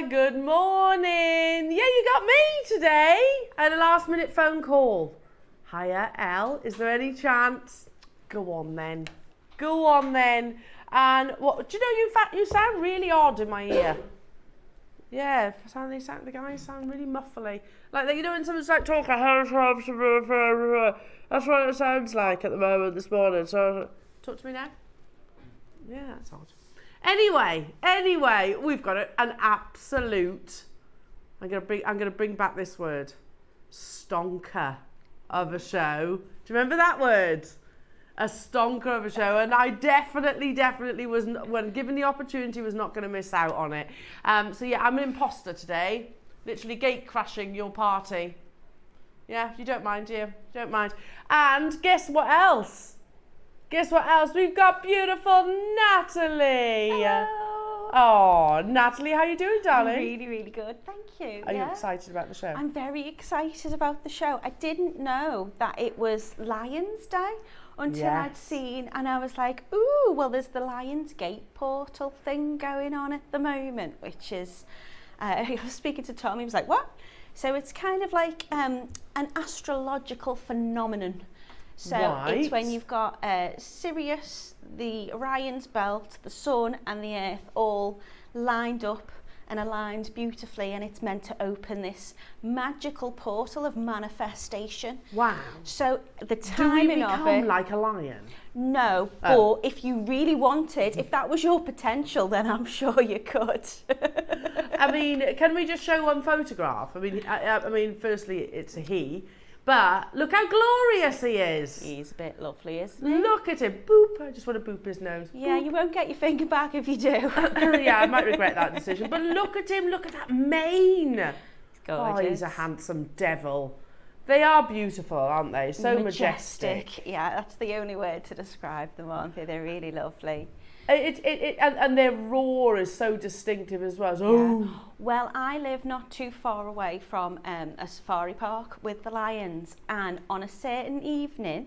good morning. Yeah, you got me today. I had a last minute phone call. Hiya, Elle, is there any chance? Go on then. Go on then. And what, do you know, you sound really odd in my ear. Yeah, the guys sound really muffly. Like, you know when someone's like talking, that's what it sounds like at the moment this morning. So, talk to me now. Yeah, that's odd. Anyway, we've got an absolute, I'm gonna bring back this word, stonker of a show. Do you remember that word? A stonker of a show, and I definitely was, when given the opportunity, was not going to miss out on it. So yeah, I'm an imposter today, literally gate crashing your party. Yeah, you don't mind, do you? Don't mind. And guess what else? Guess what else? We've got beautiful Natalie. Hello. Oh, Natalie, how are you doing, darling? I'm really good, thank you. Are you excited about the show? I'm very excited about the show. I didn't know that it was Lions Day until I'd seen, and I was like, ooh, well, there's the Lions Gate portal thing going on at the moment, which is, I was speaking to Tom, he was like, what? So it's kind of like an astrological phenomenon. So it's when you've got Sirius, the Orion's belt, the sun and the earth all lined up and aligned beautifully, and it's meant to open this magical portal of manifestation. Wow. So the timing of it... Do we become like a lion? No, but if you really wanted, if that was your potential, then I'm sure you could. I mean, can we just show one photograph? I mean, firstly, it's a he. But look how glorious he is. He's a bit lovely, isn't he? Look at him. Boop. I just want to boop his nose. Yeah, boop. You won't get your finger back if you do. Yeah, I might regret that decision. But look at him. Look at that mane. It's gorgeous. Oh, he's a handsome devil. They are beautiful, aren't they? So majestic. Yeah, that's the only word to describe them, aren't they? They're really lovely. And their roar is so distinctive as well. Oh. Yeah. Well, I live not too far away from a safari park with the lions, and on a certain evening,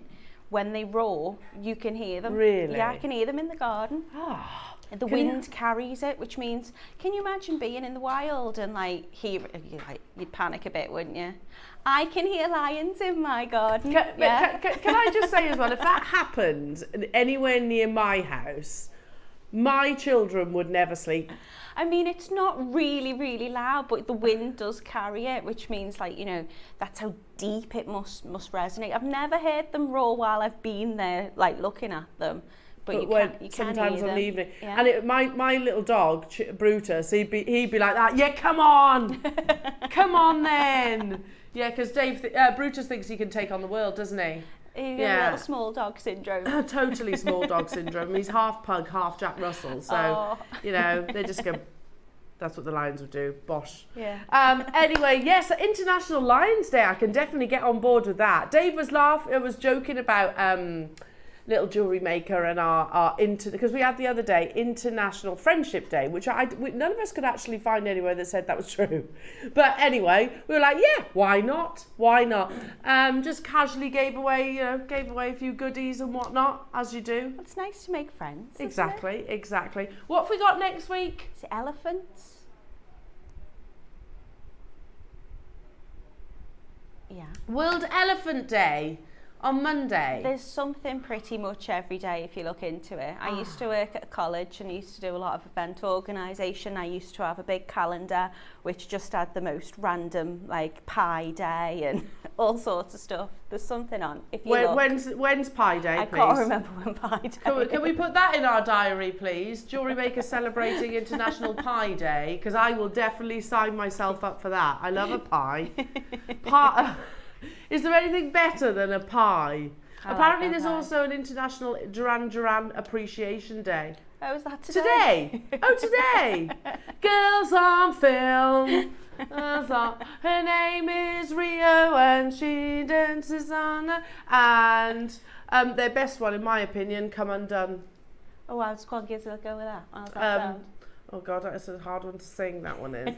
when they roar, you can hear them. Really? Yeah, I can hear them in the garden. Oh. The wind carries it, which means, can you imagine being in the wild and you'd panic a bit, wouldn't you? I can hear lions in my garden. Can I just say as well, if that happened anywhere near my house, my children would never sleep. I mean, it's not really loud, but the wind does carry it, which means, like, you know, that's how deep it must resonate. I've never heard them roar while I've been there, like, looking at them. But you can sometimes hear on them. the evening. Yeah. And my little dog, Brutus, he'd be like that. Yeah, come on. Come on then. Yeah, because Brutus thinks he can take on the world, doesn't he? He's got a little small dog syndrome. Totally small dog syndrome. He's half pug, half Jack Russell. So, you know, they just go, that's what the lions would do. Bosh. Yeah. Anyway, yes, International Lions Day. I can definitely get on board with that. Dave was joking about little jewellery maker and because we had the other day International Friendship Day, which none of us could actually find anywhere that said that was true. But anyway, we were like, yeah, why not? Just casually gave away a few goodies and whatnot, as you do. It's nice to make friends. Exactly. What have we got next week? Is it elephants? Yeah. World Elephant Day. On Monday? There's something pretty much every day if you look into it. I used to work at a college and I used to do a lot of event organisation. I used to have a big calendar which just had the most random, like, pie day and all sorts of stuff. There's something on. If you look. When's Pie Day, please? I can't remember when Pie Day Can we put that in our diary, please? JewelleryMaker celebrating International Pie Day, because I will definitely sign myself up for that. I love a pie. Is there anything better than a pie? Apparently there's also an International Duran Appreciation Day. Oh, is that today? Today! Girls on Film. Her name is Rio and she dances on her. And their best one, in my opinion, Come Undone. Oh, I was quite good to go with that. How's that sound? Oh God, that's a hard one to sing, that one is.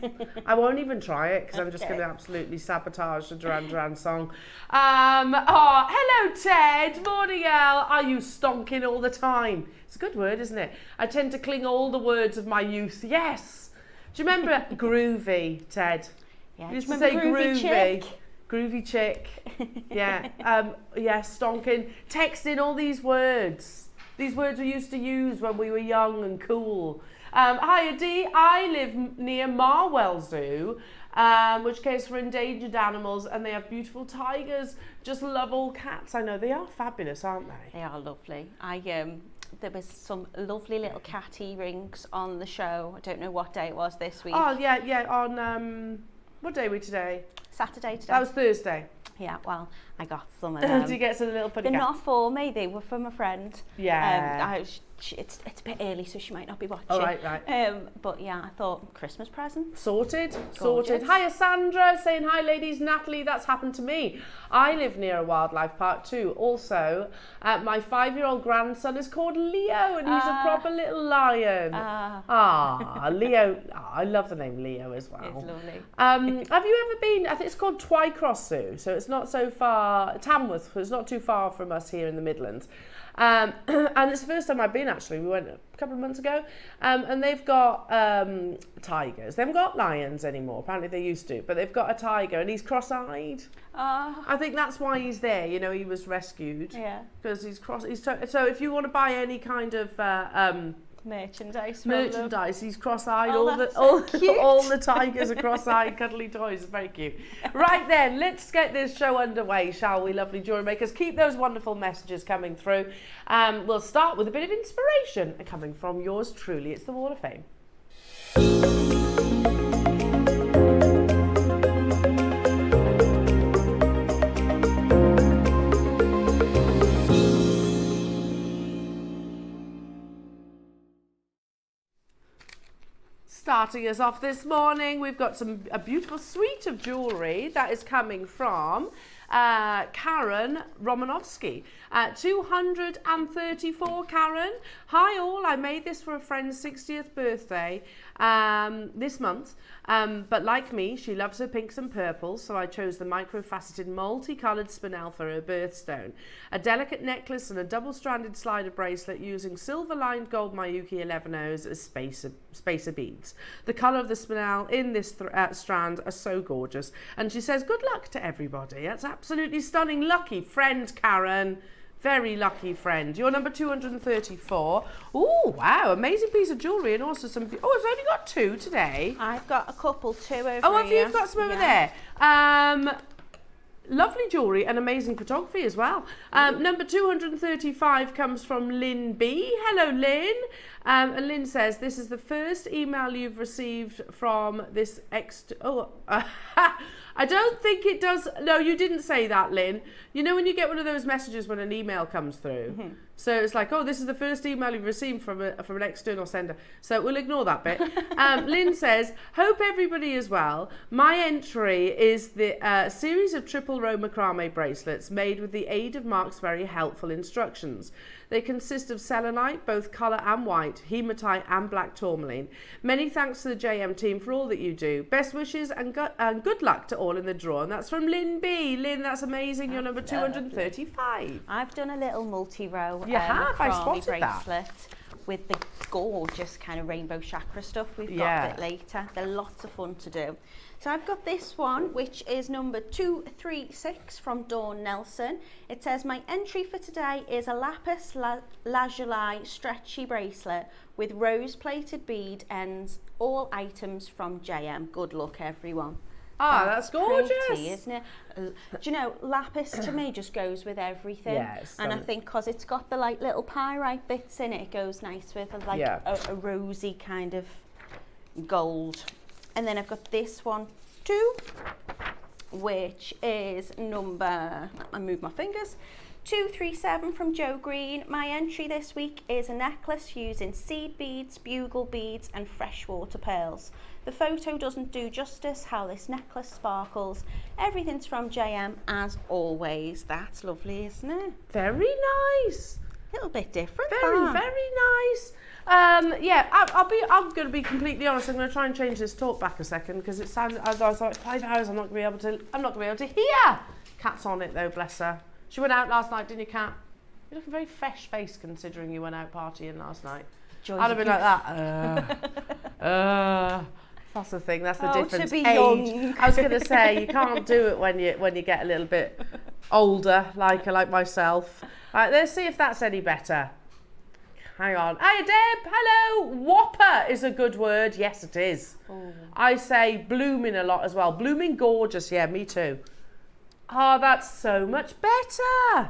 I won't even try it because I'm just going to absolutely sabotage the Duran Duran song. Hello Ted, morning Elle. Are you stonking all the time? It's a good word, isn't it? I tend to cling all the words of my youth. Yes, Do you remember groovy, Ted? Yeah. You used Do to you say remember groovy. chick? Groovy chick. Yeah. Yeah, stonking. Texting all these words. These words we used to use when we were young and cool. Hiya Dee, I live near Marwell Zoo, which cares for endangered animals, and they have beautiful tigers. Just love all cats. I know, they are fabulous, aren't they? They are lovely. There was some lovely little cat earrings on the show. I don't know what day it was this week. Oh, yeah, on, what day are we today? Saturday today. That was Thursday. Yeah, well, I got some of them. Did you get some little putty They're cat? not for me, they were from a friend. Yeah. It's a bit early, so she might not be watching. Oh, right. But yeah, I thought Christmas present. Sorted. Gorgeous. Hiya Sandra, saying hi ladies. Natalie, that's happened to me. I live near a wildlife park too. Also, my 5-year-old grandson is called Leo, and he's a proper little lion. Leo. I love the name Leo as well. It's lovely. Have you ever been, I think it's called Twycross Zoo, so it's not so far, Tamworth, it's not too far from us here in the Midlands. And it's the first time I've been, actually. We went a couple of months ago, and they've got tigers. They haven't got lions anymore. Apparently they used to, but they've got a tiger, and he's cross-eyed. I think that's why he's there. You know, he was rescued. Yeah. Because he's so if you want to buy any kind of merchandise, he's cross-eyed. Oh, all the tigers are cross-eyed, cuddly toys. It's very cute. Right then, let's get this show underway, shall we, lovely jewellery makers? Keep those wonderful messages coming through. We'll start with a bit of inspiration coming from yours truly. It's the Wall of Fame. Starting us off this morning, we've got a beautiful suite of jewellery that is coming from Karen Romanowski. 234, Karen. Hi all, I made this for a friend's 60th birthday this month, but like me, she loves her pinks and purples, so I chose the microfaceted multicoloured spinel for her birthstone. A delicate necklace and a double-stranded slider bracelet using silver-lined gold Miyuki 11Os as spacer beads. The colour of the spinel in this strand are so gorgeous, and she says good luck to everybody. That's absolutely stunning. Lucky friend, Karen. Very lucky friend. You're number 234. Oh, wow. Amazing piece of jewellery, and also some... Oh, it's only got 2 today. I've got a couple, 2 over Oh, have here. you got some over there? Lovely jewellery and amazing photography as well. Number 235 comes from Lynn B. Hello, Lynn. And Lynn says, this is the first email you've received from this I don't think it does. No, you didn't say that, Lynn. You know when you get one of those messages when an email comes through? Mm-hmm. So it's like, oh, this is the first email you've received from an external sender. So we'll ignore that bit. Lynn says, hope everybody is well. My entry is the series of triple row macrame bracelets made with the aid of Mark's very helpful instructions. They consist of selenite, both colour and white, hematite and black tourmaline. Many thanks to the JM team for all that you do. Best wishes and good luck to all in the draw. And that's from Lynn B. Lynn, that's amazing. You're number 235. I've done a little multi-row You have, I spotted bracelet that. with the gorgeous kind of rainbow chakra stuff we've got a bit later. They're lots of fun to do. So I've got this one, which is number 236 from Dawn Nelson. It says, my entry for today is a lapis lazuli stretchy bracelet with rose-plated bead ends, all items from JM. Good luck, everyone. Ah, that's gorgeous. Pretty, isn't it? Do you know, lapis to me just goes with everything. Yes. And I think because it's got the like little pyrite bits in it, it goes nice with like a rosy kind of gold. And then I've got this one too, which is number, I move my fingers, 237 from Joe Green. My entry this week is a necklace using seed beads, bugle beads and freshwater pearls. The photo doesn't do justice how this necklace sparkles. Everything's from JM as always. That's lovely, isn't it? Very nice. A little bit different. Very nice. I'm going to be completely honest. I'm going to try and change this talk back a second because it sounded as I was like 5 hours. I'm not going to be able to hear. Cat's on it though, bless her. She went out last night, didn't you, Cat? You're looking very fresh faced considering you went out partying last night. I'd have been like that. That's the thing. That's the Oh, difference. to be Age. young. I was going to say you can't do it when you get a little bit older, like myself. Right, let's see if that's any better. Hang on. Hiya, Deb. Hello. Whopper is a good word. Yes, it is. Oh. I say blooming a lot as well. Blooming gorgeous. Yeah, me too. Oh, that's so much better.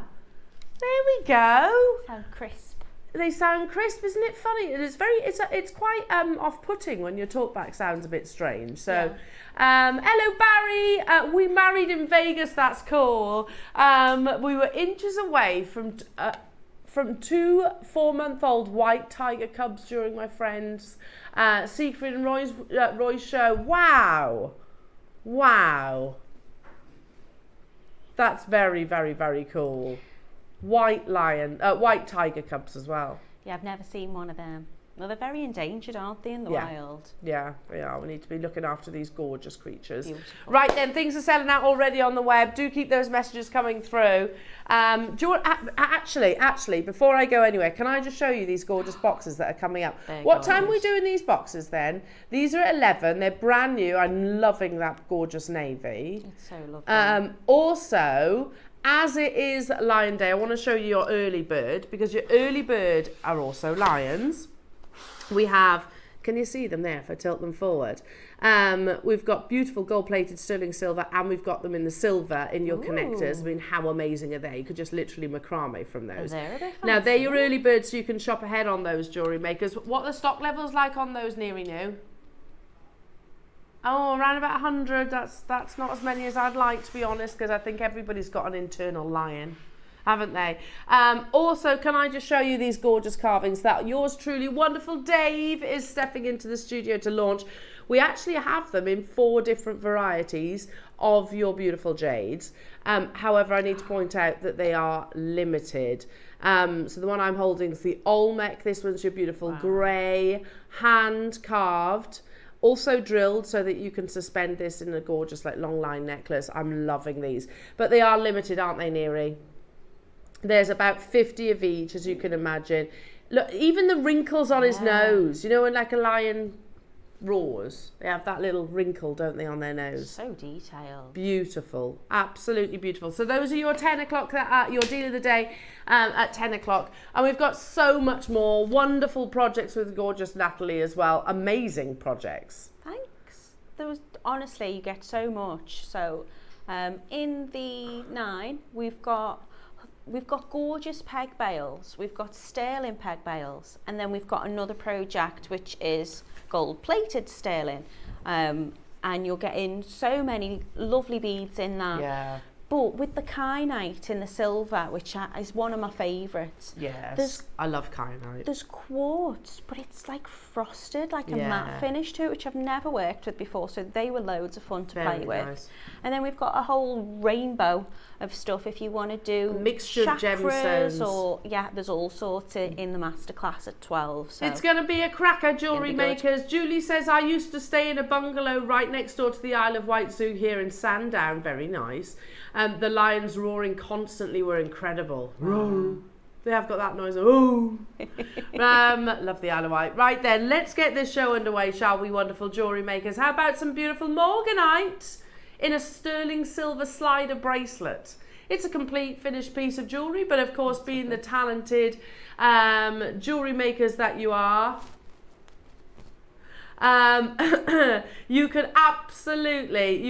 There we go. Sound crisp. They sound crisp, isn't it funny? It's quite off-putting when your talkback sounds a bit strange. So, hello Barry. We married in Vegas. That's cool. We were inches away from 2 4-month-old white tiger cubs during my friends Siegfried and Roy's show. Wow. That's very, very, very cool. White tiger cubs as well. Yeah, I've never seen one of them. Well, they're very endangered, aren't they, in the wild? Yeah, they are. We need to be looking after these gorgeous creatures. Beautiful. Right then, things are selling out already on the web. Do keep those messages coming through. Do you want, actually, before I go anywhere, can I just show you these gorgeous boxes that are coming up? What time are we doing these boxes then? These are at 11. They're brand new. I'm loving that gorgeous navy. It's so lovely. Also, as it is Lion Day, I want to show you your early bird, because your early bird are also lions. We have, can you see them there if I tilt them forward? We've got beautiful gold-plated sterling silver, and we've got them in the silver in your connectors. I mean, how amazing are they? You could just literally macrame from those. Now, they're your early birds, so you can shop ahead on those, jewellery makers. What are the stock levels like on those, Neary New? Oh, around about 100. That's not as many as I'd like, to be honest, because I think everybody's got an internal lion, haven't they? Also, can I just show you these gorgeous carvings that yours truly wonderful Dave is stepping into the studio to launch. We actually have them in 4 different varieties of your beautiful jades. However, I need to point out that they are limited. So the one I'm holding is the Olmec. This one's your beautiful grey, hand carved. Also drilled so that you can suspend this in a gorgeous long line necklace. I'm loving these. But they are limited, aren't they, Neary? There's about 50 of each, as you can imagine. Look, even the wrinkles on his nose. You know, when like a lion roars, they have that little wrinkle, don't they, on their nose? So detailed. Beautiful. Absolutely beautiful. So those are your 10 o'clock, your deal of the day at 10 o'clock. And we've got so much more wonderful projects with gorgeous Natalie as well. Amazing projects. Thanks. Honestly, you get so much. So in the 9, we've got gorgeous peg bales, we've got sterling peg bales, and then we've got another project which is gold-plated sterling, and you're getting so many lovely beads in that. Yeah. But with the kyanite in the silver, which is one of my favourites. Yes, I love kyanite. There's quartz, but it's like frosted, like a matte finish to it, which I've never worked with before, so they were loads of fun to play with. Nice. And then we've got a whole rainbow of stuff if you want to do a mixture of gemstones. Or there's all sorts in the Masterclass at 12. So it's going to be a cracker, jewellery makers. Julie says, I used to stay in a bungalow right next door to the Isle of Wight Zoo here in Sandown. Very nice. The lions roaring constantly were incredible. They have got that noise. Oh, love the Isle of Wight. Right then, let's get this show underway, shall we, wonderful jewellery makers? How about some beautiful morganite in a sterling silver slider bracelet? It's a complete finished piece of jewellery, but of course, being the talented jewellery makers that you are, you could absolutely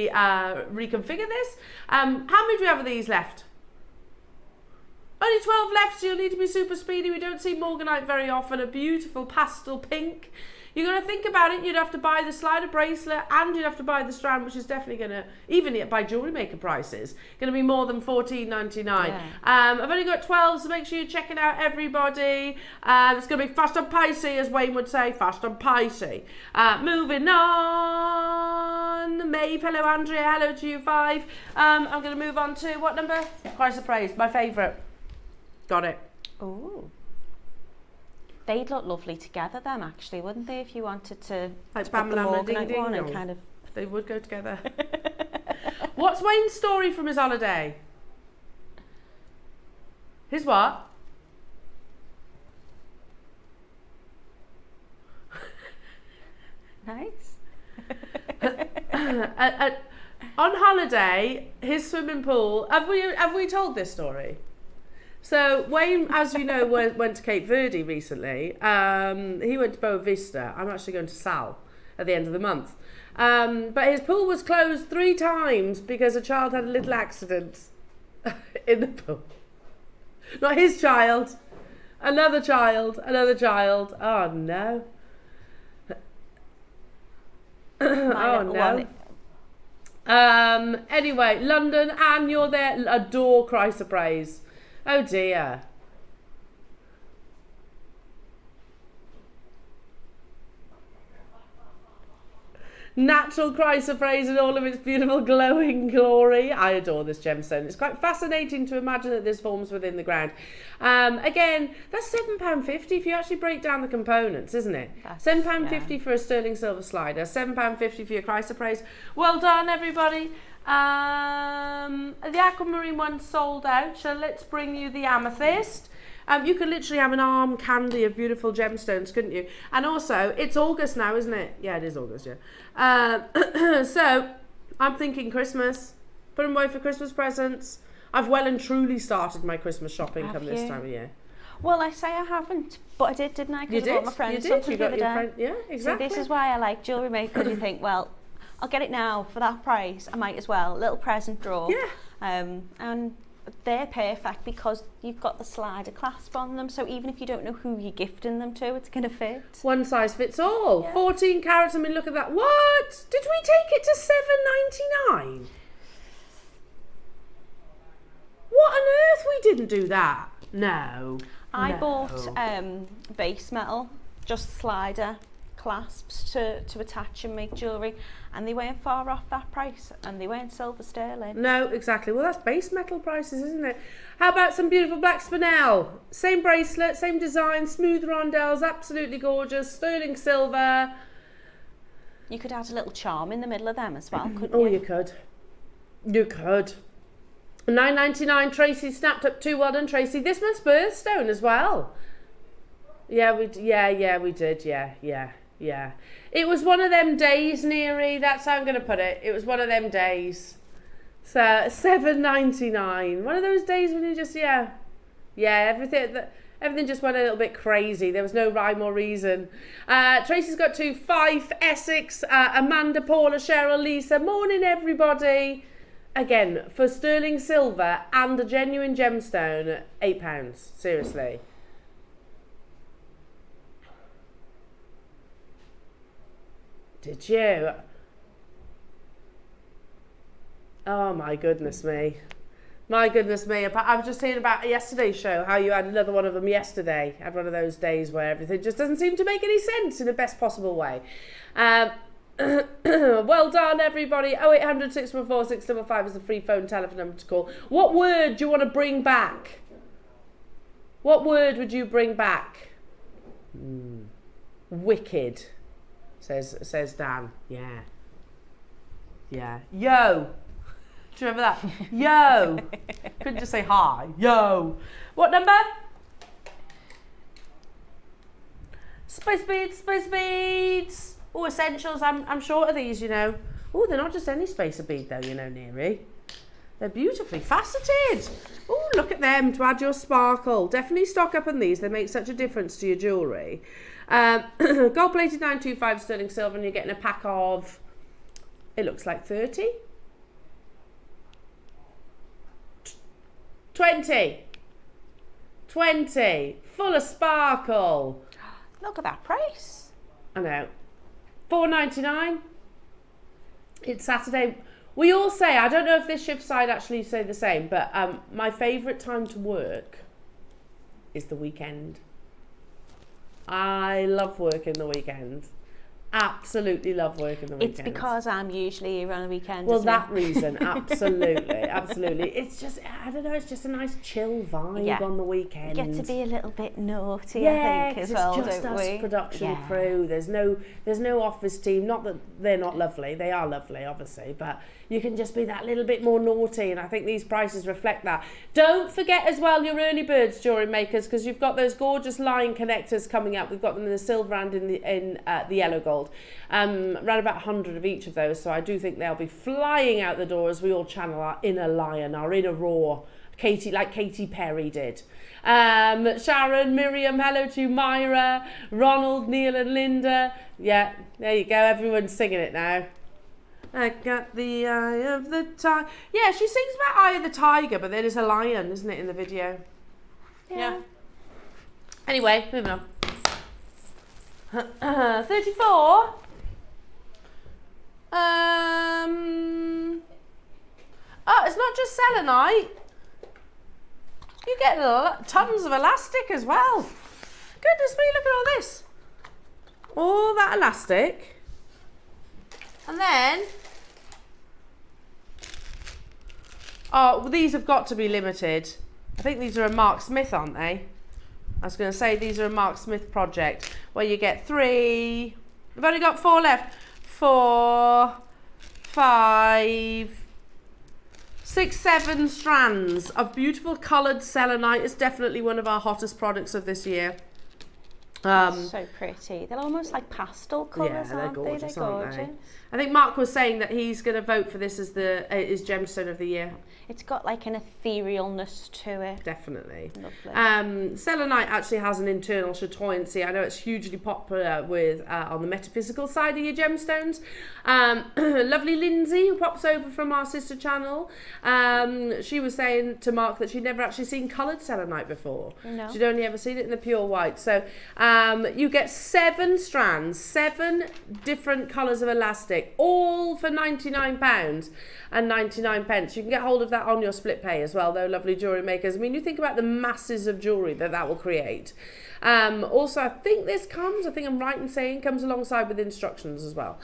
reconfigure this. How many do we have of these left? Only 12 left, so you'll need to be super speedy. We don't see morganite very often. A beautiful pastel pink. You're going to think about it. You'd have to buy the slider bracelet and you'd have to buy the strand, which is definitely going to, even by jewellery maker prices, going to be more than $14.99. Yeah. I've only got 12, so make sure you check it out, everybody. It's going to be fast and pacey, as Wayne would say, fast and pacey. Moving on. Maeve, hello Andrea, hello to you 5. I'm going to move on to what number? Price of Praise, my favourite. Got it. Oh. They'd look lovely together then, actually, wouldn't they, if you wanted to like put the morganite one and kind of... They would go together. What's Wayne's story from his holiday? His what? on holiday, his swimming pool. Have we told this story? So Wayne, as you know, went to Cape Verde recently. He went to Boa Vista. I'm actually going to Sal at the end of the month. But his pool was closed 3 times because a child had a little accident in the pool. Not his child, another child. Oh no. Oh no. Anyway, London, and you're there. Adore Christ of Praise. Oh dear. Natural Christ of Praise in all of its beautiful glowing glory. I adore this gemstone. It's quite fascinating to imagine that this forms within the ground. Again, that's £7.50 if you actually break down the components, isn't it? £7.50 for a sterling silver slider, £7.50 for your Christ of Praise. Well done, everybody. The aquamarine one sold out, so let's bring you the amethyst. You could literally have an arm candy of beautiful gemstones, couldn't you? And also, it's August now, isn't it? Yeah, it is August, yeah. So, I'm thinking Christmas. Put them away for Christmas presents. I've well and truly started my Christmas shopping come this time of year. Well, I say I haven't, but I did, didn't I? You did? I bought my friend You got your friend. Yeah, exactly. So this is why I like JewelleryMaker, because you think, well, I'll get it now for that price. I might as well. Little present drawer. Yeah. And they're perfect because you've got the slider clasp on them, so even if you don't know who you're gifting them to, it's going to fit. One size fits all. Yeah. 14 carats. I mean, look at that. What? Did we take it to $7.99? What on earth? We didn't do that. No. I bought base metal, just slider clasps to attach and make jewellery, and they weren't far off that price, and they weren't silver sterling. No, exactly. Well, that's base metal prices, isn't it? How about some beautiful black spinel? Same bracelet, same design, smooth rondelles, absolutely gorgeous, sterling silver. You could add a little charm in the middle of them as well, couldn't Oh, you? you could. You could. £9.99. Tracy snapped up 2. Well done, Tracy. This month's birthstone as well. Yeah, we did. Yeah. It was one of them days, Neary. That's how I'm going to put it. It was one of them days. So $7.99. One of those days when you just everything just went a little bit crazy. There was no rhyme or reason. Tracy's got 2. Fife, Essex, Amanda, Paula, Cheryl, Lisa. Morning, everybody. Again, for sterling silver and a genuine gemstone, £8. Seriously. Did you? Oh my goodness me. My goodness me. I was just hearing about yesterday's show, how you had another one of them yesterday. Had one of those days where everything just doesn't seem to make any sense in the best possible way. Well done, everybody. 0800 614 655 is the free phone telephone number to call. What word do you want to bring back? What word would you bring back? Wicked, says Dan. Yeah. Yo. Do you remember that? Yo. Couldn't just say hi. Yo. What number? Space beads. Oh, essentials. I'm short of these, you know. Oh, they're not just any spacer bead though, you know, Neary. They're beautifully faceted. Oh, look at them to add your sparkle. Definitely stock up on these. They make such a difference to your jewellery. Gold plated 925 sterling silver, and you're getting a pack of, it looks like 30. 20. Full of sparkle. Look at that price. I know. $4.99. It's Saturday. We all say, I don't know if this shift side actually say the same, but my favourite time to work is the weekend. I love working the weekend. Absolutely love working the weekend. It's because I'm usually here on the weekend. Well, that reason, absolutely. It's just, I don't know, it's just a nice chill vibe on the weekend. We get to be a little bit naughty, I think, as well, it's just don't us we? production crew. There's no office team. Not that they're not lovely. They are lovely, obviously, but you can just be that little bit more naughty, and I think these prices reflect that. Don't forget as well your early birds, jewellery makers, because you've got those gorgeous line connectors coming up. We've got them in the silver and in the yellow gold. sold. Around about 100 of each of those, so I do think they'll be flying out the door as we all channel our inner lion, our inner roar, like Katy Perry did. Sharon, Miriam, hello to you, Myra, Ronald, Neil and Linda. Yeah, there you go, everyone's singing it now. I got the eye of the tiger. Yeah, she sings about eye of the tiger, but then it's a lion, isn't it, in the video? Yeah. Anyway, moving on. 34. Oh, it's not just selenite. You get tons of elastic as well. Goodness me, look at all this. All that elastic. And then, oh, well, these have got to be limited. I think these are a Mark Smith, aren't they? I was going to say these are a Mark Smith project where you get 3. We've only got 4 left. 4, 5, 6, 7 strands of beautiful coloured selenite. It's definitely one of our hottest products of this year. So pretty. They're almost like pastel colours, yeah, aren't they? They're gorgeous. I think Mark was saying that he's going to vote for this as his gemstone of the year. It's got like an etherealness to it. Definitely. Lovely. Selenite actually has an internal chatoyancy. I know it's hugely popular with on the metaphysical side of your gemstones. Lovely Lindsay, who pops over from our sister channel, she was saying to Mark that she'd never actually seen coloured selenite before. No. She'd only ever seen it in the pure white. So you get 7 strands, 7 different colours of elastic, all for £99 and 99 pence. You can get hold of that on your split pay as well, though, lovely jewellery makers. I mean, you think about the masses of jewellery that will create. Also, I think I'm right in saying, comes alongside with instructions as well.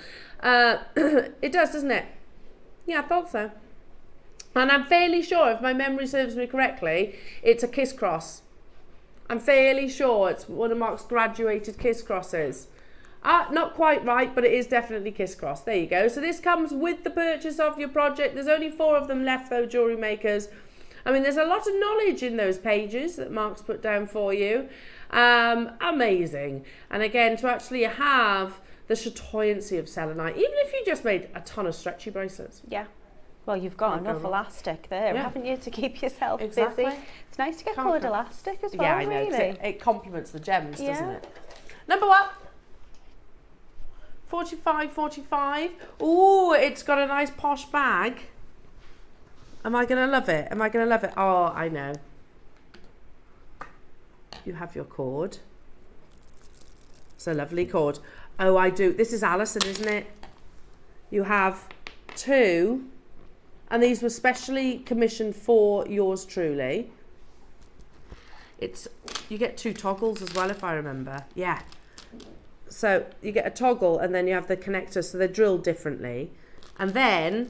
It does, doesn't it? Yeah, I thought so. And I'm fairly sure, if my memory serves me correctly, it's a kiss cross. I'm fairly sure it's one of Mark's graduated kiss crosses. Not quite right, but it is definitely kiss cross. There you go. So this comes with the purchase of your project. There's only 4 of them left, though, jewellery makers. I mean, there's a lot of knowledge in those pages that Mark's put down for you. Amazing. And again, to actually have the chatoyancy of selenite, even if you just made a ton of stretchy bracelets. Yeah. Well, you've got enough elastic there, haven't you, to keep yourself busy? It's nice to get coloured elastic as well, yeah, I know, really. It complements the gems, doesn't it? Number 1. 45. Ooh, it's got a nice posh bag. Am I going to love it? Am I going to love it? Oh, I know. You have your cord. It's a lovely cord. Oh, I do. This is Alison, isn't it? You have 2. And these were specially commissioned for yours truly. You get 2 toggles as well, if I remember. Yeah. So you get a toggle and then you have the connector, so they're drilled differently. And then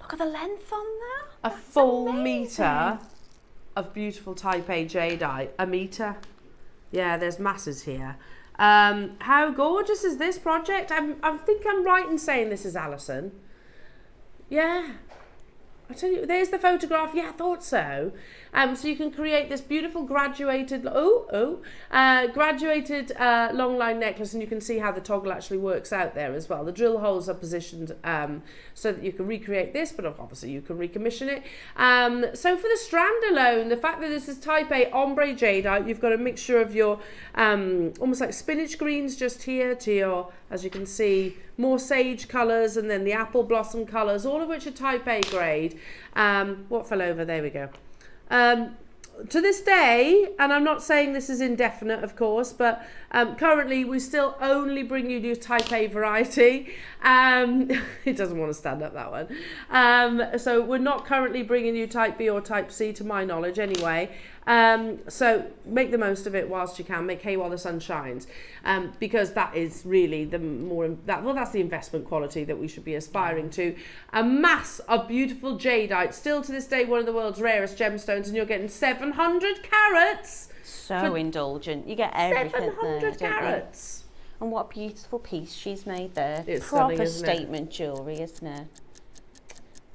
look at the length on that. A full metre of beautiful Type A jadeite. A metre. Yeah, there's masses here. How gorgeous is this project? I think I'm right in saying this is Alison. Yeah. I tell you, there's the photograph. Yeah, I thought so. So you can create this beautiful graduated, graduated long line necklace, and you can see how the toggle actually works out there as well. The drill holes are positioned so that you can recreate this, but obviously you can recommission it. So for the strand alone, the fact that this is Type A ombre jadeite, you've got a mixture of your almost like spinach greens just here to your, as you can see, more sage colours, and then the apple blossom colours, all of which are Type A grade. What fell over? There we go. To this day, and I'm not saying this is indefinite, of course, but currently we still only bring you new Type A variety. It doesn't want to stand up, that one. So we're not currently bringing you Type B or Type C, to my knowledge anyway. So make the most of it whilst you can. Make hay while the sun shines, because that is really that's the investment quality that we should be aspiring to. A mass of beautiful jadeite, still to this day one of the world's rarest gemstones, and you're getting 700 carats. So indulgent. You get everything 700 carats. And what a beautiful piece she's made there. It's proper stunning, isn't it? statement jewellery, isn't it?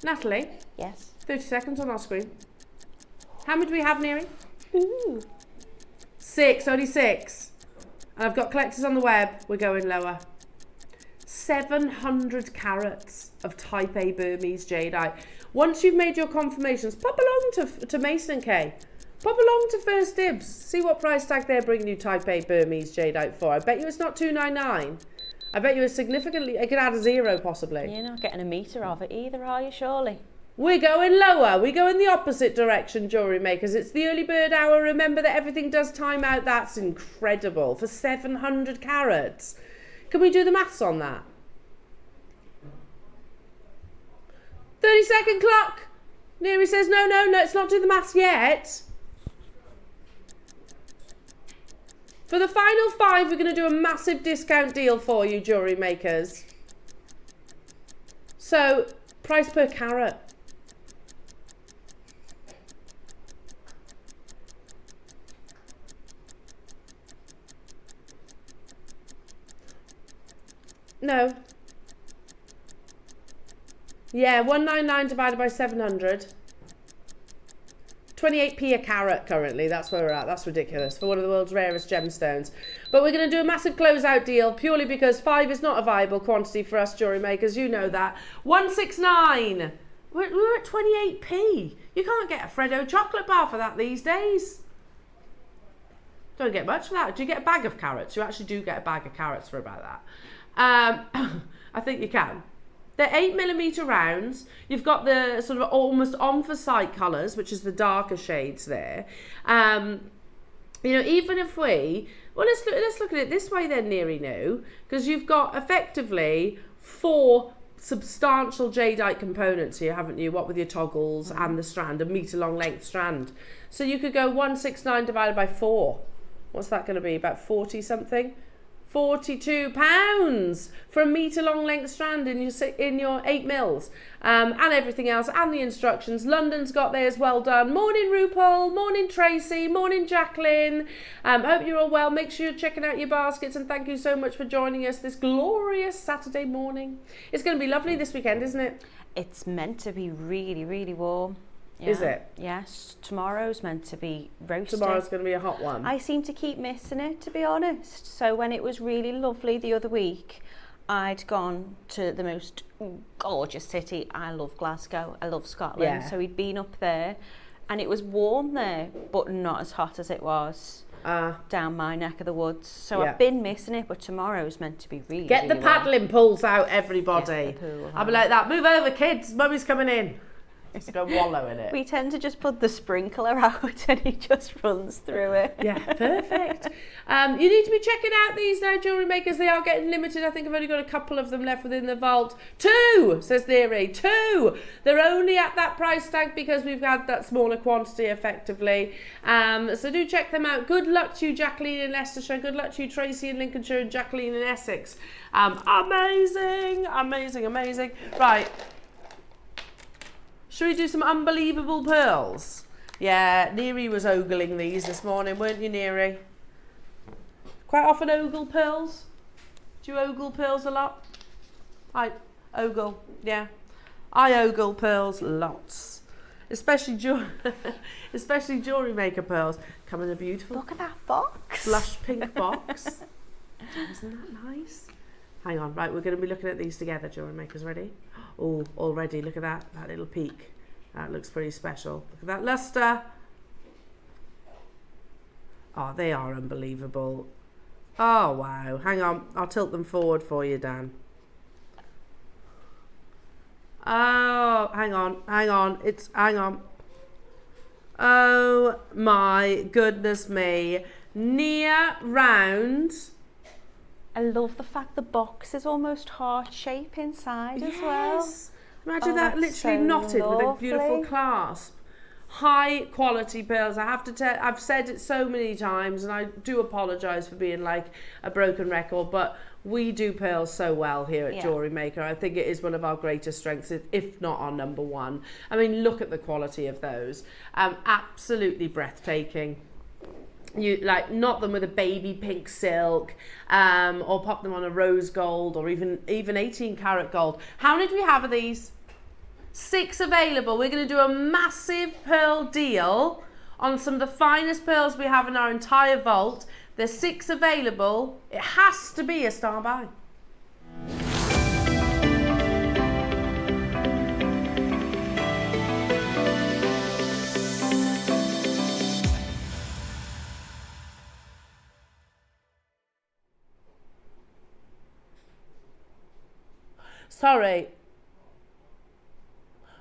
Natalie? Yes. 30 seconds on our screen. How many do we have, Neri? Ooh. 6, only 6. And I've got collectors on the web. We're going lower. 700 carats of Type A Burmese jadeite. Once you've made your confirmations, pop along to Mason & K. Pop along to First Dibs. See what price tag they're bringing you Type A Burmese jadeite for. I bet you it's not $299. I bet you it's significantly... I could add a zero possibly. You're not getting a metre of it either, are you, surely? We're going lower. We go in the opposite direction, jewellery makers. It's the early bird hour. Remember that everything does time out. That's incredible. For 700 carats. Can we do the maths on that? 30-second clock. Neri says, no, let's not do the maths yet. For the final 5, we're going to do a massive discount deal for you, jewellery makers. So, price per carat. No. Yeah, 199 divided by 700. 28p a carat currently. That's where we're at. That's ridiculous for one of the world's rarest gemstones. But we're going to do a massive closeout deal purely because 5 is not a viable quantity for us jewellery makers. You know that. 169. We're at 28p. You can't get a Freddo chocolate bar for that these days. Don't get much for that. Do you get a bag of carrots? You actually do get a bag of carrots for about that. I think you can. They're 8mm rounds. You've got the sort of almost on-for-sight colours, which is the darker shades there. You know, even if we... Well, let's look at it this way then, Neri New, because you've got effectively 4 substantial jadeite components here, haven't you? What with your toggles and the strand, a metre-long length strand. So you could go 169 divided by 4. What's that going to be? About 40-something? £42 for a metre long length strand in your 8 mils, and everything else, and the instructions. London's got theirs well done. Morning RuPaul, morning Tracy, morning Jacqueline. Hope you're all well. Make sure you're checking out your baskets, and thank you so much for joining us this glorious Saturday morning. It's going to be lovely this weekend, isn't it? It's meant to be really, really warm. Yeah. Is it? Yes. Tomorrow's meant to be roasting. Tomorrow's going to be a hot one. I seem to keep missing it, to be honest. So when it was really lovely the other week, I'd gone to the most gorgeous city. I love Glasgow. I love Scotland. Yeah. So we'd been up there, and it was warm there, but not as hot as it was down my neck of the woods. So yeah. I've been missing it, but tomorrow's meant to be really, Get the really paddling pools out, everybody. Get the pool I'll be like that. Move over, kids. Mummy's coming in. Just go wallow in it. We tend to just put the sprinkler out and he just runs through it. Yeah, perfect. You need to be checking out these now, jewellery makers. They are getting limited. I think I've only got a couple of them left within the vault. 2, says Neri. 2. They're only at that price tag because we've had that smaller quantity effectively. So do check them out. Good luck to you, Jacqueline in Leicestershire. Good luck to you, Tracy in Lincolnshire, and Jacqueline in Essex. Amazing, amazing, amazing. Right. Should we do some unbelievable pearls? Yeah, Neri was ogling these this morning, weren't you, Neri? Quite often ogle pearls? Do you ogle pearls a lot? I ogle, yeah. I ogle pearls lots. Especially jewellery maker pearls. Come in a beautiful... Look at that box. Blush pink box. Isn't that nice? Hang on, right, we're going to be looking at these together, jewellery makers. Ready? Oh, already, look at that little peak. That looks pretty special. Look at that lustre. Oh, they are unbelievable. Oh, wow. Hang on, I'll tilt them forward for you, Dan. Oh, hang on. Hang on. Oh, my goodness me. Near round... I love the fact the box is almost heart shape inside as well. Imagine that literally knotted with a beautiful clasp. High quality pearls. I have to tell, I've said it so many times, and I do apologise for being like a broken record, but we do pearls so well here at Jewellery Maker. I think it is one of our greatest strengths, if not our number one. I mean, look at the quality of those. Absolutely breathtaking. You like knot them with a baby pink silk, or pop them on a rose gold, or even 18 karat gold. How many do we have of these? 6 available. We're going to do a massive pearl deal on some of the finest pearls we have in our entire vault There's 6 available. It has to be a star buy. Sorry.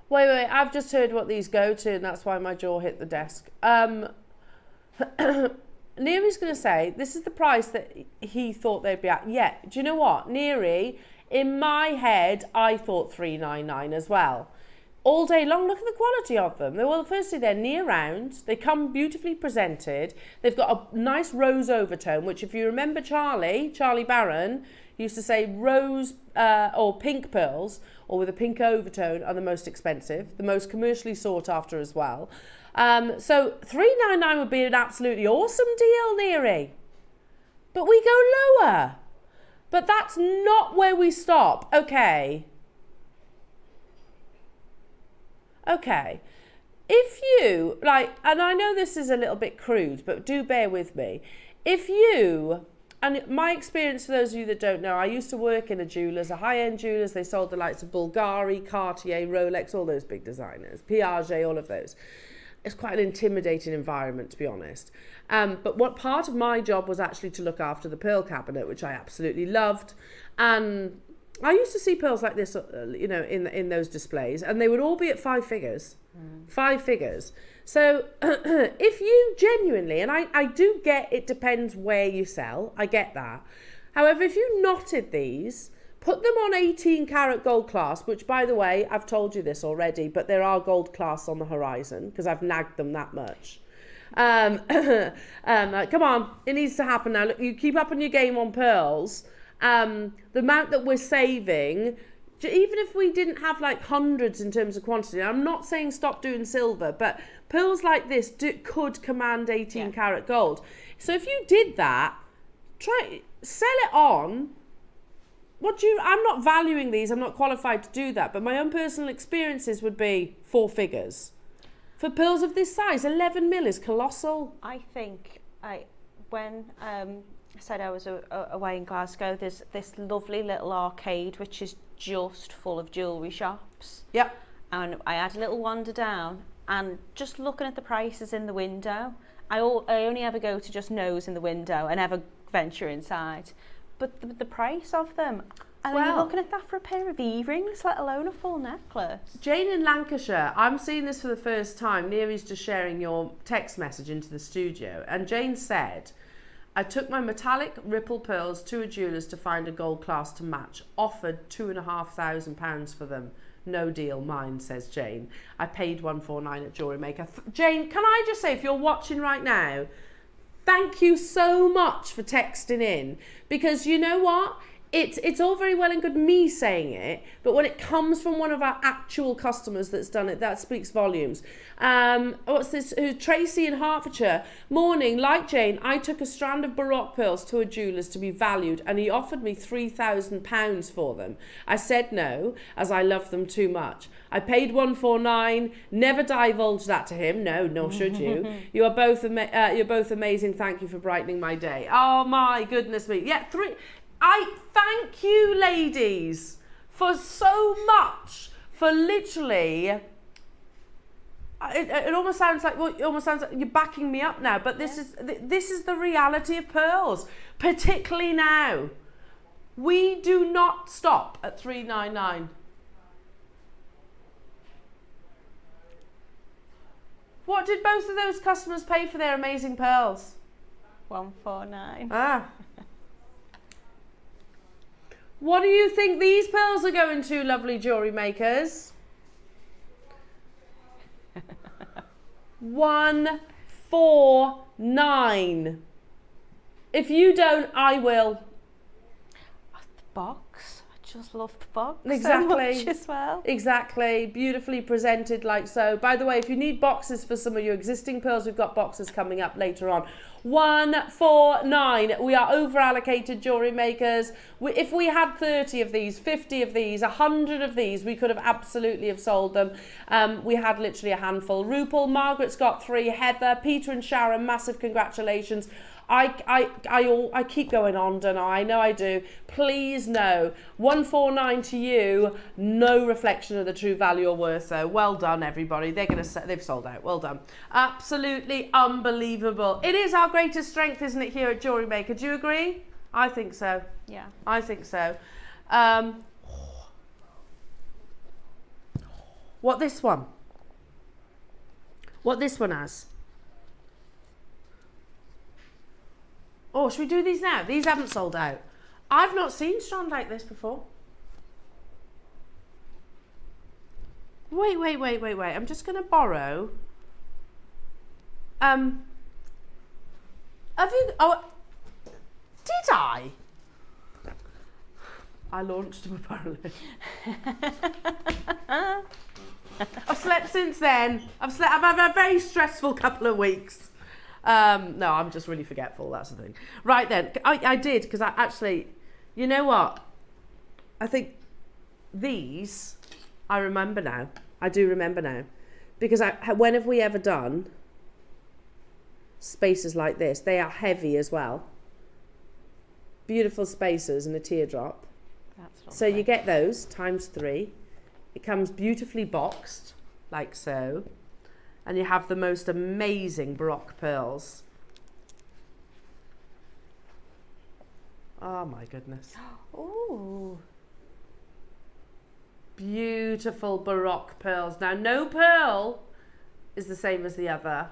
Wait, I've just heard what these go to, and that's why my jaw hit the desk. Neary's going to say, this is the price that he thought they'd be at. Yeah, do you know what? Neary, in my head, I thought $399 as well. All day long, look at the quality of them. Well, firstly, they're near round. They come beautifully presented. They've got a nice rose overtone, which if you remember Charlie Barron, used to say rose or pink pearls, or with a pink overtone, are the most expensive, the most commercially sought after as well. So $399 would be an absolutely awesome deal, Neary. But we go lower. But that's not where we stop. Okay. If you, and I know this is a little bit crude, but do bear with me. If you, and my experience, for those of you that don't know, I used to work in a high-end jewellers. They sold the likes of Bulgari, Cartier, Rolex, all those big designers, Piaget, all of those. It's quite an intimidating environment, to be honest. But what part of my job was actually to look after the pearl cabinet, which I absolutely loved. And I used to see pearls like this, in those displays, and they would all be at 5 figures. 5 figures. So if you genuinely, and I do get it depends where you sell, I get that. However, if you knotted these, put them on 18 karat gold clasp, which, by the way, I've told you this already, but there are gold clasps on the horizon because I've nagged them that much. Come on, it needs to happen now. Look, you keep up on your game on pearls. The amount that we're saving, even if we didn't have like hundreds in terms of quantity, I'm not saying stop doing silver, but pearls like this could command 18 karat gold. So if you did that, sell it on. I'm not valuing these, I'm not qualified to do that, but my own personal experiences would be 4 figures. For pearls of this size, 11 mil is colossal. I think when I said I was away in Glasgow, there's this lovely little arcade which is just full of jewellery shops. Yep. And I had a little wander down, and just looking at the prices in the window, I only ever go to just nose in the window and never venture inside. But the price of them, and you're looking at that for a pair of earrings, let alone a full necklace. Jane in Lancashire, I'm seeing this for the first time. Neary's just sharing your text message into the studio. And Jane said, I took my metallic ripple pearls to a jeweller's to find a gold clasp to match. Offered £2,500 for them. No deal, mine, says Jane. I paid $149 at JewelleryMaker. Jane, can I just say, if you're watching right now, thank you so much for texting in, because you know what? It's all very well and good me saying it, but when it comes from one of our actual customers that's done it, that speaks volumes. What's this? Tracy in Hertfordshire. Morning, like Jane, I took a strand of Baroque pearls to a jeweller's to be valued, and he offered me £3,000 for them. I said no, as I love them too much. I paid $149. Never divulge that to him. No, nor should you. You're both amazing. Thank you for brightening my day. Oh my goodness me. Yeah, I thank you, ladies, for so much, for literally. It almost sounds like you're backing me up now, but this is the reality of pearls, particularly now. We do not stop at $399. What did both of those customers pay for their amazing pearls? $149. Ah. What do you think these pearls are going to, lovely jewellery makers? $149. If you don't, I will. The box. I just love the box exactly. so much as well. Exactly. Beautifully presented like so. By the way, if you need boxes for some of your existing pearls, we've got boxes coming up later on. 149. We are over allocated, jewellery makers. If we had 30 of these, 50 of these, 100 of these, we could have absolutely have sold them. We had literally a handful. Rupal, Margaret's got 3, Heather, Peter and Sharon, massive congratulations. I keep going on, don't I? I know I do. Please no. 149 to you. No reflection of the true value or worth though. Well done, everybody. They've sold out. Well done. Absolutely unbelievable. It is our greatest strength, isn't it, here at Jewellery Maker? Do you agree? I think so. Yeah. I think so. What this one? What this one has? Oh, should we do these now? These haven't sold out. I've not seen strand like this before. Wait. I'm just going to borrow. Have you... Oh, did I? I launched them apparently. I've slept since then. I've had a very stressful couple of weeks. No, I'm just really forgetful, that's the thing. Right then, I did, because I actually, you know what? I think these, I remember now. I do remember now. Because when have we ever done spaces like this? They are heavy as well. Beautiful spacers and a teardrop. So you get those times 3. It comes beautifully boxed, like so. And you have the most amazing Baroque pearls. Oh my goodness. Ooh. Beautiful Baroque pearls. Now, no pearl is the same as the other.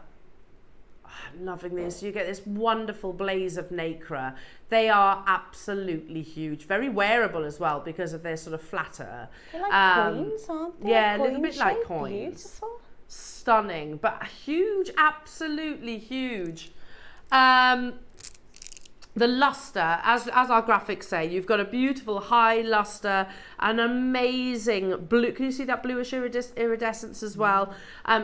Oh, I'm loving these. You get this wonderful blaze of nacre. They are absolutely huge. Very wearable as well because of their sort of flatter. They're like coins, aren't they? Yeah, a little bit like coins. Beautiful. Stunning, but huge, absolutely huge. The luster, as our graphics say, you've got a beautiful high luster, an amazing blue. Can you see that bluish iridescence as well?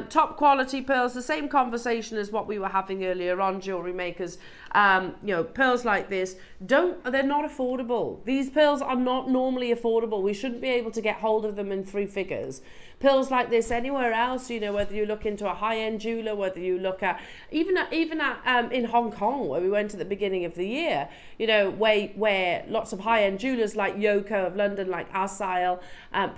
Top quality pearls, the same conversation as what we were having earlier on, jewellery makers. You know, pearls like this, they're not affordable. These pearls are not normally affordable. We shouldn't be able to get hold of them in 3 figures. Pearls like this anywhere else, you know, whether you look into a high-end jeweler, whether you look at even in Hong Kong, where we went at the beginning of the year, you know, where lots of high-end jewelers like Yoko of London, like Arcile,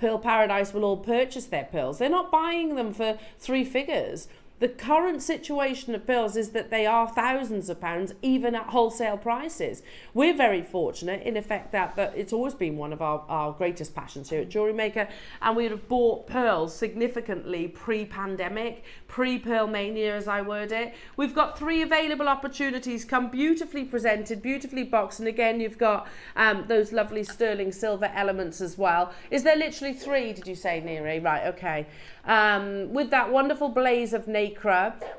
Pearl Paradise will all purchase their pearls. They're not buying them for 3 figures. The current situation of pearls is that they are thousands of pounds, even at wholesale prices. We're very fortunate in effect that it's always been one of our greatest passions here at Jewellery Maker, and we would have bought pearls significantly pre-pandemic, pre-pearl mania as I word it. We've got 3 available opportunities, come beautifully presented, beautifully boxed, and again you've got those lovely sterling silver elements as well. Is there literally 3, did you say, Neri? Right, okay. With that wonderful blaze of nacre,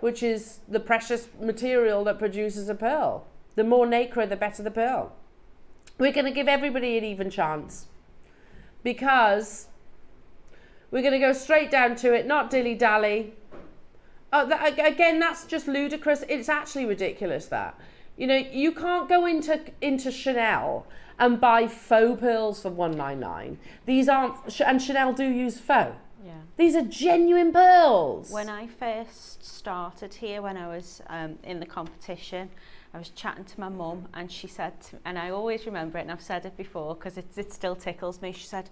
which is the precious material that produces a pearl. The more nacre, the better the pearl. We're going to give everybody an even chance because we're going to go straight down to it, not dilly-dally. Again, that's just ludicrous. It's actually ridiculous that. You know, you can't go into Chanel and buy faux pearls for $199. These aren't, and Chanel do use faux. Yeah. These are genuine pearls. When I first started here, when I was in the competition, I was chatting to my mum and she said, and I always remember it and I've said it before because it still tickles me, she said,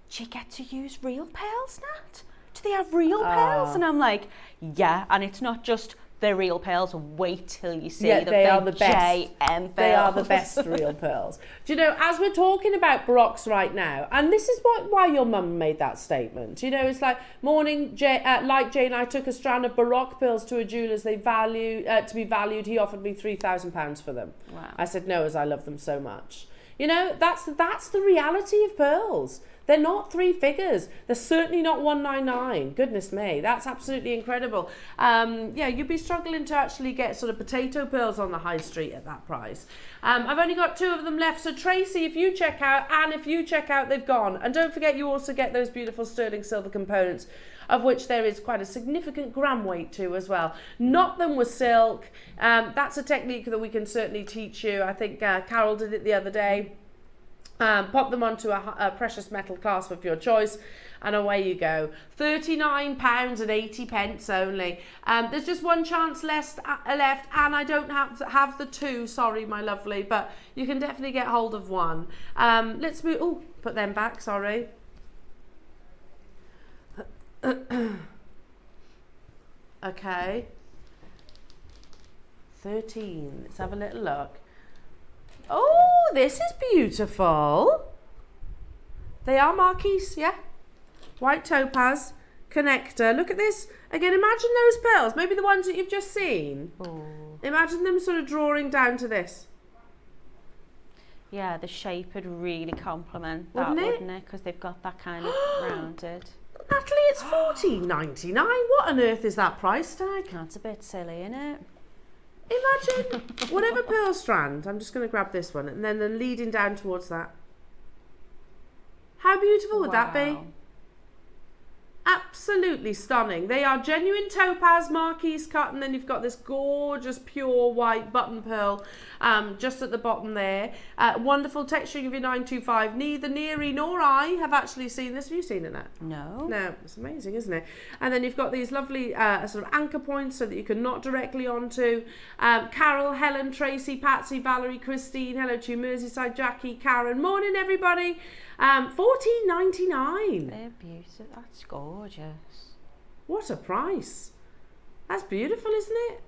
do you get to use real pearls, Nat? Do they have real pearls? And I'm like, yeah, and it's not just the real pearls, wait till you see the they are the best. JM pearls. They are the best real pearls. Do you know, as we're talking about Baroques right now, and this is why your mum made that statement, you know, it's like, morning, like Jane, I took a strand of Baroque pearls to a jeweller's, they to be valued, he offered me £3,000 for them. Wow. I said no, as I love them so much. You know, that's the reality of pearls. They're not 3 figures. They're certainly not 199. Goodness me, that's absolutely incredible. Yeah, you'd be struggling to actually get sort of potato pearls on the high street at that price. I've only got 2 of them left. So Tracy, if you check out, and if you check out, they've gone. And don't forget, you also get those beautiful sterling silver components, of which there is quite a significant gram weight to as well. Knot them with silk. That's a technique that we can certainly teach you. I think Carol did it the other day. Pop them onto a precious metal clasp of your choice, and away you go. £39.80 only. There's just 1 chance left, and I don't have the 2. Sorry, my lovely, but you can definitely get hold of 1. Let's move. Oh, put them back. Sorry. Okay. 13. Let's have a little look. Oh, this is beautiful. They are marquise, yeah. White topaz connector. Look at this. Again, imagine those pearls, maybe the ones that you've just seen. Oh. Imagine them sort of drawing down to this. Yeah, the shape would really complement that, wouldn't it? Because they've got that kind of rounded. Natalie, it's $14.99. What on earth is that price tag? That's a bit silly, isn't it? Imagine whatever pearl strand. I'm just going to grab this one, and then they're leading down towards that. How beautiful would that be? Absolutely stunning. They are genuine topaz marquise cut, and then you've got this gorgeous pure white button pearl just at the bottom there. Wonderful texturing of your 925. Neither Neary nor I have actually seen this. Have you seen it, Nat? No. No, it's amazing, isn't it? And then you've got these lovely sort of anchor points so that you can knot directly onto. Carol, Helen, Tracy, Patsy, Valerie, Christine, hello to you, Merseyside, Jackie, Karen. Morning, everybody. $14.99. They're beautiful. That's gorgeous. What a price. That's beautiful, isn't it?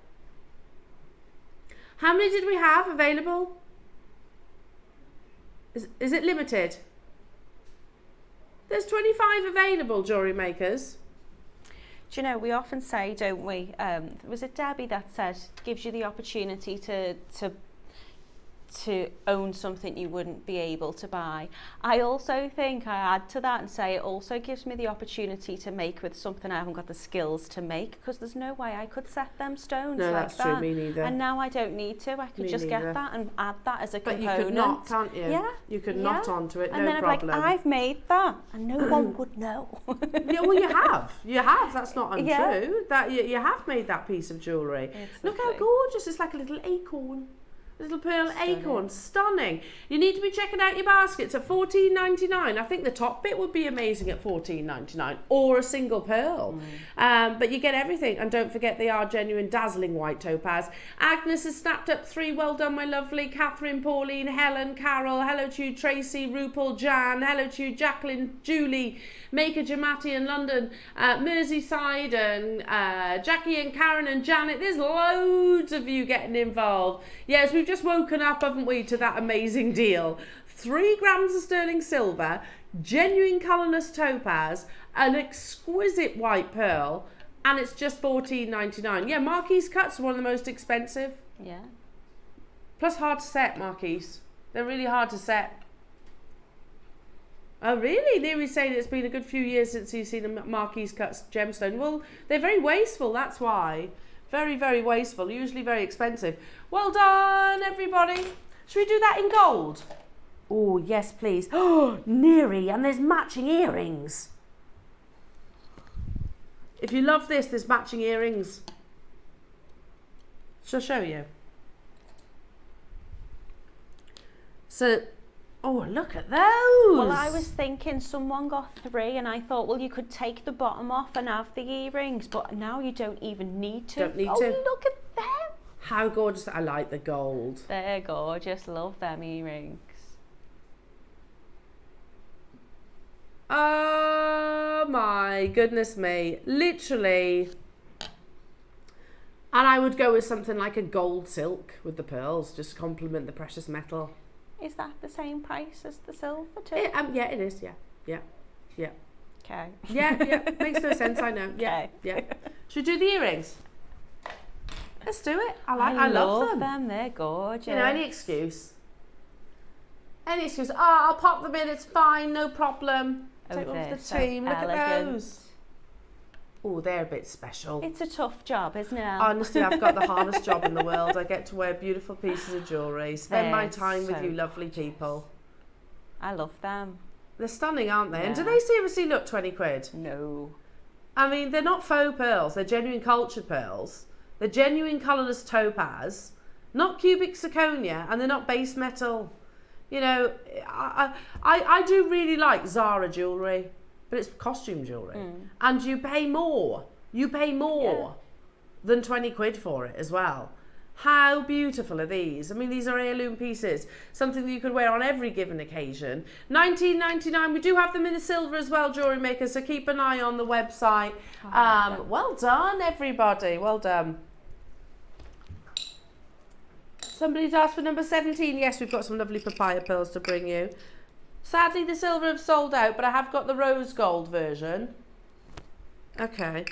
How many did we have available? Is it limited? There's 25 available, jewellery makers. Do you know, we often say, don't we, was it Debbie that said, gives you the opportunity to own something you wouldn't be able to buy. I also think I add to that and say it also gives me the opportunity to make with something I haven't got the skills to make, because there's no way I could set them stones no, like that's that. True, me neither. And now I don't need to. I could Me just neither. get that and add that as a component. But you could knot, can't you? Yeah. You could knot onto it, and no then problem. I'm like, I've made that, and no one would know. Yeah, well, you have. You have. That's not untrue. Yeah. That you have made that piece of jewellery. Look how gorgeous. It's like a little acorn. Little pearl acorn, stunning. You need to be checking out your baskets at $14.99. I think the top bit would be amazing at $14.99, or a single pearl. But you get everything, and don't forget they are genuine, dazzling white topaz. Agnes has snapped up 3. Well done, my lovely. Catherine, Pauline, Helen, Carol. Hello to you, Tracy, Rupal, Jan. Hello to you, Jacqueline, Julie, Maker, Jamati in London, Merseyside, and Jackie and Karen and Janet. There's loads of you getting involved. Yes, we've just woken up, haven't we, to that amazing deal. 3 grams of sterling silver, genuine colourless topaz, an exquisite white pearl, and it's just $14.99. Yeah, marquise cuts are one of the most expensive. Yeah. Plus hard to set, marquise. They're really hard to set. Oh, really? Leary's saying it's been a good few years since he's seen a marquise cut gemstone. Well, they're very wasteful, that's why. Very, very wasteful, usually very expensive. Well done, everybody. Should we do that in gold? Oh, yes, please. Oh, Neary, and there's matching earrings. If you love this, there's matching earrings. Shall I show you? So, oh, look at those. Well, I was thinking someone got 3, and I thought, well, you could take the bottom off and have the earrings, but now you don't even need to. Don't need to. Oh, look at them. How gorgeous. I like the gold. They're gorgeous. Love them earrings. Oh my goodness me. Literally. And I would go with something like a gold silk with the pearls, just to complement the precious metal. Is that the same price as the silver too? Yeah, it is. Yeah. Okay. Yeah. Makes no sense. I know. Yeah. Okay. Yeah. Should we do the earrings? Let's do it. I love them. They're gorgeous. You know, any excuse. Any excuse. Oh, I'll pop them in. It's fine. No problem. Take one for the so team. Look elegant. at those. Oh, they're a bit special. It's a tough job, isn't it? Honestly, I've got the hardest job in the world. I get to wear beautiful pieces of jewellery, spend my time with you lovely people. I love them. They're stunning, aren't they? Yeah. And do they seriously look 20 quid? No. I mean, they're not faux pearls. They're genuine cultured pearls. They're genuine colourless topaz, not cubic zirconia, and they're not base metal. You know, I do really like Zara jewellery, but it's costume jewellery. And you pay more. You pay more than 20 quid for it as well. How beautiful are these? I mean, these are heirloom pieces, something that you could wear on every given occasion. $19.99. We do have them in a silver as well, JewelleryMaker, so keep an eye on the website. Well done, everybody. Well done. Somebody's asked for number 17. Yes, we've got some lovely papaya pearls to bring you. Sadly, the silver have sold out, but I have got the rose gold version. Okay.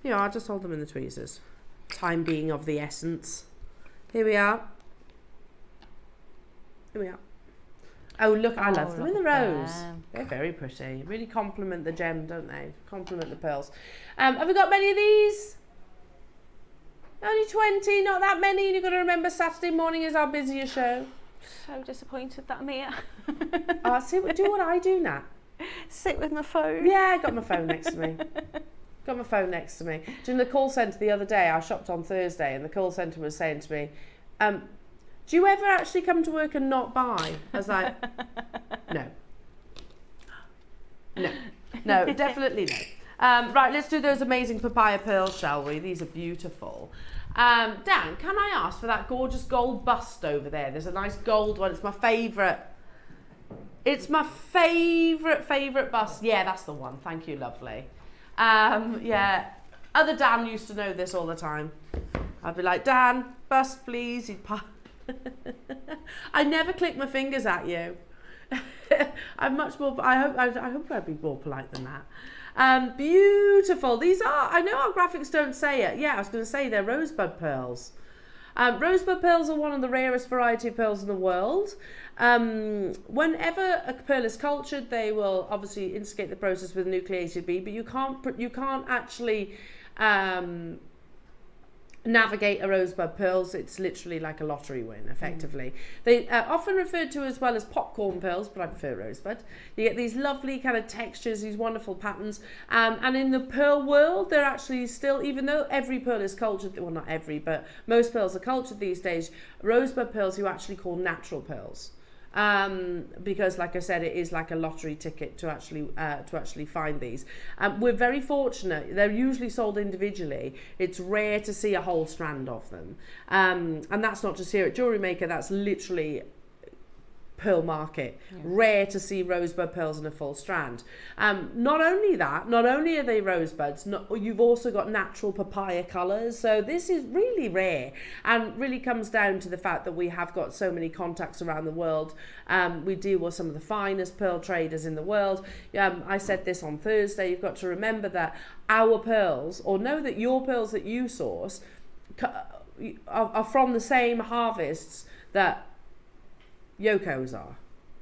Yeah, I'll just hold them in the tweezers. Time being of the essence. Here we are. Oh, look, I love them in the rose. They're very pretty. Really complement the gem, don't they? Complement the pearls. Have we got many of these? Only 20, not that many. And you've got to remember Saturday morning is our busiest show. So disappointed that I'm here. Do what I do, Nat. Sit with my phone. Yeah, I got my phone next to me. During the call centre the other day, I shopped on Thursday, and the call centre was saying to me, do you ever actually come to work and not buy? I was like, no, definitely no. Right, let's do those amazing papaya pearls, shall we? These are beautiful. Dan, can I ask for that gorgeous gold bust over there? There's a nice gold one. It's my favourite. It's my favourite bust. Yeah, that's the one. Thank you, lovely. Yeah, other Dan used to know this all the time. I'd be like, Dan, bust please. He'd I never click my fingers at you. I'm much more, I hope I'd be more polite than that. Beautiful. These are, I know our graphics don't say it. Yeah, I was going to say they're rosebud pearls. Rosebud pearls are one of the rarest variety of pearls in the world. Whenever a pearl is cultured, they will obviously instigate the process with nucleated bead, but you can't actually navigate a rosebud pearls. It's literally like a lottery win, effectively. They are often referred to as well as popcorn pearls, but I prefer rosebud. You get these lovely kind of textures, these wonderful patterns, and in the pearl world, they're actually still, even though every pearl is cultured, well, not every, but most pearls are cultured these days, rosebud pearls you actually call natural pearls. Because like I said, it is like a lottery ticket to actually find these. We're very fortunate. They're usually sold individually. It's rare to see a whole strand of them. And that's not just here at JewelleryMaker, that's literally pearl market. Yeah. Rare to see rosebud pearls in a full strand. Not only are they rosebuds, you've also got natural papaya colours. So this is really rare and really comes down to the fact that we have got so many contacts around the world. We deal with some of the finest pearl traders in the world. I said this on Thursday, you've got to remember that our pearls, or know that your pearls that you source are from the same harvests that Yoko's are.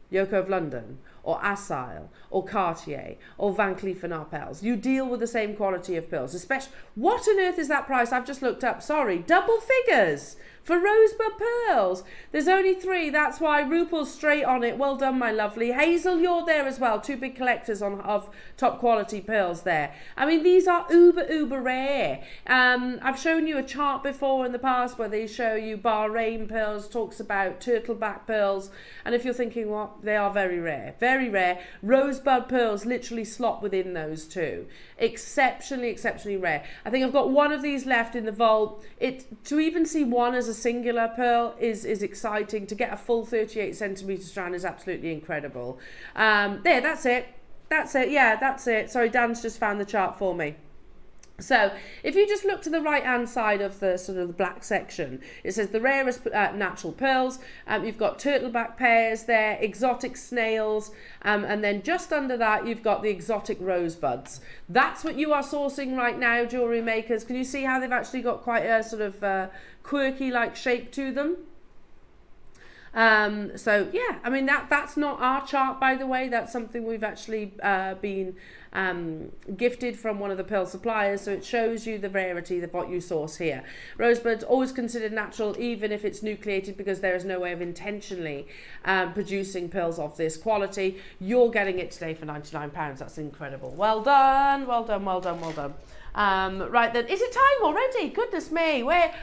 Yoko of London, or Asail, or Cartier, or Van Cleef & Arpels. You deal with the same quality of pearls. Especially, what on earth is that price? I've just looked up. Sorry, double figures for rosebud pearls. There's only 3. That's why Rupal's straight on it. Well done, my lovely. Hazel, you're there as well. 2 big collectors of top quality pearls there. I mean, these are uber rare. I've shown you a chart before in the past where they show you Bahrain pearls, talks about turtleback pearls. And if you're thinking, what? They are very rare. Very rare. Rosebud pearls literally slot within those 2. Exceptionally rare. I think I've got one of these left in the vault. To even see one as a singular pearl is exciting. To get a full 38 centimetre strand is absolutely incredible. There, that's it. Yeah, that's it. Sorry, Dan's just found the chart for me. So if you just look to the right hand side of the sort of the black section, it says the rarest natural pearls. You've got turtleback pears there, exotic snails, and then just under that you've got the exotic rosebuds. That's what you are sourcing right now, jewellery makers. Can you see how they've actually got quite a sort of quirky like shape to them? So yeah, I mean that's not our chart, by the way. That's something we've actually been gifted from one of the pearl suppliers, so it shows you the rarity of what you source here. Rosebud's always considered natural, even if it's nucleated, because there is no way of intentionally producing pearls of this quality. You're getting it today for £99. That's incredible. Well done, well done, well done, well done. Right then, is it time already? Goodness me, where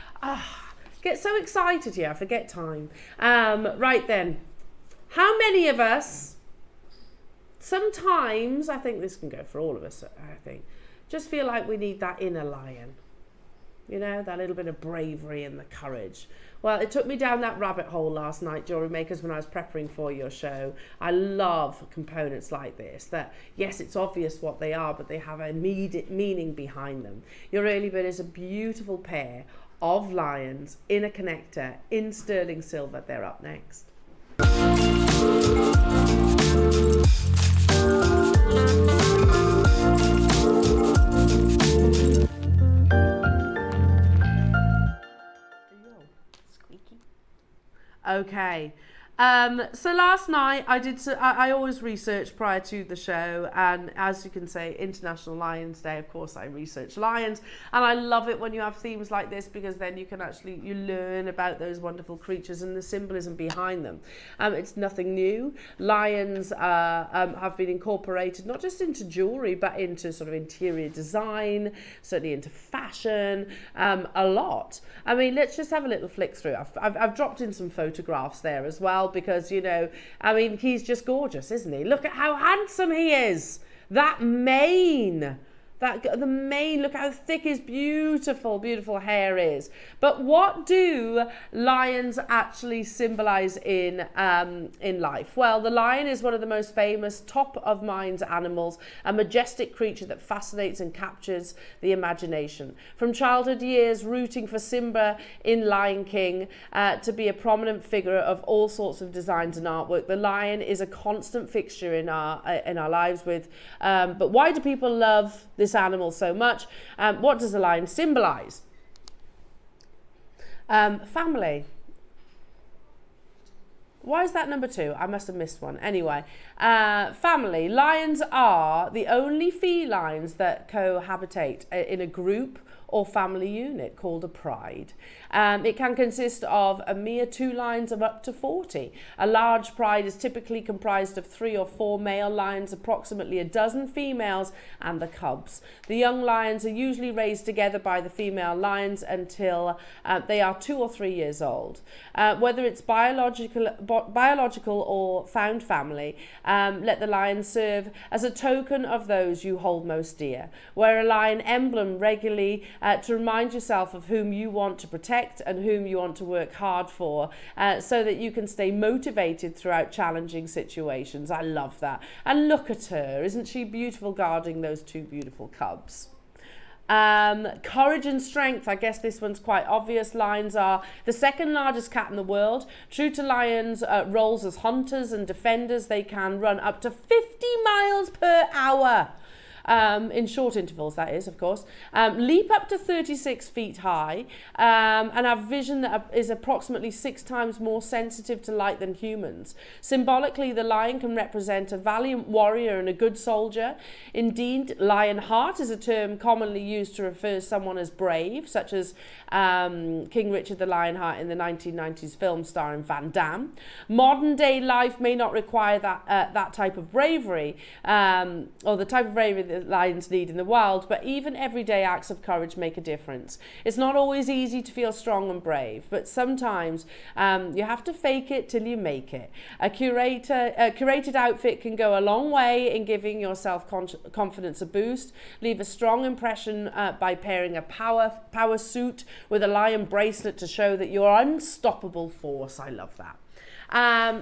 get so excited here, I forget time. Right then, how many of us, sometimes, I think this can go for all of us, I think, just feel like we need that inner lion, you know, that little bit of bravery and the courage. Well, it took me down that rabbit hole last night, Jewellery Makers, when I was preparing for your show. I love components like this, that yes, it's obvious what they are, but they have an immediate meaning behind them. Your early bird is a beautiful pair of lions in a connector in sterling silver. They're up next. Squeaky. Okay. So last night I always research prior to the show, and as you can say, International Lions Day, of course I research lions, and I love it when you have themes like this, because then you learn about those wonderful creatures and the symbolism behind them. It's nothing new. Lions have been incorporated not just into jewellery, but into sort of interior design, certainly into fashion, a lot. I mean, let's just have a little flick through. I've dropped in some photographs there as well, because, you know, I mean, he's just gorgeous, isn't he? Look at how handsome he is. That mane. The mane, look how thick his beautiful, beautiful hair is. But what do lions actually symbolize in life? Well, the lion is one of the most famous, top of mind animals, a majestic creature that fascinates and captures the imagination. From childhood years, rooting for Simba in Lion King to be a prominent figure of all sorts of designs and artwork, the lion is a constant fixture in our lives. But why do people love this animal so much? What does a lion symbolize? Family. Why is that number 2? I must have missed one. Anyway, family. Lions are the only felines that cohabitate in a group or family unit called a pride. It can consist of a mere 2 lions of up to 40. A large pride is typically comprised of 3 or 4 male lions, approximately a dozen females, and the cubs. The young lions are usually raised together by the female lions until they are 2 or 3 years old. Whether it's biological or found family, let the lion serve as a token of those you hold most dear. Wear a lion emblem regularly to remind yourself of whom you want to protect and whom you want to work hard for, so that you can stay motivated throughout challenging situations. I love that. And look at her, isn't she beautiful, guarding those 2 beautiful cubs? Courage and strength. I guess this one's quite obvious. Lions are the second largest cat in the world. True to lions' roles as hunters and defenders, they can run up to 50 miles per hour. In short intervals, that is, of course. Leap up to 36 feet high, and have vision that is approximately 6 times more sensitive to light than humans. Symbolically, the lion can represent a valiant warrior and a good soldier. Indeed, lion heart is a term commonly used to refer to someone as brave, such as King Richard the Lionheart in the 1990s film starring Van Damme. Modern day life may not require that type of bravery, or the type of bravery that lions need in the wild, but even everyday acts of courage make a difference. It's not always easy to feel strong and brave, but sometimes you have to fake it till you make it. A curated outfit can go a long way in giving your self-confidence a boost. Leave a strong impression by pairing a power suit with a lion bracelet to show that you're unstoppable force. I love that.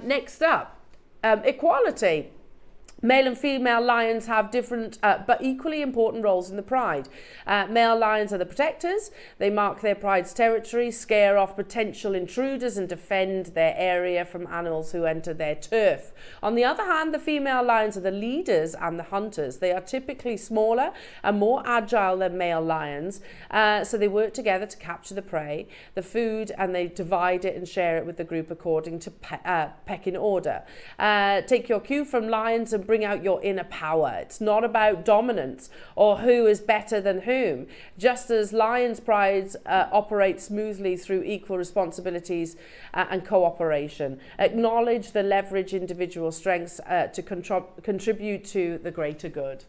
Next up, equality. Male and female lions have different but equally important roles in the pride. Male lions are the protectors. They mark their pride's territory, scare off potential intruders and defend their area from animals who enter their turf. On the other hand, the female lions are the leaders and the hunters. They are typically smaller and more agile than male lions, so they work together to capture the prey, the food, and they divide it and share it with the group according to pecking order. Take your cue from lions and bring out your inner power. It's not about dominance or who is better than whom. Just as lions' prides operate smoothly through equal responsibilities and cooperation. Acknowledge the leverage individual strengths to contribute to the greater good.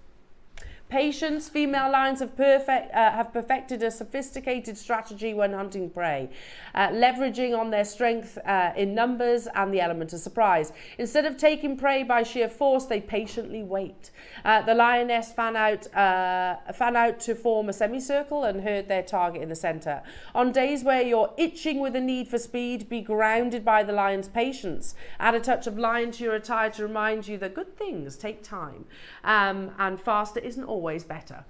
Patience. Female lions have perfected a sophisticated strategy when hunting prey, leveraging on their strength in numbers and the element of surprise. Instead of taking prey by sheer force, they patiently wait. The lioness fan out to form a semicircle and herd their target in the centre. On days where you're itching with a need for speed, be grounded by the lion's patience. Add a touch of lion to your attire to remind you that good things take time, and faster isn't always better.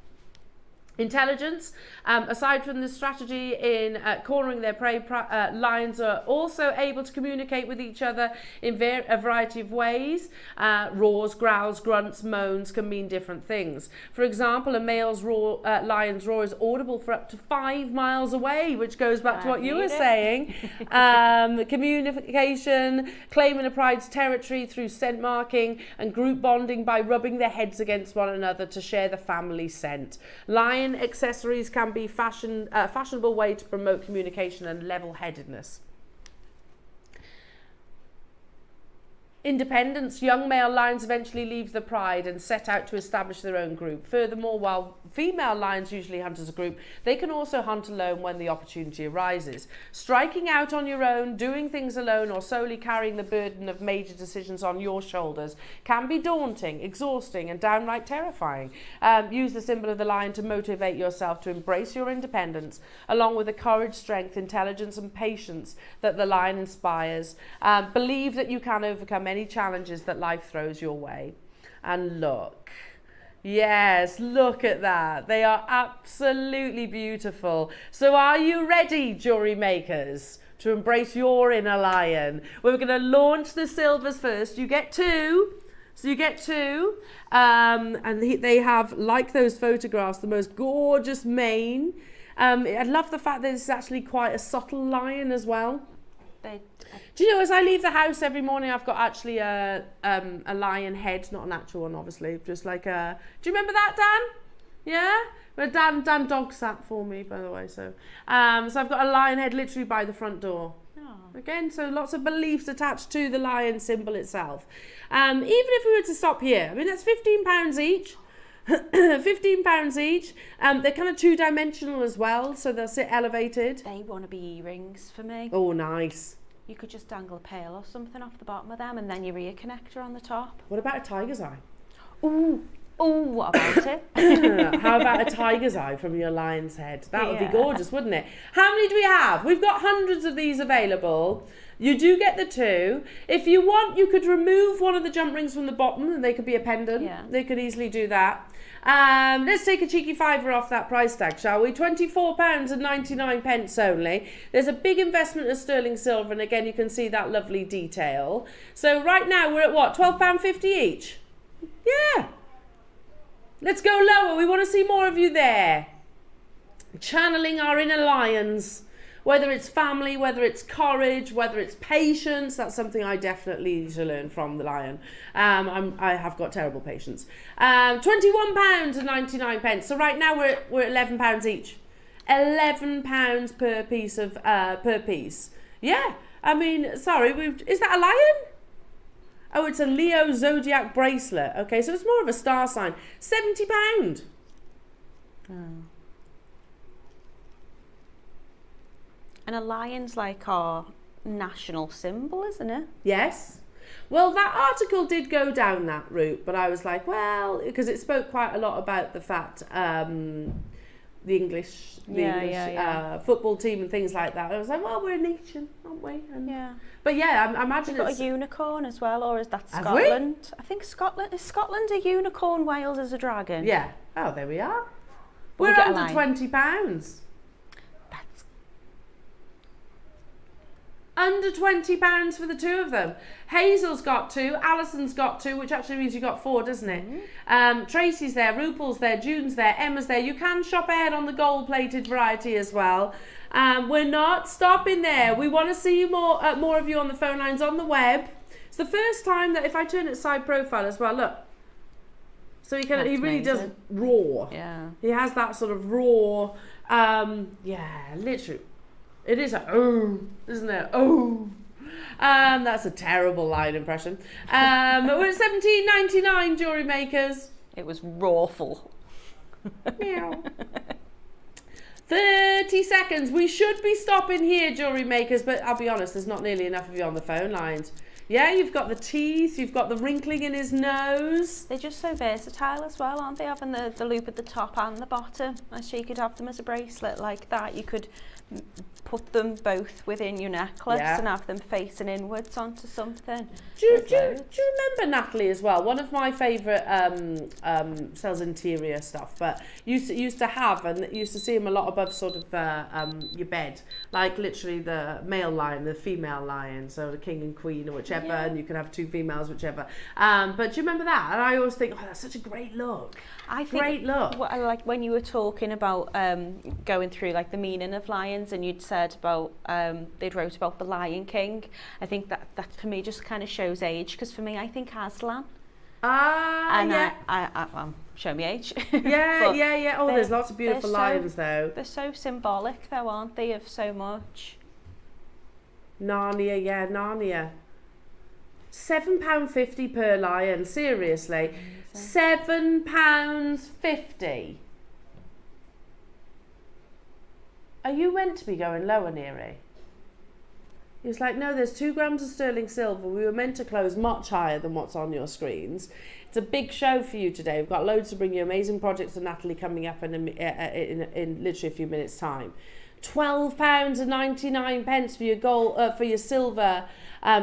Intelligence. Aside from the strategy in cornering their prey, lions are also able to communicate with each other in a variety of ways. Roars, growls, grunts, moans can mean different things. For example, a male's lion's roar is audible for up to 5 miles away, which goes back to what you were saying. Communication, claiming a pride's territory through scent marking, and group bonding by rubbing their heads against one another to share the family scent. Lion accessories can be a fashionable way to promote communication and level-headedness. Independence. Young male lions eventually leave the pride and set out to establish their own group. Furthermore, while female lions usually hunt as a group, they can also hunt alone when the opportunity arises. Striking out on your own, doing things alone, or solely carrying the burden of major decisions on your shoulders can be daunting, exhausting, and downright terrifying. Use the symbol of the lion to motivate yourself to embrace your independence, along with the courage, strength, intelligence, and patience that the lion inspires. Believe that you can overcome any challenges that life throws your way. And look, yes, look at that. They are absolutely beautiful. So are you ready, jewellery makers, to embrace your inner lion? We're going to launch the silvers first. You get 2. So you get 2. And they have, like those photographs, the most gorgeous mane. I love the fact that it's actually quite a subtle lion as well. Do you know, as I leave the house every morning, I've got actually a lion head, not an actual one, obviously, just like a. Do you remember that, Dan? Yeah, well, Dan dog sat for me, by the way. So I've got a lion head literally by the front door. Oh. Again, so lots of beliefs attached to the lion symbol itself. Even if we were to stop here, I mean, that's £15 each. £15 each. They're kind of 2-dimensional as well, so they'll sit elevated. They want to be earrings for me. Oh, nice. You could just dangle a pail or something off the bottom of them, and then your ear connector on the top. What about a tiger's eye? Ooh, what about it? How about a tiger's eye from your lion's head? That would be gorgeous, wouldn't it? How many do we have? We've got hundreds of these available. You do get the 2. If you want, you could remove one of the jump rings from the bottom and they could be a pendant. Yeah. They could easily do that. Let's take a cheeky £5 off that price tag, shall we? £24.99 only. There's a big investment of sterling silver, and again, you can see that lovely detail. So right now, we're at what? £12.50 each? Yeah. Let's go lower. We want to see more of you there. Channeling our inner lions. Whether it's family, whether it's courage, whether it's patience, that's something I definitely need to learn from the lion. I have got terrible patience. £21.99. So right now we're at £11 each. £11 per piece of per piece. Yeah, I mean, sorry, is that a lion? Oh, it's a Leo zodiac bracelet. Okay, so it's more of a star sign. £70. Oh. And a lion's like our national symbol, isn't it? Yes. Well, that article did go down that route, but I was like, well, because it spoke quite a lot about the fact the English, football team and things like that. I was like, well, we're a nation, aren't we? And, but yeah, I imagine it's got a unicorn as well, or is that Scotland? I think Scotland is Scotland a unicorn, Wales is a dragon. Yeah. Oh, there we are. We're under £20. That's under £20 for the two of them. Hazel's got 2, Alison's got 2, which actually means you got 4, doesn't it? Tracy's there, Rupal's there, June's there, Emma's there. You can shop ahead on the gold-plated variety as well. We're not stopping there. We want to see you more of you on the phone lines on the web. It's the first time that if I turn it side profile as well, look. So he really does raw. Yeah. He has that sort of raw, literally. It is isn't it? Oh. That's a terrible line impression. We're at $17.99, jewellery makers. It was rawful. Meow. 30 seconds. We should be stopping here, jewellery makers, but I'll be honest, there's not nearly enough of you on the phone lines. Yeah, you've got the teeth, you've got the wrinkling in his nose. They're just so versatile as well, aren't they? Having the loop at the top and the bottom. And so you could have them as a bracelet like that. You could put them both within your necklace and have them facing inwards onto something. Do you remember Natalie as well? One of my favourite sells interior stuff, but used to have, and used to see him a lot above sort of your bed, like literally the male lion, the female lion, so the king and queen or whichever, and you can have 2 females, whichever. But do you remember that? And I always think, oh, that's such a great look. Great look. What I like when you were talking about going through like the meaning of lions, and you'd said about they'd wrote about the Lion King. I think that for me just kind of shows age, because for me I think Aslan. I show me age. Yeah. Oh, there's lots of beautiful lions though. They're so symbolic though, aren't they, of so much. Narnia. £7.50 per lion, seriously. £7.50. Are you meant to be going lower, Neary? He was like, no, there's 2 grams of sterling silver. We were meant to close much higher than what's on your screens. It's a big show for you today. We've got loads to bring you. Amazing projects with Natalie coming up in literally a few minutes' time. £12.99 for your gold, for your silver,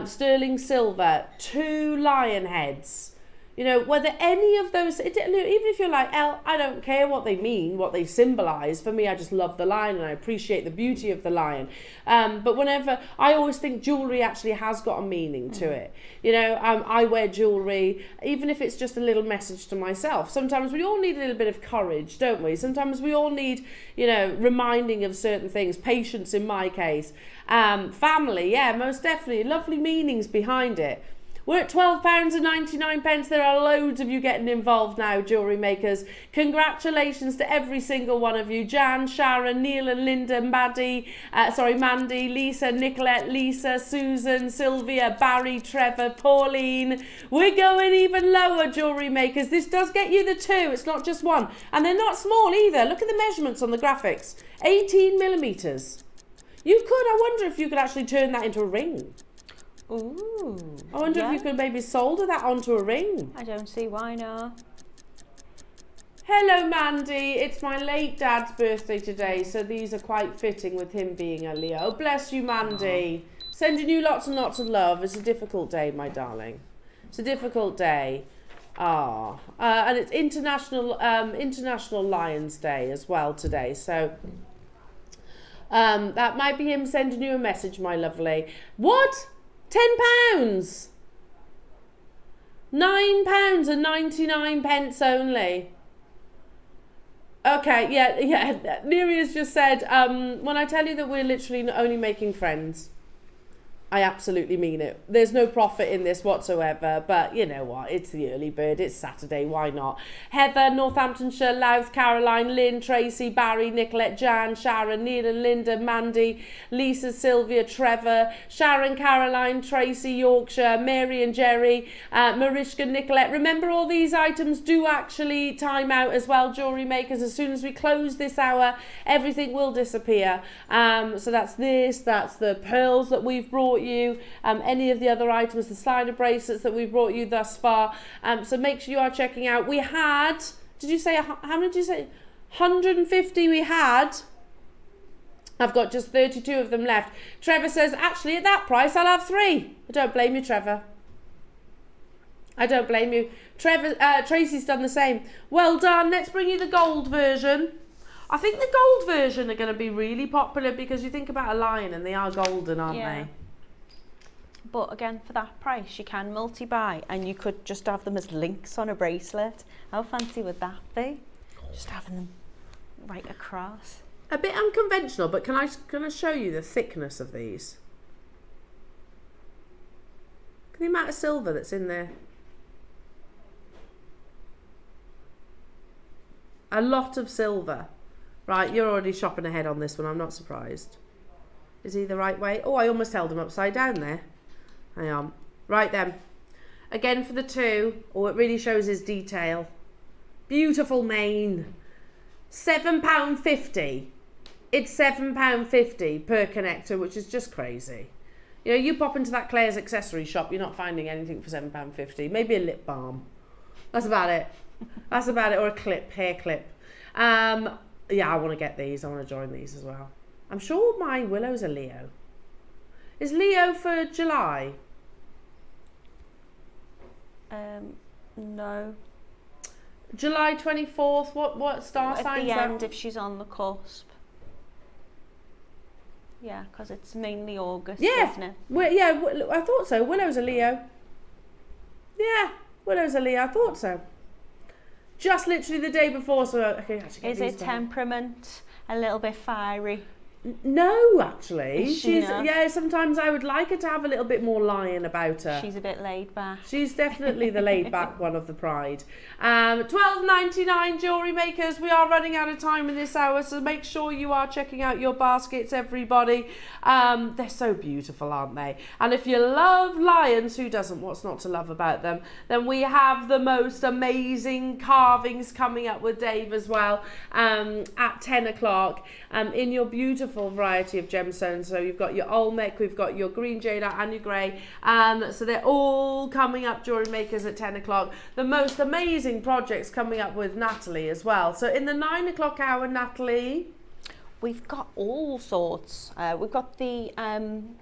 sterling silver, 2 lion heads. You know, whether any of those, even if you're like, I don't care what they mean, what they symbolise. For me, I just love the lion and I appreciate the beauty of the lion. But whenever, I always think jewellery actually has got a meaning to it. You know, I wear jewellery, even if it's just a little message to myself. Sometimes we all need a little bit of courage, don't we? Sometimes we all need, you know, reminding of certain things, patience in my case. Family, yeah, most definitely. Lovely meanings behind it. We're at £12.99. There are loads of you getting involved now, jewellery makers. Congratulations to every single one of you. Jan, Sharon, Neil and Linda, Mandy, Lisa, Nicolette, Lisa, Susan, Sylvia, Barry, Trevor, Pauline. We're going even lower, jewellery makers. This does get you the 2. It's not just 1. And they're not small either. Look at the measurements on the graphics. 18 millimetres. I wonder if you could actually turn that into a ring. Ooh. I wonder if you could maybe solder that onto a ring. I don't see why not. Hello, Mandy. It's my late dad's birthday today, so these are quite fitting with him being a Leo. Bless you, Mandy. Sending you lots and lots of love. It's a difficult day, my darling. It's a difficult day. And it's International Lions Day as well today, so that might be him sending you a message, my lovely. What? £10. £9.99 only. Okay, yeah. Neria's just said, when I tell you that we're literally only making friends, I absolutely mean it. There's no profit in this whatsoever, but you know what? It's the early bird. It's Saturday. Why not? Heather, Northamptonshire, Louth, Caroline, Lynn, Tracy, Barry, Nicolette, Jan, Sharon, Neil and Linda, Mandy, Lisa, Sylvia, Trevor, Sharon, Caroline, Tracy, Yorkshire, Mary and Jerry, Mariska, Nicolette. Remember, all these items do actually time out as well, jewellery makers. As soon as we close this hour, everything will disappear. So that's this. That's the pearls that we've brought you, any of the other items, the slider bracelets that we've brought you thus far. So make sure you are checking out. We had, did you say, how many did you say? 150 we had. I've got just 32 of them left. Trevor says, actually, at that price, I'll have 3. I don't blame you, Trevor. I don't blame you. Tracy's done the same. Well done. Let's bring you the gold version. I think the gold version are going to be really popular because you think about a lion and they are golden, aren't they? But again, for that price, you can multi-buy and you could just have them as links on a bracelet. How fancy would that be? Just having them right across. A bit unconventional, but can I show you the thickness of these? Look at the amount of silver that's in there. A lot of silver. Right, you're already shopping ahead on this one. I'm not surprised. Is he the right way? Oh, I almost held him upside down there. Hang on. Right then. Again for the 2. Oh, it really shows his detail. Beautiful mane. £7.50. It's £7.50 per connector, which is just crazy. You know, you pop into that Claire's accessory shop, you're not finding anything for £7.50. Maybe a lip balm. That's about it. That's about it. Or a clip, hair clip. Yeah, I want to get these. I want to join these as well. I'm sure my Willow's a Leo. Is Leo for July? No. July 24th. What star sign is that? At the end, if she's on the cusp. Yeah, because it's mainly August, isn't it? I thought so. Willow's a Leo. Yeah, Willow's a Leo. I thought so. Just literally the day before, so okay. Is it temperament? A little bit fiery? No, actually. She's yeah, sometimes I would like her to have a little bit more lion about her. She's a bit laid back. She's definitely the laid back one of the pride. $12.99 jewellery makers. We are running out of time in this hour, so make sure you are checking out your baskets, everybody. They're so beautiful, aren't they? And if you love lions, who doesn't? What's not to love about them? Then we have the most amazing carvings coming up with Dave as well at 10 o'clock in your beautiful variety of gemstones. So you've got your Olmec, we've got your green jadeite and your grey, so they're all coming up, jewellery makers, at 10 o'clock. The most amazing projects coming up with Natalie as well. So in the 9 o'clock hour, Natalie, we've got all sorts. We've got the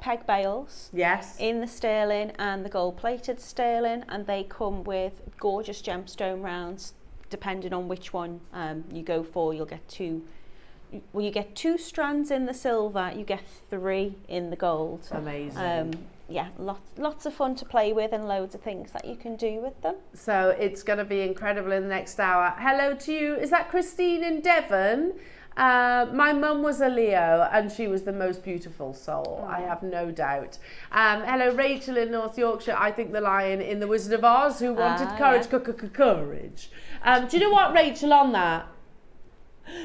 peg bales, yes, in the sterling and the gold plated sterling, and they come with gorgeous gemstone rounds. Depending on which one you go for, you'll get 2. Well, you get 2 strands in the silver, you get 3 in the gold. Amazing. Yeah, lots of fun to play with and loads of things that you can do with them. So it's going to be incredible in the next hour. Hello to you. Is that Christine in Devon? My mum was a Leo and she was the most beautiful soul. I have no doubt. Hello, Rachel in North Yorkshire. I think the lion in The Wizard of Oz who wanted courage, courage. Do you know what, Rachel, on that?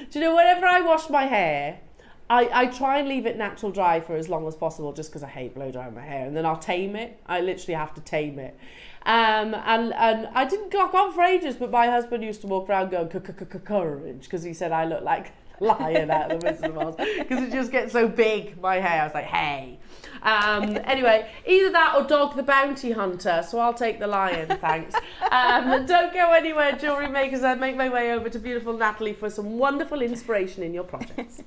Do you know, whenever I wash my hair, I try and leave it natural dry for as long as possible, just because I hate blow drying my hair, and then I'll tame it. I literally have to tame it. And I didn't clock on for ages, but my husband used to walk around going courage, because he said I look like lion out of The Wizard of Oz, because it just gets so big, my hair. I was like, hey. Anyway, either that or Dog the Bounty Hunter, so I'll take the lion, thanks. Don't go anywhere, jewellery makers. I make my way over to beautiful Natalie for some wonderful inspiration in your projects.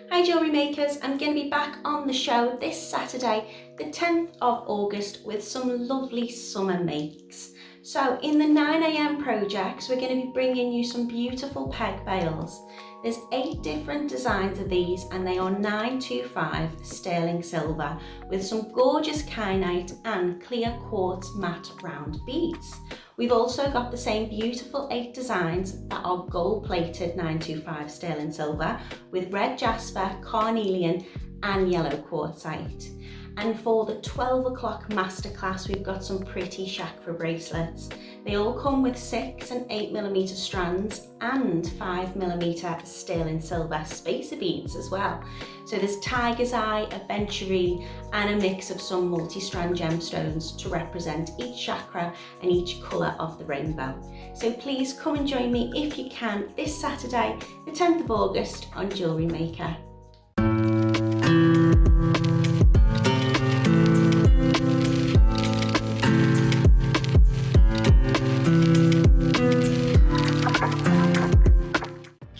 Hi jewellery makers, I'm going to be back on the show this Saturday, the 10th of August, with some lovely summer makes. So in the 9 AM projects, we're going to be bringing you some beautiful peg bales. There's 8 different designs of these, and they are 925 sterling silver with some gorgeous kyanite and clear quartz matte round beads. We've also got the same beautiful 8 designs that are gold plated 925 sterling silver with red jasper, carnelian and yellow quartzite. And for the 12 o'clock masterclass, we've got some pretty Chakra bracelets. They all come with 6 and 8mm strands and 5mm sterling silver spacer beads as well. So there's tiger's eye, aventurine, and a mix of some multi-strand gemstones to represent each chakra and each colour of the rainbow. So please come and join me if you can this Saturday, the 10th of August on Jewellery Maker.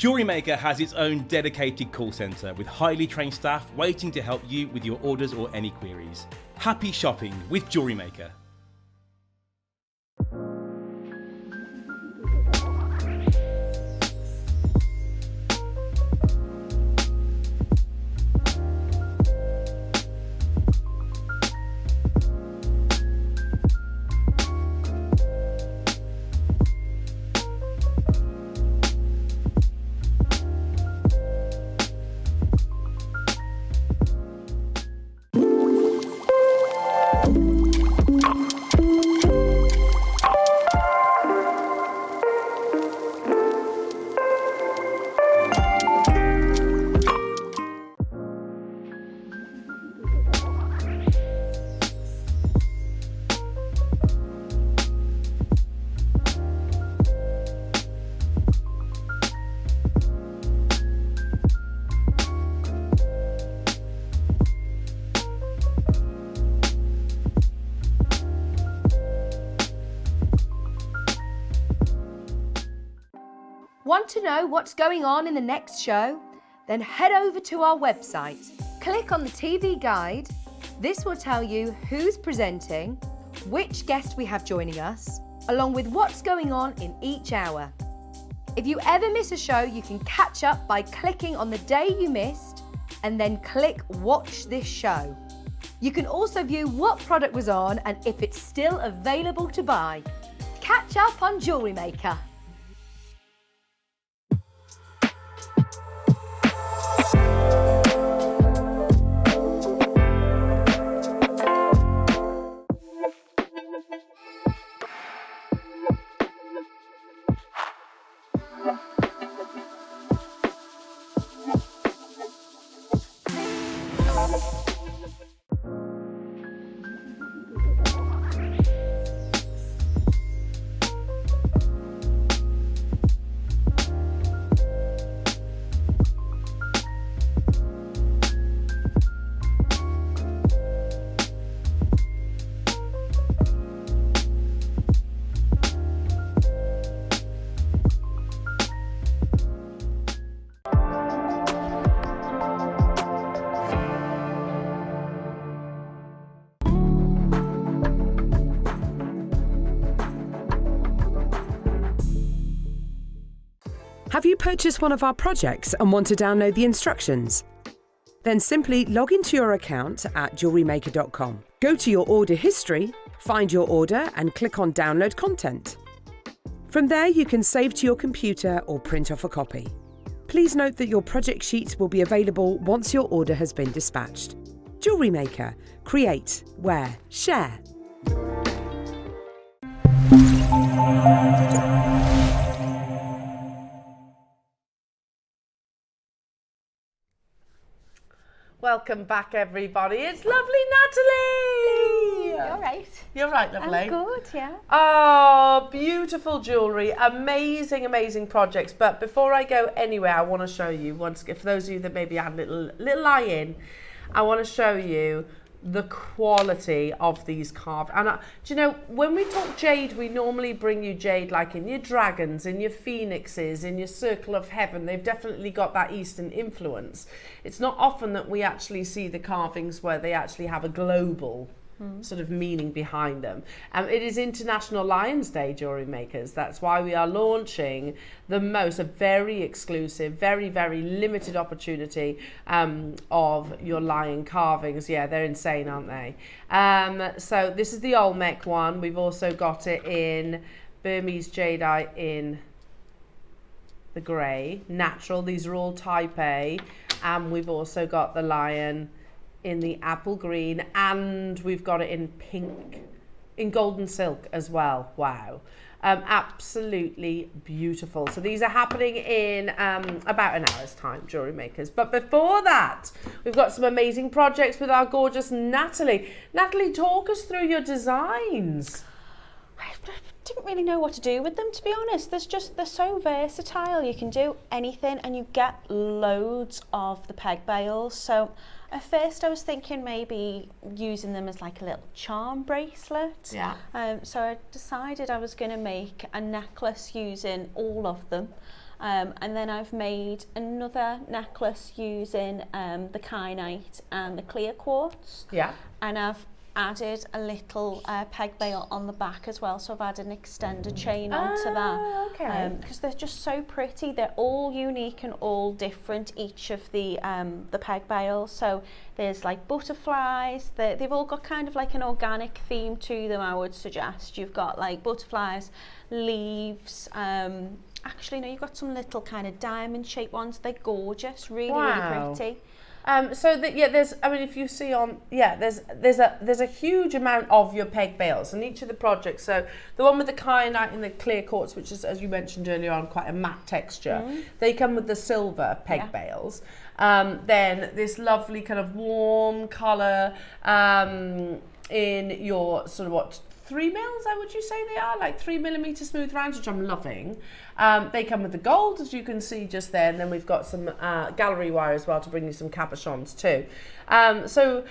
JewelleryMaker has its own dedicated call centre with highly trained staff waiting to help you with your orders or any queries. Happy shopping with JewelleryMaker. Want to know what's going on in the next show? Then head over to our website. Click on the TV guide. This will tell you who's presenting, which guest we have joining us, along with what's going on in each hour. If you ever miss a show, you can catch up by clicking on the day you missed and then click Watch This Show. You can also view what product was on and if it's still available to buy. Catch up on JewelleryMaker. Have you purchased one of our projects and want to download the instructions? Then simply log into your account at JewelleryMaker.com. Go to your order history, find your order and click on Download Content. From there you can save to your computer or print off a copy. Please note that your project sheet will be available once your order has been dispatched. JewelleryMaker. Create, wear, share. Welcome back, everybody. It's lovely Natalie. You're right. You're right, lovely. I'm good, yeah. Oh, beautiful jewellery. Amazing, amazing projects. But before I go anywhere, I want to show you, once again, for those of you that maybe had a little eye in, I want to show you the quality of these carved. And do you know, when we talk jade, we normally bring you jade like in your dragons, in your phoenixes, in your circle of heaven. They've definitely got that Eastern influence. It's not often that we actually see the carvings where they actually have a global sort of meaning behind them. It is International Lions Day, jewellery makers. That's why we are launching a very exclusive, very, very limited opportunity of your lion carvings. Yeah, they're insane, aren't they? So this is the Olmec one. We've also got it in Burmese jadeite in the grey, natural. These are all type A. And we've also got the lion in the apple green, and we've got it in pink, in golden silk as well. Wow. Absolutely beautiful. So these are happening in about an hour's time, jewellery makers. But before that, we've got some amazing projects with our gorgeous Natalie. Natalie, talk us through your designs. I didn't really know what to do with them, to be honest. They're so versatile. You can do anything and you get loads of the peg bales. So at first I was thinking maybe using them as like a little charm bracelet. Yeah. So I decided I was going to make a necklace using all of them. And then I've made another necklace using the kyanite and the clear quartz. Yeah. And I've added a little peg bail on the back as well, so I've added an extended chain onto that. Okay. Because they're just so pretty. They're all unique and all different, each of the peg bails. So there's like butterflies. They've all got kind of like an organic theme to them, I would suggest. You've got like butterflies, leaves. Actually, no, you've got some little kind of diamond shaped ones. They're gorgeous, really, really pretty. There's, I mean, if you see on, there's a huge amount of your peg bails in each of the projects. So the one with the kyanite and the clear quartz, which is, as you mentioned earlier on, quite a matte texture, they come with the silver peg bails. Then this lovely kind of warm colour in your sort of 3 mils, would you say they are? Like 3mm smooth rounds, which I'm loving. They come with the gold, as you can see just there, and then we've got some gallery wire as well to bring you some cabochons too. So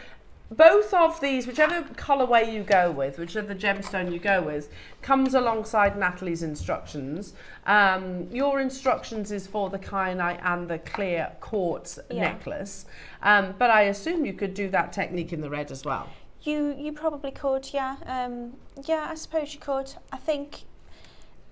both of these, whichever colourway you go with, whichever gemstone you go with, comes alongside Natalie's instructions. Your instructions is for the kyanite and the clear quartz necklace, but I assume you could do that technique in the red as well. You probably could, yeah. Yeah, I suppose you could. I think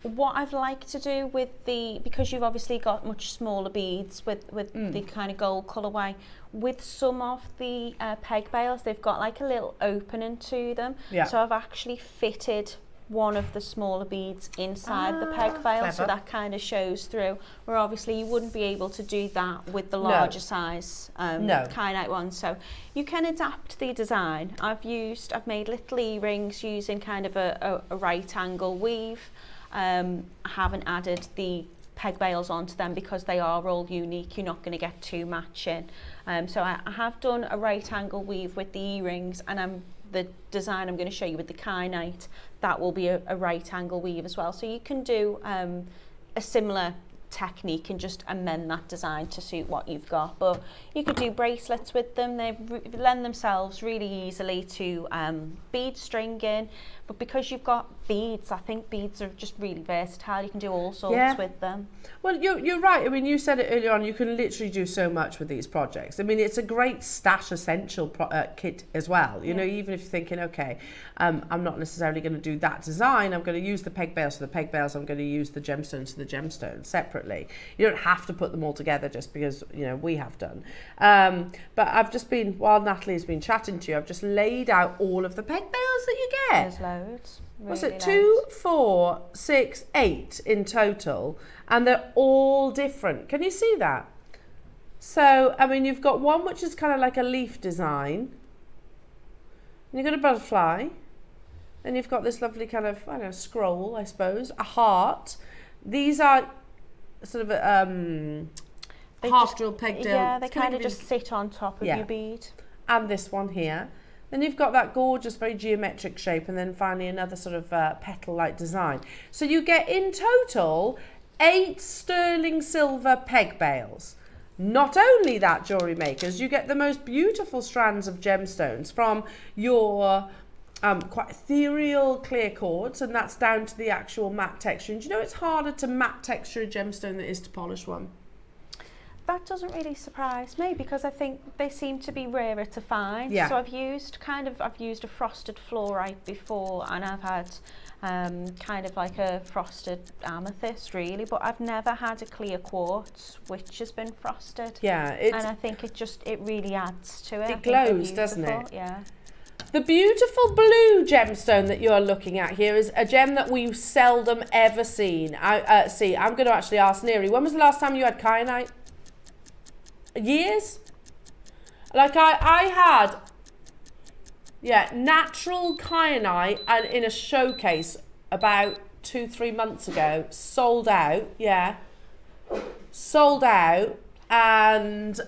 what I've liked to do with because you've obviously got much smaller beads with the kind of gold colourway, with some of the peg bails, they've got like a little opening to them. Yeah. So I've actually fitted one of the smaller beads inside the peg bail, so that kind of shows through, where obviously you wouldn't be able to do that with the larger size kyanite ones. So you can adapt the design. I've made little earrings using kind of a right angle weave. I haven't added the peg bails onto them because they are all unique. You're not going to get too matching. So I have done a right angle weave with the earrings, and the design I'm going to show you with the kyanite, that will be a right angle weave as well. So you can do a similar technique and just amend that design to suit what you've got. But you could do bracelets with them. They lend themselves really easily to bead stringing. But because you've got beads, I think beads are just really versatile. You can do all sorts with them. Well, you're right. I mean, you said it earlier on, you can literally do so much with these projects. I mean, it's a great stash essential kit as well. You know, even if you're thinking, okay, I'm not necessarily going to do that design. I'm going to use the peg bails for the peg bails. I'm going to use the gemstones for the gemstones separately. You don't have to put them all together just because, you know, we have done. But I've just been, while Natalie's been chatting to you, I've just laid out all of the peg bails that you get. There's loads. What's it, 2, 4, 6, 8 in total, and they're all different. Can you see that? So, I mean, you've got one which is kind of like a leaf design, and you've got a butterfly, then you've got this lovely kind of, I don't know, scroll, I suppose, a heart. These are sort of half drill pegged down. Yeah, they kind of just sit on top of your bead. And this one here. Then you've got that gorgeous, very geometric shape, and then finally another sort of petal-like design. So you get in total 8 sterling silver peg bails. Not only that, jewellery makers, you get the most beautiful strands of gemstones from your quite ethereal clear quartz, and that's down to the actual matte texture. And do you know it's harder to matte texture a gemstone than it is to polish one? That doesn't really surprise me because I think they seem to be rarer to find. Yeah. So I've used a frosted fluorite before, and I've had kind of like a frosted amethyst really, but I've never had a clear quartz which has been frosted. Yeah, and I think it really adds to it. It glows, doesn't it? Yeah. The beautiful blue gemstone that you're looking at here is a gem that we've seldom ever seen. I'm going to actually ask Neri, when was the last time you had kyanite? Years? Like I had natural kyanite and in a showcase about 2-3 months ago, sold out, and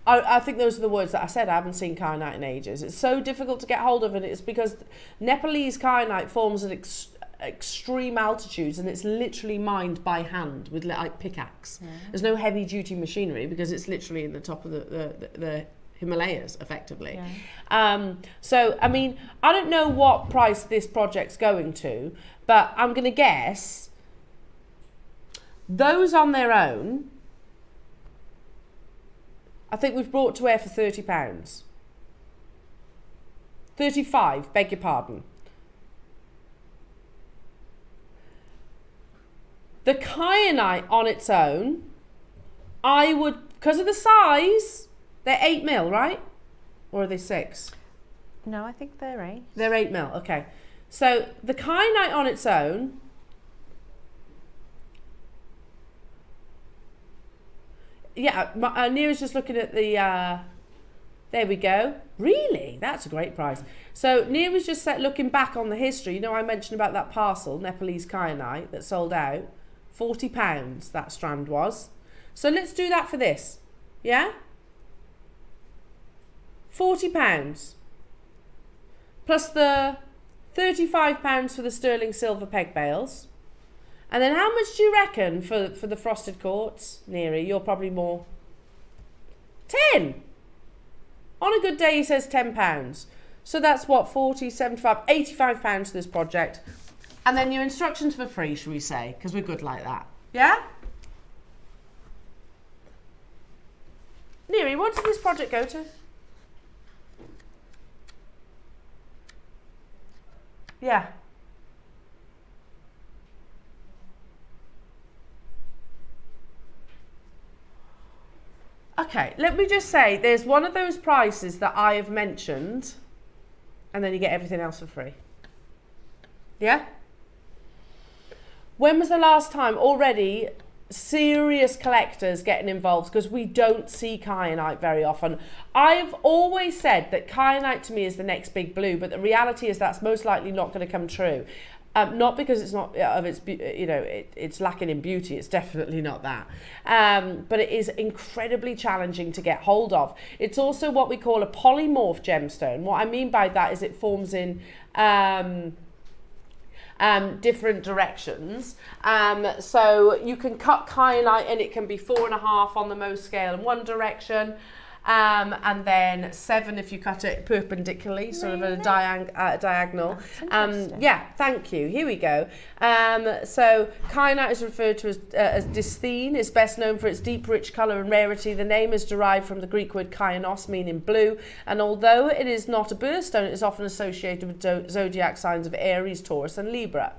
I think those are the words that I said. I haven't seen kyanite in ages. It's so difficult to get hold of, and it's because Nepalese kyanite forms at extreme altitudes, and it's literally mined by hand with like pickaxe. There's no heavy duty machinery because it's literally in the top of the Himalayas effectively. So I mean, I don't know what price this project's going to, but I'm gonna guess Those on their own, I think we've brought to air for £30. 35, beg your pardon. The kyanite on its own, I would, because of the size, they're 8mm, right? Or are they 6? No, I think they're 8. They're 8mm, okay. So the kyanite on its own, yeah, Neera's just looking at the, there we go. Really? That's a great price. So Neera's just looking back on the history. You know, I mentioned about that parcel, Nepalese kyanite, that sold out. £40 that strand was. So let's do that for this. Yeah? £40. Plus the £35 for the sterling silver peg bales. And then how much do you reckon for the frosted quartz, Neera? You're probably more. 10. On a good day, he says £10. So that's what, 40, 75, £85 for this project. And then your instructions for free, should we say? Because we're good like that. Yeah? Neera, what does this project go to? Yeah. Okay, let me just say, there's one of those prices that I have mentioned, and then you get everything else for free. Yeah? When was the last time already serious collectors getting involved? Because we don't see kyanite very often. I've always said that kyanite to me is the next big blue, but the reality is that's most likely not going to come true. Not because it's not of its, you know, it's lacking in beauty. It's definitely not that. But it is incredibly challenging to get hold of. It's also what we call a polymorph gemstone. What I mean by that is it forms in different directions. So you can cut kyanite and it can be 4.5 on the Mohs scale in one direction. And then 7 if you cut it perpendicularly, sort of at a diagonal. Yeah, thank you. Here we go. So kyanite is referred to as dysthene. It's best known for its deep, rich colour and rarity. The name is derived from the Greek word kainos, meaning blue. And although it is not a birthstone, it is often associated with zodiac signs of Aries, Taurus, and Libra.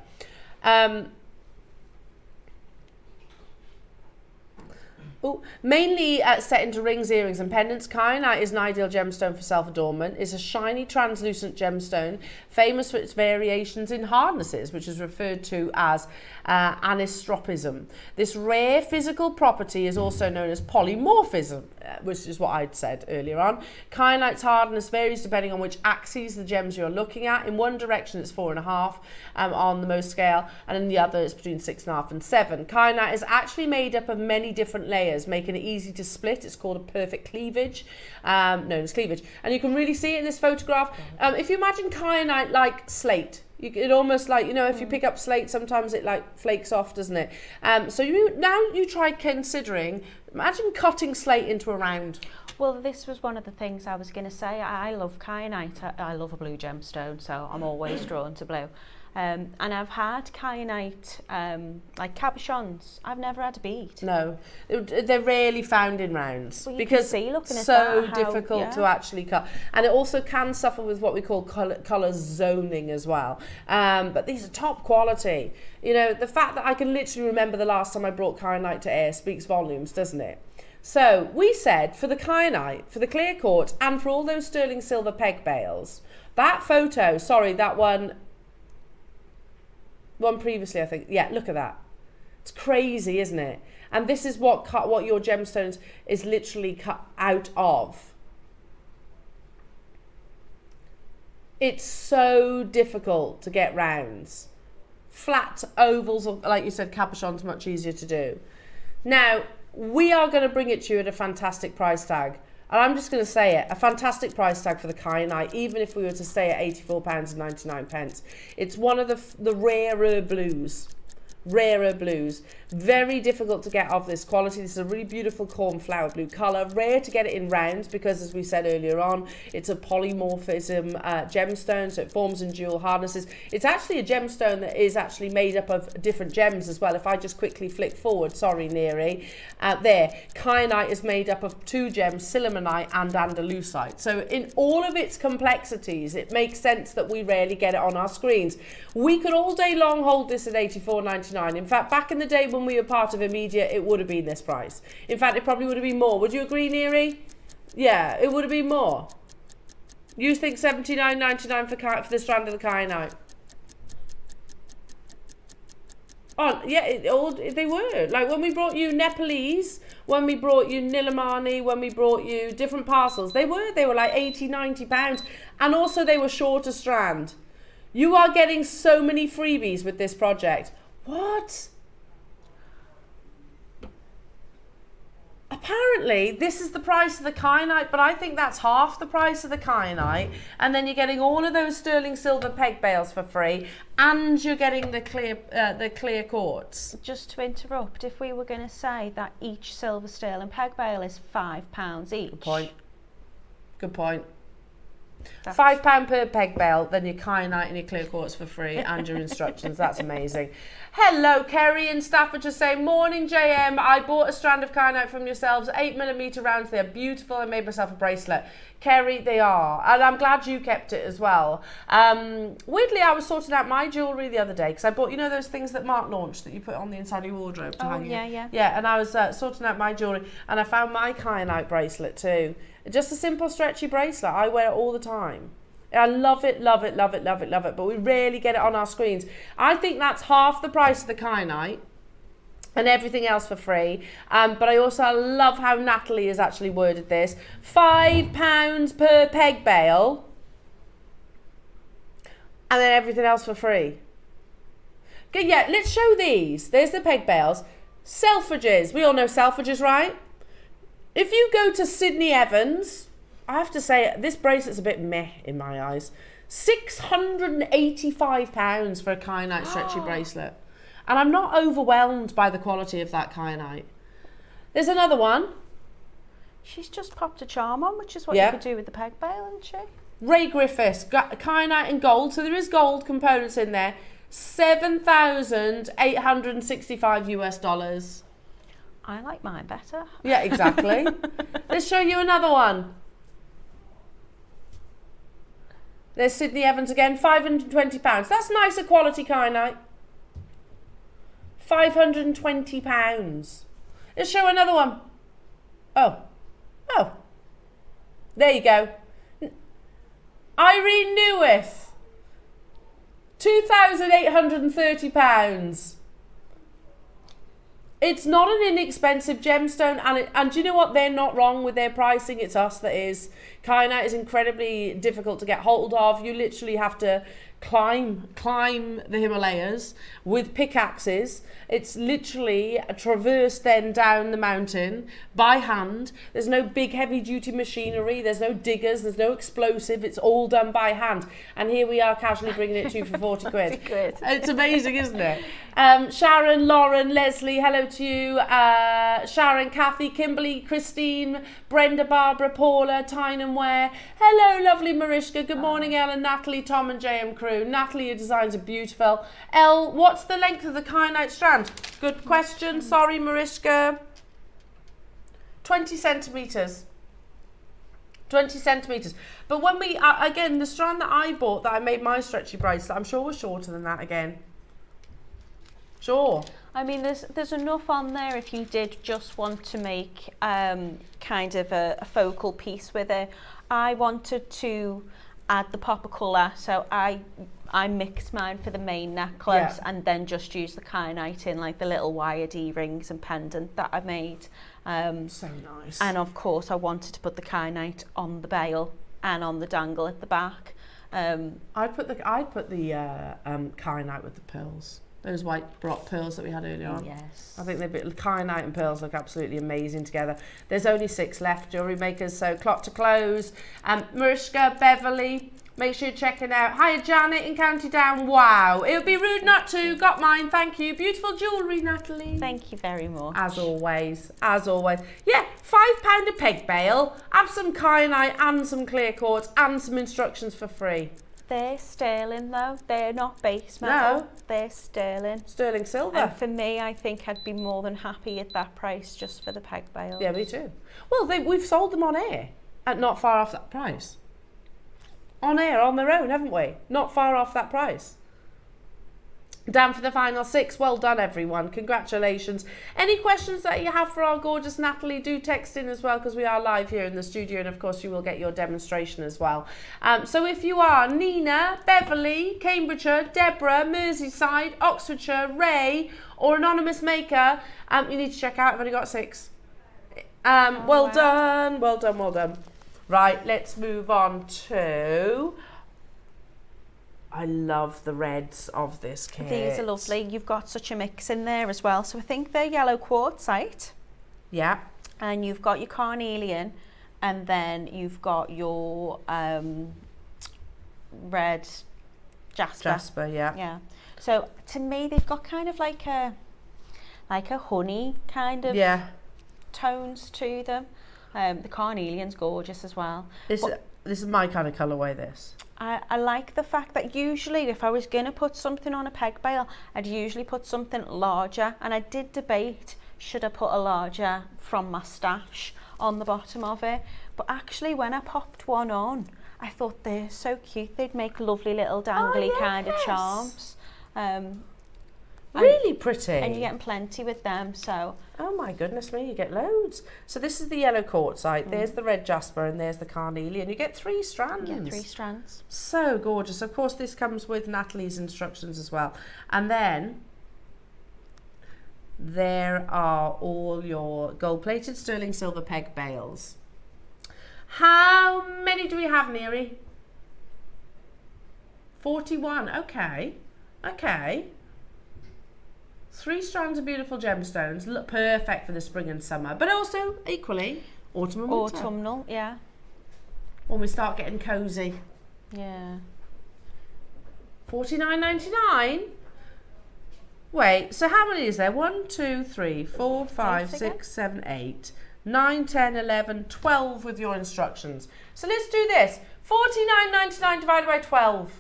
Mainly set into rings, earrings and pendants, kyanite is an ideal gemstone for self-adornment. It's a shiny, translucent gemstone, famous for its variations in hardnesses, which is referred to as anistropism. This rare physical property is also known as polymorphism, which is what I'd said earlier on. Kyanite's hardness varies depending on which axes the gems you're looking at. In one direction it's 4.5 on the Mohs scale, and in the other it's between 6.5 and 7. Kyanite is actually made up of many different layers, making it easy to split. It's called a perfect cleavage, known as cleavage. And you can really see it in this photograph. If you imagine kyanite like slate, it almost like, you know, if you pick up slate, sometimes it like flakes off, doesn't it? So you try considering, imagine cutting slate into a round. Well, this was one of the things I was going to say. I love kyanite. I love a blue gemstone, so I'm always drawn to blue. And I've had kyanite, like cabochons. I've never had a bead. No, they're rarely found in rounds, well, because it's so difficult to actually cut. And it also can suffer with what we call colour zoning as well. But these are top quality. You know, the fact that I can literally remember the last time I brought kyanite to air speaks volumes, doesn't it? So we said for the kyanite, for the clear quartz, and for all those sterling silver peg bales, that photo, sorry, that one previously, I think. Yeah, look at that. It's crazy, isn't it? And this is what your gemstones is literally cut out of. It's so difficult to get rounds. Flat ovals, or like you said, cabochon's much easier to do. Now, we are going to bring it to you at a fantastic price tag. And I'm just going to say it, a fantastic price tag for the kyanite, even if we were to stay at £84.99. It's one of the rarer blues. rarer blues. Very difficult to get of this quality. This is a really beautiful cornflower blue colour. Rare to get it in rounds because, as we said earlier on, it's a polymorphism gemstone, so it forms in dual hardnesses. It's actually a gemstone that is actually made up of different gems as well. If I just quickly flick forward, sorry Neri, there, kyanite is made up of 2 gems, sillimanite and andalusite. So in all of its complexities, it makes sense that we rarely get it on our screens. We could all day long hold this at $84.99. In fact, back in the day when we were part of Immediate, it would have been this price. In fact, it probably would have been more. Would you agree, Neri? Yeah, it would have been more. You think $79.99 for the strand of the kyanite? Oh, yeah, they were. Like when we brought you Nepalese, when we brought you Nilamani, when we brought you different parcels, they were like £80-90. And also they were shorter strand. You are getting so many freebies with this project. What? Apparently, this is the price of the kyanite, but I think that's half the price of the kyanite. And then you're getting all of those sterling silver peg bales for free, and you're getting the clear quartz. Just to interrupt, if we were going to say that each silver sterling peg bale is £5 each. Good point. Good point. £5 per peg bale, then your kyanite and your clear quartz for free, and your instructions. That's amazing. Hello, Kerry in Staffordshire saying, morning JM, I bought a strand of kyanite from yourselves, 8mm rounds, they're beautiful, I made myself a bracelet. Kerry, they are, and I'm glad you kept it as well. Weirdly, I was sorting out my jewellery the other day, because I bought, you know those things that Mark launched that you put on the inside of your wardrobe to hang yeah. Yeah, and I was sorting out my jewellery, and I found my kyanite bracelet too. Just a simple stretchy bracelet. I wear it all the time. I love it, love it, love it, love it, love it. But we rarely get it on our screens. I think that's half the price of the kyanite and everything else for free. But I also love how Natalie has actually worded this. £5 per peg bale and then everything else for free. Okay, yeah, let's show these. There's the peg bales. Selfridges. We all know Selfridges, right? If you go to Sydney Evans, I have to say, this bracelet's a bit meh in my eyes. £685 for a kyanite stretchy bracelet. And I'm not overwhelmed by the quality of that kyanite. There's another one. She's just popped a charm on, which is what you could do with the peg bale, isn't she? Ray Griffiths, kyanite and gold. So there is gold components in there. $7,865 US. I like mine better. Yeah, exactly. Let's show you another one. There's Sydney Evans again, £520. That's nicer quality kyanite. £520. Let's show another one. Oh. There you go. Irene Newith, £2,830. It's not an inexpensive gemstone, and do you know what? They're not wrong with their pricing. It's us that is. Kyanite is incredibly difficult to get hold of. You literally have to climb the Himalayas with pickaxes. It's literally traversed then down the mountain by hand. There's no big heavy duty machinery. There's no diggers. There's no explosive. It's all done by hand. And here we are casually bringing it to you for 40 quid. It's amazing, isn't it? Sharon, Lauren, Leslie, hello to you. Sharon, Kathy, Kimberly, Christine, Brenda, Barbara, Paula, Tynan Ware. Hello, lovely Mariska. Good morning, Ellen, Natalie, Tom and JM crew. Natalie, your designs are beautiful. Elle, what's the length of the kyanite strand? Good question. Sorry, Mariska. 20 centimetres. 20 centimetres. But when we, again, the strand that I bought that I made my stretchy bracelet, I'm sure was shorter than that again. Sure. I mean, there's enough on there if you did just want to make kind of a focal piece with it. I wanted to add the pop of colour, so I mixed mine for the main necklace and then just used the kyanite in like the little wired earrings and pendant that I made. So nice. And of course I wanted to put the kyanite on the bail and on the dangle at the back. I put the kyanite with the pearls. Those white rock pearls that we had earlier on. Yes. I think kyanite and pearls look absolutely amazing together. There's only 6 left, jewellery makers, so clock to close. Mariska, Beverly, Make sure you're checking out. Hiya, Janet in County Down. Wow. It would be rude not to. Got mine. Thank you. Beautiful jewellery, Natalie. Thank you very much. As always. As always. Yeah, £5 a peg bail. Have some kyanite and some clear quartz and some instructions for free. They're sterling though. They're not base metal. No. They're sterling. Sterling silver. And for me, I think I'd be more than happy at that price just for the peg bail. Yeah, me too. Well, we've sold them on air at not far off that price. On air, on their own, haven't we? Not far off that price. Down for the final 6. Well done, everyone. Congratulations. Any questions that you have for our gorgeous Natalie, do text in as well, because we are live here in the studio, and of course you will get your demonstration as well. So if you are Nina, Beverly, Cambridgeshire, Deborah, Merseyside, Oxfordshire, Ray, or Anonymous Maker, you need to check out. I've only got 6. Well done, well done, well done. Right, let's move on to... I love the reds of this kit. These are lovely. You've got such a mix in there as well. So I think they're yellow quartzite. Yeah. And you've got your carnelian, and then you've got your red jasper. Jasper, yeah. Yeah. So to me, they've got kind of like a honey kind of tones to them. The carnelian's gorgeous as well. This is my kind of colourway, this. I like the fact that usually if I was going to put something on a peg bail, I'd usually put something larger, and I did debate, should I put a larger from my stash on the bottom of it? But actually when I popped one on, I thought they're so cute. They'd make lovely little dangly kind of charms. Really pretty. And you're getting plenty with them, so. Oh my goodness me, you get loads. So this is the yellow quartzite, there's the red jasper, and there's the carnelian. You get 3 strands. You get 3 strands. So gorgeous. Of course, this comes with Natalie's instructions as well. And then there are all your gold-plated sterling silver peg bails. How many do we have, Neri? 41. Okay. Okay. 3 strands of beautiful gemstones, look perfect for the spring and summer, but also equally autumn and winter. Autumnal, yeah. When we start getting cosy. Yeah. $49.99. Wait, so how many is there? 1, 2, 3, 4, 5, 6, 7, 8, 9, 10, 11, 12 with your instructions. So let's do this. $49.99 divided by 12.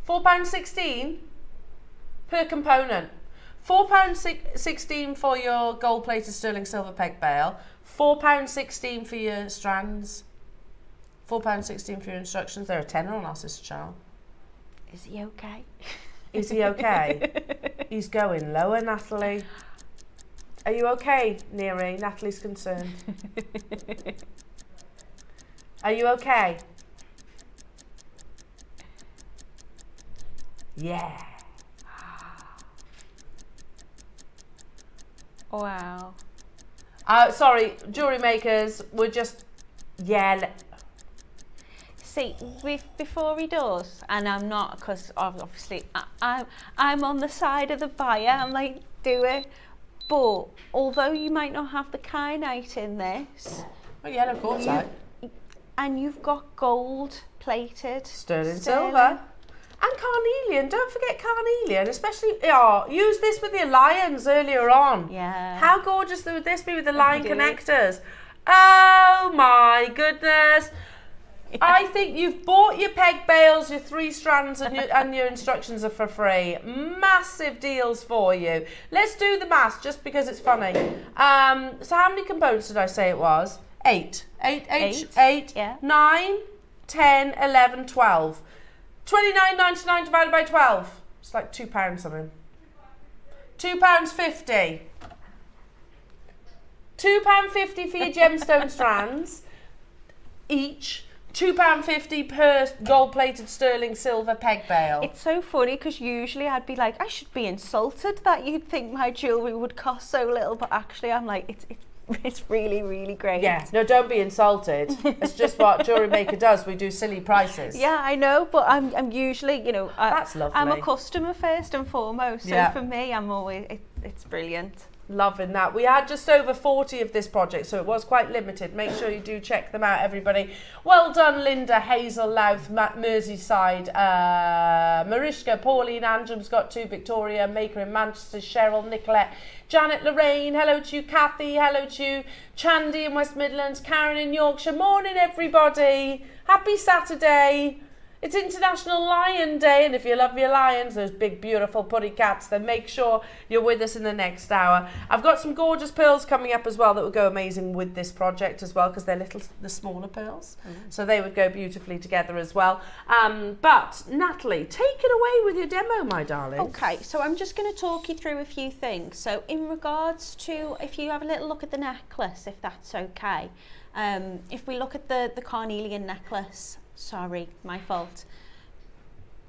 £4.16 per component. £4.16 for your gold-plated sterling silver peg bail. £4.16 for your strands. £4.16 for your instructions. They're a tenner on our sister channel. Is he okay? Is he okay? He's going lower, Natalie. Are you okay, Neri? Natalie's concerned. Are you okay? Yeah. Wow. Sorry, jewellery makers, we're just, See, before he does, and I'm not, because obviously I'm on the side of the buyer, I'm like, do it. But although you might not have the kyanite in this, oh yeah, of course, and you've got gold plated sterling silver. And carnelian, don't forget carnelian, especially, use this with your lions earlier on. Yeah. How gorgeous would this be with the lion connectors? Oh my goodness. Yeah. I think you've bought your peg bails, your 3 strands, and your instructions are for free. Massive deals for you. Let's do the maths just because it's funny. So how many components did I say it was? 8. 8, yeah. 9, 10, 11, 12. $29.99 divided by 12. It's like £2 something. £2.50. £2.50 for your gemstone strands each. £2.50 per gold-plated sterling silver peg bail. It's so funny because usually I'd be like, I should be insulted that you'd think my jewellery would cost so little, but actually I'm like, it's it's really, really great. Yeah, no, don't be insulted. It's just what JewelleryMaker does. We do silly prices. Yeah, I know, but I'm usually, you know, That's lovely. I'm a customer first and foremost. So for me, I'm always, it's brilliant. Loving that. We had just over 40 of this project, so it was quite limited. Make sure you do check them out, everybody. Well done, Linda, Hazel, Louth, Merseyside, Mariska, Pauline, Andrum's got 2, Victoria, Maker in Manchester, Cheryl, Nicolette, Janet, Lorraine, hello to you, Kathy, hello to you, Chandy in West Midlands, Karen in Yorkshire. Morning, everybody. Happy Saturday. It's International Lion Day, and if you love your lions, those big, beautiful putty cats, then make sure you're with us in the next hour. I've got some gorgeous pearls coming up as well that would go amazing with this project as well, because they're the smaller pearls, so they would go beautifully together as well. But Natalie, take it away with your demo, my darling. Okay, so I'm just going to talk you through a few things. So in regards to, if you have a little look at the necklace, if that's okay. If we look at the carnelian necklace, sorry, my fault.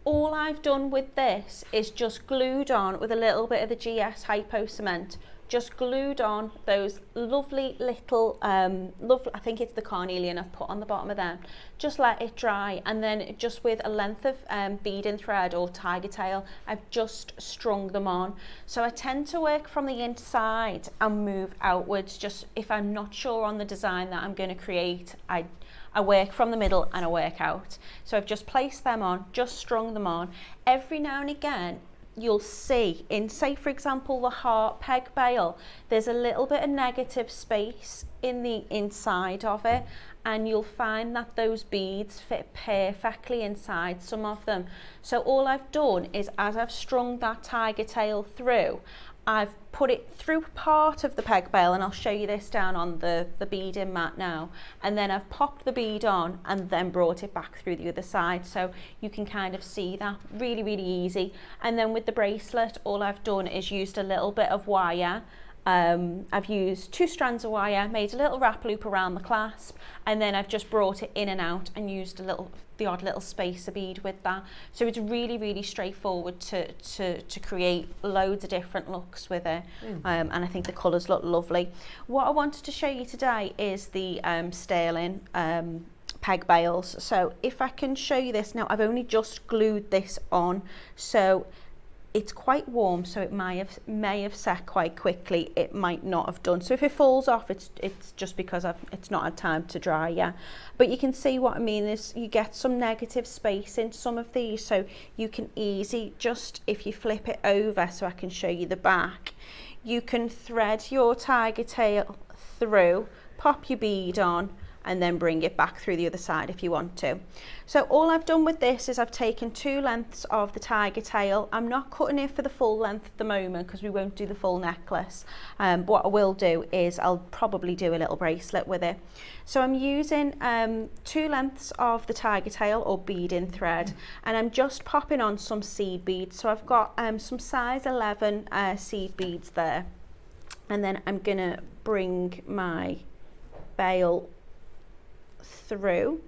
All I've done with this is just glued on with a little bit of the GS Hypo Cement, just glued on those lovely little, I think it's the carnelian I've put on the bottom of them. Just let it dry, and then just with a length of beading thread or tiger tail, I've just strung them on. So I tend to work from the inside and move outwards, just if I'm not sure on the design that I'm going to create, I work from the middle and I work out. So I've just placed them on, just strung them on. Every now and again, you'll see in, say for example, the heart peg bail, there's a little bit of negative space in the inside of it, and you'll find that those beads fit perfectly inside some of them. So all I've done is, as I've strung that tiger tail through, I've put it through part of the peg bail, and I'll show you this down on the beading mat now, and then I've popped the bead on and then brought it back through the other side, so you can kind of see that really, really easy. And then with the bracelet, all I've done is used a little bit of wire. I've used 2 strands of wire, made a little wrap loop around the clasp, and then I've just brought it in and out and used the odd little spacer bead with that. So it's really, really straightforward to create loads of different looks with it, and I think the colours look lovely. What I wanted to show you today is the sterling peg bails. So if I can show you this now, I've only just glued this on, so it's quite warm, so it may have set quite quickly. It might not have done. So if it falls off, it's just because it's not had time to dry yet. But you can see what I mean is you get some negative space in some of these, so you can easy, just if you flip it over so I can show you the back, you can thread your tiger tail through, pop your bead on, and then bring it back through the other side if you want to. So all I've done with this is I've taken 2 lengths of the tiger tail. I'm not cutting it for the full length at the moment because we won't do the full necklace. What I will do is I'll probably do a little bracelet with it. So I'm using 2 lengths of the tiger tail or beading thread, and I'm just popping on some seed beads. So I've got some size 11 seed beads there, and then I'm gonna bring my bail through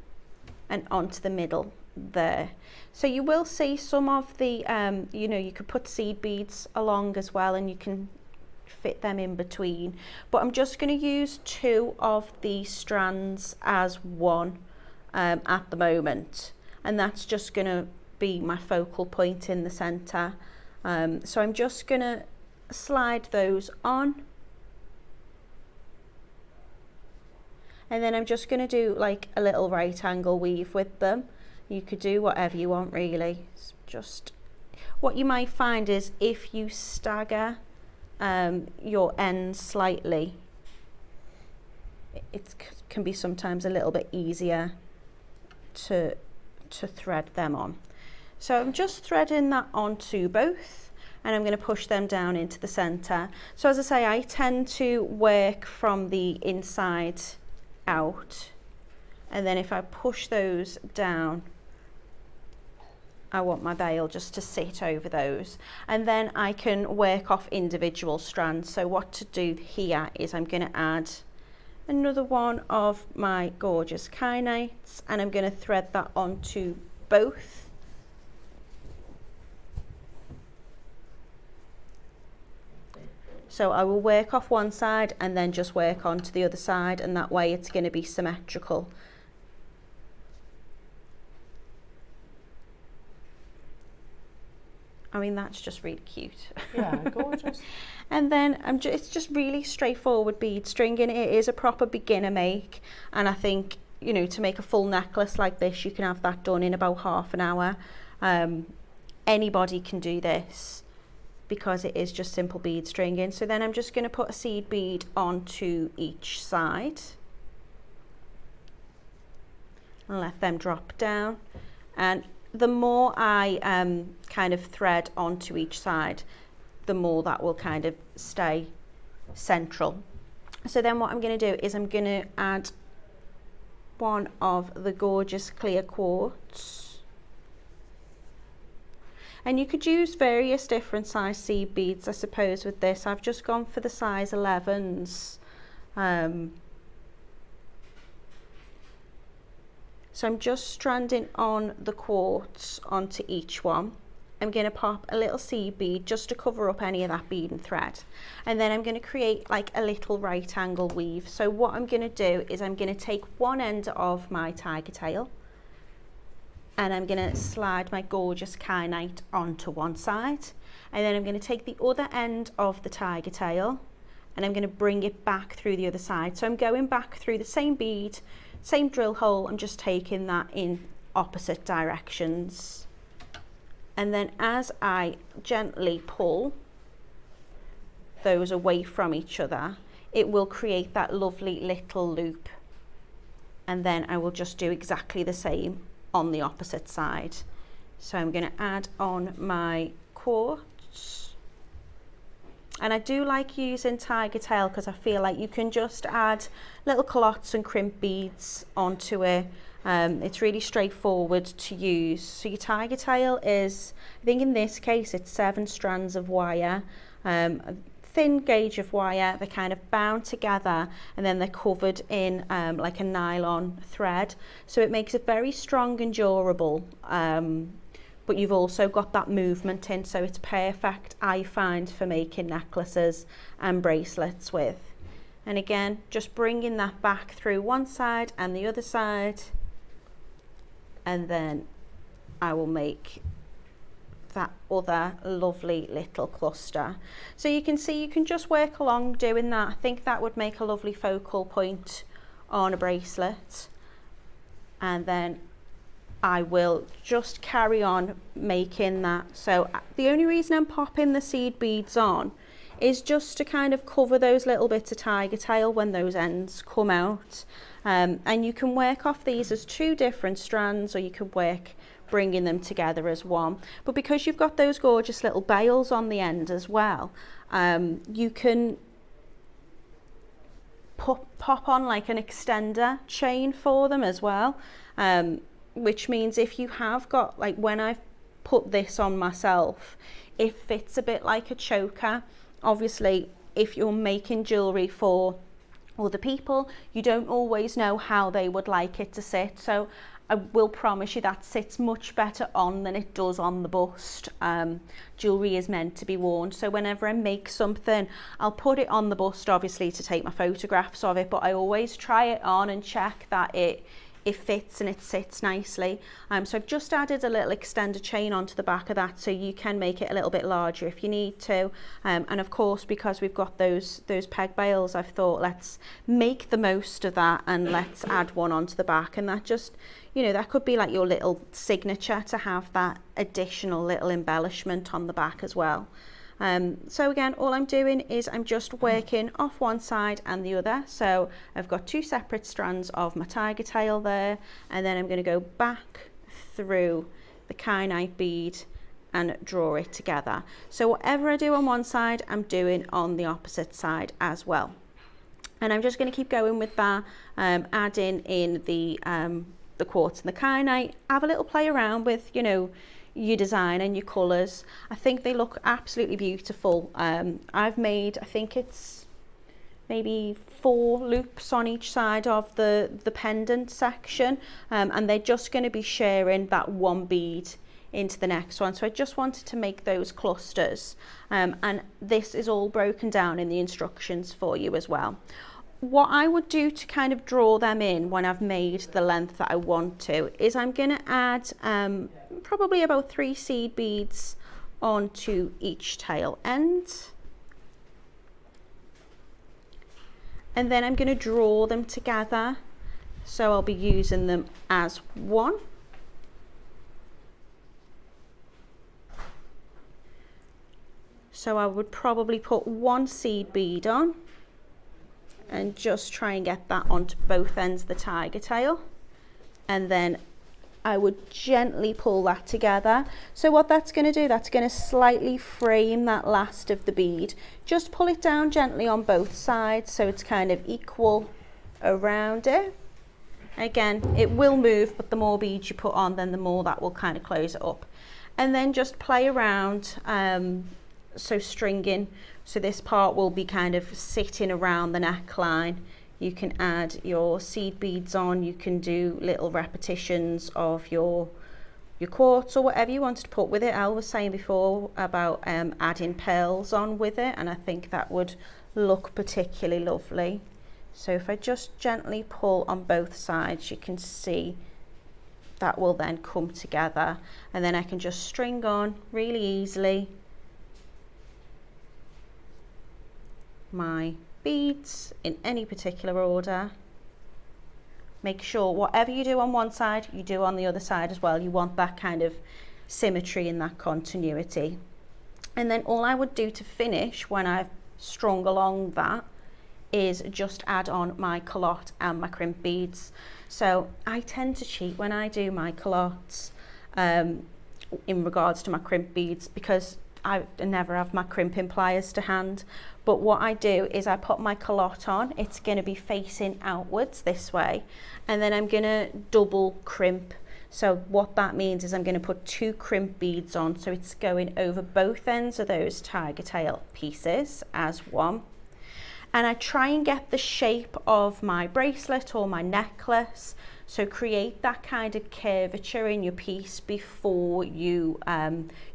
and onto the middle there. So you will see some of the you know, you could put seed beads along as well, and you can fit them in between, but I'm just going to use 2 of the strands as one at the moment, and that's just going to be my focal point in the center. So I'm just going to slide those on, and then I'm just going to do like a little right angle weave with them. You could do whatever you want really. It's just what you might find is if you stagger your ends slightly, it can be sometimes a little bit easier to thread them on. So I'm just threading that onto both, and I'm going to push them down into the center. So as I say, I tend to work from the inside out, and then if I push those down, I want my veil just to sit over those, and then I can work off individual strands. So what to do here is I'm going to add another one of my gorgeous kinates, and I'm going to thread that onto both. So I will work off one side and then just work onto the other side, and that way it's going to be symmetrical. I mean, that's just really cute. Yeah, gorgeous. And then it's just really straightforward bead stringing. It is a proper beginner make, and I think, you know, to make a full necklace like this, you can have that done in about half an hour. Anybody can do this because it is just simple bead stringing. So then I'm just going to put a seed bead onto each side and let them drop down. And the more I kind of thread onto each side, the more that will kind of stay central. So then what I'm going to do is I'm going to add one of the gorgeous clear quartz. And you could use various different size seed beads, I suppose, with this. I've just gone for the size 11s. So I'm just stranding on the quartz onto each one. I'm going to pop a little seed bead just to cover up any of that bead and thread. And then I'm going to create like a little right angle weave. So what I'm going to do is I'm going to take one end of my tiger tail, and I'm going to slide my gorgeous kyanite onto one side, and then I'm going to take the other end of the tiger tail and I'm going to bring it back through the other side. So I'm going back through the same bead, same drill hole, I'm just taking that in opposite directions. And then as I gently pull those away from each other, it will create that lovely little loop. And then I will just do exactly the same on the opposite side. So I'm going to add on my quartz, and I do like using tiger tail because I feel like you can just add little culottes and crimp beads onto it. It's really straightforward to use. So your tiger tail is, I think in this case it's 7 strands of wire, a thin gauge of wire. They're kind of bound together and then they're covered in like a nylon thread, so it makes it very strong and durable, but you've also got that movement in, so it's perfect, I find, for making necklaces and bracelets with. And again, just bringing that back through one side and the other side, and then I will make that other lovely little cluster. So you can see you can just work along doing that. I think that would make a lovely focal point on a bracelet, and then I will just carry on making that. So the only reason I'm popping the seed beads on is just to kind of cover those little bits of tiger tail when those ends come out, and you can work off these as 2 different strands, or you can work bringing them together as one. But because you've got those gorgeous little bails on the end as well, you can pop on like an extender chain for them as well, which means if you have got, like when I've put this on myself, it fits a bit like a choker. Obviously, if you're making jewellery for other people, you don't always know how they would like it to sit. So I will promise you that sits much better on than it does on the bust. Jewellery is meant to be worn, so whenever I make something, I'll put it on the bust, obviously, to take my photographs of it, but I always try it on and check that it fits and it sits nicely. So I've just added a little extender chain onto the back of that, so you can make it a little bit larger if you need to. And of course, because we've got those peg bails, I've thought let's make the most of that and let's add one onto the back, and that just, you know, that could be like your little signature to have that additional little embellishment on the back as well. So again, all I'm doing is I'm just working off one side and the other. So I've got 2 separate strands of my tiger tail there, and then I'm going to go back through the kyanite bead and draw it together. So whatever I do on one side, I'm doing on the opposite side as well. And I'm just going to keep going with that, adding in the quartz and the kyanite. Have a little play around with, you know, your design and your colours. I think they look absolutely beautiful. I've made, I think it's maybe 4 loops on each side of the pendant section, and they're just going to be sharing that one bead into the next one. So I just wanted to make those clusters, and this is all broken down in the instructions for you as well. What I would do to kind of draw them in when I've made the length that I want to is I'm going to add probably about 3 seed beads onto each tail end, and then I'm going to draw them together, so I'll be using them as one. So I would probably put 1 seed bead on and just try and get that onto both ends of the tiger tail, and then I would gently pull that together. So what that's going to do, that's going to slightly frame that last of the bead. Just pull it down gently on both sides so it's kind of equal around it. Again, it will move, but the more beads you put on, then the more that will kind of close it up. And then just play around, so stringing. So this part will be kind of sitting around the neckline. You can add your seed beads on, you can do little repetitions of your quartz or whatever you wanted to put with it. Elle was saying before about adding pearls on with it, and I think that would look particularly lovely. So if I just gently pull on both sides, you can see that will then come together, and then I can just string on really easily my beads in any particular order. Make sure whatever you do on one side, you do on the other side as well. You want that kind of symmetry and that continuity. And then all I would do to finish when I've strung along that is just add on my culotte and my crimp beads. So I tend to cheat when I do my culottes in regards to my crimp beads, because I never have my crimping pliers to hand. But what I do is I put my culotte on, it's going to be facing outwards this way, and then I'm going to double crimp. So what that means is I'm going to put 2 crimp beads on, so it's going over both ends of those tiger tail pieces as one. And I try and get the shape of my bracelet or my necklace, so create that kind of curvature in your piece before you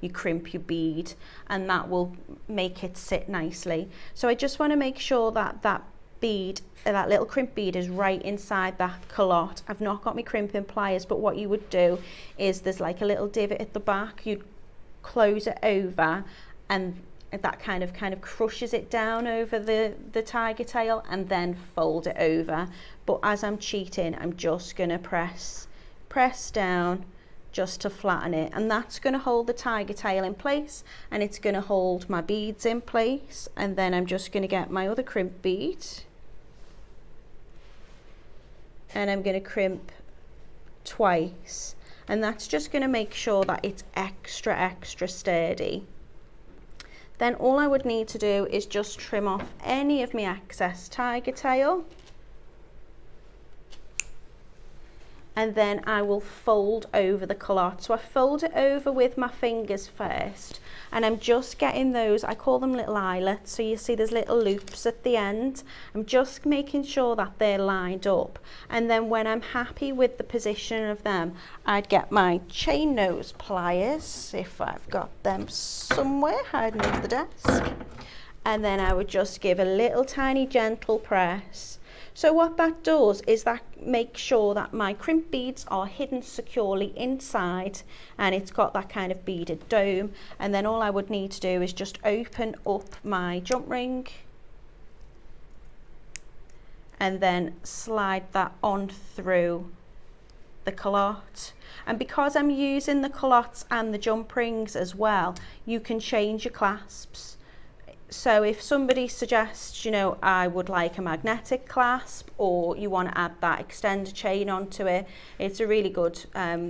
you crimp your bead, and that will make it sit nicely. So I just want to make sure that that bead, that little crimp bead, is right inside that culotte. I've not got my crimping pliers, but what you would do is there's like a little divot at the back, you'd close it over, and that kind of crushes it down over the tiger tail, and then fold it over. But as I'm cheating, I'm just going to press down just to flatten it, and that's going to hold the tiger tail in place, and it's going to hold my beads in place. And then I'm just going to get my other crimp bead, and I'm going to crimp twice, and that's just going to make sure that it's extra sturdy. Then all I would need to do is just trim off any of my excess tiger tail, and then I will fold over the culotte. So I fold it over with my fingers first, and I'm just getting those, I call them little eyelets, so you see there's little loops at the end. I'm just making sure that they're lined up, and then when I'm happy with the position of them, I'd get my chain nose pliers, if I've got them somewhere hiding under the desk, and then I would just give a little tiny gentle press. So what that does is that makes sure that my crimp beads are hidden securely inside, and it's got that kind of beaded dome. And then all I would need to do is just open up my jump ring and then slide that on through the culotte. And because I'm using the culottes and the jump rings as well, you can change your clasps. So if somebody suggests, you know, I would like a magnetic clasp, or you want to add that extender chain onto it, it's a really good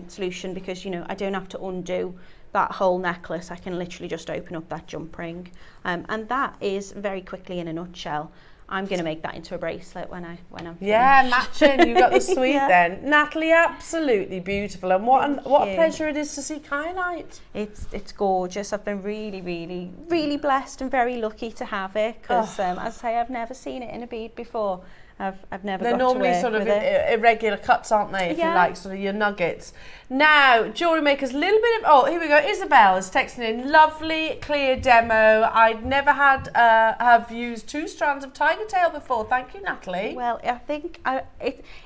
solution, because, you know, I don't have to undo that whole necklace. I can literally just open up that jump ring. And that is very quickly, in a nutshell. I'm going to make that into a bracelet when I'm finished. Yeah, matching. You've got the suite Yeah. then. Natalie, absolutely beautiful. And what a pleasure it is to see kyanite. It's gorgeous. I've been really blessed and very lucky to have it, because as I say, I've never seen it in a bead before, I've never They're got normally to work sort of with it. irregular cuts, aren't they? If you Yeah. like, sort of your nuggets. Now, Jewellery Maker's little bit of... Oh, here we go. Isabel is texting in. Lovely, clear demo. I'd never have used 2 strands of tiger tail before. Thank you, Natalie. Well, I think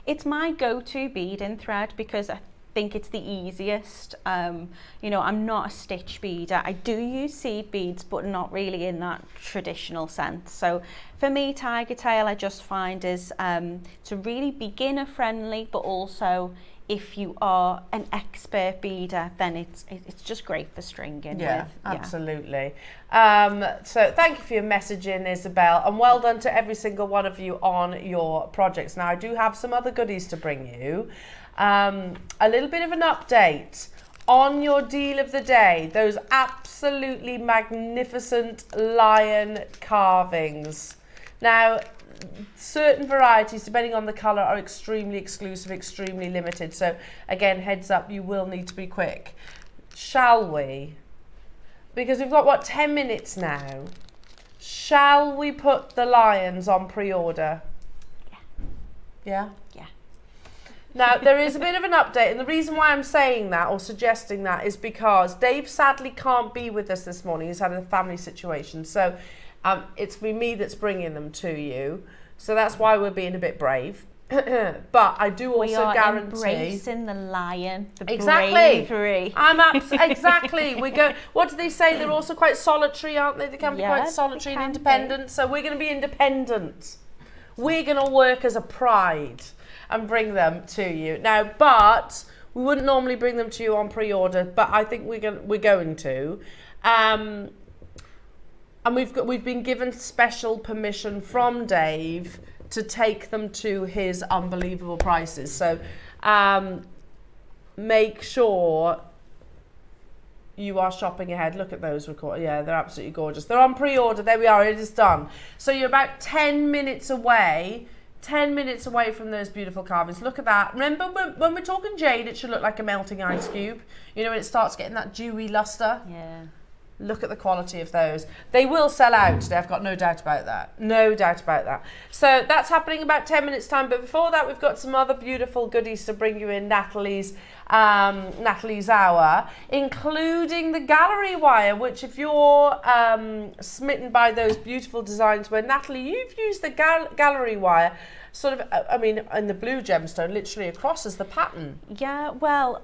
it's my go-to beading thread because I think it's the easiest. You know, I'm not a stitch beader. I do use seed beads, but not really in that traditional sense. So for me, tiger tail I just find is to really beginner friendly, but also if you are an expert beader, then it's just great for stringing. Yeah, with. absolutely. So thank you for your messaging, Isabel, and well done to every single one of you on your projects. Now, I do have some other goodies to bring you. A little bit of an update on your deal of the day. Those absolutely magnificent lion carvings. Now, certain varieties, depending on the colour, are extremely exclusive, extremely limited. So again, heads up, you will need to be quick. Shall we? Because we've got, what, 10 minutes now. Shall we put the lions on pre-order? Yeah? Yeah. Now, there is a bit of an update, and the reason why I'm saying that or suggesting that is because Dave sadly can't be with us this morning. He's had a family situation. So it's me that's bringing them to you. So that's why we're being a bit brave. But I do also we are guarantee... embracing the lion, the Exactly. bravery. Exactly. We go. What do they say? They're also quite solitary, aren't they? They can be Yeah, quite solitary they and can independent. So we're going to be independent. We're going to work as a pride and bring them to you. Now, but we wouldn't normally bring them to you on pre-order, but I think we're going to. And we've been given special permission from Dave to take them to his unbelievable prices. So make sure you are shopping ahead. Look at those yeah, they're absolutely gorgeous. They're on pre-order. There we are. It is done. So you're about 10 minutes away. 10 minutes away from those beautiful carvings. Look at that. Remember when we're talking jade, it should look like a melting ice cube. You know, when it starts getting that dewy luster. Yeah. Look at the quality of those. They will sell out today. I've got no doubt about that. No doubt about that. So that's happening in about 10 minutes time. But before that, we've got some other beautiful goodies to bring you in Natalie's hour, including the gallery wire, which if you're smitten by those beautiful designs where, Natalie, you've used the gallery wire sort of, I mean, in the blue gemstone, literally across as the pattern. Yeah, well,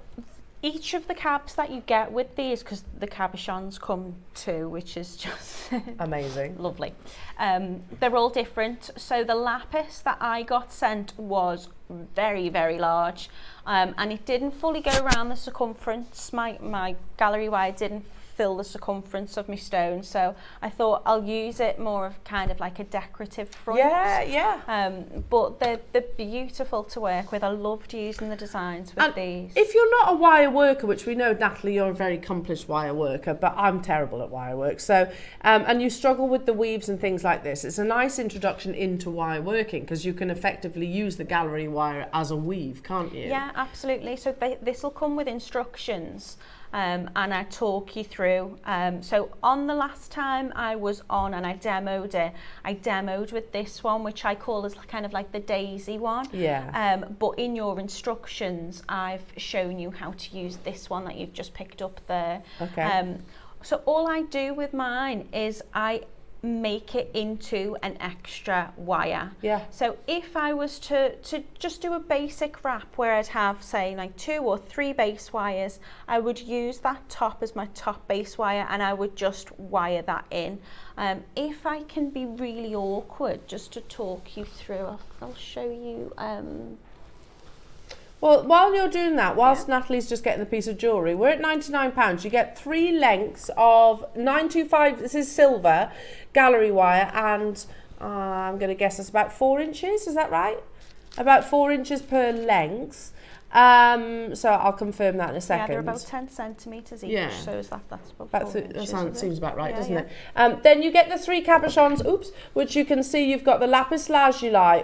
each of the cabs that you get with these, because the cabochons come too, which is just amazing, lovely. They're all different. So the lapis that I got sent was very, very large, and it didn't fully go around the circumference. My gallery wire didn't fill the circumference of my stone, so I thought I'll use it more of kind of like a decorative front. Yeah. But they're beautiful to work with. I loved using the designs with these. If you're not a wire worker, which we know, Natalie, you're a very accomplished wire worker, but I'm terrible at wire work. So, and you struggle with the weaves and things like this, it's a nice introduction into wire working because you can effectively use the gallery wire as a weave, can't you? Yeah, absolutely. So this will come with instructions. And I talk you through. So on the last time I was on and I demoed it, I demoed with this one, which I call as kind of like the daisy one. Yeah. But in your instructions, I've shown you how to use this one that you've just picked up there. Okay. So all I do with mine is I make it into an extra wire. Yeah. So if I was to just do a basic wrap where I'd have, say, like 2 or 3 base wires, I would use that top as my top base wire and I would just wire that in. If I can be really awkward, just to talk you through, I'll show you. Well, while you're doing that, whilst Natalie's just getting the piece of jewellery, we're at £99. You get 3 lengths of 925, this is silver, gallery wire, and I'm going to guess it's about 4 inches, is that right? About 4 inches per length. So I'll confirm that in a second. Yeah, they're about 10 centimetres each, yeah. So that's about 4 inches. That seems about right, yeah, doesn't yeah. it? Then you get the 3 cabochons, which you can see you've got the lapis lazuli,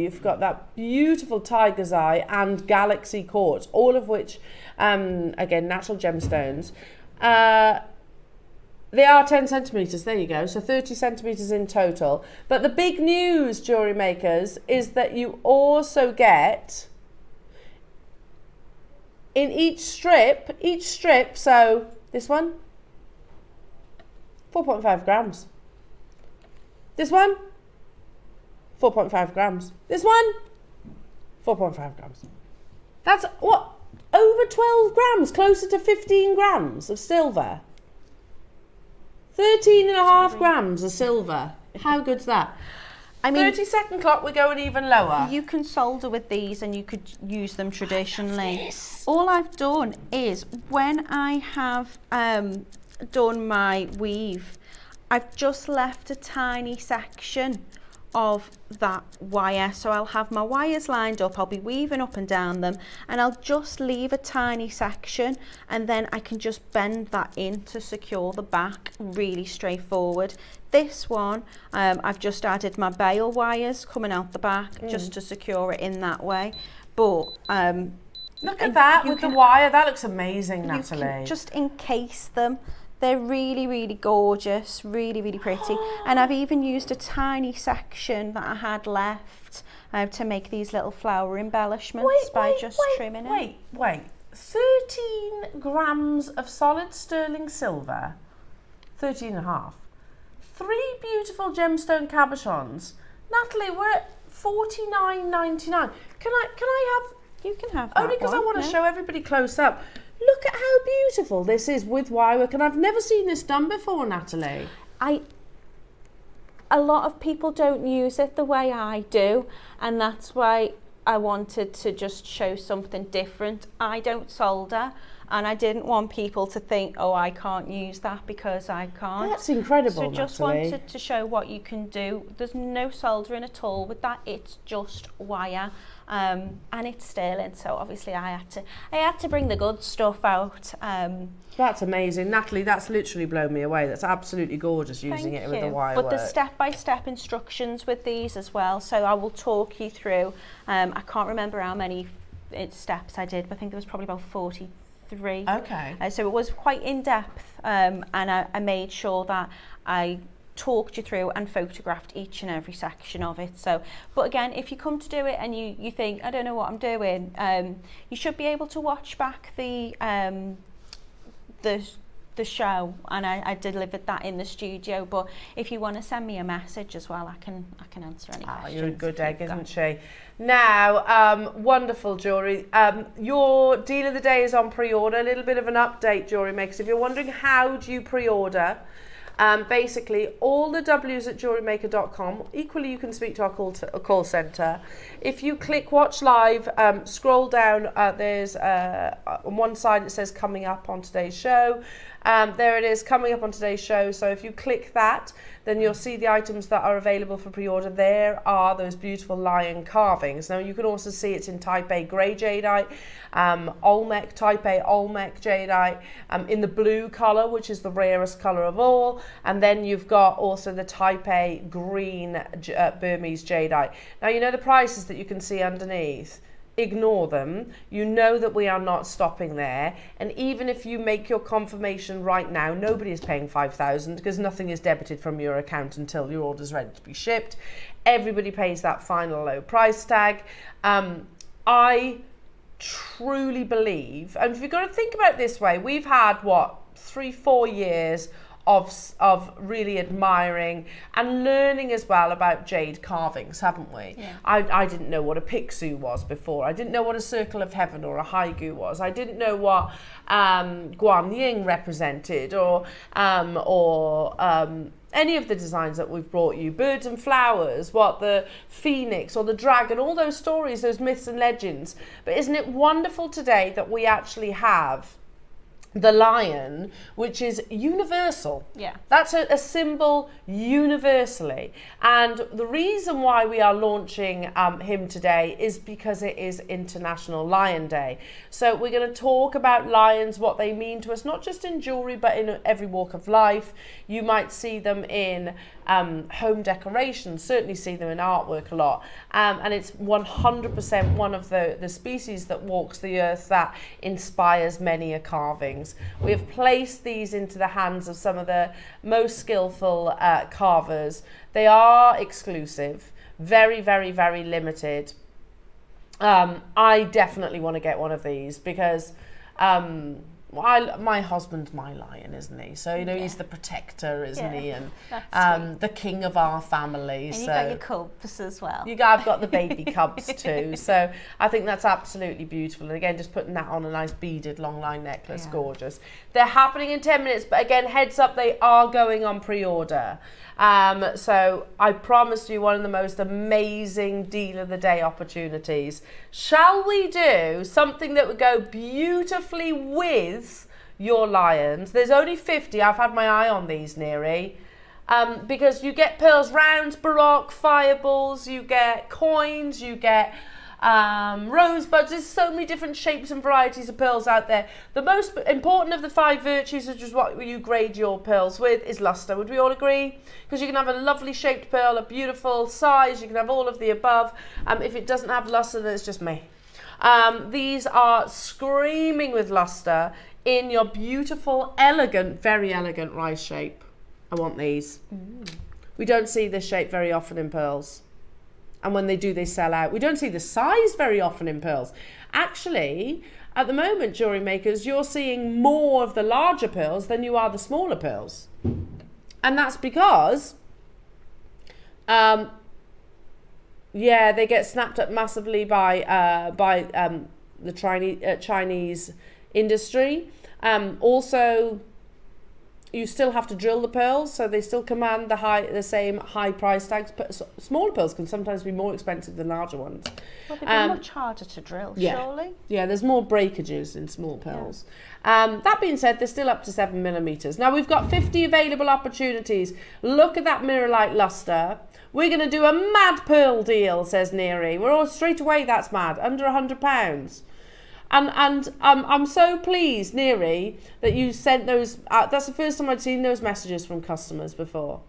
you've got that beautiful tiger's eye and galaxy quartz, all of which, again, natural gemstones. They are 10 centimetres, there you go, so 30 centimetres in total. But the big news, jewellery makers, is that you also get, in each strip, so this one, 4.5 grams. This one, 4.5 grams. This one, 4.5 grams. That's what, over 12 grams, closer to 15 grams of silver. 13.5 grams of silver. How good's that? I mean, 30-second clock, we're going even lower. You can solder with these and you could use them traditionally. All I've done is, when I have done my weave, I've just left a tiny section of that wire. So I'll have my wires lined up, I'll be weaving up and down them, and I'll just leave a tiny section, and then I can just bend that in to secure the back. Really straightforward. This one, I've just added my bail wires coming out the back just to secure it in that way. But look at that with the wire, that looks amazing, Natalie. You can just encase them. They're really, really gorgeous, really, really pretty. And I've even used a tiny section that I had left to make these little flower embellishments by just trimming it. Wait. 13 grams of solid sterling silver, 13.5. 3 beautiful gemstone cabochons. Natalie, we're at $49.99. Can I have? You can have that. Only because I want to show everybody close up. Look at how beautiful this is with wire work, and I've never seen this done before, Natalie. A lot of people don't use it the way I do, and that's why I wanted to just show something different. I don't solder, and I didn't want people to think, oh, I can't use that because I can't. That's incredible, So just Natalie. wanted to show what you can do. There's no soldering at all with that. It's just wire. And it's sterling, so obviously I had to bring the good stuff out. That's amazing, Natalie. That's literally blown me away. That's absolutely gorgeous using it with the wire But work. there's step-by-step instructions with these as well, so I will talk you through. I can't remember how many steps I did, but I think there was probably about 43. Okay. So it was quite in depth, and I made sure that I talked you through and photographed each and every section of it. So, but again, if you come to do it and you think, I don't know what I'm doing, you should be able to watch back the show, and I delivered that in the studio. But if you want to send me a message as well, I can answer any questions. You're a good egg, isn't she? Now, wonderful jewellery. Your deal of the day is on pre-order. A little bit of an update, jewellery makers. If you're wondering how do you pre-order, basically all the W's at JewelleryMaker.com. Equally, you can speak to our call centre. If you click watch live, scroll down, there's on one side it says coming up on today's show. There it is, coming up on today's show. So if you click that, then you'll see the items that are available for pre-order. There are those beautiful lion carvings. Now you can also see it's in Type A grey jadeite, Olmec, Type A Olmec jadeite, in the blue colour, which is the rarest colour of all. And then you've got also the Type A green Burmese jadeite. Now you know the prices that you can see underneath. Ignore them. You know that we are not stopping there, and even if you make your confirmation right now, nobody is paying $5,000 because nothing is debited from your account until your order is ready to be shipped. Everybody pays that final low price tag. I truly believe, and if you've got to think about it this way, we've had 3-4 years of really admiring and learning as well about jade carvings, haven't we? Yeah. I didn't know what a pixu was before. I didn't know what a circle of heaven or a haigu was. I didn't know what Guan Yin represented, or any of the designs that we've brought you, birds and flowers, what the phoenix or the dragon, all those stories, those myths and legends. But isn't it wonderful today that we actually have the lion, which is universal? Yeah. That's a symbol universally. And the reason why we are launching him today is because it is International Lion Day. So we're going to talk about lions, what they mean to us, not just in jewellery, but in every walk of life. You might see them in home decorations, certainly see them in artwork a lot. And it's 100% one of the species that walks the earth that inspires many a carving. carvings. We have placed these into the hands of some of the most skillful carvers. They are exclusive, very, very, very limited. I definitely want to get one of these because my husband's my lion, isn't he? So, you know, he's the protector, isn't he? And the king of our family. And you got your cubs as well. I've got the baby cubs too. So I think that's absolutely beautiful. And again, just putting that on a nice beaded long line necklace, gorgeous. They're happening in 10 minutes, but again, heads up, they are going on pre-order. So I promised you one of the most amazing deal of the day opportunities. Shall we do something that would go beautifully with your lions? There's only 50. I've had my eye on these, Neri. Because you get pearls, rounds, baroque, fireballs, you get coins, you get rosebuds. There's so many different shapes and varieties of pearls out there. The most important of the 5 virtues, which is what you grade your pearls with, is luster. Would we all agree? Because you can have a lovely shaped pearl, a beautiful size, you can have all of the above. If it doesn't have luster, then it's just me. These are screaming with luster in your beautiful, elegant, very elegant rice shape. I want these. We don't see this shape very often in pearls. And when they do, they sell out. We don't see the size very often in pearls. Actually, at the moment, jewellery makers, you're seeing more of the larger pearls than you are the smaller pearls. And that's because, they get snapped up massively by the Chinese industry. Also, you still have to drill the pearls, so they still command the same high price tags. But smaller pearls can sometimes be more expensive than larger ones. Well, they're much harder to drill, surely. Yeah, there's more breakages in small pearls. That being said, they're still up to 7 millimeters. Now we've got 50 available opportunities. Look at that mirror light luster. We're going to do a mad pearl deal, says Neri. We're all straight away. That's mad. Under £100. And I'm so pleased, Neri, that you sent those. That's the first time I'd seen those messages from customers before.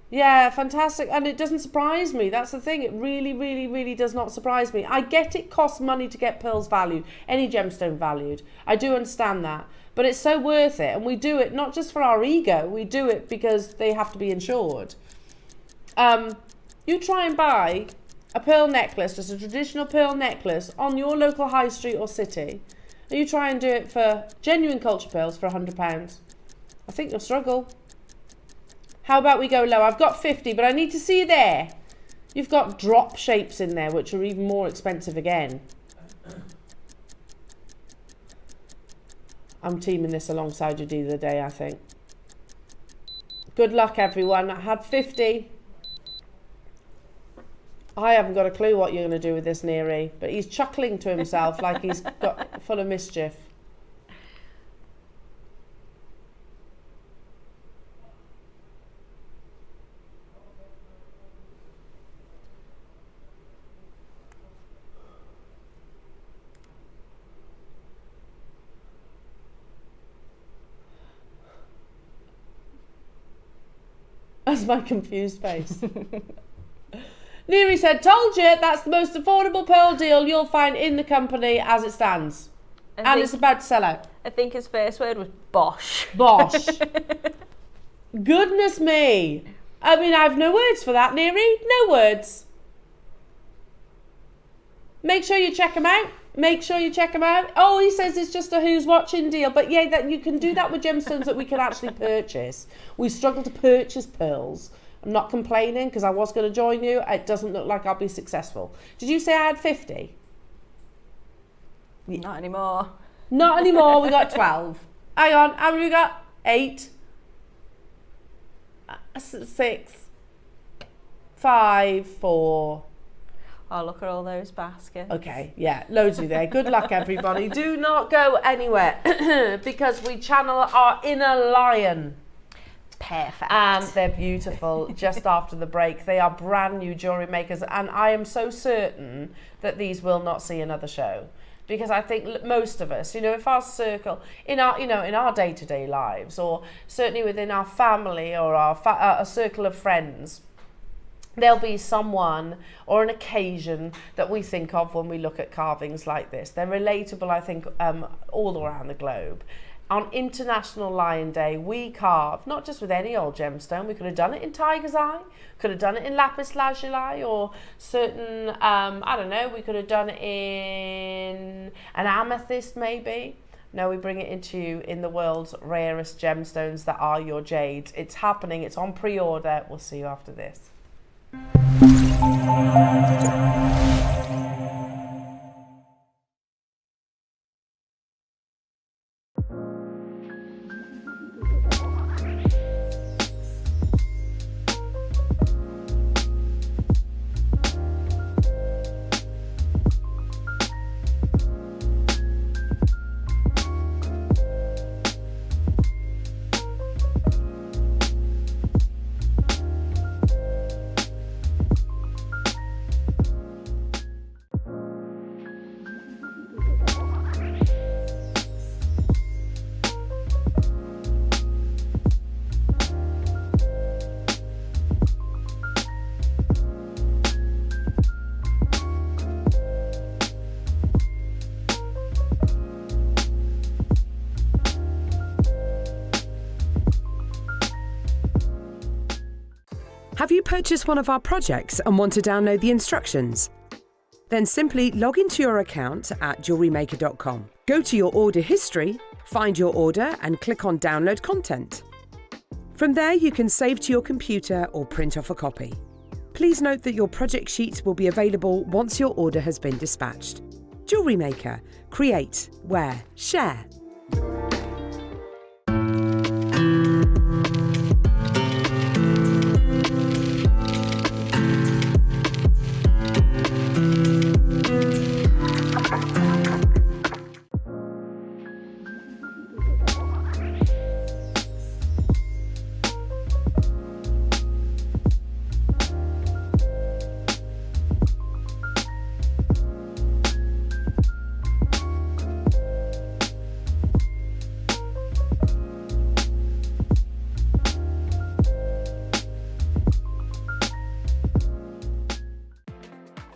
Yeah, fantastic. And it doesn't surprise me. That's the thing. It really, really, really does not surprise me. I get it costs money to get pearls valued, any gemstone valued. I do understand that. But it's so worth it. And we do it not just for our ego. We do it because they have to be insured. You try and buy a pearl necklace, just a traditional pearl necklace, on your local high street or city, and you try and do it for genuine culture pearls for £100. I think you'll struggle. How about we go low? I've got 50, but I need to see you there. You've got drop shapes in there, which are even more expensive again. I'm teaming this alongside you the other day, I think. Good luck, everyone. I had 50. I haven't got a clue what you're going to do with this, Neri, but he's chuckling to himself like he's got full of mischief. That's my confused face. Neri said, told you, that's the most affordable pearl deal you'll find in the company as it stands. And it's about to sell out. I think his first word was bosh. Bosh. Goodness me. I mean, I have no words for that, Neri. No words. Make sure you check him out. Make sure you check him out. Oh, he says it's just a who's watching deal. But yeah, that you can do that with gemstones that we can actually purchase. We struggle to purchase pearls. I'm not complaining because I was going to join you. It doesn't look like I'll be successful. Did you say I had 50? Not anymore. Not anymore. We got 12. Hang on. How many we got? 8. 6. 5. 4. Oh, look at all those baskets. Okay, yeah, loads of there. Good luck, everybody. Do not go anywhere because we channel our inner lion. Perfect. And they're beautiful just after the break. They are brand new jewellery makers, and I am so certain that these will not see another show, because I think most of us, if our circle in our in our day-to-day lives, or certainly within our family or a circle of friends, there'll be someone or an occasion that we think of when we look at carvings like this. They're relatable, I think, all around the globe. On International Lion Day, we carve, not just with any old gemstone, we could have done it in tiger's eye, could have done it in lapis lazuli, or certain, I don't know, we could have done it in an amethyst maybe. No, we bring it into you in the world's rarest gemstones that are your jades. It's happening, it's on pre-order. We'll see you after this. Have you purchased one of our projects and want to download the instructions? Then simply log into your account at JewelleryMaker.com. Go to your order history, find your order and click on Download Content. From there you can save to your computer or print off a copy. Please note that your project sheets will be available once your order has been dispatched. Jewellery Maker. Create, wear, share.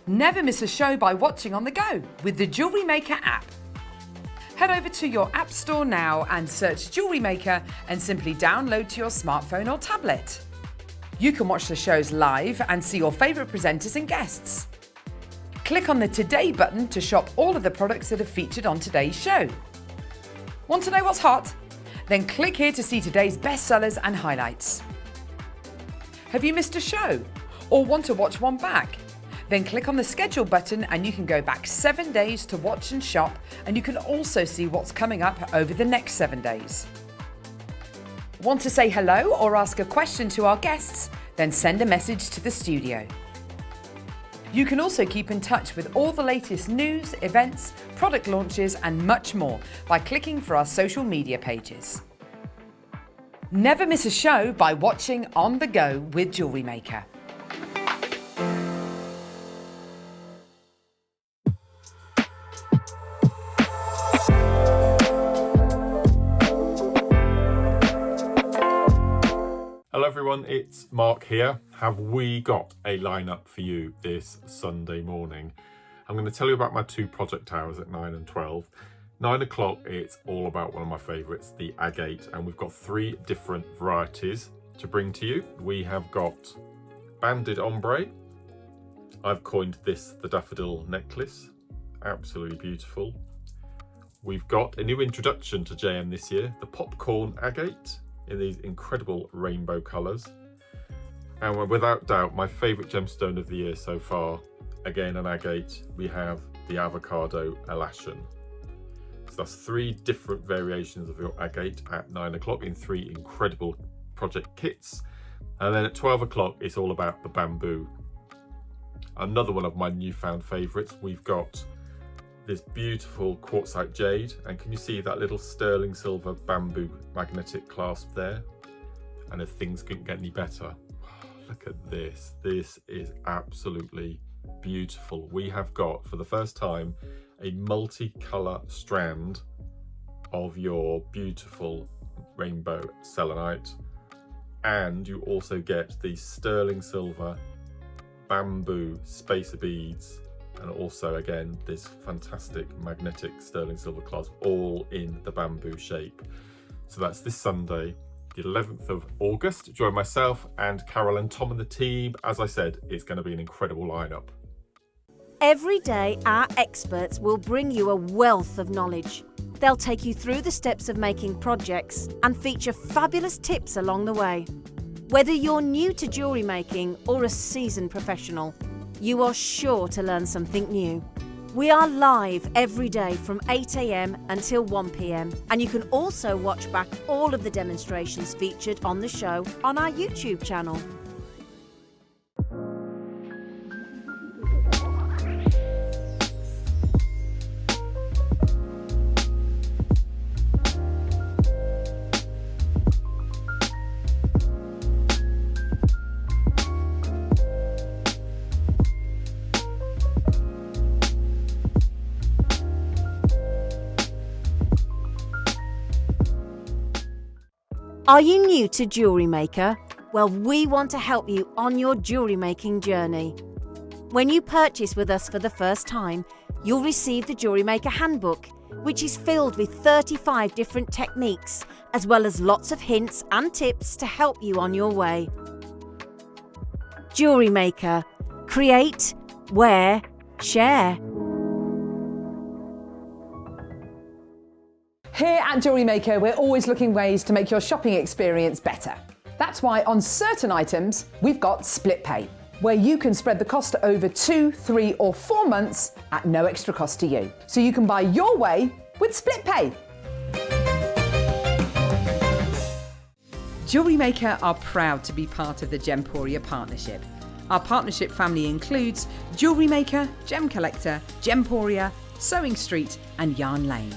Never miss a show by watching on the go with the Jewellery Maker app. Head over to your app store now and search Jewellery Maker and simply download to your smartphone or tablet. You can watch the shows live and see your favourite presenters and guests. Click on the Today button to shop all of the products that are featured on today's show. Want to know what's hot? Then click here to see today's bestsellers and highlights. Have you missed a show or want to watch one back? Then click on the schedule button and you can go back 7 days to watch and shop, and you can also see what's coming up over the next 7 days. Want to say hello or ask a question to our guests? Then send a message to the studio. You can also keep in touch with all the latest news, events, product launches and much more by clicking for our social media pages. Never miss a show by watching on the go with Jewellery Maker. Hello everyone, it's Mark here. Have we got a lineup for you this Sunday morning? I'm going to tell you about my two project hours at 9 and 12. 9 o'clock, it's all about one of my favourites, the agate, and we've got 3 different varieties to bring to you. We have got banded ombre. I've coined this the daffodil necklace. Absolutely beautiful. We've got a new introduction to JM this year, the popcorn agate, in these incredible rainbow colours. And without doubt, my favourite gemstone of the year so far, again an agate, we have the avocado elashan. So that's 3 different variations of your agate at 9 o'clock in 3 incredible project kits. And then at 12 o'clock, it's all about the bamboo. Another one of my newfound favourites, we've got this beautiful quartzite jade, and can you see that little sterling silver bamboo magnetic clasp there? And if things couldn't get any better, look at this. This is absolutely beautiful. We have got, for the first time, a multicolour strand of your beautiful rainbow selenite, and you also get the sterling silver bamboo spacer beads and also again this fantastic magnetic sterling silver clasp, all in the bamboo shape. So that's this Sunday, the 11th of August. Join myself and Carol and Tom and the team. As I said, it's going to be an incredible lineup. Every day, our experts will bring you a wealth of knowledge. They'll take you through the steps of making projects and feature fabulous tips along the way. Whether you're new to jewellery making or a seasoned professional, you are sure to learn something new. We are live every day from 8 AM until 1 PM, and you can also watch back all of the demonstrations featured on the show on our YouTube channel. Are you new to JewelleryMaker? Well, we want to help you on your jewellery making journey. When you purchase with us for the first time, you'll receive the JewelleryMaker Handbook, which is filled with 35 different techniques, as well as lots of hints and tips to help you on your way. JewelleryMaker. Create, wear, share. Here at JewelleryMaker, we're always looking ways to make your shopping experience better. That's why on certain items, we've got split pay, where you can spread the cost over 2, 3 or 4 months at no extra cost to you. So you can buy your way with split pay. JewelleryMaker are proud to be part of the Gemporia partnership. Our partnership family includes JewelleryMaker, Gem Collector, Gemporia, Sewing Street and Yarn Lane.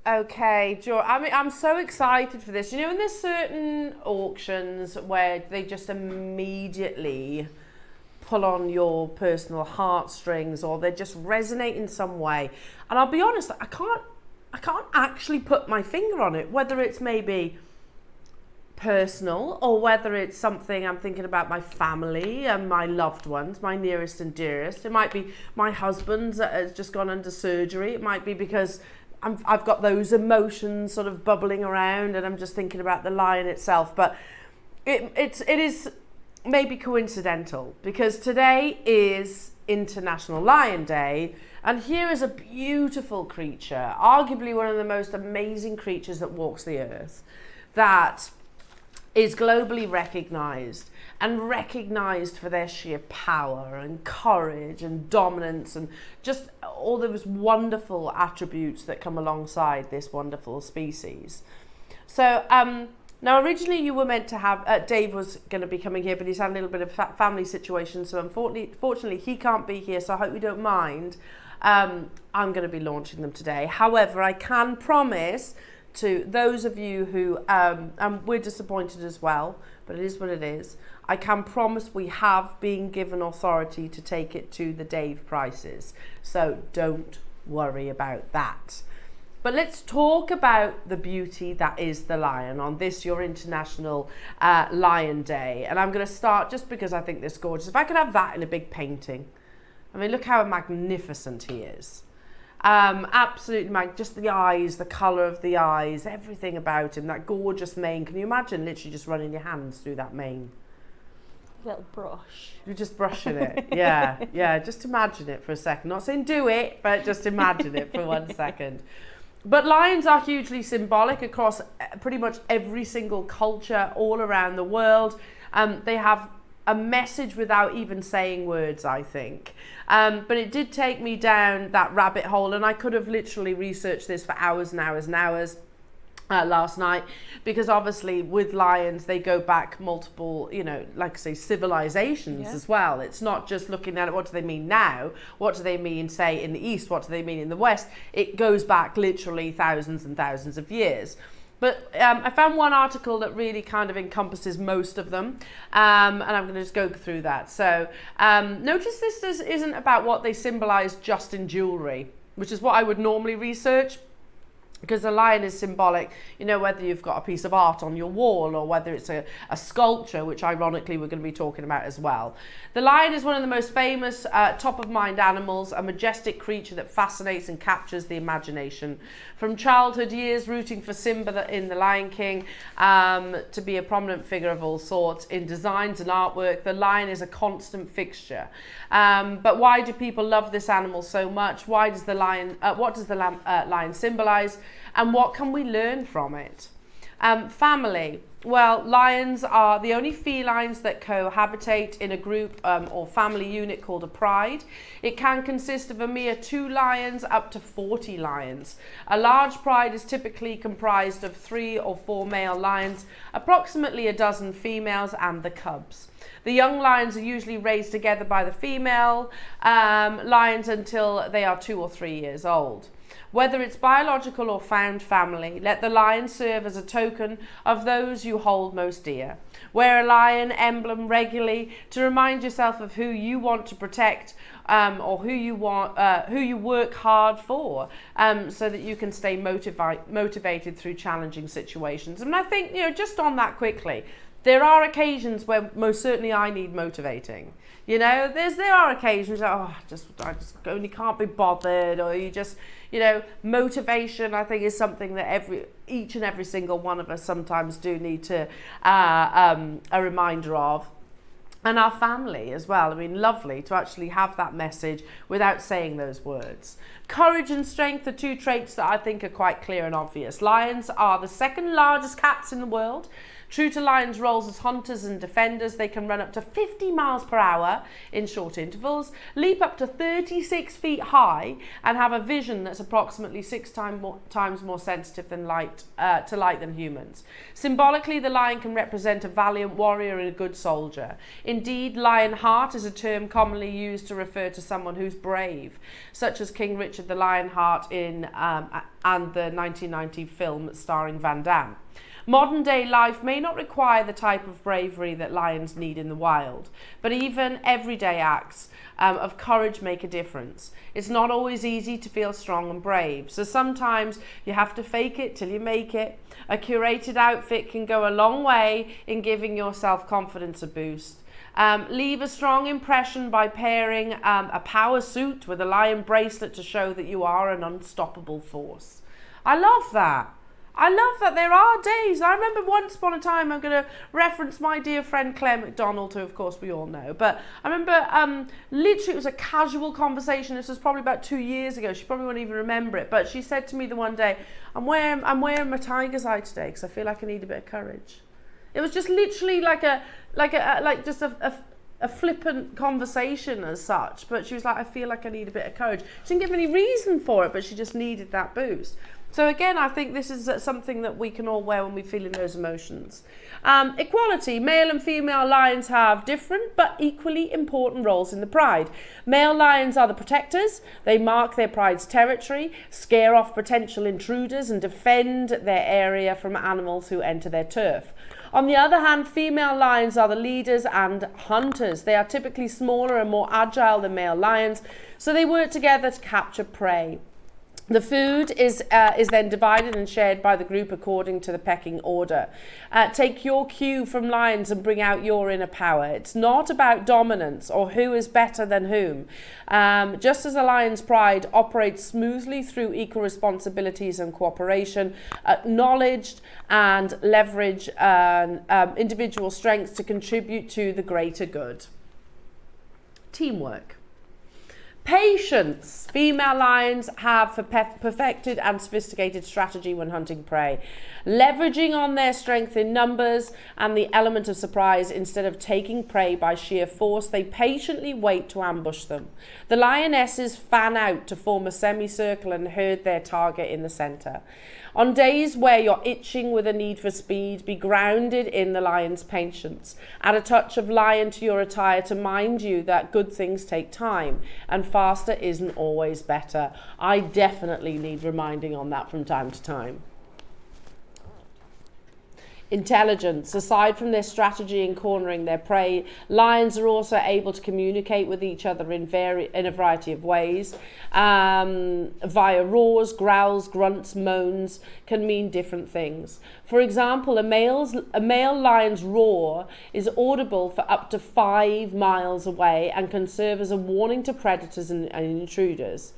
Okay, I'm so excited for this. You know, when there's certain auctions where they just immediately pull on your personal heartstrings, or they just resonate in some way. And I'll be honest, I can't actually put my finger on it, whether it's maybe personal or whether it's something I'm thinking about my family and my loved ones, my nearest and dearest. It might be my husband that has just gone under surgery. It might be because I've got those emotions sort of bubbling around and I'm just thinking about the lion itself. But it is maybe coincidental because today is International Lion Day, and here is a beautiful creature, arguably one of the most amazing creatures that walks the earth, that is globally recognized and recognized for their sheer power and courage and dominance and just all those wonderful attributes that come alongside this wonderful species. So now originally you were meant to have, Dave was going to be coming here, but he's had a little bit of family situation, so unfortunately he can't be here, so I hope you don't mind. I'm going to be launching them today. However, I can promise to those of you who, and we're disappointed as well, but it is what it is, I can promise we have been given authority to take it to the Dave prices. So don't worry about that. But let's talk about the beauty that is the lion on this, your International Lion Day. And I'm going to start just because I think this is gorgeous. If I could have that in a big painting. I mean, look how magnificent he is. Absolutely, just the eyes, the colour of the eyes, everything about him, that gorgeous mane. Can you imagine literally just running your hands through that mane? Little brush. You're just brushing it. Yeah, just imagine it for a second. Not saying do it, but just imagine it for 1 second. But lions are hugely symbolic across pretty much every single culture all around the world. They have a message without even saying words, I think. But it did take me down that rabbit hole, and I could have literally researched this for hours and hours and hours last night, because obviously with lions they go back multiple, you know, like I say, civilizations as well. It's not just looking at it, what do they mean now, what do they mean say in the East, what do they mean in the West. It goes back literally thousands and thousands of years. But I found one article that really kind of encompasses most of them, and I'm going to just go through that. So notice this isn't about what they symbolize just in jewelry, which is what I would normally research, because the lion is symbolic, you know, whether you've got a piece of art on your wall or whether it's a sculpture, which ironically we're going to be talking about as well. The lion is one of the most famous top-of-mind animals, a majestic creature that fascinates and captures the imagination. From childhood years, rooting for Simba in The Lion King, to be a prominent figure of all sorts in designs and artwork, the lion is a constant fixture. But why do people love this animal so much? Why does the lion? What does the lion symbolize? And what can we learn from it? Family. Well, lions are the only felines that cohabitate in a group or family unit called a pride. It can consist of a mere 2 lions up to 40 lions. A large pride is typically comprised of 3 or 4 male lions, approximately a dozen females, and the cubs. The young lions are usually raised together by the female lions until they are 2 or 3 years old. Whether it's biological or found family, let the lion serve as a token of those you hold most dear. Wear a lion emblem regularly to remind yourself of who you want to protect, or who you work hard for, so that you can stay motivated through challenging situations. And I think, you know, just on that quickly, there are occasions where most certainly I need motivating. You know, there are occasions that, I just only can't be bothered, or you just, you know, motivation I think is something that each and every single one of us sometimes do need to a reminder of. And our family as well. I mean, lovely to actually have that message without saying those words. Courage and strength are 2 traits that I think are quite clear and obvious. Lions are the 2nd largest cats in the world. True to lions' roles as hunters and defenders, they can run up to 50 miles per hour in short intervals, leap up to 36 feet high, and have a vision that's approximately 6 times more sensitive than light than humans. Symbolically, the lion can represent a valiant warrior and a good soldier. Indeed, lion heart is a term commonly used to refer to someone who's brave, such as King Richard the Lionheart in and the 1990 film starring Van Damme. Modern day life may not require the type of bravery that lions need in the wild, but even everyday acts of courage make a difference. It's not always easy to feel strong and brave, so sometimes you have to fake it till you make it. A curated outfit can go a long way in giving your self-confidence a boost. Leave a strong impression by pairing a power suit with a lion bracelet to show that you are an unstoppable force. I love that. I love that there are days. I remember once upon a time, I'm going to reference my dear friend Claire McDonald, who of course we all know, but I remember literally it was a casual conversation. This was probably about 2 years ago. She probably won't even remember it, but she said to me the one day, I'm wearing my tiger's eye today because I feel like I need a bit of courage. It was just literally like a flippant conversation as such, but she was like, I feel like I need a bit of courage. She didn't give any reason for it, but she just needed that boost. So again, I think this is something that we can all wear when we're feeling those emotions. Equality. Male and female lions have different but equally important roles in the pride. Male lions are the protectors. They mark their pride's territory, scare off potential intruders, and defend their area from animals who enter their turf. On the other hand, female lions are the leaders and hunters. They are typically smaller and more agile than male lions, so they work together to capture prey. The food is then divided and shared by the group according to the pecking order. Take your cue from lions and bring out your inner power. It's not about dominance or who is better than whom. Just as a lion's pride operates smoothly through equal responsibilities and cooperation, acknowledged and leverage individual strengths to contribute to the greater good. Teamwork. Patience. Female lions have perfected and sophisticated strategy when hunting prey, leveraging on their strength in numbers and the element of surprise. Instead of taking prey by sheer force, they patiently wait to ambush them. The lionesses fan out to form a semicircle and herd their target in the center. On days where you're itching with a need for speed, be grounded in the lion's patience. Add a touch of lion to your attire to mind you that good things take time and faster isn't always better. I definitely need reminding on that from time to time. Intelligence. Aside from their strategy in cornering their prey, lions are also able to communicate with each other in a variety of ways. Via roars, growls, grunts, moans can mean different things. For example, a male lion's roar is audible for up to 5 miles away and can serve as a warning to predators and intruders.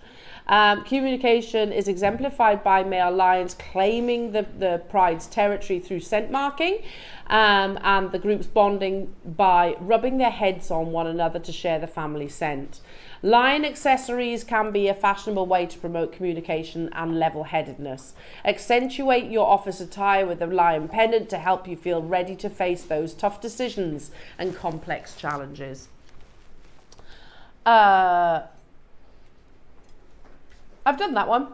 Communication is exemplified by male lions claiming the pride's territory through scent marking, and the groups bonding by rubbing their heads on one another to share the family scent. Lion accessories can be a fashionable way to promote communication and level-headedness. Accentuate your office attire with a lion pendant to help you feel ready to face those tough decisions and complex challenges. I've done that one.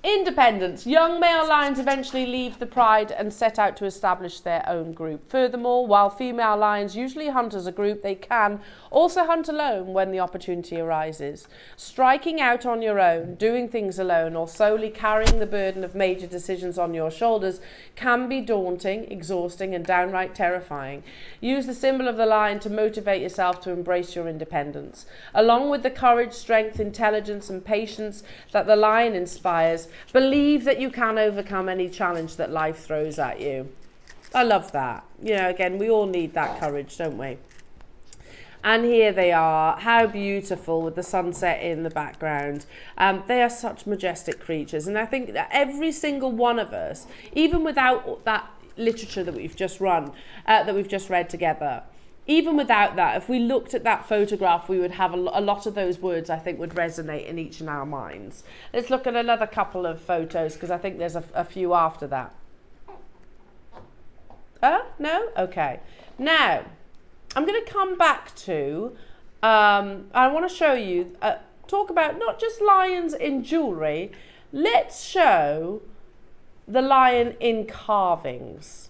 Independence. Young male lions eventually leave the pride and set out to establish their own group. Furthermore, while female lions usually hunt as a group, they can also hunt alone when the opportunity arises. Striking out on your own, doing things alone, or solely carrying the burden of major decisions on your shoulders can be daunting, exhausting, and downright terrifying. Use the symbol of the lion to motivate yourself to embrace your independence. Along with the courage, strength, intelligence, and patience that the lion inspires, believe that you can overcome any challenge that life throws at you. I love that. You know, again, we all need that courage, don't we? And here they are. How beautiful with the sunset in the background. They are such majestic creatures. And I think that every single one of us, even without that literature that we've just read together, even without that, if we looked at that photograph, we would have a lot of those words, I think, would resonate in each of our minds. Let's look at another couple of photos, because I think there's a few after that. No? Okay. Now, I'm going to come back to, I want to show you, talk about not just lions in jewellery, let's show the lion in carvings.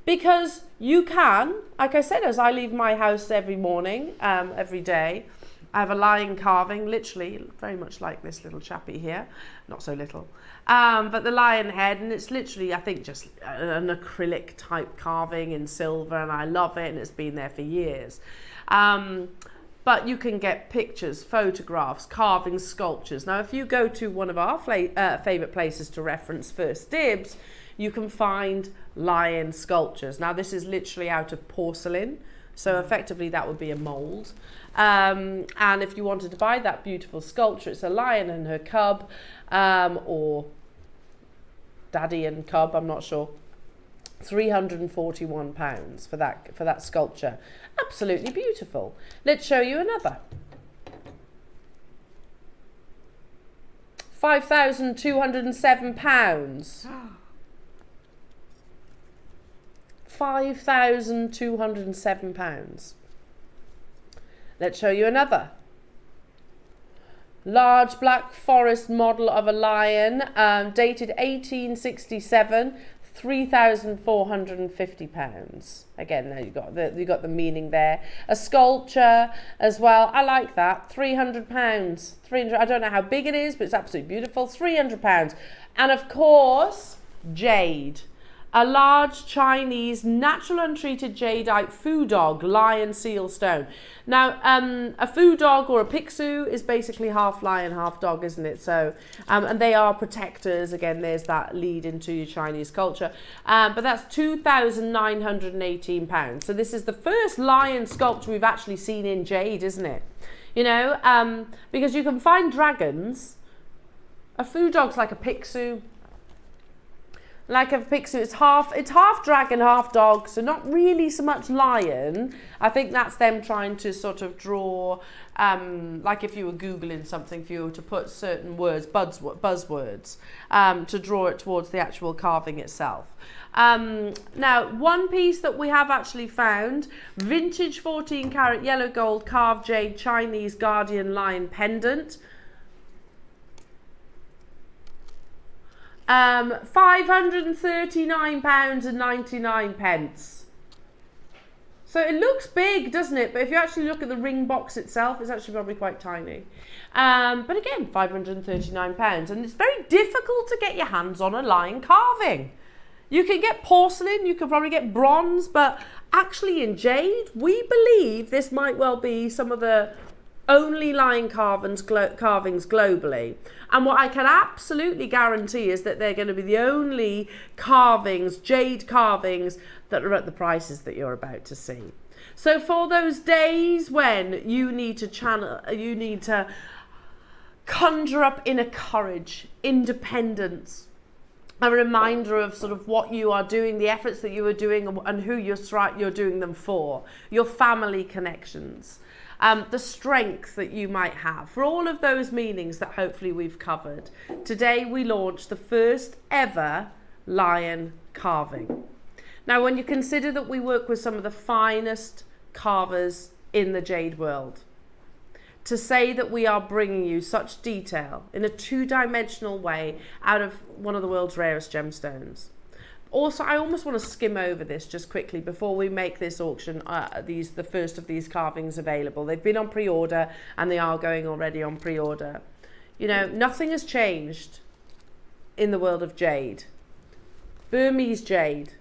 Because you can, like I said, as I leave my house every morning, every day, I have a lion carving, literally, very much like this little chappy here. Not so little. But the lion head, and it's literally, I think, just an acrylic type carving in silver, and I love it, and it's been there for years. But you can get pictures, photographs, carvings, sculptures. Now, if you go to one of our favourite places to reference, First Dibs, you can find lion sculptures. Now, this is literally out of porcelain, so effectively that would be a mould. And if you wanted to buy that beautiful sculpture, it's a lion and her cub, or daddy and cub, I'm not sure. £341 for that sculpture. Absolutely beautiful. Let's show you another. £5,207. £5,207. Let's show you another. Large black forest model of a lion, dated 1867, £3,450. Again, now you got the meaning there. A sculpture as well. I like that. £300. I don't know how big it is, but it's absolutely beautiful. £300. And of course, jade. A large Chinese natural untreated jadeite foo dog lion seal stone. Now, a foo dog or a pixu is basically half lion, half dog, isn't it? So, and they are protectors. Again, there's that lead into your Chinese culture. But that's £2,918. So this is the first lion sculpture we've actually seen in jade, isn't it? You know, because you can find dragons. A foo dog's like a pixu. Like a pixu, it's half dragon, half dog, so not really so much lion. I think that's them trying to sort of draw, like if you were Googling something, if you were to put certain words, buzzwords, to draw it towards the actual carving itself. Now, one piece that we have actually found, vintage 14 karat yellow gold carved jade Chinese guardian lion pendant. £539.99. So it looks big, doesn't it? But if you actually look at the ring box itself, it's actually probably quite tiny. But again, £539. And it's very difficult to get your hands on a lion carving. You can get porcelain, you could probably get bronze, but actually in jade, we believe this might well be some of the only lion carvings globally. And what I can absolutely guarantee is that they're going to be the only carvings, jade carvings, that are at the prices that you're about to see. So for those days when you need to conjure up inner courage, independence, a reminder of sort of what you are doing, the efforts that you are doing, and who you're doing them for, your family connections, the strength that you might have. For all of those meanings that hopefully we've covered, today we launched the first ever lion carving. Now, when you consider that we work with some of the finest carvers in the jade world, to say that we are bringing you such detail in a two-dimensional way out of one of the world's rarest gemstones. Also, I almost want to skim over this just quickly before we make this auction, the first of these carvings available. They've been on pre-order and they are going already on pre-order. You know, nothing has changed in the world of jade. Burmese jade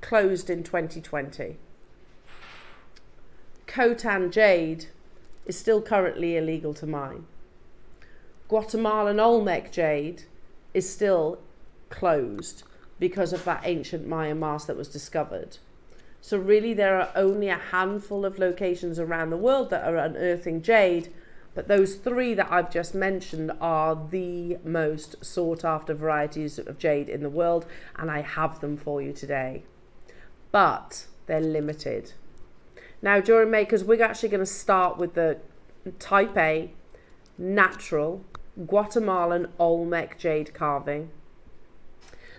closed in 2020. Khotan jade is still currently illegal to mine. Guatemalan Olmec jade is still closed because of that ancient Mayan mask that was discovered. So really there are only a handful of locations around the world that are unearthing jade, but those three that I've just mentioned are the most sought after varieties of jade in the world, and I have them for you today. But they're limited. Now, jewellery makers, we're actually going to start with the Type A natural Guatemalan Olmec jade carving.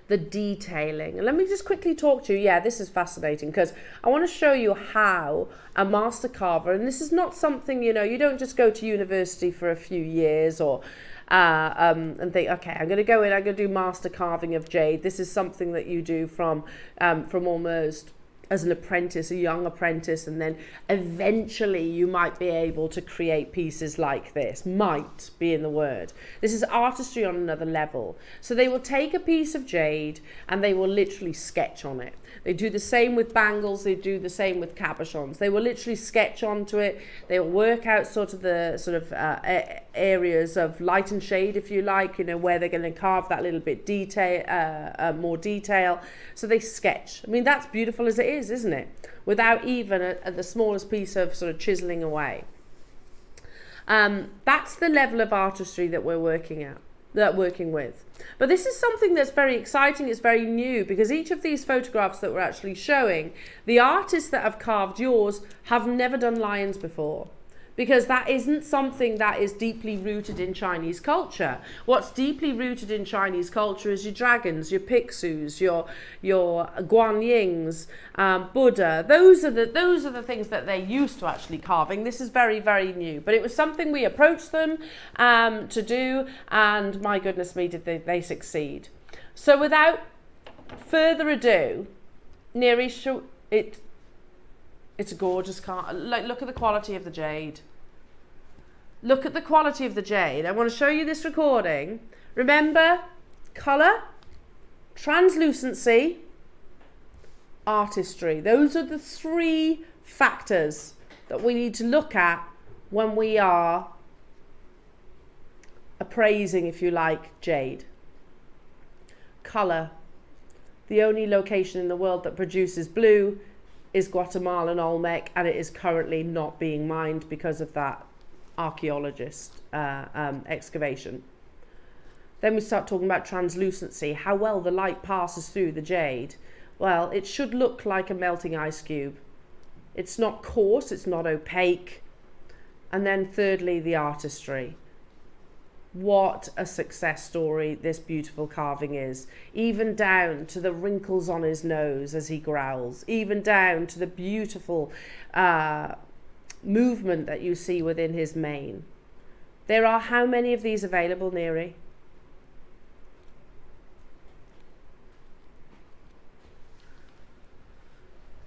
The detailing. And let me just quickly talk to you. Yeah, this is fascinating because I want to show you how a master carver, and this is not something, you know, you don't just go to university for a few years or and think, okay, I'm going to go in, I'm going to do master carving of jade. This is something that you do from almost as an apprentice, a young apprentice, and then eventually you might be able to create pieces like this. Might be in the word. This is artistry on another level. So they will take a piece of jade and they will literally sketch on it. They do the same with bangles, they do the same with cabochons. They will literally sketch onto it. They will work out sort of areas of light and shade, if you like, you know, where they're going to carve that little bit more detail. So they sketch. I mean, that's beautiful as it is, isn't it? Without even the smallest piece of sort of chiseling away. That's the level of artistry that we're working with. But this is something that's very exciting, it's very new, because each of these photographs that we're actually showing, the artists that have carved yours have never done lions before. Because that isn't something that is deeply rooted in Chinese culture. What's deeply rooted in Chinese culture is your dragons, your Pixius, your Guanyings, Buddha. Those are the things that they're used to actually carving. This is very, very new. But it was something we approached them to do, and my goodness me, did they succeed. So without further ado, Neri, it's a gorgeous car. Like, look at the quality of the jade. Look at the quality of the jade. I want to show you this recording. Remember, colour, translucency, artistry. Those are the three factors that we need to look at when we are appraising, if you like, jade. Colour. The only location in the world that produces blue is Guatemalan Olmec, and it is currently not being mined because of that archaeologist excavation. Then we start talking about translucency, how well the light passes through the jade. Well, it should look like a melting ice cube. It's not coarse, it's not opaque. And then thirdly, the artistry. What a success story this beautiful carving is, even down to the wrinkles on his nose as he growls, even down to the beautiful movement that you see within his mane. There are how many of these available, Neri?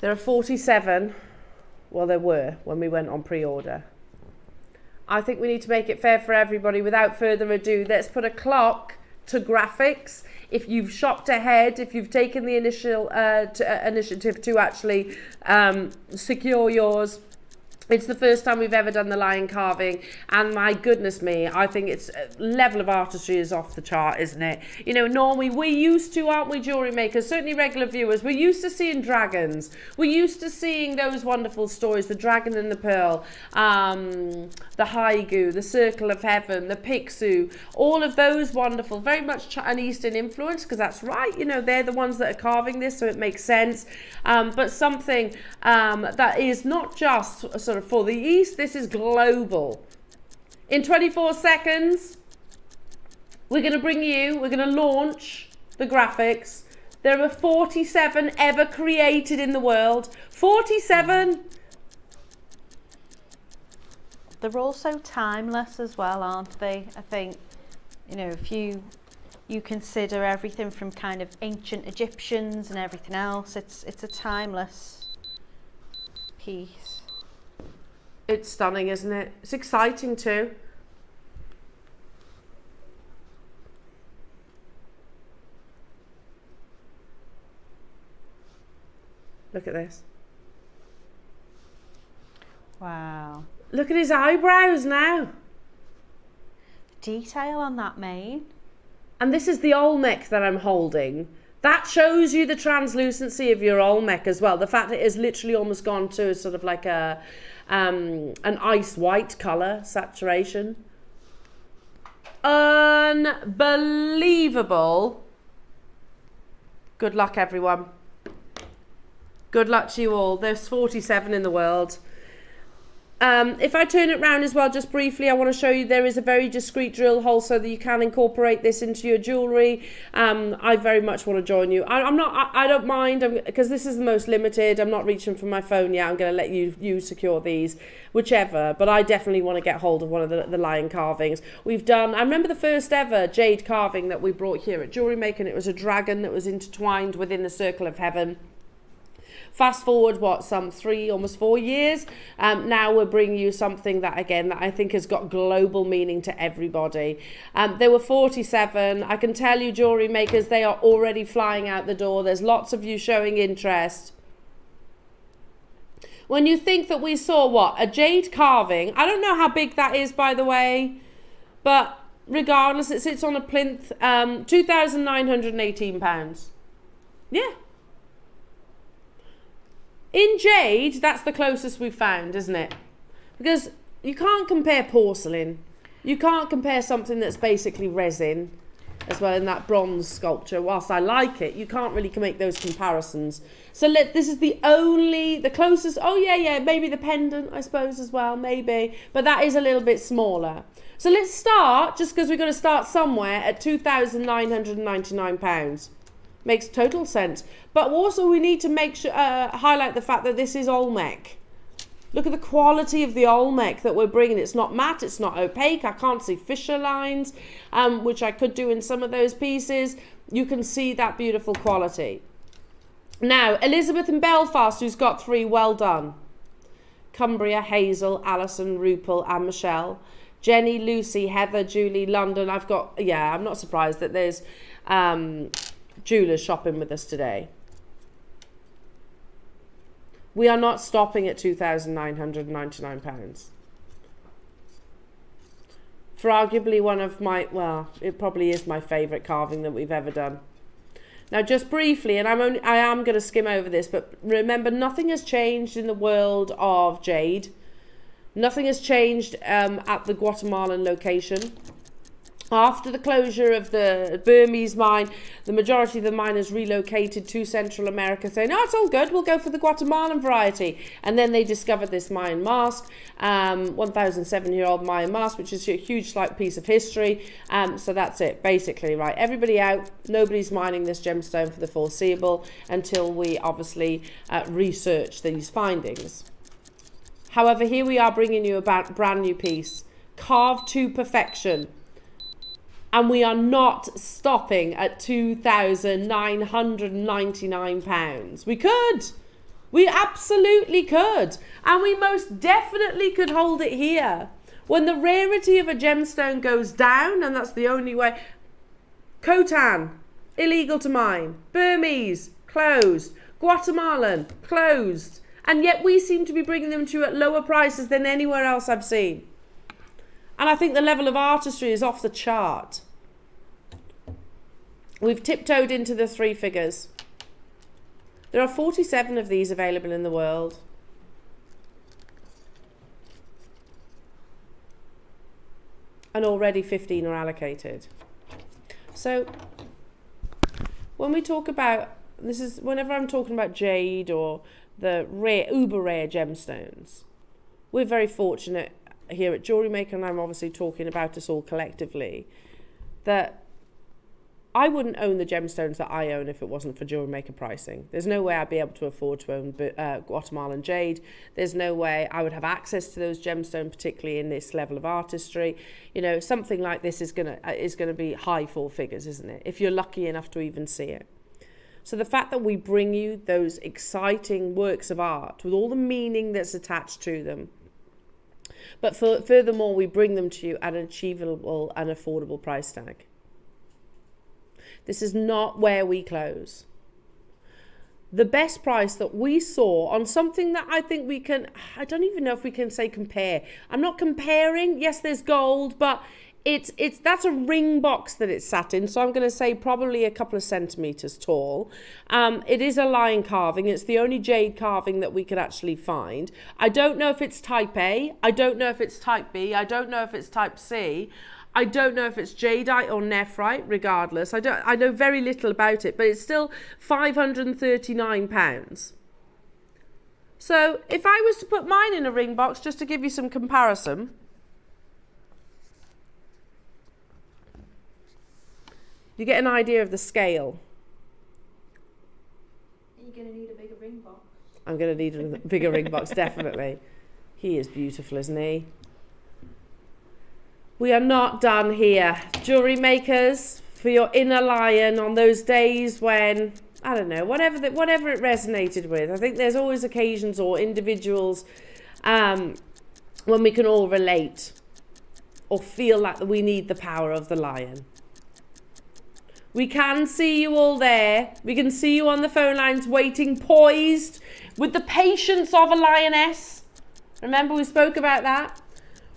There are 47. Well, there were when we went on pre-order. I think we need to make it fair for everybody. Without further ado, let's put a clock to graphics, if you've shopped ahead, if you've taken the initial initiative to actually secure yours. It's the first time we've ever done the lion carving, and my goodness me, I think it's level of artistry is off the chart, isn't it? You know, normally we're used to, aren't we, jewellery makers, certainly regular viewers, we're used to seeing dragons. We're used to seeing those wonderful stories, the dragon and the pearl, the haigu, the circle of heaven, the pixu, all of those wonderful, very much an Eastern influence, because that's right, you know, they're the ones that are carving this, so it makes sense. But something that is not just sort of for the East, this is global. In 24 seconds, we're going to launch the graphics. There are 47 ever created in the world. 47! They're also timeless as well, aren't they? I think, you know, if you consider everything from kind of ancient Egyptians and everything else, it's a timeless piece. It's stunning, isn't it? It's exciting too. Look at this. Wow. Look at his eyebrows now. Detail on that mane. And this is the Olmec that I'm holding. That shows you the translucency of your Olmec as well. The fact that it has literally almost gone to sort of like an ice white colour saturation. Unbelievable. Good luck, everyone. Good luck to you all. There's 47 in the world. If I turn it round as well, just briefly, I want to show you there is a very discreet drill hole so that you can incorporate this into your jewellery. I very much want to join you. I don't mind, because this is the most limited. I'm not reaching for my phone yet. I'm going to let you secure these, whichever. But I definitely want to get hold of one of the lion carvings. We've done, I remember the first ever jade carving that we brought here at JewelleryMaker, and it was a dragon that was intertwined within the circle of heaven. Fast forward, what, some 3, almost 4 years, now we're bringing you something that, again, that I think has got global meaning to everybody. There were 47. I can tell you, jewellery makers, they are already flying out the door. There's lots of you showing interest. When you think that we saw, what, a jade carving, I don't know how big that is, by the way, but regardless, it sits on a plinth, £2,918. Yeah. In jade, that's the closest we've found, isn't it? Because you can't compare porcelain. You can't compare something that's basically resin as well in that bronze sculpture. Whilst I like it, you can't really make those comparisons. So this is the closest, oh yeah, maybe the pendant, I suppose, as well, maybe. But that is a little bit smaller. So let's start, just because we're going to start somewhere, at £2,999. Makes total sense. But also we need to make sure, highlight the fact that this is Olmec. Look at the quality of the Olmec that we're bringing. It's not matte, it's not opaque. I can't see fissure lines, which I could do in some of those pieces. You can see that beautiful quality. Now, Elizabeth in Belfast, who's got 3, well done. Cumbria, Hazel, Alison, Rupel and Michelle. Jenny, Lucy, Heather, Julie, London. I've got, yeah, I'm not surprised that there's jewellers shopping with us today. We are not stopping at £2,999. For arguably one of my, well, it probably is my favourite carving that we've ever done. Now, just briefly, and I am going to skim over this, but remember, nothing has changed in the world of jade. Nothing has changed at the Guatemalan location. After the closure of the Burmese mine, the majority of the miners relocated to Central America, saying, "No, it's all good, we'll go for the Guatemalan variety." And then they discovered this Mayan mask, 1,007-year-old Mayan mask, which is a huge like piece of history. So that's it, basically, right? Everybody out, nobody's mining this gemstone for the foreseeable until we obviously research these findings. However, here we are bringing you a brand new piece, carved to perfection. And we are not stopping at £2,999. We could. We absolutely could. And we most definitely could hold it here. When the rarity of a gemstone goes down, and that's the only way. Khotan, illegal to mine. Burmese, closed. Guatemalan, closed. And yet we seem to be bringing them to you at lower prices than anywhere else I've seen. And I think the level of artistry is off the chart. We've tiptoed into the 3 figures. There are 47 of these available in the world. And already 15 are allocated. So when we talk about, whenever I'm talking about jade or the rare, uber rare gemstones, we're very fortunate here at JewelleryMaker, and I'm obviously talking about us all collectively, that I wouldn't own the gemstones that I own if it wasn't for JewelleryMaker pricing. There's no way I'd be able to afford to own Guatemalan jade. There's no way I would have access to those gemstones, particularly in this level of artistry. You know, something like this is gonna be high 4 figures, isn't it? If you're lucky enough to even see it. So the fact that we bring you those exciting works of art with all the meaning that's attached to them, but furthermore, we bring them to you at an achievable and affordable price tag. This is not where we close. The best price that we saw on something that I think we can, I don't even know if we can say compare. I'm not comparing. Yes, there's gold, but that's a ring box that it's sat in. So I'm going to say probably a couple of centimeters tall. It is a lion carving. It's the only jade carving that we could actually find. I don't know if it's type A. I don't know if it's type B. I don't know if it's type C. I don't know if it's jadeite or nephrite. Regardless, I know very little about it, but it's still £539. So if I was to put mine in a ring box, just to give you some comparison, you get an idea of the scale. You're going to need a bigger ring box. I'm going to need a bigger ring box, definitely. He is beautiful, isn't he? We are not done here. Jewellery makers, for your inner lion on those days when, I don't know, whatever it resonated with. I think there's always occasions or individuals when we can all relate or feel like we need the power of the lion. We can see you all there. We can see you on the phone lines waiting, poised, with the patience of a lioness. Remember we spoke about that?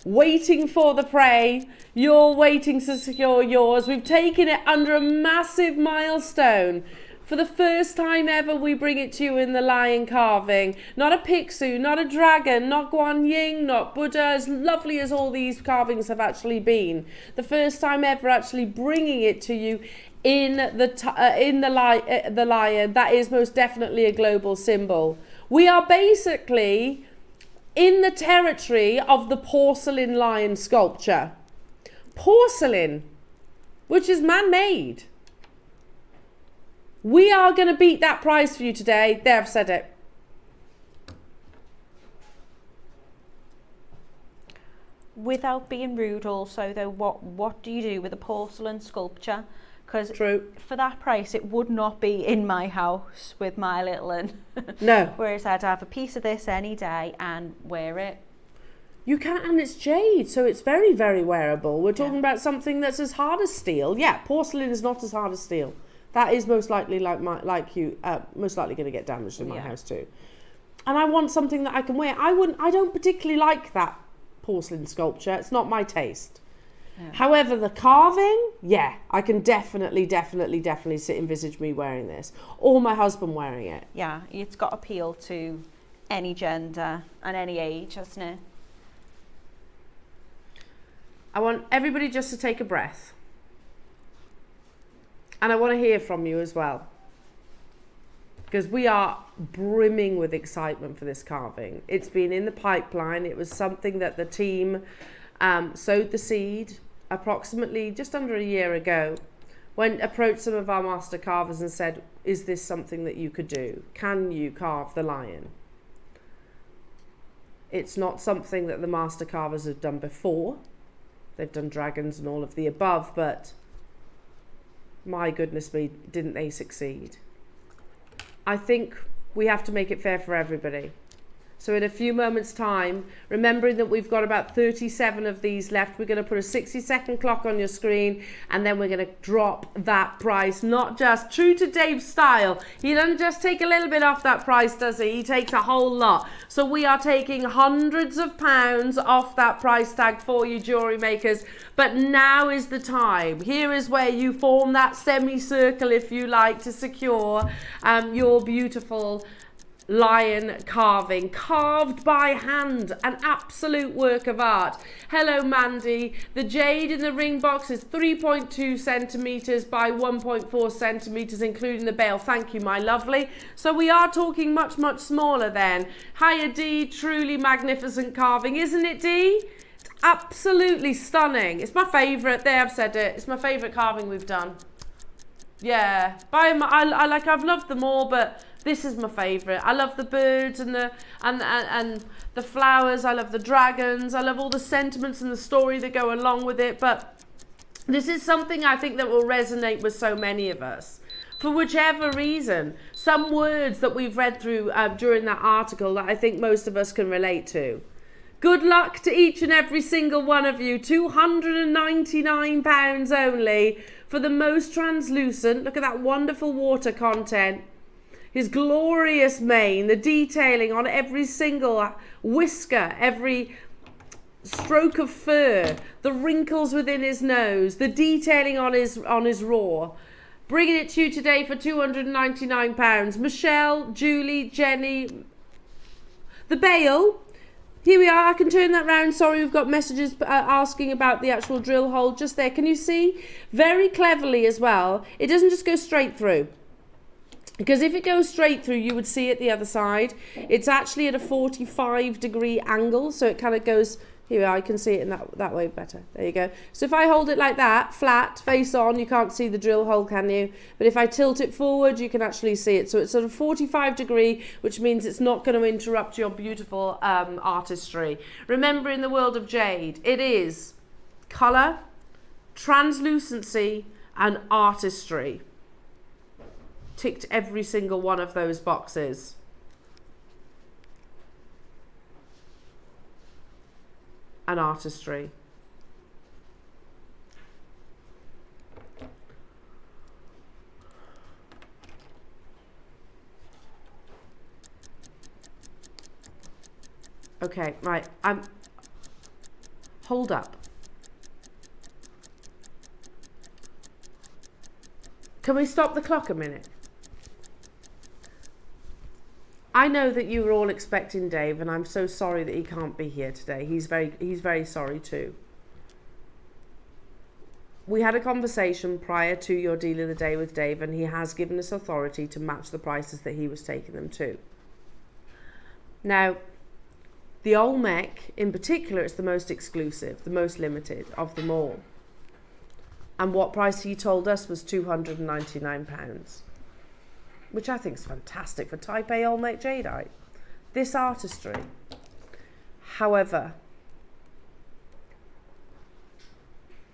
Waiting for the prey. You're waiting to secure yours. We've taken it under a massive milestone. For the first time ever, we bring it to you in the lion carving. Not a Pixiu, not a dragon, not Guan Yin, not Buddha, as lovely as all these carvings have actually been. The first time ever actually bringing it to you in the lion. That is most definitely a global symbol. We are basically in the territory of the porcelain lion sculpture. Porcelain, which is man-made. We are going to beat that price for you today. There, I've said it. Without being rude also, though, what do you do with a porcelain sculpture? Because for that price, it would not be in my house with my little one. No. Whereas I'd have a piece of this any day and wear it. You can, and it's jade, so it's very, very wearable. We're talking about something that's as hard as steel. Yeah, porcelain is not as hard as steel. That is most likely most likely going to get damaged in my house too. And I want something that I can wear. I don't particularly like that porcelain sculpture. It's not my taste. Yeah. However, the carving, I can definitely envisage me wearing this, or my husband wearing it. Yeah, it's got appeal to any gender and any age, hasn't it? I want everybody just to take a breath. And I want to hear from you as well. Because we are brimming with excitement for this carving. It's been in the pipeline. It was something that the team sowed the seed approximately just under a year ago, when approached some of our master carvers and said, is this something that you could do? Can you carve the lion? It's not something that the master carvers have done before. They've done dragons and all of the above, but my goodness me, didn't they succeed? I think we have to make it fair for everybody. So in a few moments time, remembering that we've got about 37 of these left, we're going to put a 60-second clock on your screen, and then we're going to drop that price. Not just true to Dave's style. He doesn't just take a little bit off that price, does he? He takes a whole lot. So we are taking hundreds of pounds off that price tag for you, jewellery makers. But now is the time. Here is where you form that semicircle, if you like, to secure your beautiful lion carving, carved by hand, an absolute work of art. Hello Mandy. The jade in the ring box is 3.2 centimeters by 1.4 centimeters, including the bail. Thank you, my lovely. So we are talking much smaller then. Hiya Dee, truly magnificent carving, isn't it Dee? It's absolutely stunning. It's my favorite. There, I've said it. It's my favorite carving we've done. Yeah, I've loved them all, but this is my favourite. I love the birds and the flowers. I love the dragons. I love all the sentiments and the story that go along with it. But this is something I think that will resonate with so many of us. For whichever reason, some words that we've read through during that article that I think most of us can relate to. Good luck to each and every single one of you. £299 only for the most translucent. Look at that wonderful water content. His glorious mane, the detailing on every single whisker, every stroke of fur, the wrinkles within his nose, the detailing on his roar. Bringing it to you today for £299. Michelle, Julie, Jenny, the bail. Here we are. I can turn that round. Sorry, we've got messages asking about the actual drill hole just there. Can you see? Very cleverly as well. It doesn't just go straight through. Because if it goes straight through, you would see it the other side. It's actually at a 45-degree angle, so it kind of goes. Here we are, I can see it in that way better. There you go. So if I hold it like that, flat, face on, you can't see the drill hole, can you? But if I tilt it forward, you can actually see it. So it's sort of 45-degree, which means it's not going to interrupt your beautiful artistry. Remember, in the world of jade, it is colour, translucency, and artistry. Ticked every single one of those boxes. And artistry. Okay, right. Hold up. Can we stop the clock a minute? I know that you were all expecting Dave, and I'm so sorry that he can't be here today. He's very sorry too. We had a conversation prior to your deal of the day with Dave, and he has given us authority to match the prices that he was taking them to. Now, the Olmec in particular is the most exclusive, the most limited of them all. And what price he told us was £299. Which I think is fantastic for Type A Olmec jadeite. This artistry. However,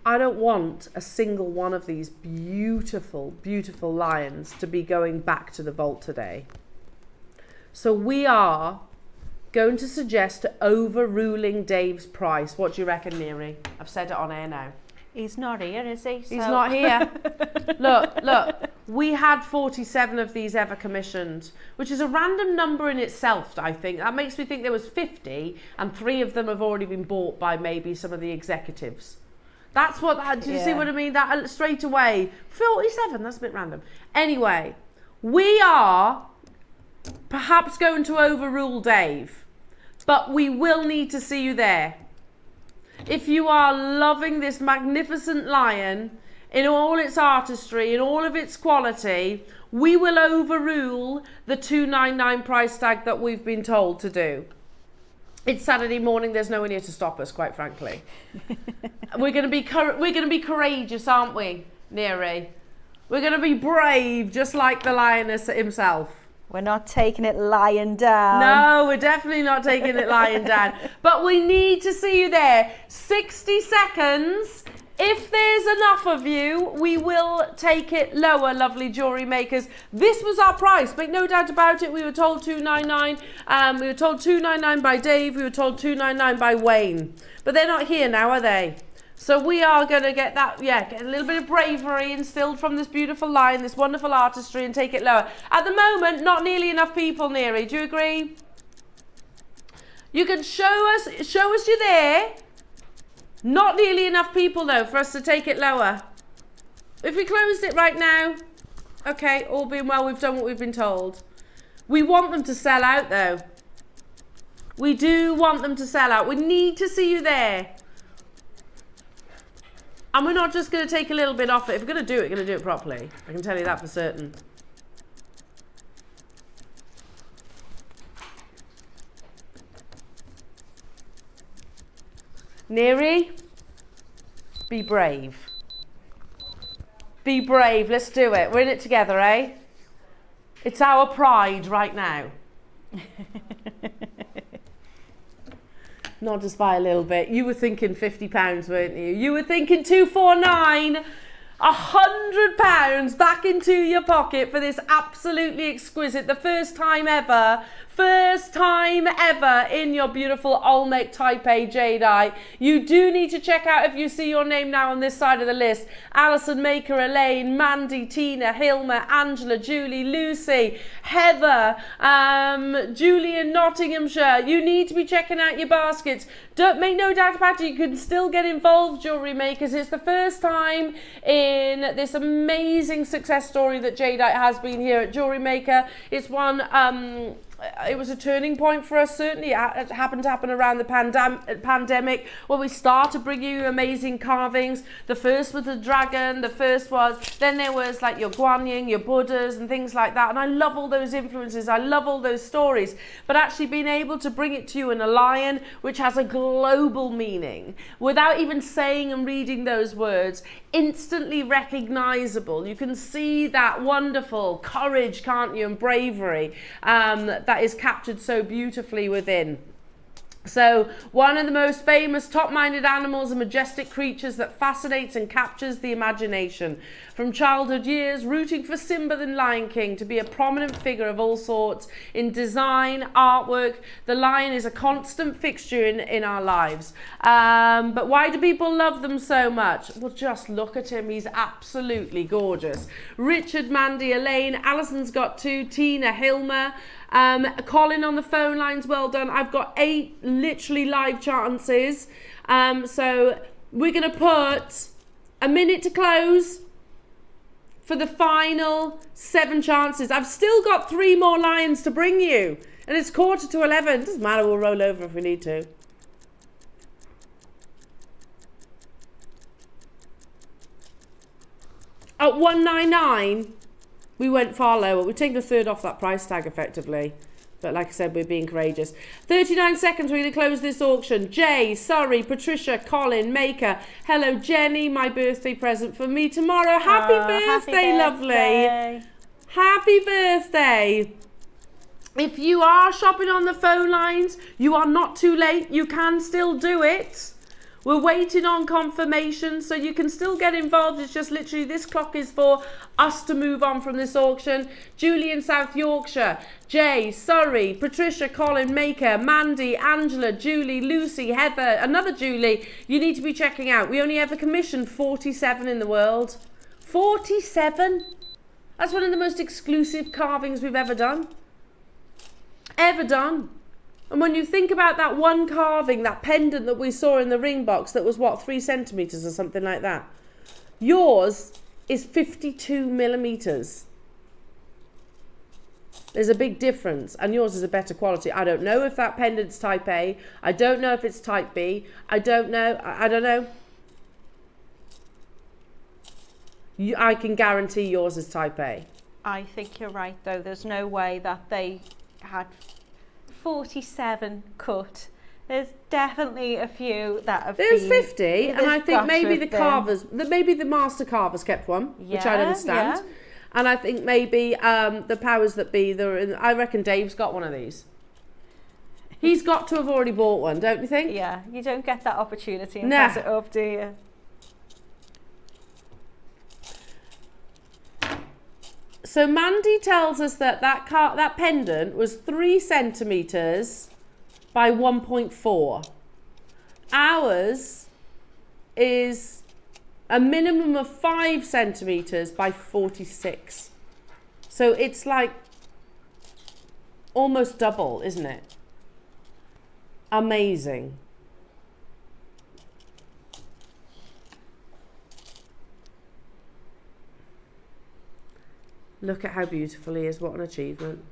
I don't want a single one of these beautiful, beautiful lions to be going back to the vault today. So we are going to suggest overruling Dave's price. What do you reckon, Miri? I've said it on air now. He's not here, is he? He's not here. Look, we had 47 of these ever commissioned, which is a random number in itself, I think. That makes me think there was 50, and 3 of them have already been bought by maybe some of the executives. That's what, do you see what I mean? That straight away, 47, that's a bit random. Anyway, we are perhaps going to overrule Dave, but we will need to see you there. If you are loving this magnificent lion in all its artistry, in all of its quality, we will overrule the $299 price tag that we've been told to do. It's Saturday morning. There's no one here to stop us, quite frankly. We're going to be courageous, aren't we, Neri? We're going to be brave, just like the lioness himself. We're not taking it lying down. No, we're definitely not taking it lying down. But we need to see you there. 60 seconds If there's enough of you, we will take it lower, lovely jewellery makers. This was our price, make no doubt about it. We were told $299. We were told $299 by Dave. We were told $299 by Wayne. But they're not here now, are they? So we are going to get that, get a little bit of bravery instilled from this beautiful line, this wonderful artistry, and take it lower. At the moment, not nearly enough people, Neri. Do you agree? You can show us you're there. Not nearly enough people though for us to take it lower. If we closed it right now, okay, all being well, we've done what we've been told. We want them to sell out though. We do want them to sell out. We need to see you there. And we're not just going to take a little bit off it. If we're going to do it, we're going to do it properly. I can tell you that for certain. Neri, be brave. Be brave, let's do it. We're in it together, eh? It's our pride right now. Not just by a little bit. You were thinking £50, weren't you? You were thinking 249. £100 back into your pocket for this absolutely exquisite, the first time ever in your beautiful Olmec Type A jadeite. You do need to check out, if you see your name now on this side of the list, Alison, Maker, Elaine, Mandy, Tina, Hilma, Angela, Julie, Lucy, Heather, Julie in Nottinghamshire. You need to be checking out your baskets. Don't make no doubt about it, you can still get involved, jewellery makers. It's the first time in this amazing success story that jadeite has been here at Jewellery Maker. It's one, it was a turning point for us, certainly. It happened to happen around the pandemic, where we started bringing you amazing carvings. The first was the dragon, then there was like your Guanyin, your Buddhas and things like that. And I love all those influences, I love all those stories. But actually being able to bring it to you in a lion, which has a global meaning, without even saying and reading those words, instantly recognizable. You can see that wonderful courage, can't you, and bravery that is captured so beautifully within. So, one of the most famous top-minded animals and majestic creatures that fascinates and captures the imagination. From childhood years, rooting for Simba the Lion King to be a prominent figure of all sorts in design, artwork, the lion is a constant fixture in our lives. But why do people love them so much? Well, just look at him. He's absolutely gorgeous. Richard, Mandy, Elaine, Alison's got 2, Tina, Hilma, Colin on the phone lines, well done. I've got 8 literally live chances. So we're going to put a minute to close for the final 7 chances. I've still got 3 more lions to bring you. And it's 11:15. Doesn't matter, we'll roll over if we need to. At 199. We went far lower. We're taking a third off that price tag effectively. But like I said, we're being courageous. 39 seconds, we're going to close this auction. Jay, sorry, Patricia, Colin, Maker. Hello, Jenny, my birthday present for me tomorrow. Happy birthday, lovely. Happy birthday. If you are shopping on the phone lines, you are not too late. You can still do it. We're waiting on confirmation, so you can still get involved. It's just literally this clock is for us to move on from this auction. Julie in South Yorkshire, Jay, Surrey, Patricia, Colin, Maker, Mandy, Angela, Julie, Lucy, Heather, another Julie. You need to be checking out. We only ever commissioned 47 in the world. 47? That's one of the most exclusive carvings we've ever done. Ever done. And when you think about that one carving, that pendant that we saw in the ring box that was, what, 3 centimetres or something like that. Yours is 52 millimetres. There's a big difference, and yours is a better quality. I don't know if that pendant's type A. I don't know if it's type B. I don't know. I don't know. I can guarantee yours is type A. I think you're right, though. There's no way that they had 47 cut. There's definitely a few that have There's been, 50, and I think maybe the carvers, maybe the master carvers kept one, which I understand. Yeah. And I think maybe the powers that be, I reckon Dave's got one of these. He's got to have already bought one, don't you think? Yeah, you don't get that opportunity and pass it up, do you? So Mandy tells us that that pendant was 3 centimetres by 1.4. Ours is a minimum of 5 centimetres by 46. So it's like almost double, isn't it? Amazing. Look at how beautiful he is. What an achievement.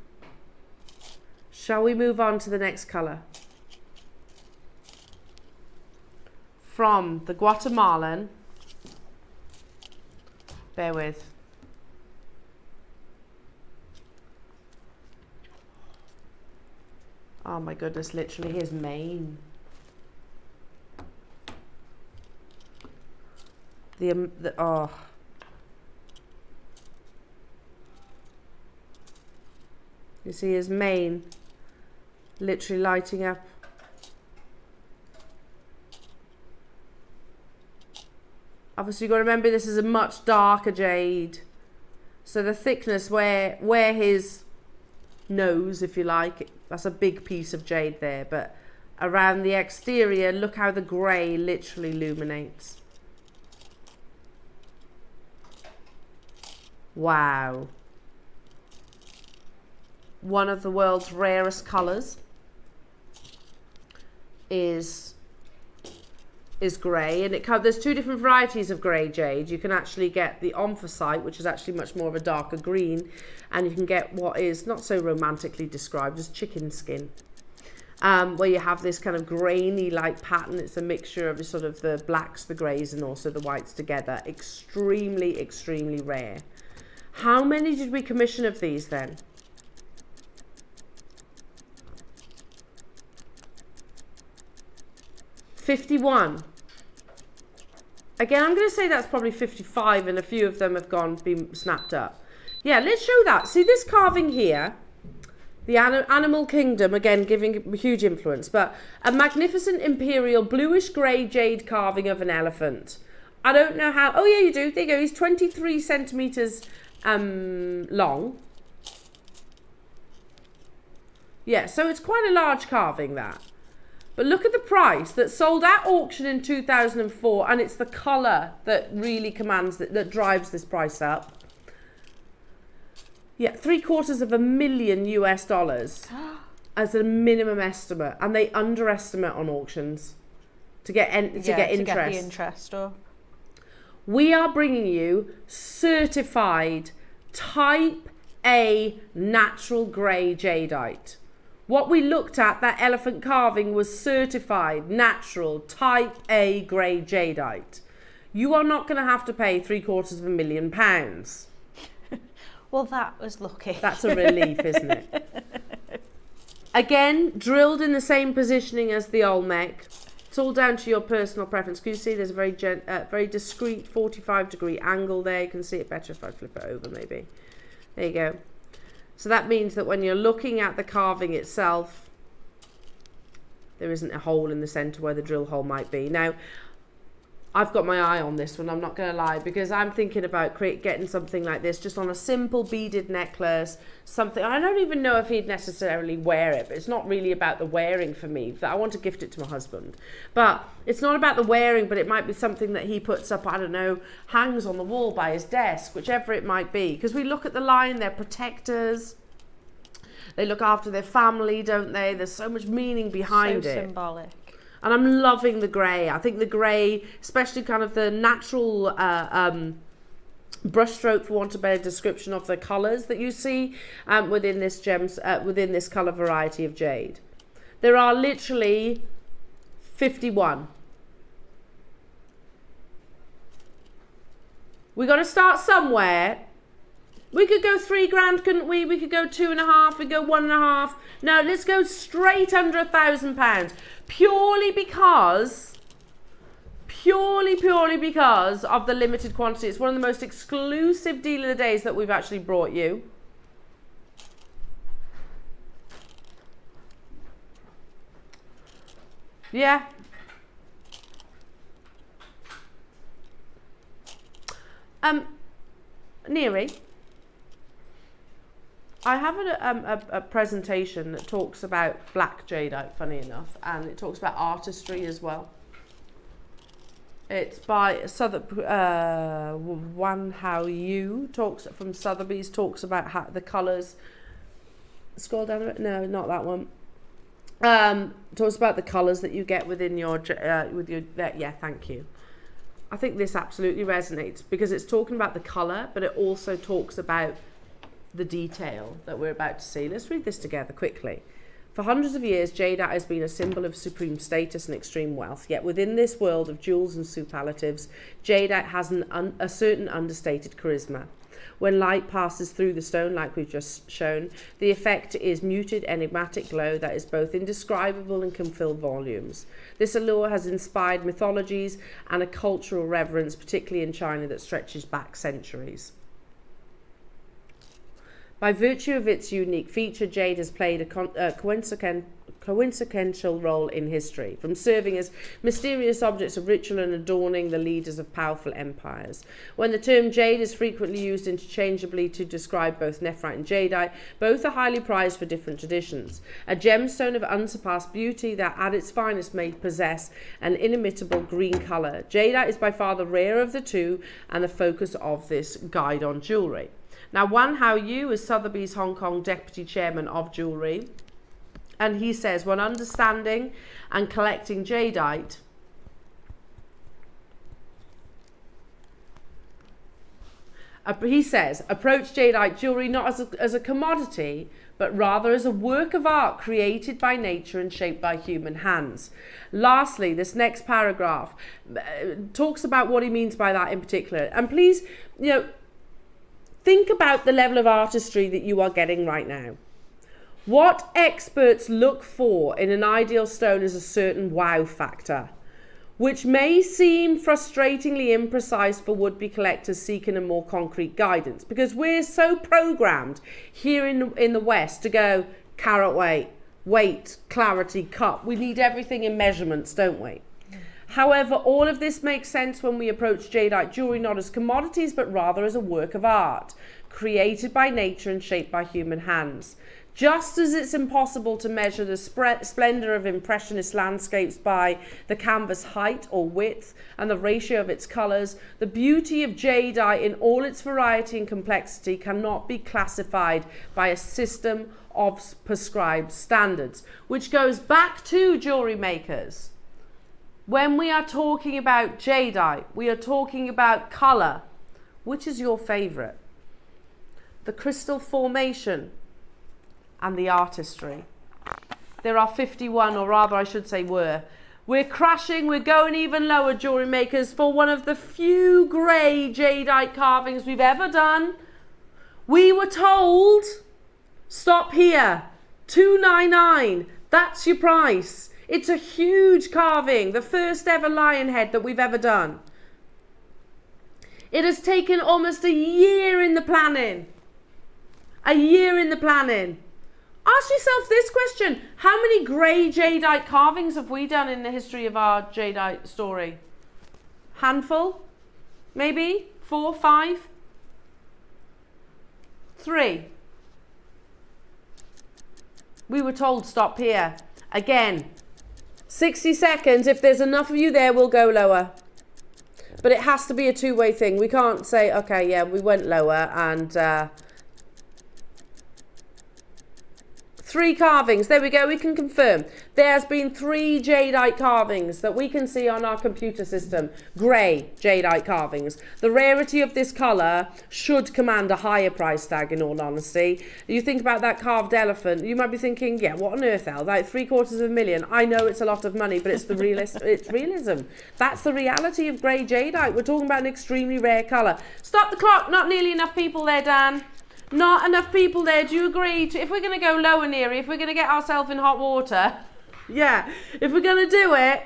Shall we move on to the next colour? From the Guatemalan. Bear with. Oh my goodness, literally his mane. Oh. You see his mane literally lighting up. Obviously you've got to remember this is a much darker jade. So the thickness where his nose, if you like, that's a big piece of jade there, but around the exterior, look how the grey literally illuminates. Wow. One of the world's rarest colours is grey, and there's 2 different varieties of grey jade. You can actually get the anthracite, which is actually much more of a darker green, and you can get what is not so romantically described as chicken skin, where you have this kind of grainy like pattern. It's a mixture of sort of the blacks, the greys, and also the whites together. Extremely, extremely rare. How many did we commission of these then? 51. Again, I'm going to say that's probably 55, and a few of them have been snapped up. Yeah, let's show that. See this carving here, the animal kingdom, again giving huge influence, but a magnificent imperial bluish grey jade carving of an elephant. I don't know how. Oh yeah, you do. There you go. He's 23 centimeters long. Yeah, so it's quite a large carving, that. But look at the price that sold at auction in 2004, and it's the colour that really that drives this price up. Yeah, $750,000 US as a minimum estimate, and they underestimate on auctions to get interest. To get the interest up. We are bringing you certified Type A natural grey jadeite. What we looked at, that elephant carving, was certified natural Type A grey jadeite. You are not going to have to pay £750,000. Well, that was lucky. That's a relief, isn't it? Again, drilled in the same positioning as the Olmec. It's all down to your personal preference. Can you see there's a very discreet 45-degree angle there? You can see it better if I flip it over, maybe. There you go. So that means that when you're looking at the carving itself, there isn't a hole in the centre where the drill hole might be. Now, I've got my eye on this one, I'm not going to lie, because I'm thinking about getting something like this just on a simple beaded necklace, something. I don't even know if he'd necessarily wear it, but it's not really about the wearing for me. I want to gift it to my husband. But it's not about the wearing, but it might be something that he puts up, I don't know, hangs on the wall by his desk, whichever it might be. Because we look at the line, they're protectors. They look after their family, don't they? There's so much meaning behind it. So symbolic. And I'm loving the grey. I think the grey, especially kind of the natural brushstroke, for want of a better description, of the colours that you see within this within this colour variety of jade. There are literally 51. We got to start somewhere. We could go $3,000, couldn't we? We could go 2.5. We could go 1.5. No, let's go straight under £1,000. Purely because of the limited quantity. It's one of the most exclusive deal of the days that we've actually brought you. Yeah. Neri, I have a presentation that talks about black jadeite, funny enough, and it talks about artistry as well. It's by Wan Hao Yu, from Sotheby's, talks about how the colours. Scroll down a bit. No, not that one. Talks about the colours that you get within your yeah, thank you. I think this absolutely resonates because it's talking about the colour, but it also talks about the detail that we're about to see. Let's read this together quickly. For hundreds of years, jadeite has been a symbol of supreme status and extreme wealth. Yet within this world of jewels and superlatives, jadeite has a certain understated charisma. When light passes through the stone, like we've just shown, the effect is muted, enigmatic glow that is both indescribable and can fill volumes. This allure has inspired mythologies and a cultural reverence, particularly in China, that stretches back centuries. By virtue of its unique feature, jade has played a consequential role in history, from serving as mysterious objects of ritual and adorning the leaders of powerful empires. When the term jade is frequently used interchangeably to describe both nephrite and jadeite, both are highly prized for different traditions. A gemstone of unsurpassed beauty that at its finest may possess an inimitable green colour. Jadeite is by far the rarer of the two and the focus of this guide on jewellery. Now, Wan Hao Yu is Sotheby's Hong Kong Deputy Chairman of Jewellery, and he says, when understanding and collecting jadeite, he says, approach jadeite jewellery not as a commodity, but rather as a work of art created by nature and shaped by human hands. Lastly, this next paragraph talks about what he means by that in particular. And please, think about the level of artistry that you are getting right now. What experts look for in an ideal stone is a certain wow factor, which may seem frustratingly imprecise for would-be collectors seeking a more concrete guidance, because we're so programmed here in the West to go carat weight, clarity, cut. We need everything in measurements, don't we? However, all of this makes sense when we approach jadeite jewellery not as commodities, but rather as a work of art, created by nature and shaped by human hands. Just as it's impossible to measure the splendour of impressionist landscapes by the canvas height or width and the ratio of its colours, the beauty of jadeite in all its variety and complexity cannot be classified by a system of prescribed standards, which goes back to jewellery makers. When we are talking about jadeite, we are talking about colour. Which is your favourite? The crystal formation and the artistry. There are 51, or rather I should say were. We're crashing, we're going even lower, jewellery makers, for one of the few grey jadeite carvings we've ever done. We were told, stop here, $299, that's your price. It's a huge carving, the first ever lion head that we've ever done. It has taken almost a year in the planning. A year in the planning. Ask yourself this question. How many grey jadeite carvings have we done in the history of our jadeite story? Handful? Maybe? 4, 5? 3. We were told stop here. Again, 60 seconds. If there's enough of you there, we'll go lower. But it has to be a two-way thing. We can't say, okay, yeah, we went lower and... 3 carvings. There we go. We can confirm. There's been 3 jadeite carvings that we can see on our computer system. Grey jadeite carvings. The rarity of this colour should command a higher price tag, in all honesty. You think about that carved elephant, you might be thinking, yeah, what on earth, Al? Like $750,000. I know it's a lot of money, but it's the it's realism. That's the reality of grey jadeite. We're talking about an extremely rare colour. Stop the clock. Not nearly enough people there, Dan. Not enough people there. Do you agree? If we're going to go lower, Neary, if we're going to get ourselves in hot water, yeah, if we're going to do it,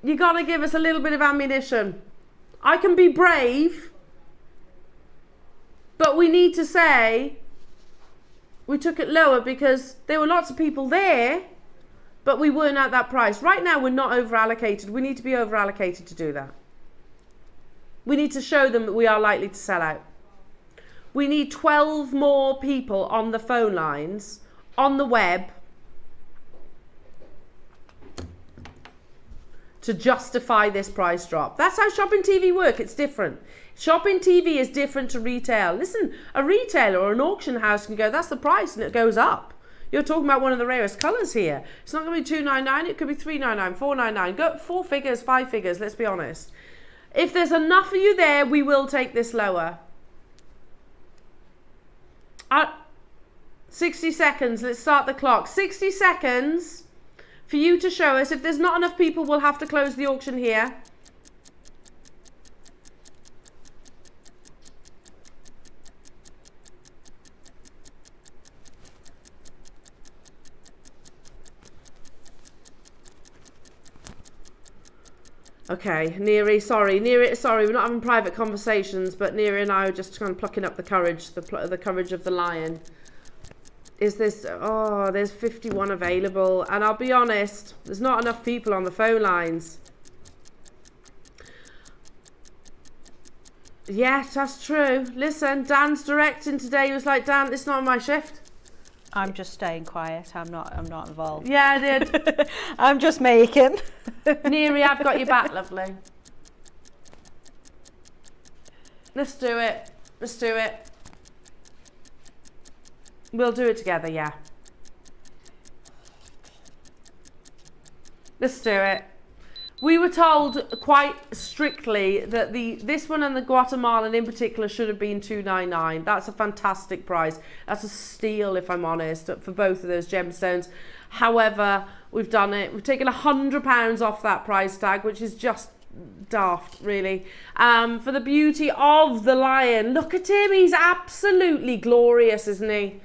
you got to give us a little bit of ammunition. I can be brave, but we need to say we took it lower because there were lots of people there, but we weren't at that price. Right now, we're not over allocated. We need to be over allocated to do that. We need to show them that we are likely to sell out. We need 12 more people on the phone lines, on the web, to justify this price drop. That's how shopping TV works. It's different. Shopping TV is different to retail. Listen, a retailer or an auction house can go, that's the price, and it goes up. You're talking about one of the rarest colours here. It's not going to be $299, it could be $399, $499. Go 4 figures, 5 figures, let's be honest. If there's enough of you there, we will take this lower. 60 seconds, let's start the clock. 60 seconds for you to show us. If there's not enough people, we'll have to close the auction here. Okay, Neri, sorry, we're not having private conversations, but Neri and I are just kind of plucking up the courage, the courage of the lion. Is this, oh, there's 51 available, and I'll be honest, there's not enough people on the phone lines. Yes, that's true. Listen, Dan's directing today. He was like, Dan, it's not my shift. I'm just staying quiet. I'm not involved. Yeah, I did. I'm just making. Neri, I've got your back, lovely. Let's do it. Let's do it. We'll do it together, yeah. Let's do it. We were told quite strictly that this one and the Guatemalan in particular should have been $299. That's a fantastic price. That's a steal, if I'm honest, for both of those gemstones. However, we've done it. We've taken £100 off that price tag, which is just daft, really. For the beauty of the lion. Look at him. He's absolutely glorious, isn't he?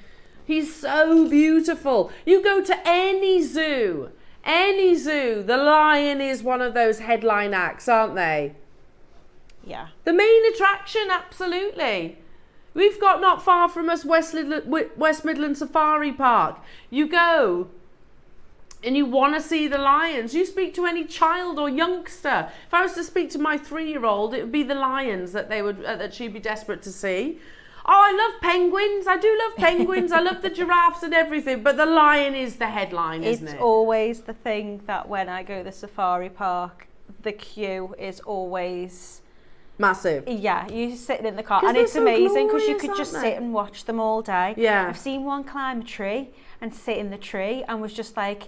He's so beautiful. You go to any zoo, the lion is one of those headline acts, aren't they? Yeah. The main attraction, absolutely. We've got not far from us West Midland Safari Park. You go and you want to see the lions. You speak to any child or youngster. If I was to speak to my 3-year-old, it would be the lions that she'd be desperate to see. Oh, I love penguins. I do love penguins. I love the giraffes and everything. But the lion is the headline, isn't it? It's always the thing that when I go to the safari park, the queue is always massive. Yeah, you're sitting in the car. And they're it's so amazing because you glorious, could just aren't they? sit and watch them all day. Yeah. I've seen one climb a tree and sit in the tree and was just like,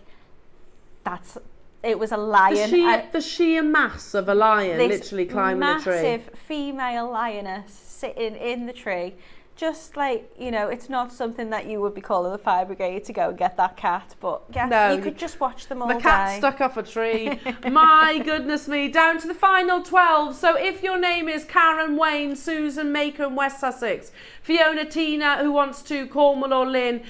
it was a lion. The sheer mass of a lion literally climbing the tree. Massive female lioness sitting in the tree. Just like, you know, it's not something that you would be calling the fire brigade to go and get that cat, but yeah, no, you could just watch them all day. The cat stuck up a tree. My goodness me, down to the final 12. So if your name is Karen, Wayne, Susan, Maker and West Sussex, Fiona, Tina, who wants to, Cornwall or Lynn,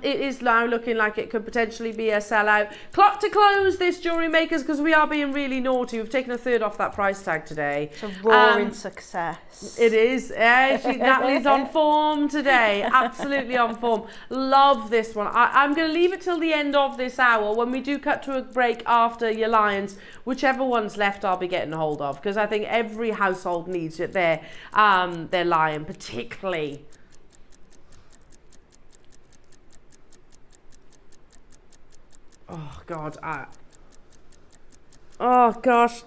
it is now looking like it could potentially be a sellout. Clock to close this, Jewellery Makers, because we are being really naughty. We've taken a third off that price tag today. It's a roaring success. It is. Natalie's on form today. Absolutely on form. Love this one. I'm going to leave it till the end of this hour. When we do cut to a break after your lions, whichever one's left I'll be getting hold of, because I think every household needs it. Their lion particularly. Oh God. Oh gosh.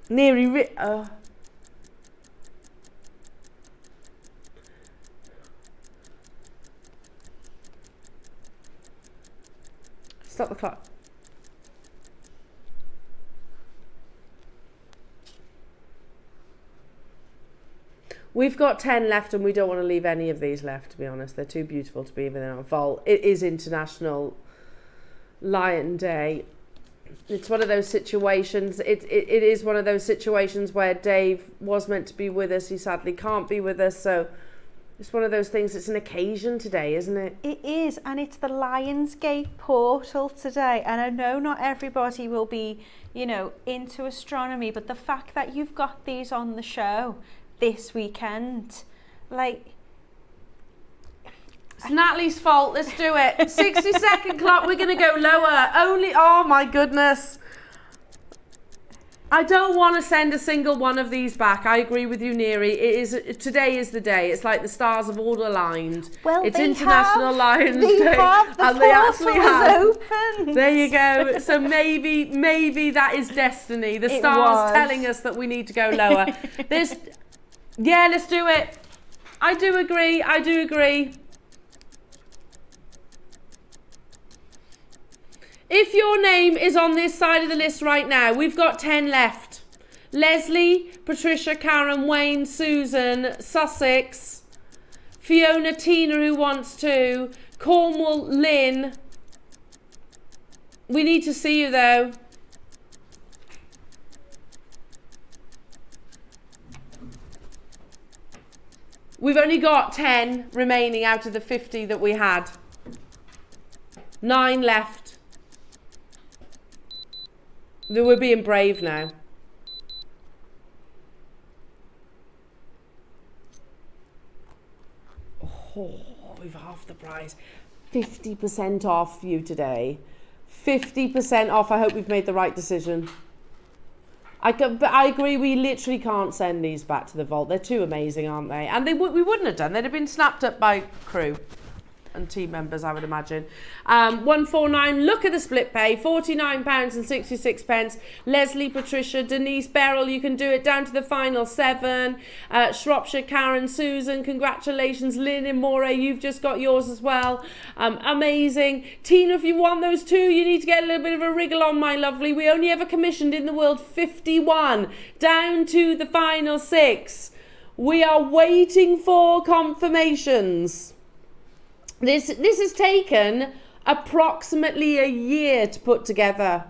Nearly Stop the clock. We've got 10 left and we don't want to leave any of these left, to be honest. They're too beautiful to be even in our vault. It is International Lion Day. It's one of those situations. It is one of those situations where Dave was meant to be with us. He sadly can't be with us. So it's one of those things. It's an occasion today, isn't it? It is. And it's the Lionsgate portal today. And I know not everybody will be, you know, into astronomy. But the fact that you've got these on the show this weekend, like, it's Natalie's fault. Let's do it. 60-second clock. We're going to go lower. Oh my goodness. I don't want to send a single one of these back. I agree with you, Neri. Today is the day. It's like the stars have all aligned. Well, it's International Lions Day, and they actually have. Opened. There you go. So maybe that is destiny. The stars telling us that we need to go lower. Yeah, let's do it. I do agree. If your name is on this side of the list right now, we've got 10 left. Leslie, Patricia, Karen, Wayne, Susan, Sussex, Fiona, Tina who wants to, Cornwall, Lynn. We need to see you though. We've only got 10 remaining out of the 50 that we had. 9 left. We're being brave now. Oh, we've half the price. 50% off you today. 50% off. I hope we've made the right decision. But I agree, we literally can't send these back to the vault. They're too amazing, aren't they? And we wouldn't have done. They'd have been snapped up by crew and team members, I would imagine. 149, look at the split pay, £49.66. Leslie, Patricia, Denise, Beryl, you can do it down to the final 7. Shropshire, Karen, Susan, congratulations. Lynn and Moray, you've just got yours as well. Amazing. Tina, if you want those 2, you need to get a little bit of a wriggle on, my lovely. We only ever commissioned in the world 51, down to the final 6. We are waiting for confirmations. This has taken approximately a year to put together.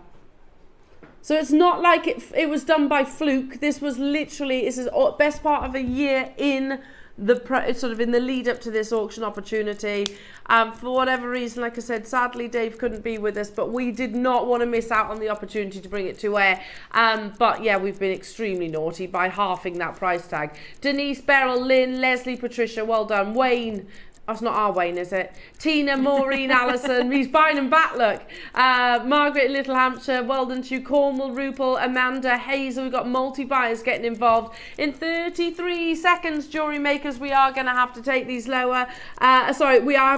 So it's not like it was done by fluke. This was literally, this is the best part of a year in the lead up to this auction opportunity. For whatever reason, like I said, sadly Dave couldn't be with us, but we did not want to miss out on the opportunity to bring it to air. But yeah, we've been extremely naughty by halving that price tag. Denise, Beryl, Lynn, Leslie, Patricia, well done. Wayne, that's not our Wayne, is it? Tina, Maureen, Alison, he's buying them back, look. Margaret, Little Hampshire, well done to you. Cornwall, Rupel, Amanda, Hazel, we've got multi-buyers getting involved. In 33 seconds, jewellery makers, we are going to have to take these lower. We are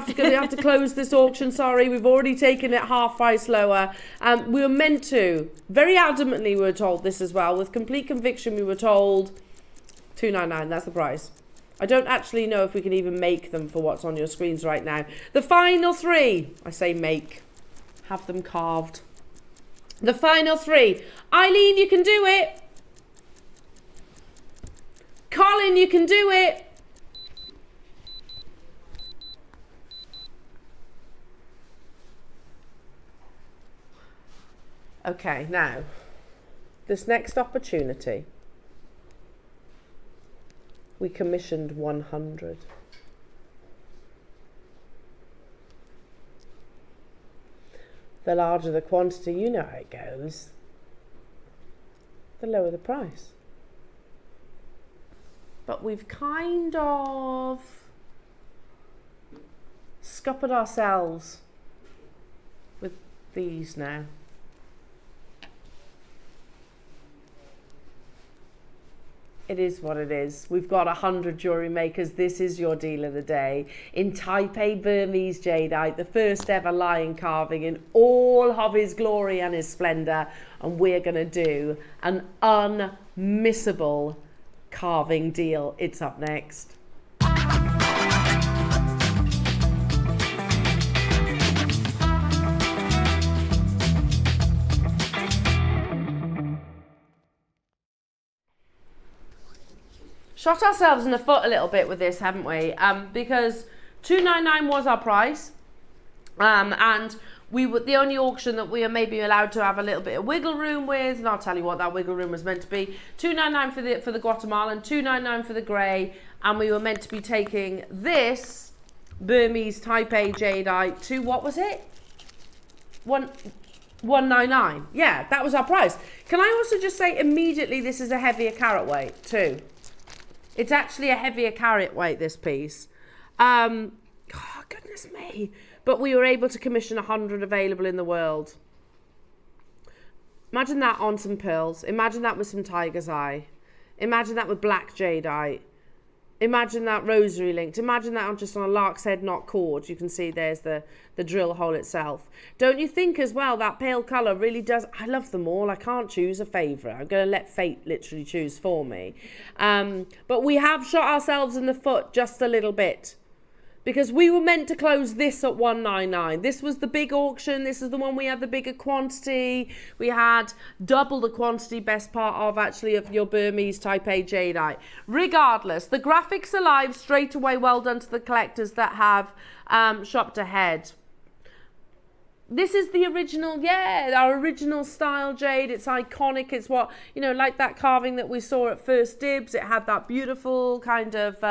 going to have to close this auction, sorry. We've already taken it half price lower. We were meant to, very adamantly we were told this as well, with complete conviction we were told £299, that's the price. I don't actually know if we can even make them for what's on your screens right now. The final 3, I say make, have them carved. The final 3. Eileen, you can do it. Colin, you can do it. Okay, now, this next opportunity, we commissioned 100. The larger the quantity, you know how it goes, the lower the price. But we've kind of scuppered ourselves with these now. It is what it is. We've got 100 jewellery makers. This is your deal of the day. In Taipei Burmese jadeite, the first ever lion carving in all of his glory and his splendour. And we're going to do an unmissable carving deal. It's up next. Shot ourselves in the foot a little bit with this, haven't we? Because $299 was our price, and we were the only auction that we are maybe allowed to have a little bit of wiggle room with, and I'll tell you what that wiggle room was meant to be. $299 for the Guatemalan, $299 for the grey, and we were meant to be taking this Burmese Taipei jadeite to, what was it? $199. Yeah, that was our price. Can I also just say immediately this is a heavier carat weight too. It's actually a heavier carat weight, this piece. Oh, goodness me. But we were able to commission 100 available in the world. Imagine that on some pearls. Imagine that with some tiger's eye. Imagine that with black jadeite. Imagine that rosary linked. Imagine that just on a lark's head knot cord. You can see there's the drill hole itself. Don't you think as well that pale colour really does... I love them all. I can't choose a favourite. I'm going to let fate literally choose for me. But we have shot ourselves in the foot just a little bit. Because we were meant to close this at 199. This was the big auction. This is the one we had the bigger quantity. We had double the quantity, best part of actually, of your Burmese Type A jadeite. Regardless, the graphics are live straight away. Well done to the collectors that have shopped ahead. This is the original, yeah, our original style jade. It's iconic. It's what, you know, like that carving that we saw at First Dibs. It had that beautiful kind of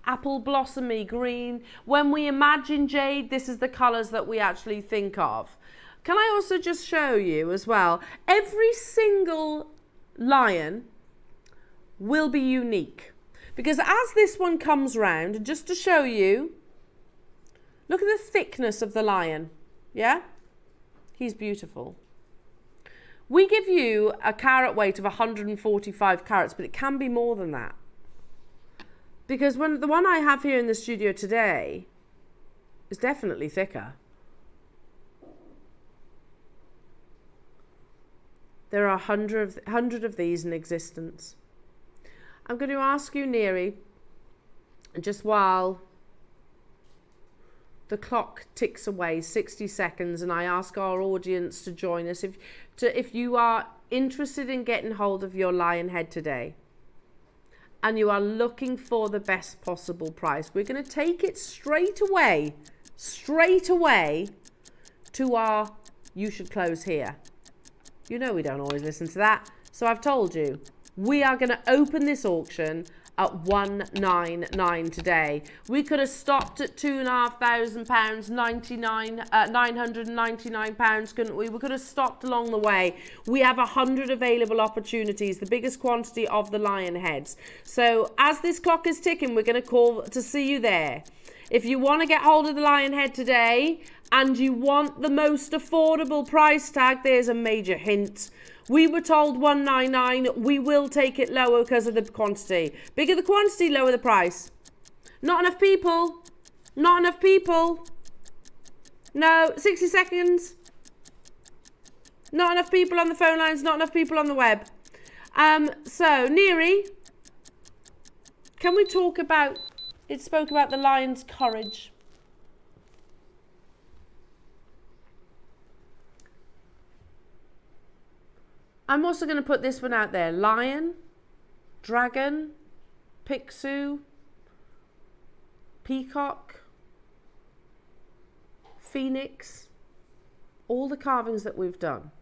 apple blossomy green. When we imagine jade, this is the colours that we actually think of. Can I also just show you as well, every single lion will be unique. Because as this one comes round, and just to show you, look at the thickness of the lion, yeah? He's beautiful. We give you a carat weight of 145 carats, but it can be more than that. Because when the one I have here in the studio today is definitely thicker. There are 100 of these in existence. I'm going to ask you, Neri, just while the clock ticks away, 60 seconds, and I ask our audience to join us. If you are interested in getting hold of your lion head today, and you are looking for the best possible price, we're going to take it straight away to our You Should Close Here. You know we don't always listen to that, so I've told you, we are going to open this auction at 199 today. We could have stopped at £2,500, 999 pounds, couldn't we? We could have stopped along the way. We have 100 available opportunities, the biggest quantity of the lion heads. So as this clock is ticking, we're going to call to see you there. If you want to get hold of the lion head today and you want the most affordable price tag, there's a major hint. We were told 199. We will take it lower because of the quantity. Bigger the quantity, lower the price. Not enough people. Not enough people. No, 60 seconds. Not enough people on the phone lines. Not enough people on the web. So, Neri, can we talk about... It spoke about the lion's courage. I'm also going to put this one out there. Lion, dragon, Pixiu, peacock, phoenix. All the carvings that we've done.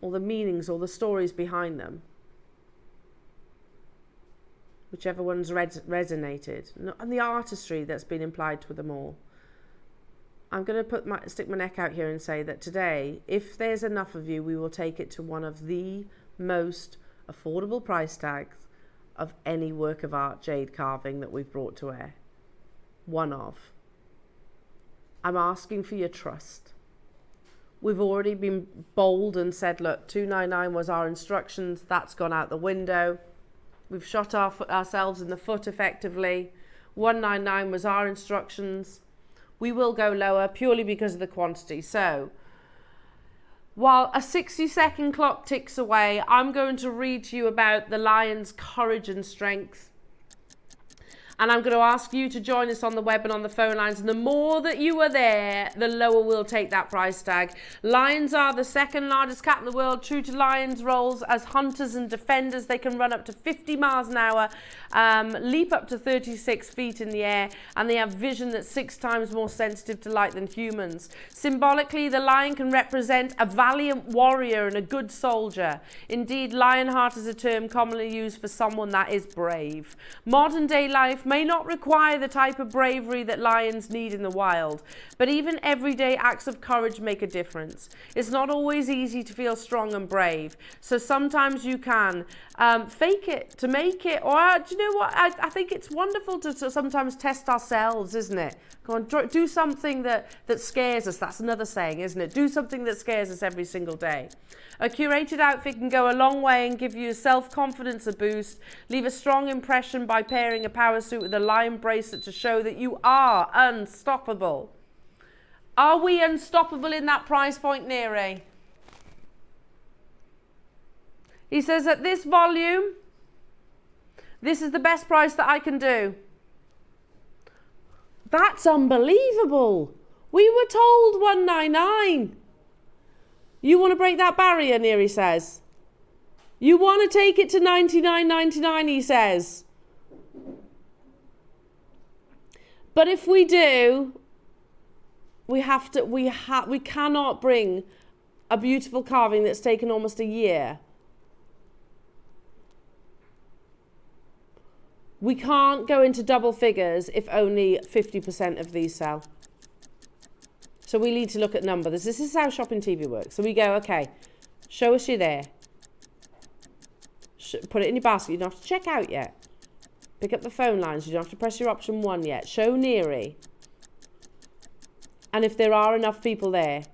All the meanings, all the stories behind them. Whichever one's resonated. And the artistry that's been implied to them all. I'm going to stick my neck out here and say that today, if there's enough of you, we will take it to one of the most affordable price tags of any work of art jade carving that we've brought to air. One of. I'm asking for your trust. We've already been bold and said, look, 299 was our instructions. That's gone out the window. We've shot ourselves in the foot effectively. 199 was our instructions. We will go lower purely because of the quantity. So, while a 60-second clock ticks away, I'm going to read to you about the lion's courage and strength. And I'm going to ask you to join us on the web and on the phone lines. And the more that you are there, the lower we'll take that price tag. Lions are the second largest cat in the world. True to lions' roles as hunters and defenders. They can run up to 50 miles an hour, leap up to 36 feet in the air, and they have vision that's 6 times more sensitive to light than humans. Symbolically, the lion can represent a valiant warrior and a good soldier. Indeed, lionheart is a term commonly used for someone that is brave. Modern day life may not require the type of bravery that lions need in the wild, but even everyday acts of courage make a difference. It's not always easy to feel strong and brave, so sometimes you can fake it to make it, or do you know what, I think it's wonderful to sometimes test ourselves, isn't it? Go on, do something that scares us. That's another saying, isn't it? Do something that scares us every single day. A curated outfit can go a long way and give you self-confidence a boost. Leave a strong impression by pairing a power suit with a lion bracelet to show that you are unstoppable. Are we unstoppable in that price point, Neri? He says at this volume, this is the best price that I can do. That's unbelievable. We were told 199. You want to break that barrier, Neri says. You want to take it to 99.99, he says. But if we do, we cannot bring a beautiful carving that's taken almost a year. We can't go into double figures if only 50% of these sell. So we need to look at numbers. This is how shopping TV works. So we go, okay, show us you're there. Put it in your basket. You don't have to check out yet. Pick up the phone lines. You don't have to press your option 1 yet. Show Neri. And if there are enough people there,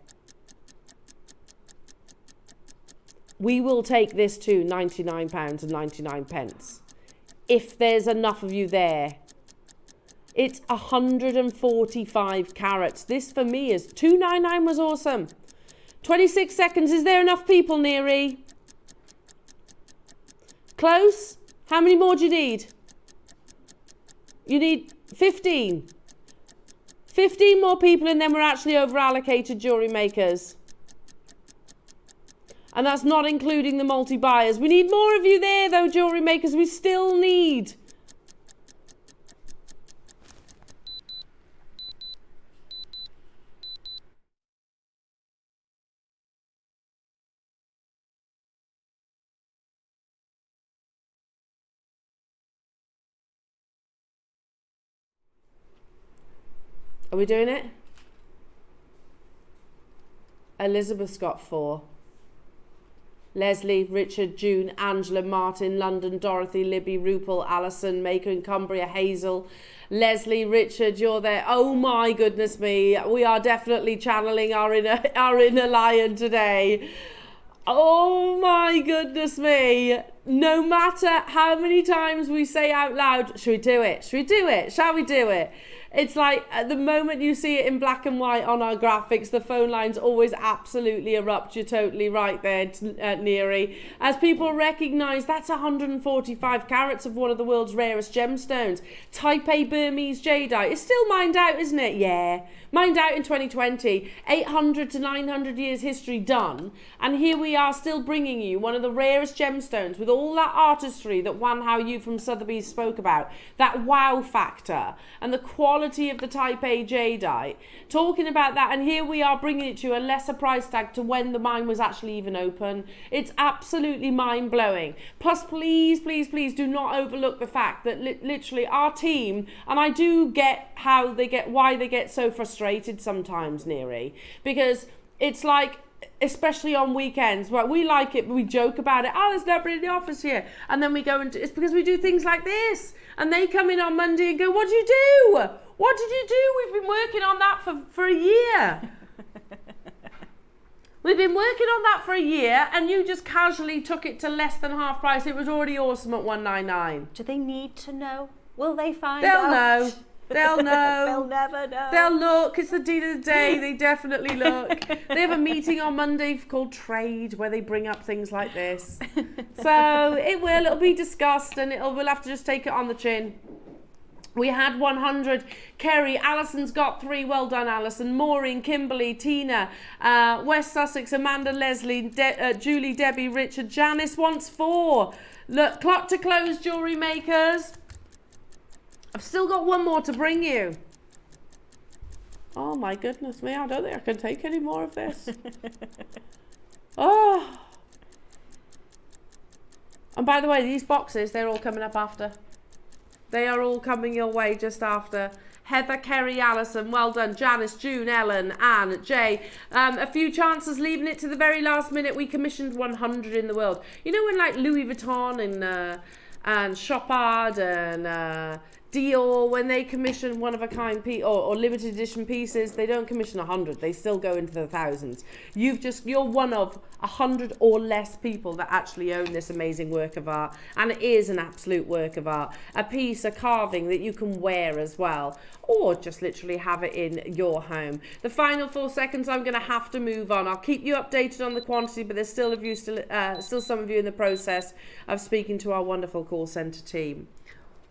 we will take this to £99.99. If there's enough of you there. It's 145 carats. This for me is $299 was awesome. 26 seconds. Is there enough people, Neri? Close? How many more do you need? You need 15. 15 more people and then we're actually over allocated jewellery makers. And that's not including the multi-buyers. We need more of you there though, jewellery makers. We still need. Are we doing it? Elizabeth's got 4. Leslie, Richard, June, Angela, Martin, London, Dorothy, Libby, Rupal, Alison, Maker and Cumbria, Hazel. Leslie, Richard, you're there. Oh my goodness me. We are definitely channeling our inner lion today. Oh my goodness me. No matter how many times we say out loud, should we do it? Should we do it? Shall we do it? It's like at the moment you see it in black and white on our graphics, the phone lines always absolutely erupt. You're totally right there, Neri. As people recognise, that's 145 carats of one of the world's rarest gemstones. Type A Burmese jadeite. It's still mined out, isn't it? Yeah. Mined out in 2020. 800 to 900 years history done. And here we are still bringing you one of the rarest gemstones with all that artistry that Wan Hao Yu from Sotheby's spoke about. That wow factor and the quality of the Type A jadeite, talking about that, and here we are bringing it to a lesser price tag to when the mine was actually even open. It's absolutely mind-blowing. Plus, please, please, please do not overlook the fact that literally our team, and I do get why they get so frustrated sometimes, Neri, because it's like, especially on weekends, right? We like it, we joke about it. Oh, there's nobody in the office here. And then we go into, it's because we do things like this. And they come in on Monday and go, what did you do? What did you do? We've been working on that for a year. We've been working on that for a year and you just casually took it to less than half price. It was already awesome at $199. Do they need to know? Will they find They'll out? know. They'll know. They'll never know. They'll look. It's the deed of the day. They definitely look. They have a meeting on Monday called Trade where they bring up things like this. So it'll be discussed and we'll have to just take it on the chin. We had 100. Kerry, Alison's got 3. Well done, Alison. Maureen, Kimberly, Tina, West Sussex, Amanda, Leslie, Julie, Debbie, Richard. Janice wants 4. Look, clock to close, jewellery makers. I've still got 1 more to bring you. Oh my goodness me, I don't think I can take any more of this. Oh. And by the way, these boxes, they're all coming up after. They are all coming your way just after. Heather, Kerry, Alison, well done. Janice, June, Ellen, Anne, Jay. A few chances, leaving it to the very last minute. We commissioned 100 in the world. You know when like Louis Vuitton and Chopard and Dior, when they commission one-of-a-kind or limited edition pieces, they don't commission 100. They still go into the thousands. You're one of 100 or less people that actually own this amazing work of art, and it is an absolute work of art. A piece, a carving that you can wear as well, or just literally have it in your home. The final 4 seconds, I'm going to have to move on. I'll keep you updated on the quantity, but there's still some of you in the process of speaking to our wonderful call centre team.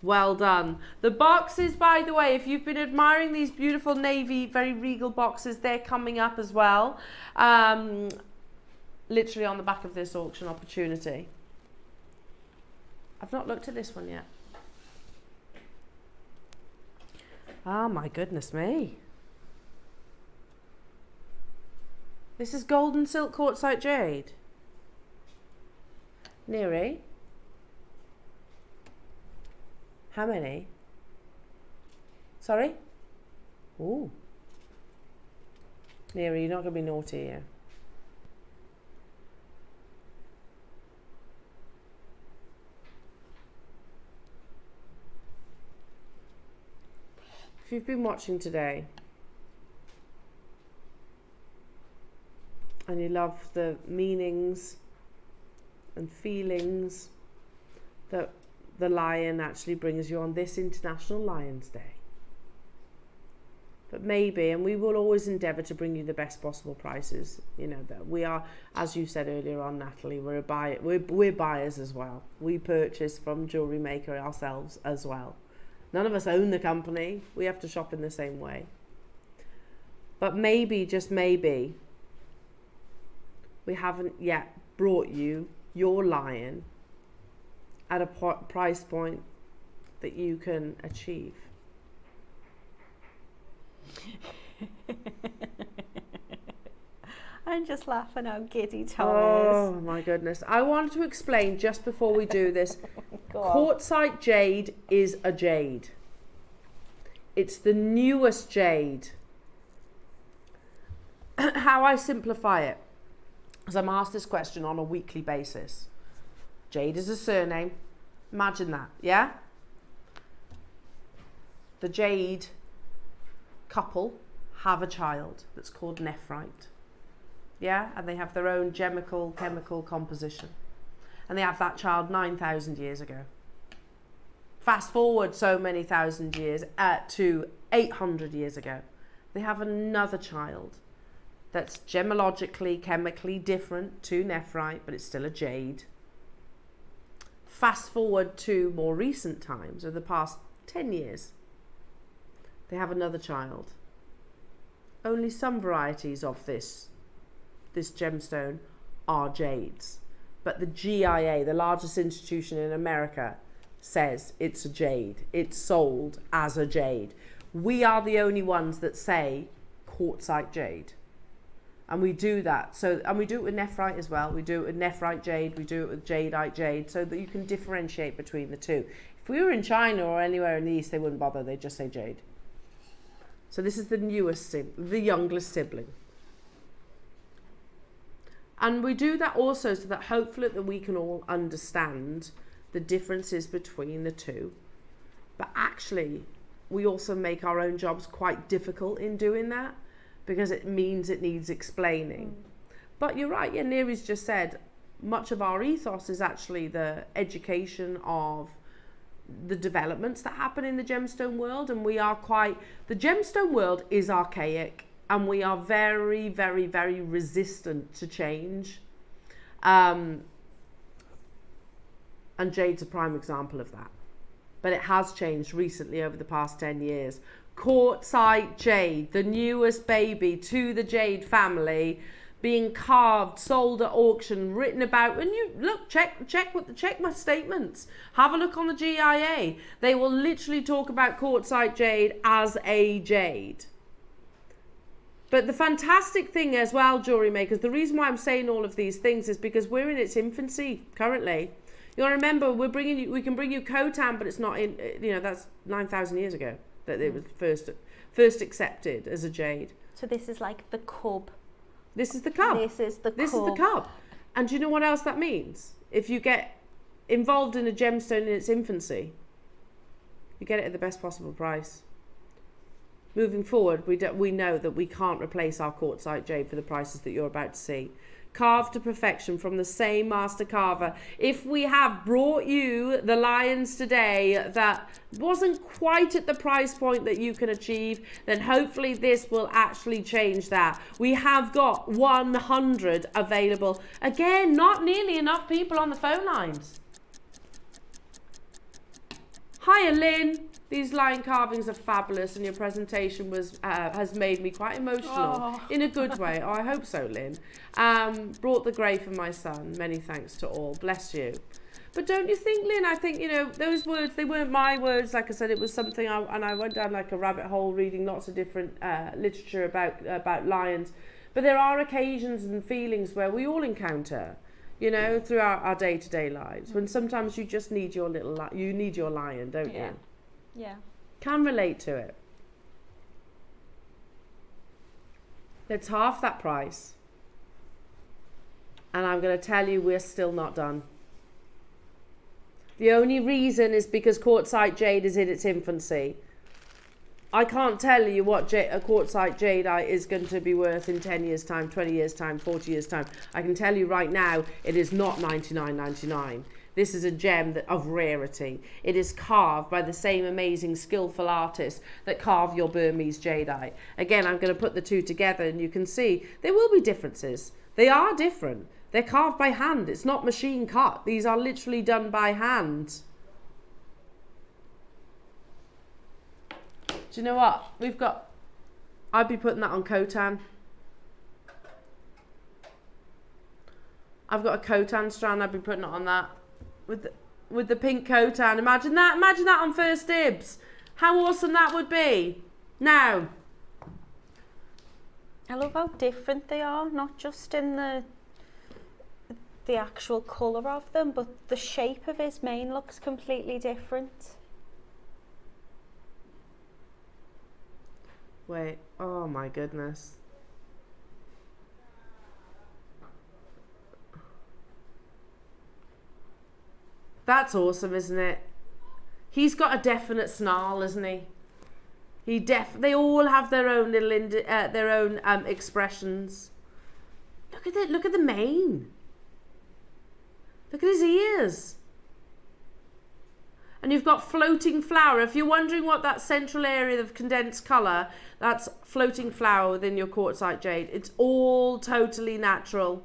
Well done. The boxes, by the way, if you've been admiring these beautiful navy, very regal boxes, they're coming up as well. Literally on the back of this auction opportunity. I've not looked at this one yet. Oh my goodness me. This is golden silk quartzite jade. Neri. How many? Sorry? Ooh. Neri, you're not going to be naughty here. If you've been watching today and you love the meanings and feelings that the lion actually brings you on this International Lions Day. But maybe, and we will always endeavour to bring you the best possible prices. You know, that we are, as you said earlier on, Natalie, we're buyers as well. We purchase from JewelleryMaker ourselves as well. None of us own the company. We have to shop in the same way. But maybe, just maybe, we haven't yet brought you your lion at a price point that you can achieve. I'm just laughing how giddy Tom Oh is. my goodness. I wanted to explain just before we do this. Quartzite jade is a jade. It's the newest jade. How I simplify it, as I'm asked this question on a weekly basis. Jade is a surname. Imagine that, yeah? The jade couple have a child that's called nephrite. Yeah? And they have their own chemical composition. And they have that child 9,000 years ago. Fast forward so many thousand years to 800 years ago. They have another child that's gemologically, chemically different to nephrite, but it's still a jade. Fast forward to more recent times, or the past 10 years, they have another child. Only some varieties of this gemstone are jades, but the GIA, the largest institution in America, says it's a jade. It's sold as a jade. We are the only ones that say quartzite jade. And we do that. And we do it with nephrite as well. We do it with nephrite jade. We do it with jadeite jade, so that you can differentiate between the two. If we were in China or anywhere in the East, they wouldn't bother. They'd just say jade. So this is the the youngest sibling. And we do that also so that hopefully that we can all understand the differences between the two. But actually, we also make our own jobs quite difficult in doing that, because it means it needs explaining. But you're right, yeah, Neri's just said, much of our ethos is actually the education of the developments that happen in the gemstone world, and the gemstone world is archaic, and we are very, very, very resistant to change. And jade's a prime example of that. But it has changed recently over the past 10 years. Quartzite jade, the newest baby to the jade family, being carved, sold at auction, written about. And you look, check my statements. Have a look on the GIA. They will literally talk about quartzite jade as a jade. But the fantastic thing as well, jewellery makers, the reason why I'm saying all of these things is because we're in its infancy currently. You got to remember, we can bring you Khotan, but it's not in, that's 9,000 years ago that it was first accepted as a jade. So this is like the cub. This is the cub. This is the cub. And do you know what else that means? If you get involved in a gemstone in its infancy, you get it at the best possible price. Moving forward, we know that we can't replace our quartzite jade for the prices that you're about to see. Carved to perfection from the same master carver. If we have brought you the lions today that wasn't quite at the price point that you can achieve, then hopefully this will actually change that. We have got 100 available. Again, not nearly enough people on the phone lines. Hiya, Lynn. These lion carvings are fabulous, and your presentation has made me quite emotional in a good way. Oh, I hope so, Lynn. Brought the grey for my son. Many thanks to all. Bless you. But don't you think, Lynn, I think, those words, they weren't my words. Like I said, it was something, and I went down like a rabbit hole reading lots of different literature about lions. But there are occasions and feelings where we all encounter, throughout our day-to-day lives, when sometimes you just need your lion, don't you? Yeah. Can relate to it. It's half that price. And I'm going to tell you, we're still not done. The only reason is because quartzite jade is in its infancy. I can't tell you what a quartzite jadeite is going to be worth in 10 years' time, 20 years' time, 40 years' time. I can tell you right now, it is not $99.99. This is a gem of rarity. It is carved by the same amazing skillful artists that carve your Burmese jadeite. Again, I'm going to put the two together and you can see there will be differences. They are different. They're carved by hand. It's not machine cut. These are literally done by hand. Do you know what? I'd be putting that on Khotan. I've got a Khotan strand. I'd be putting it on that. With the pink Khotan. Imagine that on first dibs. How awesome that would be. Now, I love how different they are, not just in the actual colour of them, but the shape of his mane looks completely different. Wait, oh my goodness. That's awesome, isn't it? He's got a definite snarl, isn't he? They all have their own little expressions. Look at the mane. Look at his ears. And you've got floating flower. If you're wondering what that central area of condensed colour, that's floating flower within your quartzite jade. It's all totally natural.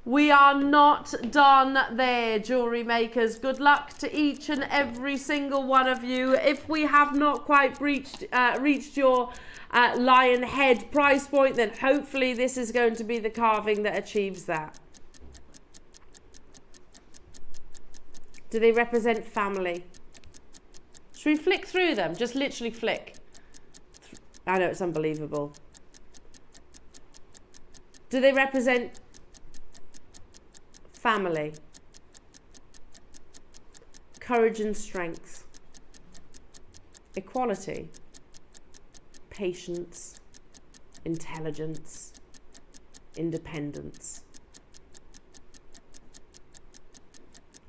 We are not done there, jewellery makers. Good luck to each and every single one of you. If we have not quite reached your lion head price point, then hopefully this is going to be the carving that achieves that. Do they represent family? Should we flick through them? Just literally flick. I know, it's unbelievable. Do they represent family? Courage and strength. Equality. Patience. Intelligence. Independence.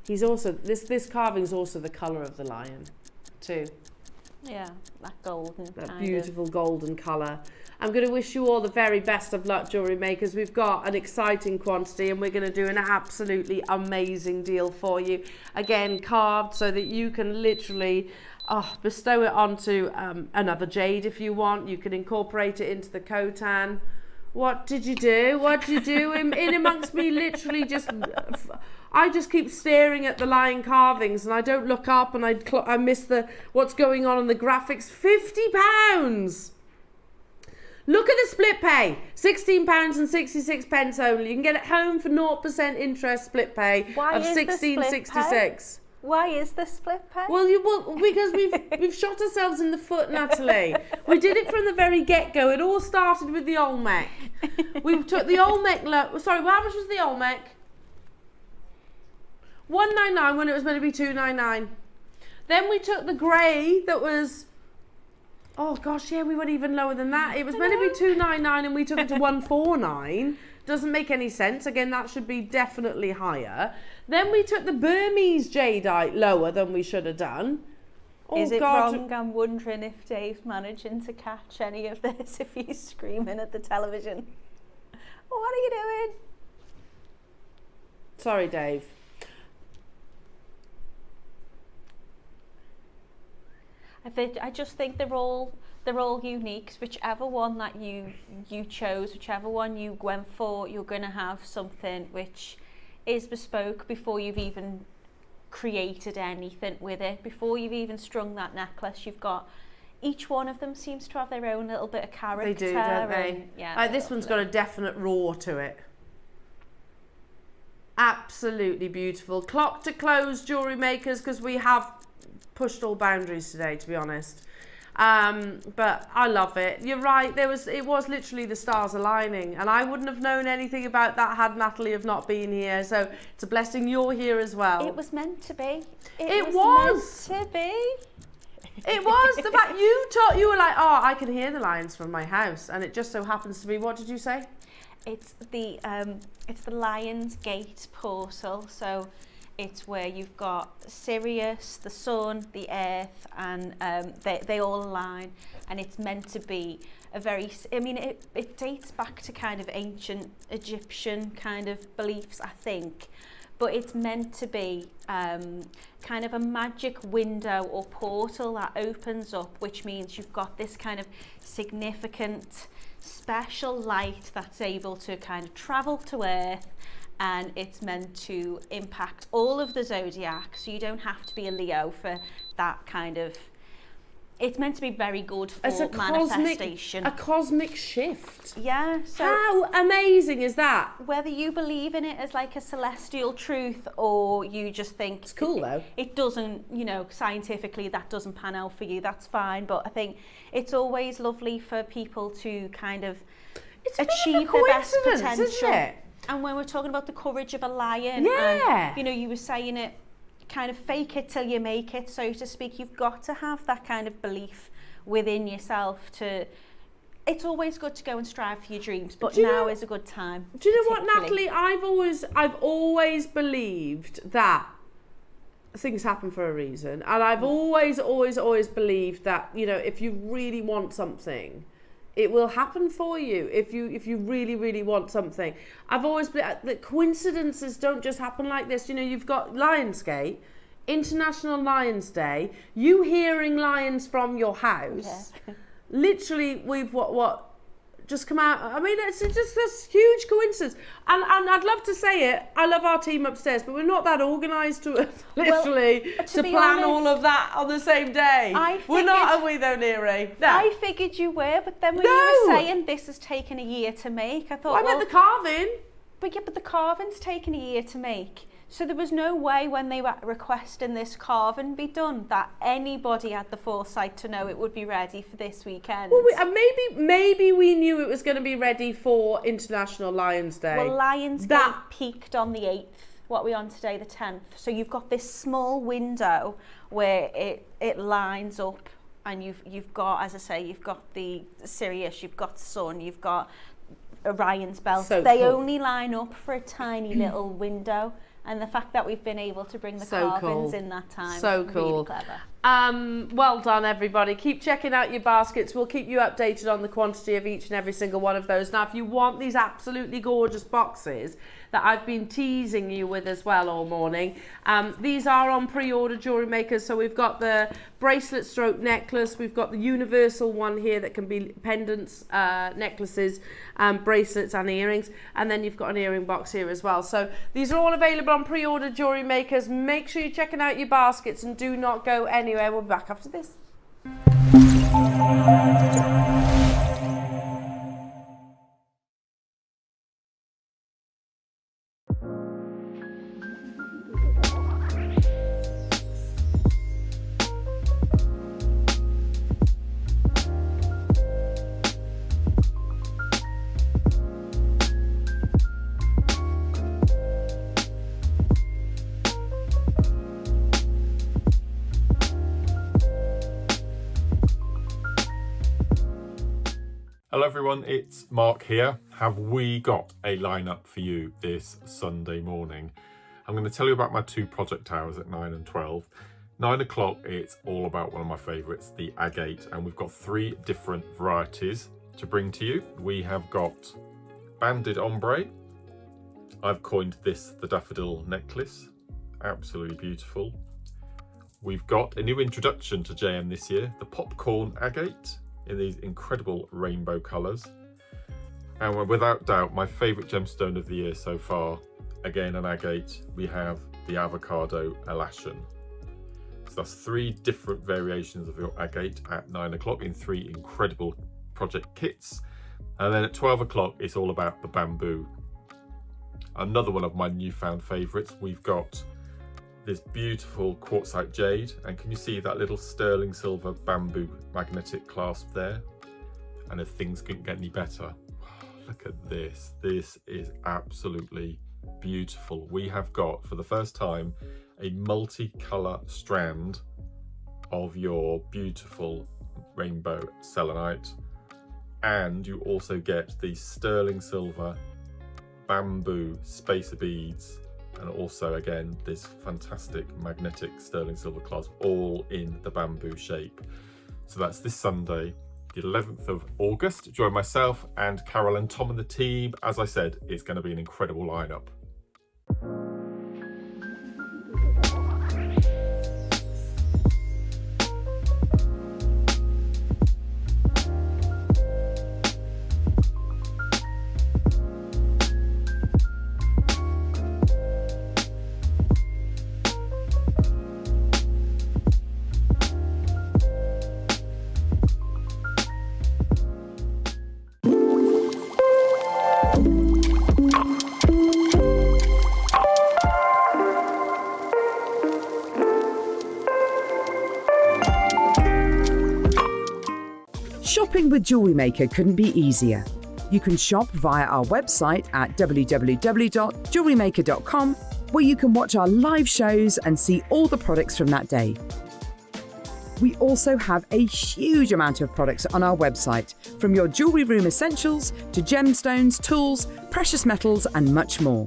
He's also, this carving's also the colour of the lion too. Yeah, that golden that beautiful golden colour. I'm going to wish you all the very best of luck, jewellery makers. We've got an exciting quantity and we're going to do an absolutely amazing deal for you. Again, carved so that you can literally bestow it onto another jade if you want. You can incorporate it into the Khotan. What did you do? What did you do in amongst me? Literally just... I just keep staring at the lion carvings and I don't look up and I miss what's going on in the graphics. £50! Look at the split pay. £16.66 only. You can get it home for 0% interest split pay of £16.66. Why is the split pay? Well, because we've shot ourselves in the foot, Natalie. We did it from the very get-go. It all started with the Olmec. We took the Olmec... Sorry, how much was the Olmec? 199 when it was meant to be 299. Then we took the grey that was, oh gosh, yeah, we went even lower than that. It was meant to be 299 and we took it to 149. Doesn't make any sense. Again, that should be definitely higher. Then we took the Burmese jadeite lower than we should have done. Oh, Is it God. wrong? I'm wondering if Dave's managing to catch any of this, if he's screaming at the television. What are you doing? Sorry, Dave. I just think they're all unique. Whichever one that you chose, whichever one you went for, you're going to have something which is bespoke before you've even created anything with it. Before you've even strung that necklace, you've got, each one of them seems to have their own little bit of character. They do, don't they? And, yeah, Like this one's got a definite roar to it. Absolutely beautiful. Clock to close, jewellery makers, because we have pushed all boundaries today, to be honest. But I love it. You're right, it was literally the stars aligning, and I wouldn't have known anything about that had Natalie have not been here. So it's a blessing you're here as well. It was meant to be. It was meant to be. It was the fact you were like, oh, I can hear the lions from my house, and it just so happens to be. What did you say? It's the Lion's Gate portal. So it's where you've got Sirius, the sun, the earth, and they all align, and it's meant to be a very, I mean, it dates back to kind of ancient Egyptian kind of beliefs, I think, but it's meant to be kind of a magic window or portal that opens up, which means you've got this kind of significant special light that's able to kind of travel to Earth, and it's meant to impact all of the zodiac, so you don't have to be a Leo for that kind of, it's meant to be very good for manifestation. A cosmic shift. Yeah. So how amazing is that? Whether you believe in it as like a celestial truth or you just think it's cool though. It doesn't, you know, scientifically that doesn't pan out for you, that's fine. But I think it's always lovely for people to kind of achieve their best potential. Isn't it? And when we're talking about the courage of a lion, yeah. and, you know, you were saying it, kind of fake it till you make it, so to speak. You've got to have that kind of belief within yourself to, it's always good to go and strive for your dreams, but now is a good time. Do you know what, Natalie? I've always believed that things happen for a reason, and I've always believed that, you know, if you really want something, it will happen for you if you really want something. I've always been that coincidences don't just happen like this. You know, you've got Lionsgate, International Lions Day, you hearing lions from your house. Yeah. Literally, we've what just come out. I mean, it's just this huge coincidence. And I'd love to say it. I love our team upstairs, but we're not that organised to literally to plan honest, all of that on the same day. We're not, are we though, Neri? No. I figured you were, but then when you were saying this has taken a year to make, I thought, I meant the carving. But the carving's taken a year to make. So there was no way when they were requesting this carving be done that anybody had the foresight to know it would be ready for this weekend. Well, maybe we knew it was going to be ready for International Lions Day. Well, Lionsgate peaked on the 8th. What are we on today? The 10th. So you've got this small window where it lines up, and you've got, as I say, you've got the Sirius, you've got Sun, you've got Orion's belt. So they only line up for a tiny little window. And the fact that we've been able to bring the carvings in that time, so cool. Really clever. Well done, everybody. Keep checking out your baskets. We'll keep you updated on the quantity of each and every single one of those. Now, if you want these absolutely gorgeous boxes that I've been teasing you with as well all morning, these are on pre-order, Jewellery Makers. So we've got the bracelet stroke necklace. We've got the universal one here that can be pendants, necklaces, bracelets and earrings. And then you've got an earring box here as well. So these are all available on pre-order, Jewellery Makers. Make sure you're checking out your baskets and do not go anywhere. We'll be back after this. everyone, it's Mark here. Have we got a lineup for you this Sunday morning? I'm going to tell you about my 2 project hours at 9 and 12. 9 o'clock, it's all about one of my favourites, the agate, and we've got 3 different varieties to bring to you. We have got banded ombre. I've coined this the daffodil necklace. Absolutely beautiful. We've got a new introduction to JM this year, the popcorn agate in these incredible rainbow colours. And without doubt, my favourite gemstone of the year so far, again an agate, we have the avocado elashan. So that's 3 different variations of your agate at 9 o'clock in 3 incredible project kits. And then at 12 o'clock, it's all about the bamboo. Another one of my newfound favourites, we've got this beautiful quartzite jade, and can you see that little sterling silver bamboo magnetic clasp there? And if things couldn't get any better, look at this. This is absolutely beautiful. We have got, for the first time, a multicolour strand of your beautiful rainbow selenite, and you also get the sterling silver bamboo spacer beads, and also again this fantastic magnetic sterling silver clasp, all in the bamboo shape. So that's this Sunday, the 11th of August. Join myself and Carol and Tom and the team. As I said, it's going to be an incredible lineup. Shopping with JewelleryMaker couldn't be easier. You can shop via our website at www.jewellerymaker.com, where you can watch our live shows and see all the products from that day. We also have a huge amount of products on our website, from your jewellery room essentials to gemstones, tools, precious metals and much more.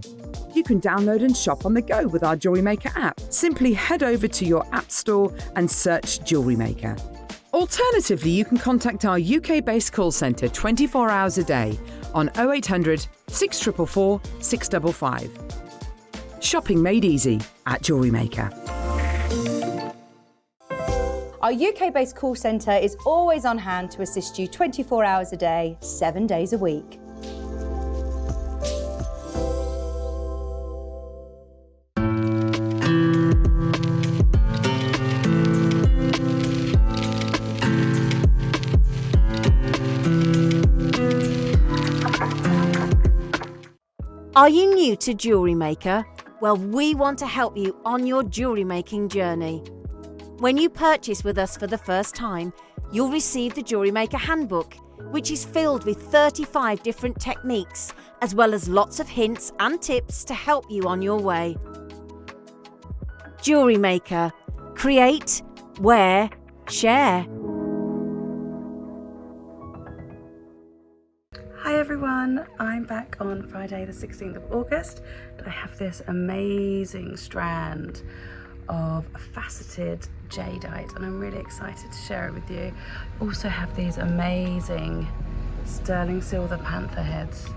You can download and shop on the go with our JewelleryMaker app. Simply head over to your app store and search JewelleryMaker. Alternatively, you can contact our UK-based call centre 24 hours a day on 0800 644 655. Shopping made easy at JewelleryMaker. Our UK-based call centre is always on hand to assist you 24 hours a day, 7 days a week. Are you new to JewelleryMaker? Well, we want to help you on your jewellery making journey. When you purchase with us for the first time, you'll receive the JewelleryMaker Handbook, which is filled with 35 different techniques, as well as lots of hints and tips to help you on your way. JewelleryMaker. Create, wear, share. Hi everyone, I'm back on Friday the 16th of August. I have this amazing strand of faceted jadeite and I'm really excited to share it with you. I also have these amazing sterling silver panther heads.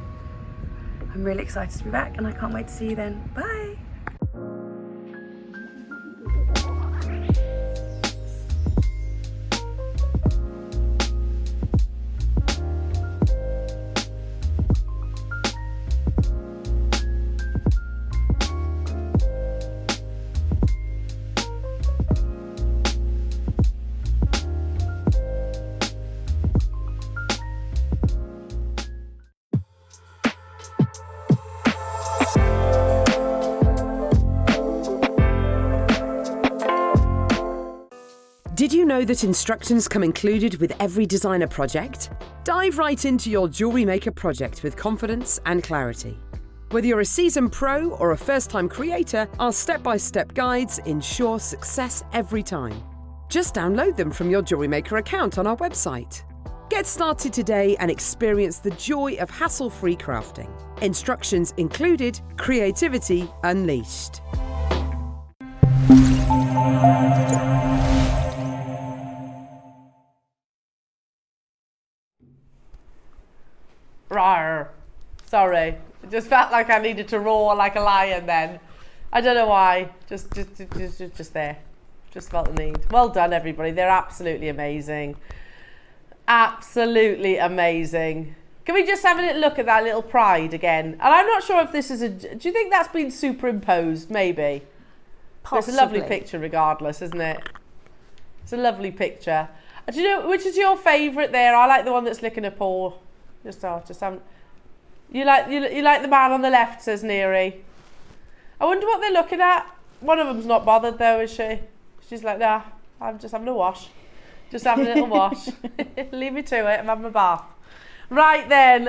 I'm really excited to be back and I can't wait to see you then. Bye! Did you know that instructions come included with every designer project? Dive right into your JewelleryMaker project with confidence and clarity. Whether you're a seasoned pro or a first-time creator, our step-by-step guides ensure success every time. Just download them from your JewelleryMaker account on our website. Get started today and experience the joy of hassle-free crafting. Instructions included, creativity unleashed. Rawr. Sorry. It just felt like I needed to roar like a lion then. I don't know why. Just there. Just felt the need. Well done, everybody. They're absolutely amazing. Absolutely amazing. Can we just have a little look at that little pride again? And I'm not sure if this is do you think that's been superimposed? Maybe. Possibly. It's a lovely picture regardless, isn't it? It's a lovely picture. Do you know which is your favourite there? I like the one that's licking a paw. Just haven't. You like the man on the left, says Neri. I wonder what they're looking at. One of them's not bothered though, is she? She's like, nah, I'm just having a wash. Just having a little wash. Leave me to it, I'm having a bath. Right then,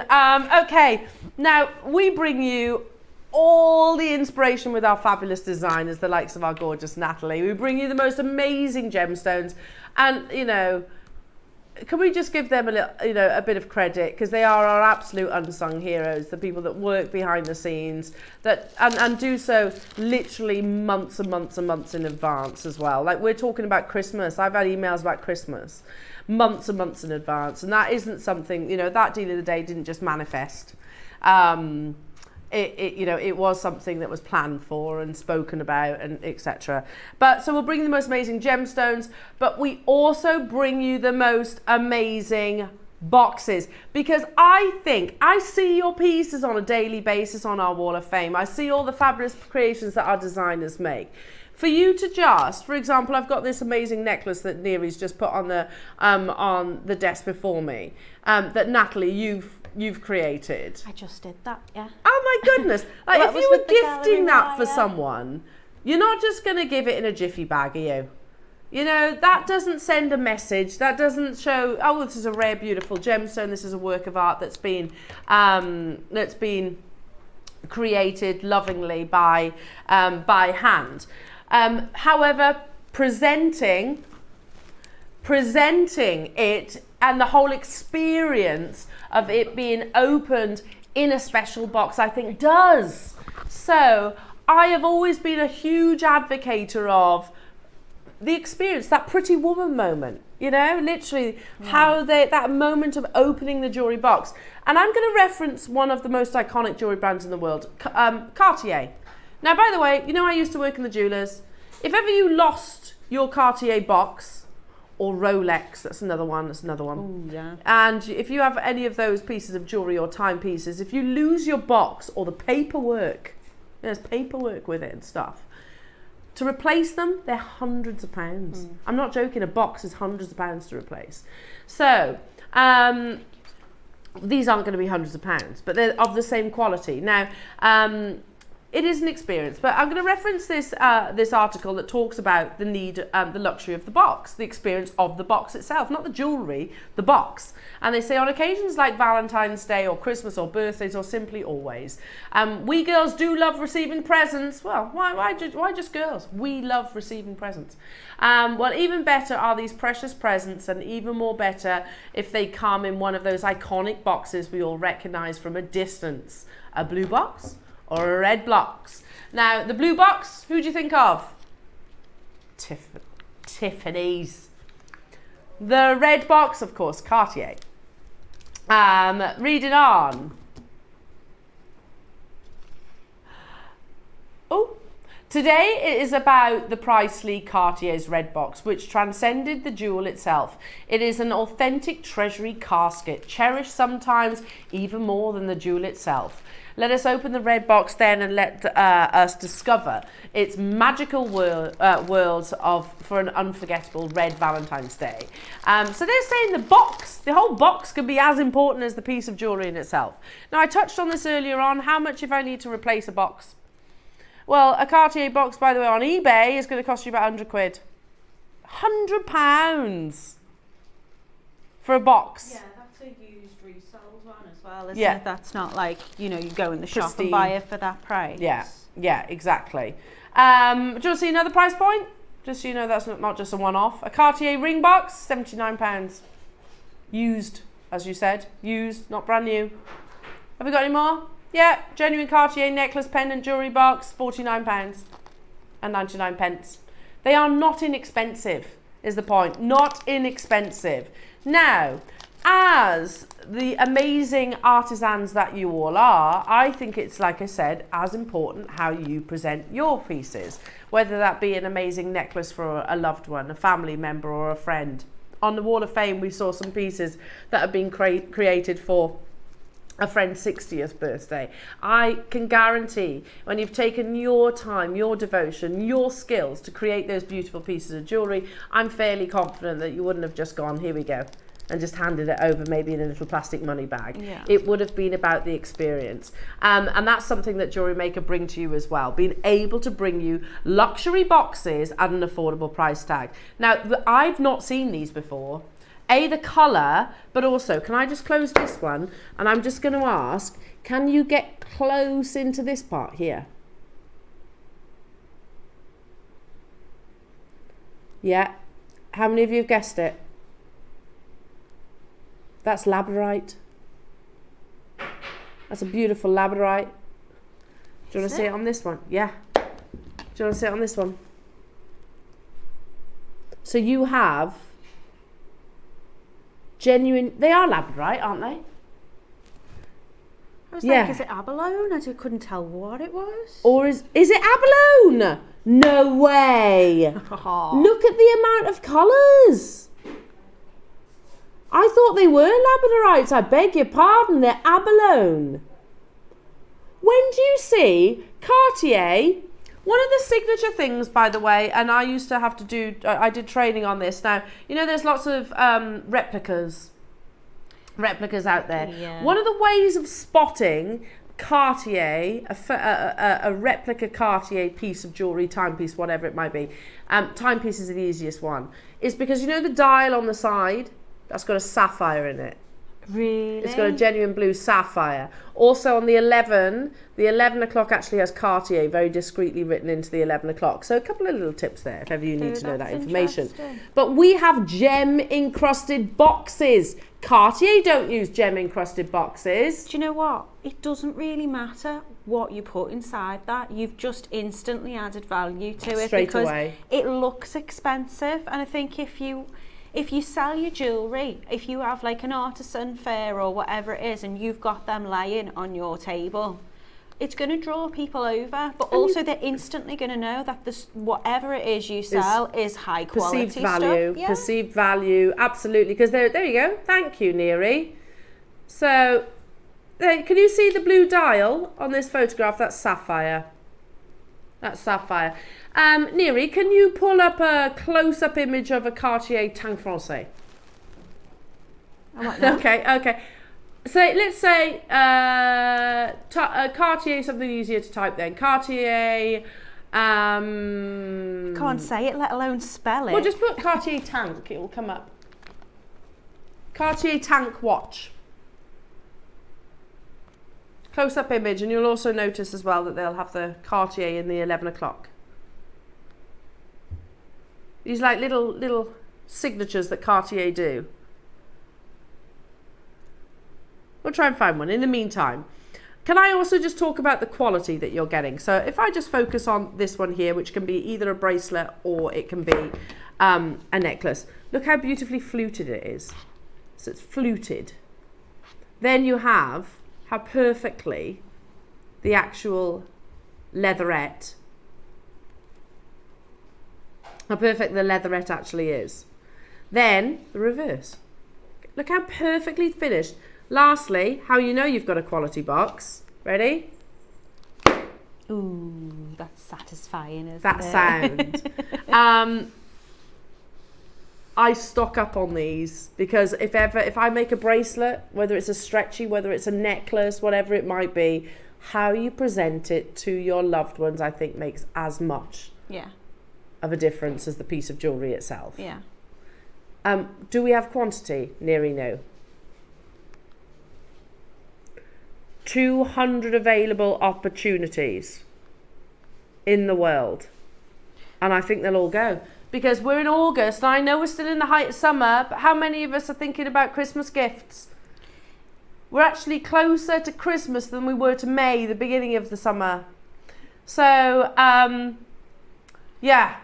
okay. Now, we bring you all the inspiration with our fabulous designers, the likes of our gorgeous Natalie. We bring you the most amazing gemstones. And, you know, can we just give them a little, you know, a bit of credit, because they are our absolute unsung heroes, the people that work behind the scenes that and do so literally months and months and months in advance as well. Like, we're talking about Christmas. I've had emails about Christmas months and months in advance, and that isn't something, you know, that deal of the day didn't just manifest. You know, it was something that was planned for and spoken about and etc. But so we'll bring you the most amazing gemstones, but we also bring you the most amazing boxes, because I think I see your pieces on a daily basis on our wall of fame. I see all the fabulous creations that our designers make. For you to just, for example, I've got this amazing necklace that Neri's just put on the desk before me, that Natalie, you've created. I just did that, yeah. Oh my goodness. Like, Well, if that you was were with the gifting that for GIA. someone, you're not just going to give it in a jiffy bag, are you? You know, that doesn't send a message. That doesn't show, oh, this is a rare, beautiful gemstone. This is a work of art that's been created lovingly by hand. However, presenting it and the whole experience of it being opened in a special box, I think does. So I have always been a huge advocate of the experience, that Pretty Woman moment, you know, literally how that moment of opening the jewellery box. And I'm going to reference one of the most iconic jewellery brands in the world, Cartier. Now, by the way, you know, I used to work in the jewellers. If ever you lost your Cartier box, or Rolex, that's another one. Ooh, yeah. And if you have any of those pieces of jewellery or timepieces, if you lose your box or the paperwork, there's paperwork with it and stuff, to replace them, they're hundreds of pounds. I'm not joking, a box is hundreds of pounds to replace. So, these aren't going to be hundreds of pounds, but they're of the same quality. Now, it is an experience, but I'm going to reference this this article that talks about the need, the luxury of the box, the experience of the box itself, not the jewellery, the box. And they say on occasions like Valentine's Day or Christmas or birthdays or simply always, we girls do love receiving presents. Well, why just girls? We love receiving presents. Well, even better are these precious presents, and even more better if they come in one of those iconic boxes we all recognise from a distance. A blue box or a red box. Now, the blue box, who do you think of? Tiffany's. The red box, of course, Cartier. Reading on. Oh, today it is about the Priceley Cartier's red box, which transcended the jewel itself. It is an authentic treasury casket, cherished sometimes even more than the jewel itself. Let us open the red box then and let us discover its magical worlds for an unforgettable red Valentine's Day. So they're saying the whole box can be as important as the piece of jewellery in itself. Now, I touched on this earlier on, how much if I need to replace a box? Well, a Cartier box, by the way, on eBay is going to cost you about 100 quid. £100 for a box. Yeah, that's a used resold one as well, isn't Yeah. it? That's not like, you know, you go in the shop Pristine. and buy it for that price. Yeah, exactly. Do you want to see another price point? Just so you know, that's not just a one-off. A Cartier ring box, £79. Used. as you said, used, not brand new. Have we got any more? Yeah, genuine Cartier necklace pendant jewellery box, £49 and 99 pence. They are not inexpensive, is the point. Not inexpensive. Now, as the amazing artisans that you all are, I think it's, like I said, as important how you present your pieces, whether that be an amazing necklace for a loved one, a family member or a friend. On the Wall of Fame, we saw some pieces that have been created for a friend's 60th birthday. I can guarantee when you've taken your time, your devotion, your skills to create those beautiful pieces of jewellery, I'm fairly confident that you wouldn't have just gone, here we go, and just handed it over maybe in a little plastic money bag. Yeah. It would have been about the experience. And that's something that JewelleryMaker bring to you as well, being able to bring you luxury boxes at an affordable price tag. Now, I've not seen these before. The colour, but also, can I just close this one? And I'm just going to ask, can you get close into this part here? Yeah. How many of you have guessed it? That's labradorite. That's a beautiful labradorite. Do you want to see it on this one? Yeah. Do you want to see it on this one? So you have genuine, they are labradorite, aren't they? I was like, is it abalone? I couldn't tell what it was. Or is it abalone? No way. Look at the amount of colours. I thought they were labradorites. I beg your pardon, they're abalone. When do you see Cartier? One of the signature things, by the way, and I used to have to do, I did training on this. Now, you know, there's lots of replicas out there. Yeah. One of the ways of spotting Cartier, a replica Cartier piece of jewellery, timepiece, whatever it might be, timepiece is the easiest one, is because you know the dial on the side? That's got a sapphire in it. Really? It's got a genuine blue sapphire. Also on the 11 o'clock actually has Cartier very discreetly written into the 11 o'clock. So a couple of little tips there if ever you need to know that information. But we have gem encrusted boxes. Cartier don't use gem encrusted boxes. Do you know what? It doesn't really matter what you put inside that. You've just instantly added value to it. Straight away. It looks expensive, and I think if you sell your jewellery, if you have like an artisan fair or whatever it is and you've got them laying on your table, it's going to draw people over, but also they're instantly going to know that this whatever it is you sell is high quality perceived value, stuff. Yeah. Perceived value, absolutely. Because there you go. Thank you, Neri. So, can you see the blue dial on this photograph? That's sapphire. That's sapphire. Neri, can you pull up a close-up image of a Cartier Tank Francais? Okay. So let's say Cartier, something easier to type then. Cartier. Can't say it, let alone spell it. Well, just put Cartier Tank. It will come up. Cartier Tank watch. Close-up image, and you'll also notice as well that they'll have the Cartier in the 11 o'clock. These like little signatures that Cartier do. We'll try and find one. In the meantime, can I also just talk about the quality that you're getting? So if I just focus on this one here, which can be either a bracelet or it can be a necklace. Look how beautifully fluted it is. So it's fluted. Then you have how perfectly the actual leatherette, how perfect the leatherette actually is. Then the reverse. Look how perfectly finished. Lastly, how you know you've got a quality box. Ready? Ooh, that's satisfying, isn't it? That sound. I stock up on these because if I make a bracelet, whether it's a stretchy, whether it's a necklace, whatever it might be, how you present it to your loved ones, I think makes as much of a difference as the piece of jewellery itself. Yeah. Do we have quantity? Neri, no. 200 available opportunities in the world. And I think they'll all go. Because we're in August, and I know we're still in the height of summer, but how many of us are thinking about Christmas gifts? we're actually closer to Christmas than we were to May, the beginning of the summer. So, yeah.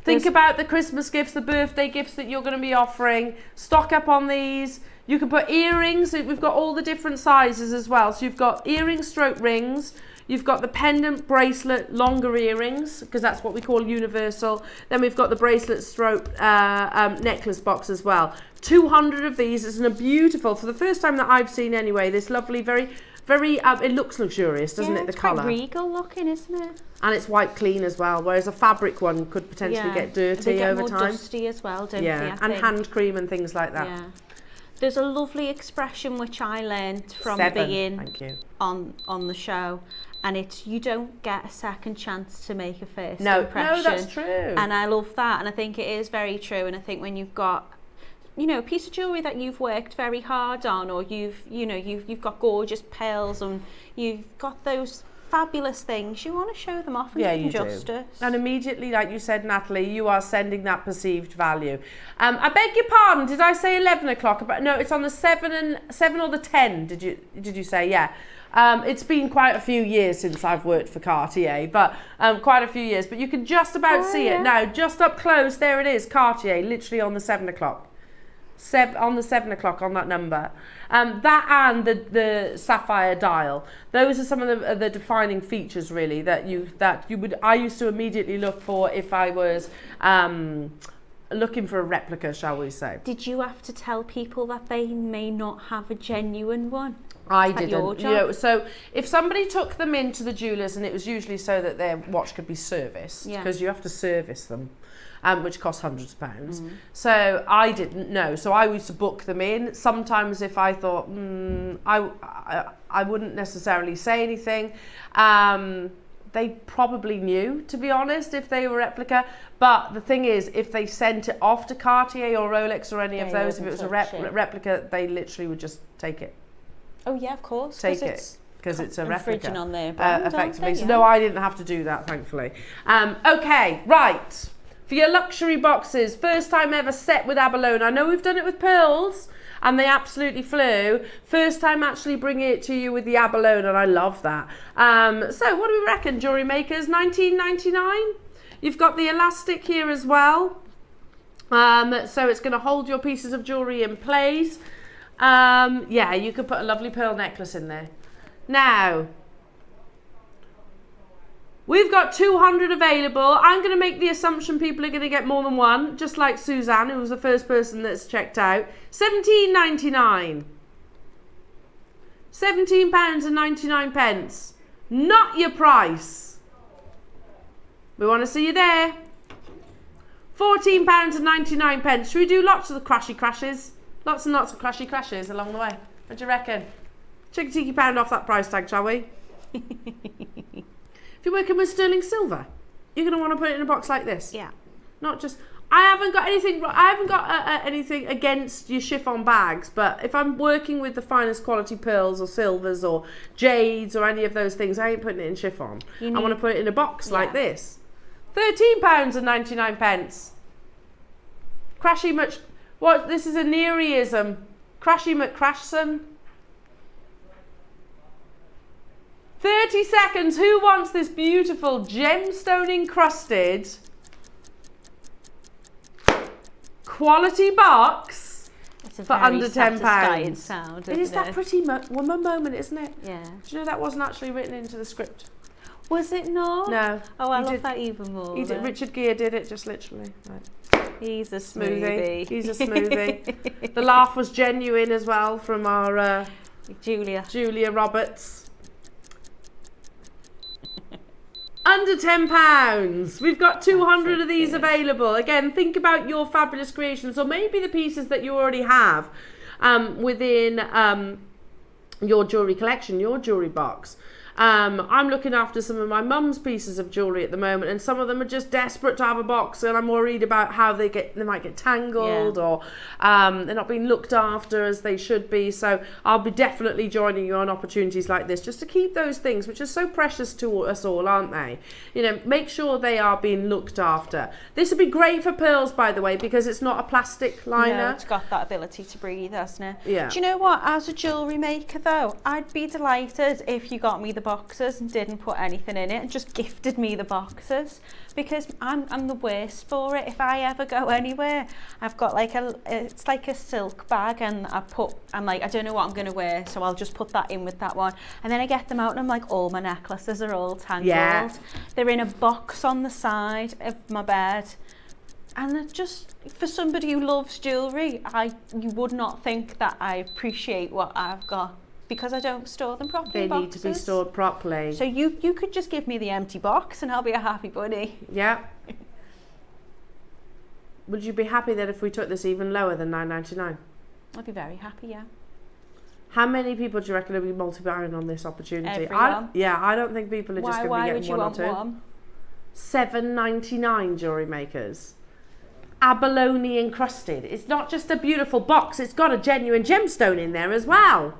Think about the Christmas gifts, the birthday gifts that you're going to be offering. Stock up on these. You can put earrings. We've got all the different sizes as well. So you've got earring stroke rings. You've got the pendant bracelet longer earrings, because that's what we call universal. Then we've got the bracelet stroke necklace box as well. 200 of these. It's a beautiful, for the first time that I've seen anyway, this lovely, very, very, it looks luxurious, doesn't it, the colour? It's quite regal looking, isn't it? And it's white clean as well, whereas a fabric one could potentially get dirty they get over more time. Dusty as well, don't they? Yeah, and hand cream and things like that. Yeah. There's a lovely expression which I learned from being on the show, and it's you don't get a second chance to make a first impression. No, that's true. And I love that, and I think it is very true. And I think when you've got, you know, a piece of jewellery that you've worked very hard on, or you've got gorgeous pearls and you've got those fabulous things, you want to show them off and do them justice. And immediately, like you said, Natalie, you are sending that perceived value. I beg your pardon, did I say 11 o'clock? No, it's on the 7 or the 10, did you say? Yeah. It's been quite a few years since I've worked for Cartier, but quite a few years. But you can just about see it now, just up close. There it is, Cartier, literally on the 7 o'clock. On the 7 o'clock on that number. That and the sapphire dial. Those are some of the defining features really that I used to immediately look for if I was looking for a replica, shall we say. Did you have to tell people that they may not have a genuine one? I didn't. You know, so if somebody took them into the jewellers, and it was usually so that their watch could be serviced, because you have to service them, which costs hundreds of pounds. So I didn't know. So I used to book them in. Sometimes if I thought, I wouldn't necessarily say anything. They probably knew, to be honest, if they were replica. But the thing is, if they sent it off to Cartier or Rolex or any of those, if it was a replica, they literally would just take it. Oh yeah, of course. Take it. Because it's a replica. Infringing on their brand, effectively. They? So no, I didn't have to do that, thankfully. Okay, right. For your luxury boxes, first time ever set with Abalone. I know we've done it with pearls, and they absolutely flew. First time actually bringing it to you with the Abalone, and I love that. So what do we reckon, Jewellery Makers? $19.99. You've got the elastic here as well. So it's going to hold your pieces of jewellery in place. Yeah, you could put a lovely pearl necklace in there. Now, we've got 200 available. I'm going to make the assumption people are going to get more than one, just like Suzanne, who was the first person that's checked out. £17.99. £17.99. Not your price. We want to see you there. £14.99. Should we do lots of the crashy crashes? Lots and lots of crashy crashes along the way. What do you reckon? Cheeky cheeky pound off that price tag, shall we? If you're working with sterling silver, you're going to want to put it in a box like this. Yeah. Not just... I haven't got anything against your chiffon bags, but if I'm working with the finest quality pearls or silvers or jades or any of those things, I ain't putting it in chiffon. I want to put it in a box like this. £13.99. Crashy much... What? This is a Nearyism. Crashy McCrashson. 30 seconds. Who wants this beautiful gemstone encrusted quality box for under £10? Sound, it is that pretty woman moment, isn't it? Yeah. Do you know that wasn't actually written into the script? Was it not? No. Oh, I love that even more. Richard Gere did it, just literally. Right. He's a smoothie. He's a smoothie. The laugh was genuine as well from our Julia Roberts. Under £10. We've got 200 of these available. Again, think about your fabulous creations, or maybe the pieces that you already have within your jewellery collection, your jewellery box. I'm looking after some of my mum's pieces of jewellery at the moment, and some of them are just desperate to have a box, and I'm worried about how they might get tangled, or they're not being looked after as they should be. So I'll be definitely joining you on opportunities like this, just to keep those things, which are so precious to us all, aren't they? You know, make sure they are being looked after. This would be great for pearls, by the way, because it's not a plastic liner. No, it's got that ability to breathe, hasn't it? Yeah. Do you know what? As a jewellery maker, though, I'd be delighted if you got me the boxes and didn't put anything in it and just gifted me the boxes, because I'm the worst for it. If I ever go anywhere, I've got like it's like a silk bag, and I'm like, I don't know what I'm going to wear, so I'll just put that in with that one. And then I get them out and I'm like, all my necklaces are all tangled. Yeah. They're in a box on the side of my bed. And just, for somebody who loves jewellery, you would not think that I appreciate what I've got, because I don't store them properly. They need to be stored properly. So you could just give me the empty box and I'll be a happy bunny. Yeah. Would you be happy that if we took this even lower than $9.99? I'd be very happy, yeah. How many people do you reckon will be multi-buying on this opportunity? Everyone. I don't think people are just going to be getting one or two. Why would you want one? $7.99, Jewellery Makers. Abalone encrusted. It's not just a beautiful box, it's got a genuine gemstone in there as well.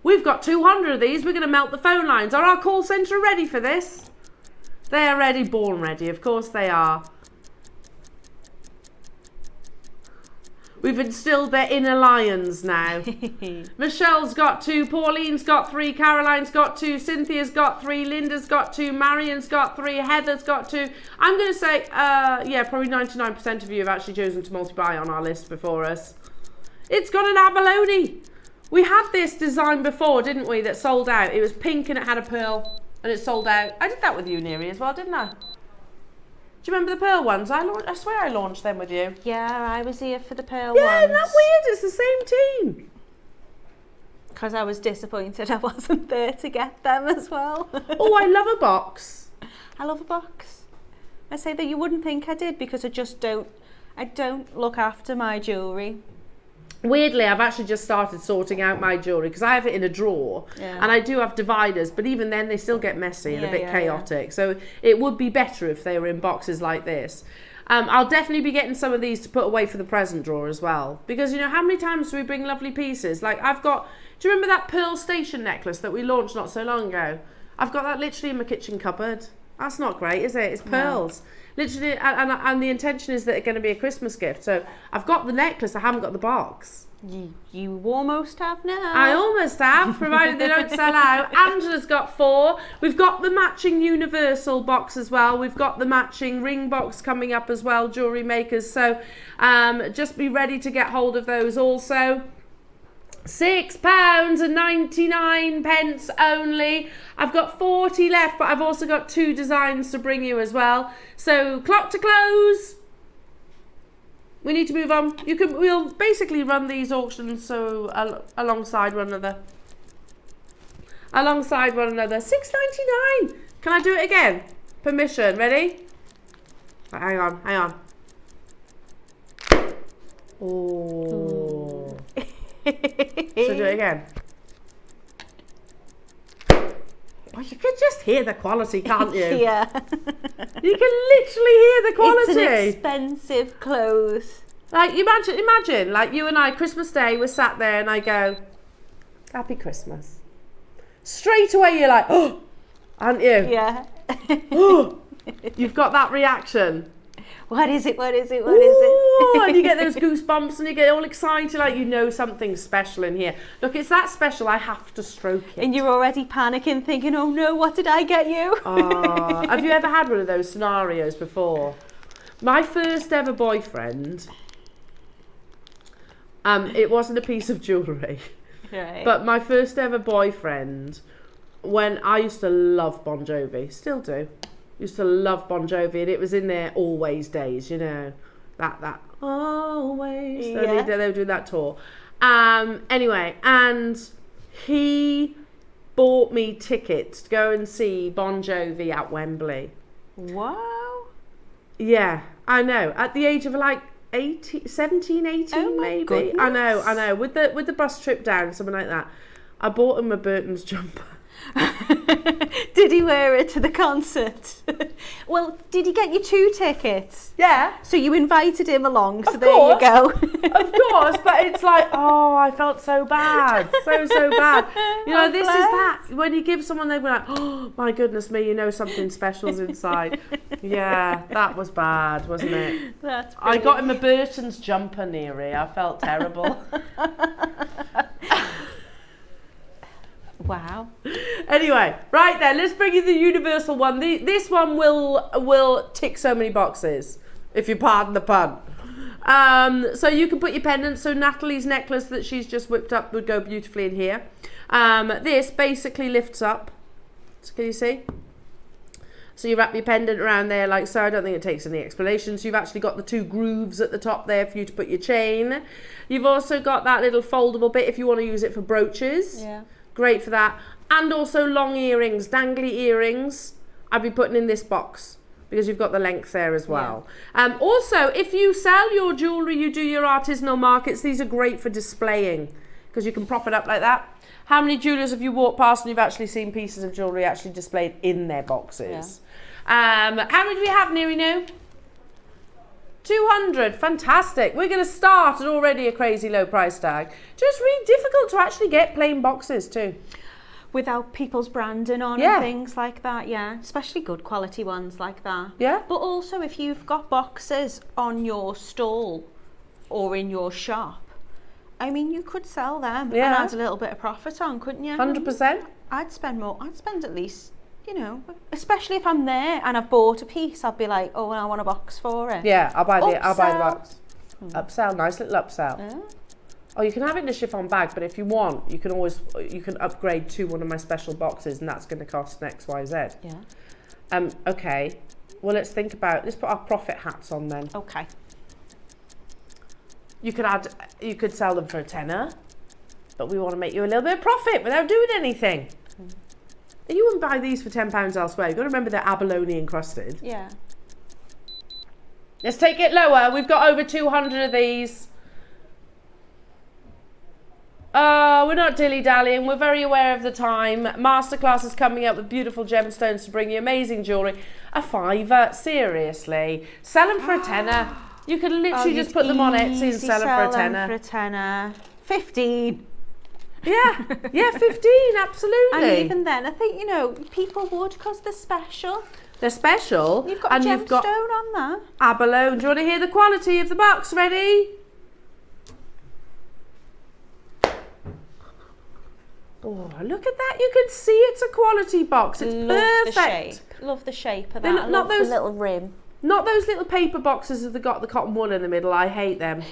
We've got 200 of these. We're going to melt the phone lines. Are our call centre ready for this? They are ready, born ready. Of course they are. We've instilled their inner lions now. Michelle's got 2, Pauline's got 3, Caroline's got 2, Cynthia's got 3, Linda's got 2, Marion's got 3, Heather's got 2. I'm going to say, yeah, probably 99% of you have actually chosen to multi-buy on our list before us. It's got an abalone. We had this design before, didn't we, that sold out. It was pink and it had a pearl, and it sold out. I did that with you, Neri, as well, didn't I? Do you remember the pearl ones? I swear I launched them with you. Yeah, I was here for the pearl Yeah, ones. isn't that weird? It's the same team. Because I was disappointed I wasn't there to get them as well. Oh, I love a box. I love a box. I say that you wouldn't think I did, because I don't look after my jewellery. Weirdly, I've actually just started sorting out my jewellery, because I have it in a drawer, and I do have dividers, but even then they still get messy and a bit chaotic. So it would be better if they were in boxes like this. I'll definitely be getting some of these to put away for the present drawer as well, because, you know, how many times do we bring lovely pieces? Like, I've got, do you remember that pearl station necklace that we launched not so long ago? I've got that literally in my kitchen cupboard. That's not great, is it? It's pearls. Literally, and the intention is that it's going to be a Christmas gift. So I've got the necklace, I haven't got the box. You almost have now. I almost have, provided they don't sell out. Angela's got 4. We've got the matching universal box as well. We've got the matching ring box coming up as well, Jewellery Makers. So just be ready to get hold of those also. £6.99 only. I've got 40 left, but I've also got 2 designs to bring you as well. So clock to close. We need to move on. We'll basically run these auctions so alongside one another. Alongside one another. £6.99. Can I do it again? Permission. Ready? Right, hang on. Oh. So do it again. Oh, you can just hear the quality, can't you? Yeah. You can literally hear the quality. It's an expensive clothes. Like, imagine, like you and I, Christmas Day, we're sat there and I go, Happy Christmas. Straight away you're like, oh, aren't you? Yeah. Oh, you've got that reaction. What is it? What is it? What Ooh, is it? and you get those goosebumps and you get all excited, like you know something's special in here. Look, it's that special, I have to stroke it. And you're already panicking, thinking, oh no, what did I get you? Have you ever had one of those scenarios before? My first ever boyfriend, it wasn't a piece of jewellery, Right. but my first ever boyfriend, when I used to love Bon Jovi, still do. Used to love Bon Jovi, and it was in their Always days, you know, that Always. Yeah. They were doing that tour. Anyway, and he bought me tickets to go and see Bon Jovi at Wembley. Wow. Yeah, I know. At the age of like 17, 18 Oh my maybe. goodness. I know. With the bus trip down, something like that. I bought him a Burton's jumper. Did he wear it to the concert? Well, did he get you 2 tickets? Yeah. So you invited him along, so Of there course. you go. Of course, but it's like, oh, I felt so bad. So bad. You know, this is that. When you give someone, they'll be like, oh, my goodness me, you know something special's inside. Yeah, that was bad, wasn't it? That's I got him a Burton's jumper, Neary. I felt terrible. Wow. Anyway, right then, let's bring you the universal one. This one will tick so many boxes, if you pardon the pun. So you can put your pendants. So Natalie's necklace that she's just whipped up would go beautifully in here. This basically lifts up. So can you see? So you wrap your pendant around there like so. I don't think it takes any explanation. So you've actually got the 2 grooves at the top there for you to put your chain. You've also got that little foldable bit if you want to use it for brooches. Yeah. Great for that. And also long earrings, dangly earrings, I'd be putting in this box because you've got the length there as well. Yeah. Also, if you sell your jewellery, you do your artisanal markets, these are great for displaying because you can prop it up like that. How many jewellers have you walked past and you've actually seen pieces of jewellery actually displayed in their boxes? Yeah. How many do we have, Neary, now? 200, fantastic. We're going to start at already a crazy low price tag. Just really difficult to actually get plain boxes too. Without people's branding on and things like that, yeah. Especially good quality ones like that. Yeah. But also if you've got boxes on your stall or in your shop, I mean, you could sell them and add a little bit of profit on, couldn't you? 100%. I'd spend more. I'd spend at least, you know, especially if I'm there and I've bought a piece, I'd be like, oh, well, I want a box for it. Yeah, I'll buy the box. Upsell, nice little upsell. Yeah. Oh, you can have it in a chiffon bag, but if you want, you can upgrade to one of my special boxes, and that's going to cost X, Y, Z. Yeah. Okay. Well, let's put our profit hats on then. Okay. You could sell them for a tenner, but we want to make you a little bit of profit without doing anything. You wouldn't buy these for £10 elsewhere. You've got to remember they're abalone encrusted. Yeah. Let's take it lower. We've got over 200 of these. We're not dilly-dallying. We're very aware of the time. Masterclass is coming up with beautiful gemstones to bring you amazing jewellery. A £5, seriously. Sell them for a tenner. You could literally just put them on Etsy and sell them for a tenner. For a tenner. 15. Yeah, 15, absolutely. And even then, I think, you know, people would because they're special. They're special. You've got a gemstone on that. Abalone. Do you want to hear the quality of the box? Ready? Oh, look at that. You can see it's a quality box. It's perfect. Love the shape of that. I love the little rim. Not those little paper boxes that have got the cotton wool in the middle. I hate them.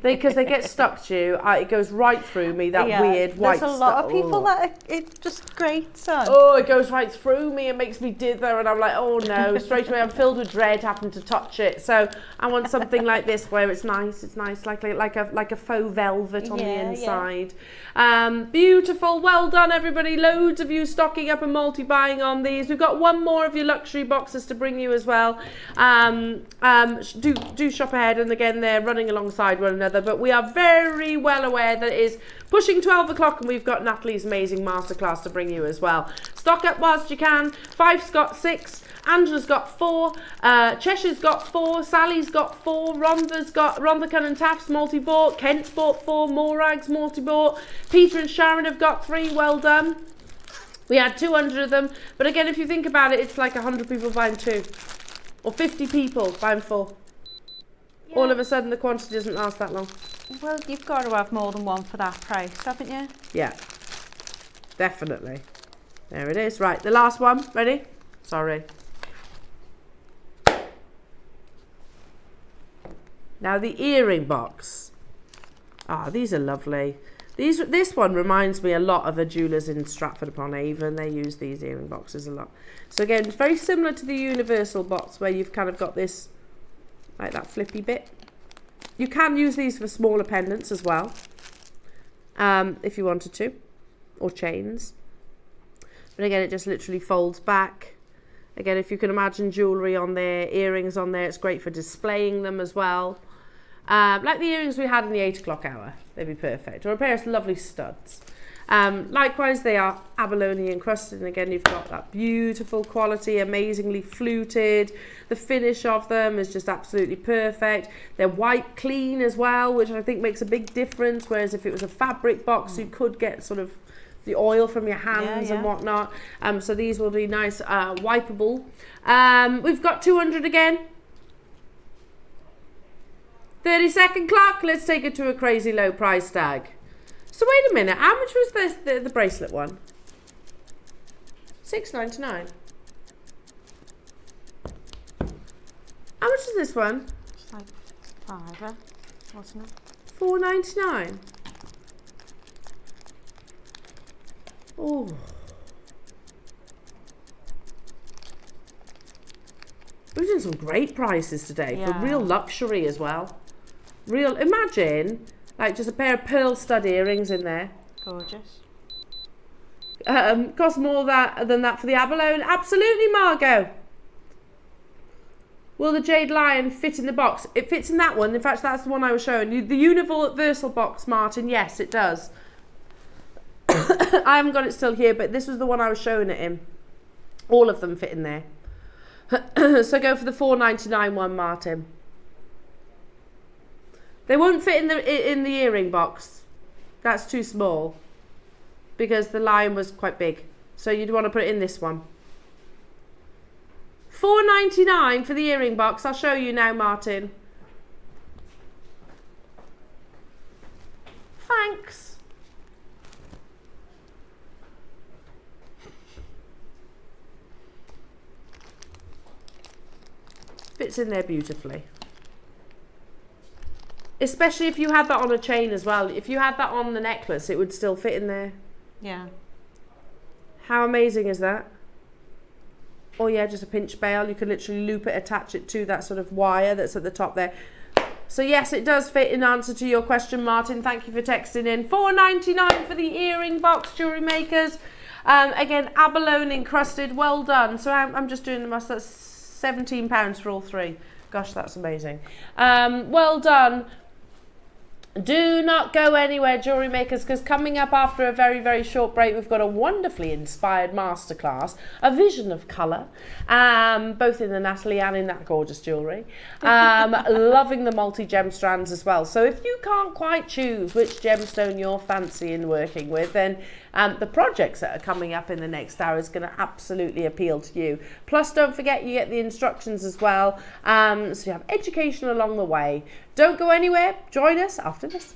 Because they get stuck to you. It goes right through me, that weird white stuff. There's a lot of people that it just grates on. Oh, it goes right through me. It makes me dither and I'm like, oh no. Straight away I'm filled with dread having to touch it. So I want something like this where it's nice. It's nice, like a faux velvet on the inside. Beautiful. Well done, everybody. Loads of you stocking up and multi-buying on these. We've got one more of your luxury boxes to bring you as well. Do shop ahead, and again they're running alongside one another, but we are very well aware that it is pushing 12 o'clock and we've got Natalie's amazing masterclass to bring you as well. Stock up whilst you can. Fife's got 6, Angela's got 4, Cheshire's got 4, Sally's got 4, Rhonda Cunn and Taft's multi-bought, Kent's bought 4, Morag's multi-bought, Peter and Sharon have got 3, well done. We had 200 of them, but again, if you think about it, it's like 100 people buying 2. Or 50 people buying 4. Yeah. All of a sudden the quantity doesn't last that long. Well, you've got to have more than one for that price, haven't you? Yeah, definitely. There it is. Right, the last one. Ready? Sorry. Now the earring box. These are lovely. This one reminds me a lot of the jewellers in Stratford-upon-Avon. They use these earring boxes a lot. So again, it's very similar to the universal box where you've kind of got this, like that flippy bit. You can use these for smaller pendants as well, if you wanted to, or chains. But again, it just literally folds back. Again, if you can imagine jewellery on there, earrings on there, it's great for displaying them as well. Like the earrings we had in the 8 o'clock hour, they'd be perfect. Or a pair of lovely studs. Likewise, they are abalone encrusted, and again, you've got that beautiful quality, amazingly fluted. The finish of them is just absolutely perfect. They're white clean as well, which I think makes a big difference, whereas if it was a fabric box, you could get sort of the oil from your hands and whatnot. So these will be nice, wipeable. We've got 200 again. 30-second clock. Let's take it to a crazy low price tag. So wait a minute, how much was the bracelet one? $6.99. How much is this one? It's like £5, wasn't it? $4.99. Oh. We've done some great prices today for real luxury as well. Real, imagine like just a pair of pearl stud earrings in there. Gorgeous. Cost more than that for the abalone. Absolutely, Margot. Will the jade lion fit in the box? It fits in that one. In fact, that's the one I was showing you. The universal box, Martin. Yes, it does. I haven't got it still here, but this was the one I was showing it in. All of them fit in there. So go for the $4.99 one, Martin. They won't fit in the earring box. That's too small because the lion was quite big. So you'd want to put it in this one. $4.99 for the earring box. I'll show you now, Martin. Thanks. Fits in there beautifully. Especially if you had that on a chain as well. If you had that on the necklace, it would still fit in there. Yeah. How amazing is that? Oh yeah, just a pinch bail. You could literally loop it, attach it to that sort of wire that's at the top there. So yes, it does fit in answer to your question, Martin. Thank you for texting in. $4.99 for the earring box, Jewellery Makers. Again, abalone encrusted. Well done. So I'm just doing the math. That's £17 for all three. Gosh, that's amazing. Well done. Do not go anywhere, Jewellery Makers, because coming up after a very, very short break, we've got a wonderfully inspired masterclass, a vision of colour, both in the Natalie and in that gorgeous jewellery. Loving the multi-gem strands as well. So if you can't quite choose which gemstone you're fancying working with, then the projects that are coming up in the next hour is going to absolutely appeal to you. Plus, don't forget you get the instructions as well, so you have education along the way. Don't go anywhere. Join us after this.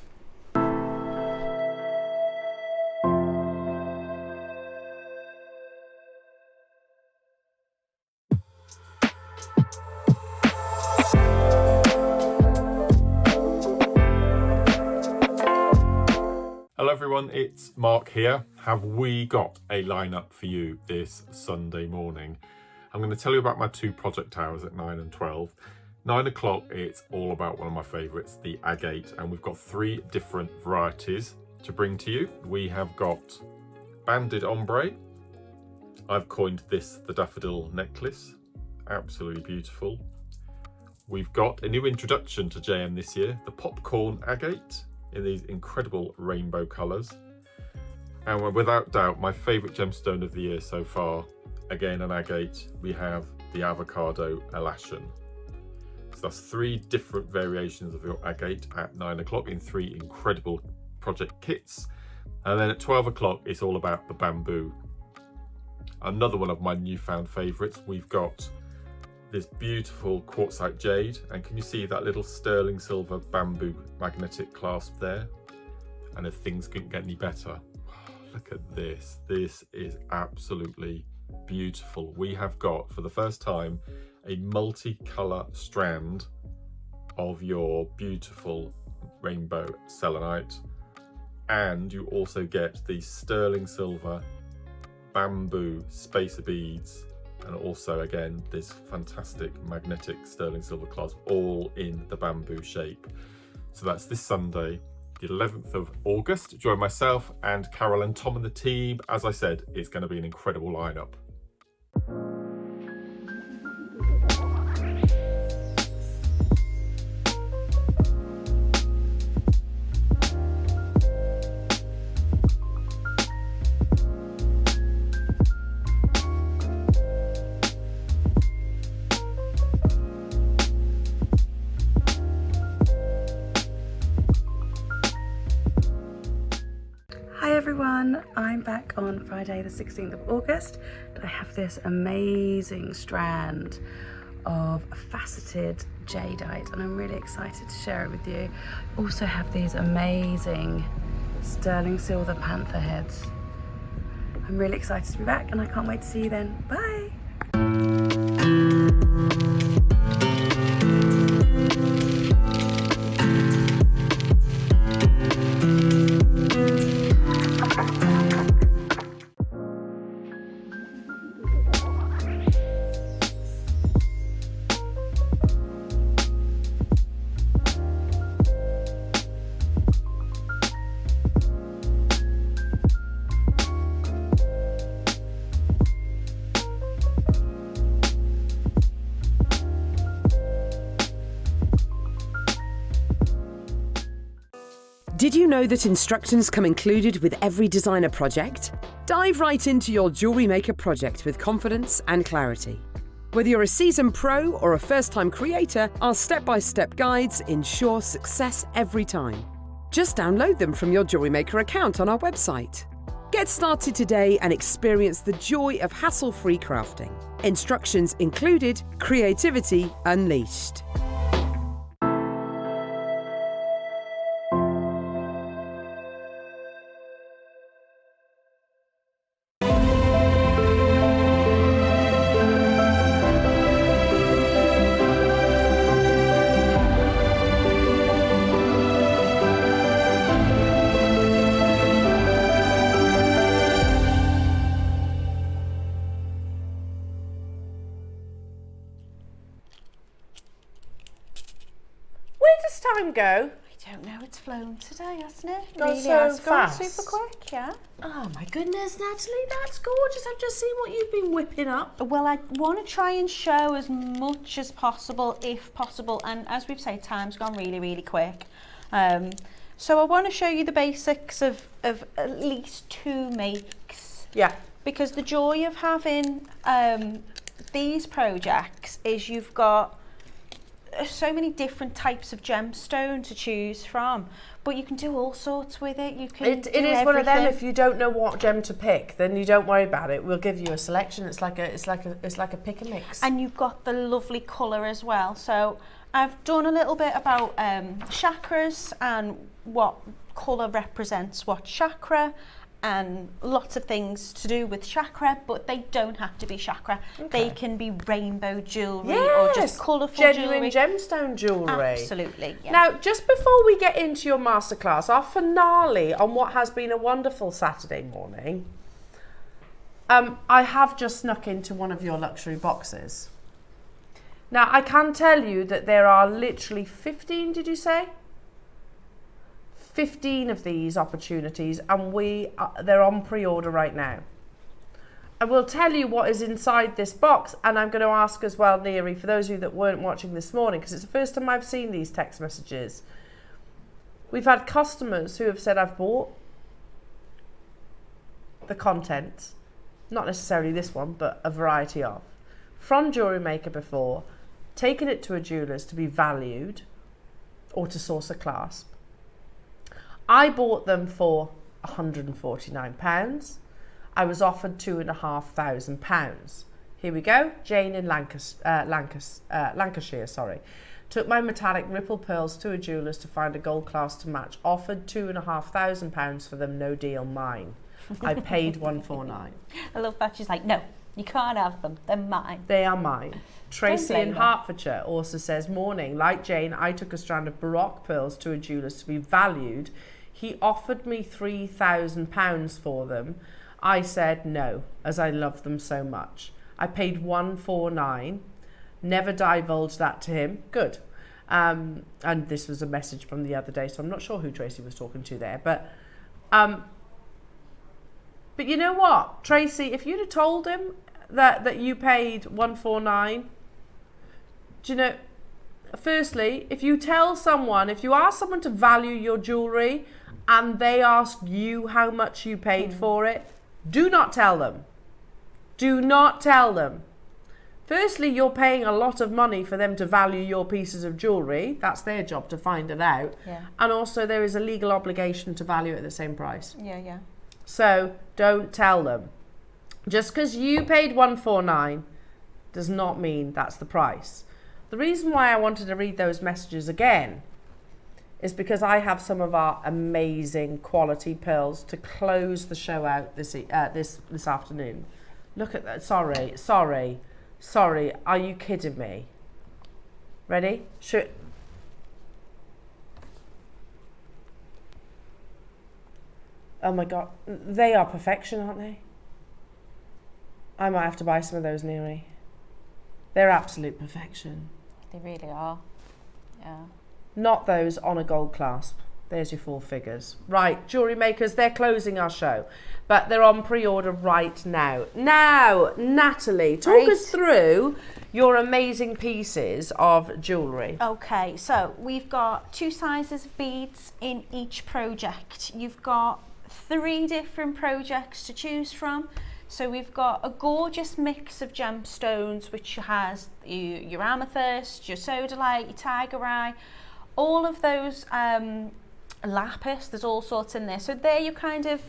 Hello everyone, it's Mark here. Have we got a lineup for you this Sunday morning? I'm going to tell you about my two project hours at 9 and 12. 9 o'clock, it's all about one of my favourites, the agate, and we've got 3 different varieties to bring to you. We have got banded ombre. I've coined this the daffodil necklace. Absolutely beautiful. We've got a new introduction to JM this year, the popcorn agate, in these incredible rainbow colours. And without doubt, my favourite gemstone of the year so far, again an agate, we have the avocado elashan. So that's 3 different variations of your agate at 9 o'clock in 3 incredible project kits. And then at 12 o'clock, it's all about the bamboo. Another one of my newfound favourites, we've got this beautiful quartzite jade, and can you see that little sterling silver bamboo magnetic clasp there? And if things couldn't get any better, look at this. This is absolutely beautiful. We have got, for the first time, a multicolour strand of your beautiful rainbow selenite, and you also get the sterling silver bamboo spacer beads, and also again this fantastic magnetic sterling silver clasp, all in the bamboo shape. So that's this Sunday, the 11th of August. Join myself and Carol and Tom and the team. As I said, it's going to be an incredible lineup. back on Friday the 16th of August. I have this amazing strand of faceted jadeite and I'm really excited to share it with you. I also have these amazing sterling silver panther heads. I'm really excited to be back and I can't wait to see you then. Bye! Did you know that instructions come included with every designer project? Dive right into your Jewellery Maker project with confidence and clarity. Whether you're a seasoned pro or a first-time creator, our step-by-step guides ensure success every time. Just download them from your Jewellery Maker account on our website. Get started today and experience the joy of hassle-free crafting. Instructions included, creativity unleashed. Time go? I don't know, it's flown today, hasn't it? Gone Really so has gone fast. super quick, yeah. Oh my goodness, Natalie, that's gorgeous. I've just seen what you've been whipping up. Well, I want to try and show as much as possible, if possible, and as we've said, time's gone really, really quick. So I want to show you the basics of at least 2 makes. Yeah. Because the joy of having these projects is you've got so many different types of gemstone to choose from, but you can do all sorts with it. You can It is one of them. If you don't know what gem to pick, then you don't worry about it. We'll give you a selection. It's like a pick and mix. And you've got the lovely colour as well. So I've done a little bit about chakras and what colour represents what chakra, and lots of things to do with chakra, but they don't have to be chakra. Okay. They can be rainbow jewellery or just colourful genuine jewellery. gemstone jewellery. Absolutely. Yeah. Now, just before we get into your masterclass, our finale on what has been a wonderful Saturday morning, I have just snuck into one of your luxury boxes. Now, I can tell you that there are literally 15, did you say? 15 of these opportunities, and they're on pre-order right now. I will tell you what is inside this box, and I'm going to ask as well, Neri, for those of you that weren't watching this morning, because it's the first time I've seen these text messages. We've had customers who have said, I've bought the content, not necessarily this one, but a variety of, from Jewellery Maker before, taken it to a jeweller's to be valued or to source a clasp. I bought them for £149. I was offered £2,500. Here we go. Jane in Lancashire, sorry. Took my metallic ripple pearls to a jeweller's to find a gold clasp to match. Offered £2,500 for them. No deal, mine. I paid £149. I love that. She's like, no, you can't have them. They're mine. They are mine. Tracy in them. Hertfordshire also says, morning, like Jane, I took a strand of Baroque pearls to a jeweller's to be valued. He offered me £3,000 for them. I said no, as I love them so much. I paid £149. Never divulged that to him. Good. And this was a message from the other day, so I'm not sure who Tracy was talking to there. But you know what, Tracy, if you'd have told him that you paid £149, do you know, firstly, if you ask someone to value your jewellery and they ask you how much you paid for it, do not tell them. Do not tell them. Firstly, you're paying a lot of money for them to value your pieces of jewellery. That's their job to find it out. Yeah. And also there is a legal obligation to value it at the same price. Yeah, yeah. So don't tell them. Just because you paid $149 does not mean that's the price. The reason why I wanted to read those messages again is because I have some of our amazing quality pearls to close the show out this afternoon. Look at that. Sorry. Are you kidding me? Ready? Sure. Oh my God. They are perfection, aren't they? I might have to buy some of those, Neri. They're absolute perfection. They really are. Yeah. Not those on a gold clasp. There's your 4 figures. Right, jewellery makers, they're closing our show, but they're on pre-order right now. Now, Natalie, talk us through your amazing pieces of jewellery. Okay, so we've got 2 sizes of beads in each project. You've got 3 different projects to choose from. So we've got a gorgeous mix of gemstones, which has your amethyst, your sodalite, your tiger eye, all of those lapis, there's all sorts in there. So they're your kind of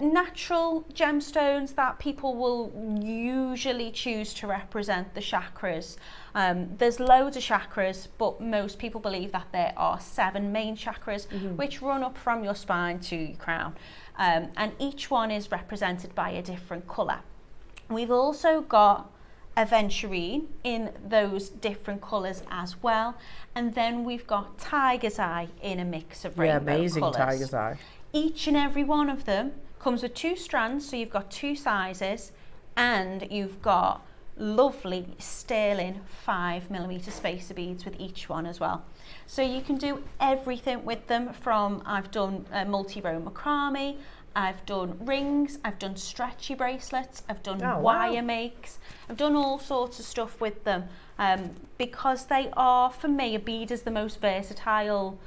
natural gemstones that people will usually choose to represent the chakras. There's loads of chakras, but most people believe that there are 7 main chakras, which run up from your spine to your crown. And each one is represented by a different colour. We've also got aventurine in those different colours as well. And then we've got tiger's eye in a mix of rainbow colours. Yeah, amazing tiger's eye. Each and every one of them comes with 2 strands, so you've got 2 sizes, and you've got lovely sterling 5mm spacer beads with each one as well. So you can do everything with them from, I've done multi-row macrame, I've done rings, I've done stretchy bracelets, I've done wire makes, I've done all sorts of stuff with them because they are, for me, a bead is the most versatile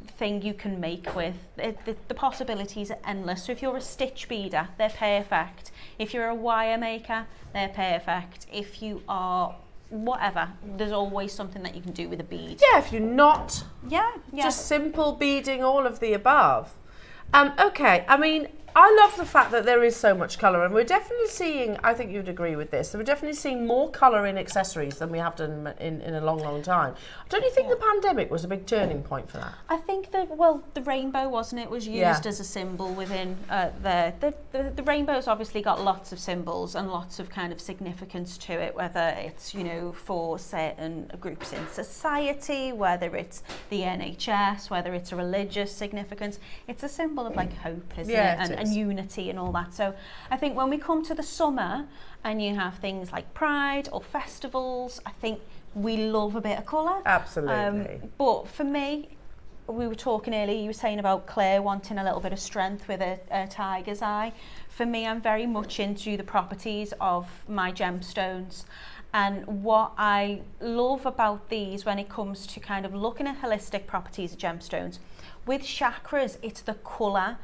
thing you can make with. The possibilities are endless. So if you're a stitch beader, they're perfect. If you're a wire maker, they're perfect. If you are whatever, there's always something that you can do with a bead. Yeah, if you're not just simple beading, all of the above. Okay, I mean, I love the fact that there is so much colour, and we're definitely seeing, I think you'd agree with this, we're definitely seeing more colour in accessories than we have done in a long, long time. Don't you think the pandemic was a big turning point for that? I think that, well, the rainbow, wasn't it, was used as a symbol within the rainbow's obviously got lots of symbols and lots of kind of significance to it, whether it's, you know, for certain groups in society, whether it's the NHS, whether it's a religious significance. It's a symbol of like hope, isn't it? And unity and all that. So I think when we come to the summer and you have things like Pride or festivals, I think we love a bit of colour. Absolutely. But for me, we were talking earlier, you were saying about Claire wanting a little bit of strength with a tiger's eye. For me, I'm very much into the properties of my gemstones. And what I love about these when it comes to kind of looking at holistic properties of gemstones, with chakras, it's the colour,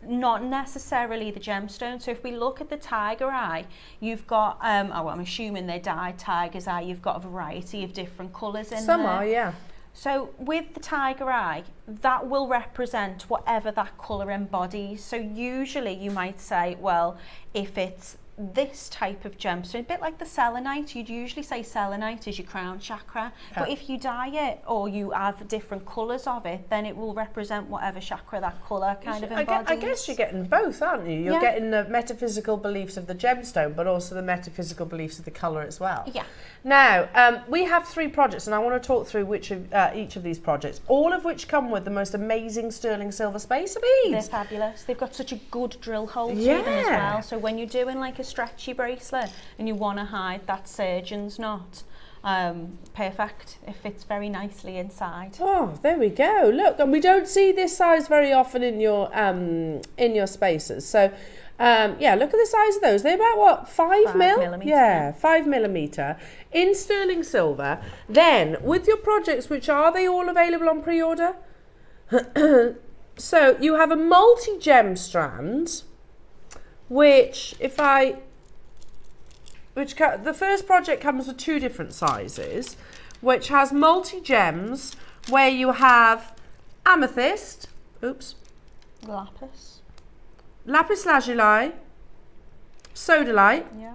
not necessarily the gemstone. So if we look at the tiger eye, you've got, I'm assuming they're dyed tiger's eye, you've got a variety of different colours in there. Some are, yeah. So with the tiger eye, that will represent whatever that colour embodies. So usually you might say, well, if it's this type of gemstone, a bit like the selenite, you'd usually say selenite is your crown chakra, but if you dye it or you have different colours of it, then it will represent whatever chakra that colour kind of embodies. I guess you're getting both, aren't you? You're getting the metaphysical beliefs of the gemstone, but also the metaphysical beliefs of the colour as well. Yeah. Now, we have 3 projects, and I want to talk through which of each of these projects, all of which come with the most amazing sterling silver spacer beads. They're fabulous. They've got such a good drill hole to them as well. So when you're doing like a stretchy bracelet and you want to hide that surgeon's knot, perfect. It fits very nicely inside. Oh, there we go. Look, and we don't see this size very often in your spacers. So yeah, look at the size of those. They're about what, 5 mil? Yeah, 5mm in sterling silver. Then with your projects, which are they all available on pre-order? So you have a multi-gem strand, which the first project comes with 2 different sizes, which has multi-gems where you have amethyst, lapis lazuli, sodalite,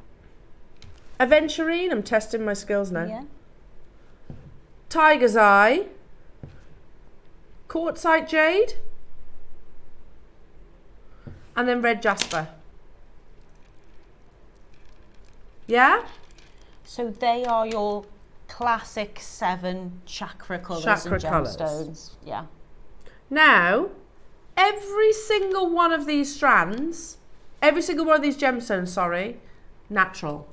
aventurine, I'm testing my skills now, tiger's eye, quartzite jade, and then red jasper. Yeah? So they are your classic 7 chakra colours and gemstones. Colours. Yeah. Now, every single one of these strands, every single one of these gemstones, sorry, natural.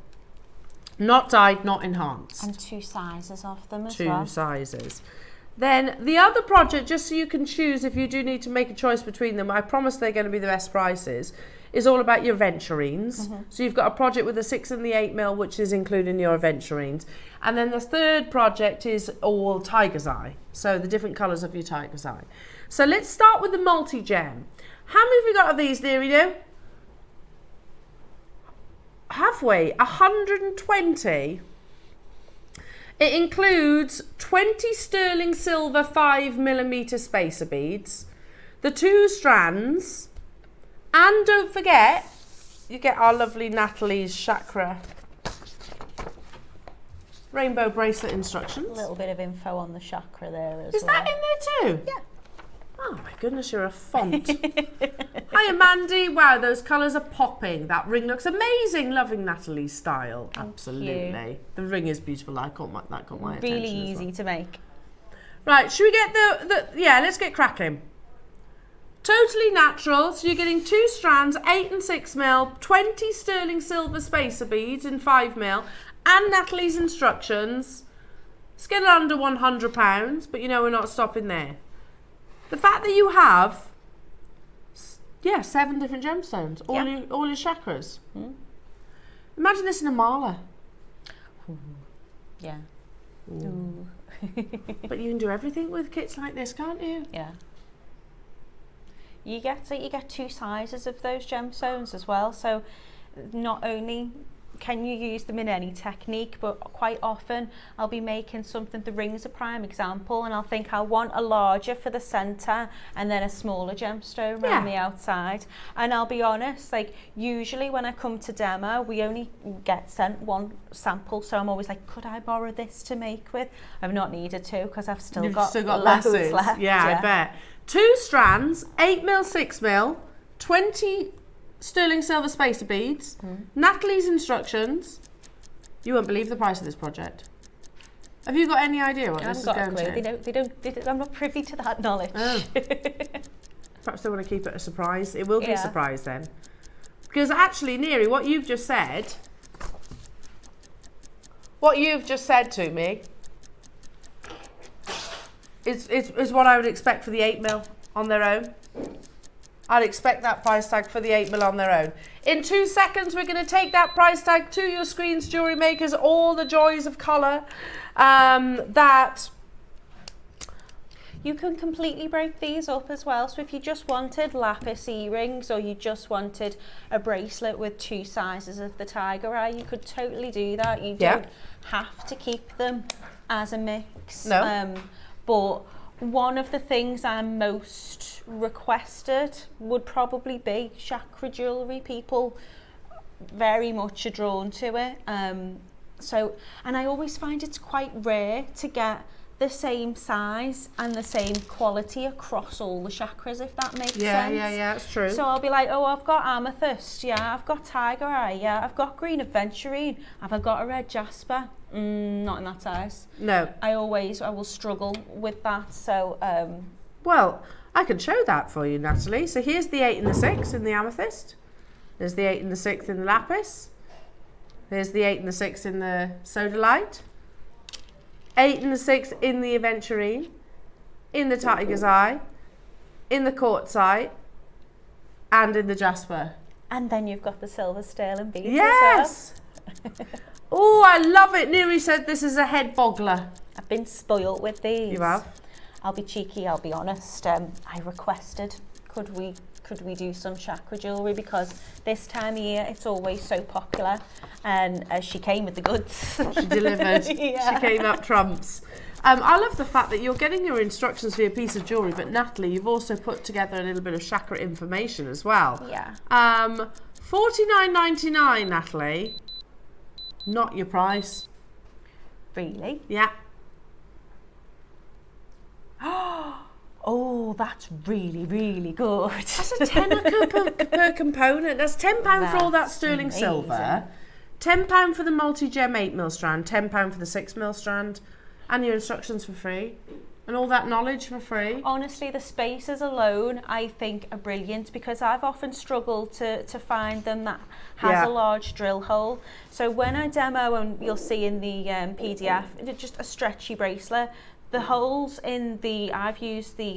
Not dyed, not enhanced. And 2 sizes of them as well. 2 sizes. Then the other project, just so you can choose if you do need to make a choice between them, I promise they're going to be the best prices, is all about your aventurines. So you've got a project with the 6 and the 8 mil, which is including your aventurines. And then the third project is all tiger's eye. So the different colours of your tiger's eye. So let's start with the multi-gem. How many have we got of these, dearie? You? Have we? 120. It includes 20 sterling silver 5mm spacer beads, the 2 strands, and don't forget, you get our lovely Natalie's Chakra rainbow bracelet instructions. A little bit of info on the chakra there as well. Is that in there too? Yeah. Oh my goodness, you're a font. Hiya Mandy, wow, those colours are popping. That ring looks amazing. Loving Natalie's style. Absolutely. The ring is beautiful. That caught my attention. Really easy to make. Right, should we get yeah, let's get cracking. Totally natural, so you're getting 2 strands, 8 and 6 mil, 20 sterling silver spacer beads in 5 mil, and Natalie's instructions. Let's get it under £100, but you know we're not stopping there. The fact that you have, 7 different gemstones, all your chakras. Imagine this in a mala. Yeah. Ooh. But you can do everything with kits like this, can't you? Yeah. You get 2 sizes of those gemstones as well. So not only can you use them in any technique, but quite often I'll be making something, the ring's a prime example, and I'll think I want a larger for the centre and then a smaller gemstone around the outside. And I'll be honest, like usually when I come to demo, we only get sent 1 sample, so I'm always like, could I borrow this to make with? I've not needed to because I've still got loads left. Yeah, I bet. 2 strands, 8 mil, 6 mil, 20 sterling silver spacer beads, Natalie's instructions. You won't believe the price of this project. Have you got any idea what this is going to? They don't, I'm not privy to that knowledge. Oh. Perhaps they want to keep it a surprise. It will be a surprise then. Because actually, Neri, what you've just said to me is what I would expect for the 8 mil on their own. I'd expect that price tag for the 8 mil on their own. In 2 seconds, we're going to take that price tag to your screens, jewellery makers, all the joys of colour that... You can completely break these up as well. So if you just wanted lapis earrings or you just wanted a bracelet with 2 sizes of the tiger eye, you could totally do that. You don't have to keep them as a mix. No. But one of the things I'm most requested would probably be chakra jewellery. People very much are drawn to it. And I always find it's quite rare to get the same size and the same quality across all the chakras, if that makes sense. Yeah, that's true. So I'll be like, oh, I've got amethyst, I've got tiger eye, I've got green aventurine, have I got a red jasper? Not in that size. No. I will struggle with that, so... Well, I can show that for you, Natalie. So here's the 8 and the 6 in the amethyst. There's the 8 and the 6 in the lapis. There's the 8 and the 6 in the sodalite. 8 and the 6 in the aventurine, in the tiger's eye, in the quartzite, and in the jasper. And then you've got the silver sterling beads. Yes! Oh, I love it. Neri said this is a head boggler. I've been spoilt with these. You have? I'll be cheeky, I'll be honest. I requested, could we could we do some chakra jewellery, because this time of year it's always so popular, and she came with the goods. She delivered. Yeah. She came up trumps. I love the fact that you're getting your instructions for your piece of jewellery, but Natalie, you've also put together a little bit of chakra information as well. Yeah. $49.99, Natalie. Not your price. Really? Yeah. Oh, that's really, really good. That's a tenner per component. That's £10 for all that sterling silver. £10 for the multi-gem 8mm strand, £10 for the 6mm strand, and your instructions for free, and all that knowledge for free. Honestly, the spaces alone, I think, are brilliant, because I've often struggled to find them that has a large drill hole. So when I demo, and you'll see in the PDF, it's just a stretchy bracelet. The holes in the, I've used the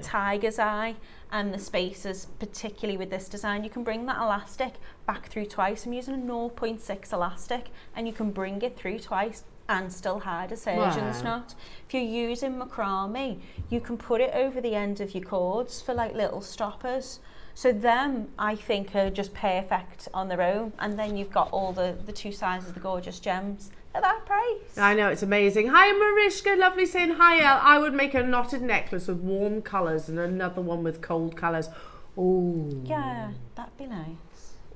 tiger's eye and the spaces, particularly with this design. You can bring that elastic back through twice. I'm using a 0.6 elastic, and you can bring it through twice and still hide a surgeon's knot. If you're using macrame, you can put it over the end of your cords for like little stoppers. So them, I think, are just perfect on their own. And then you've got all the two sides of the gorgeous gems at that price. I know, it's amazing. Hi Marishka, lovely saying hi Elle. I would make a knotted necklace with warm colours and another one with cold colours. Oh. Yeah, that'd be nice.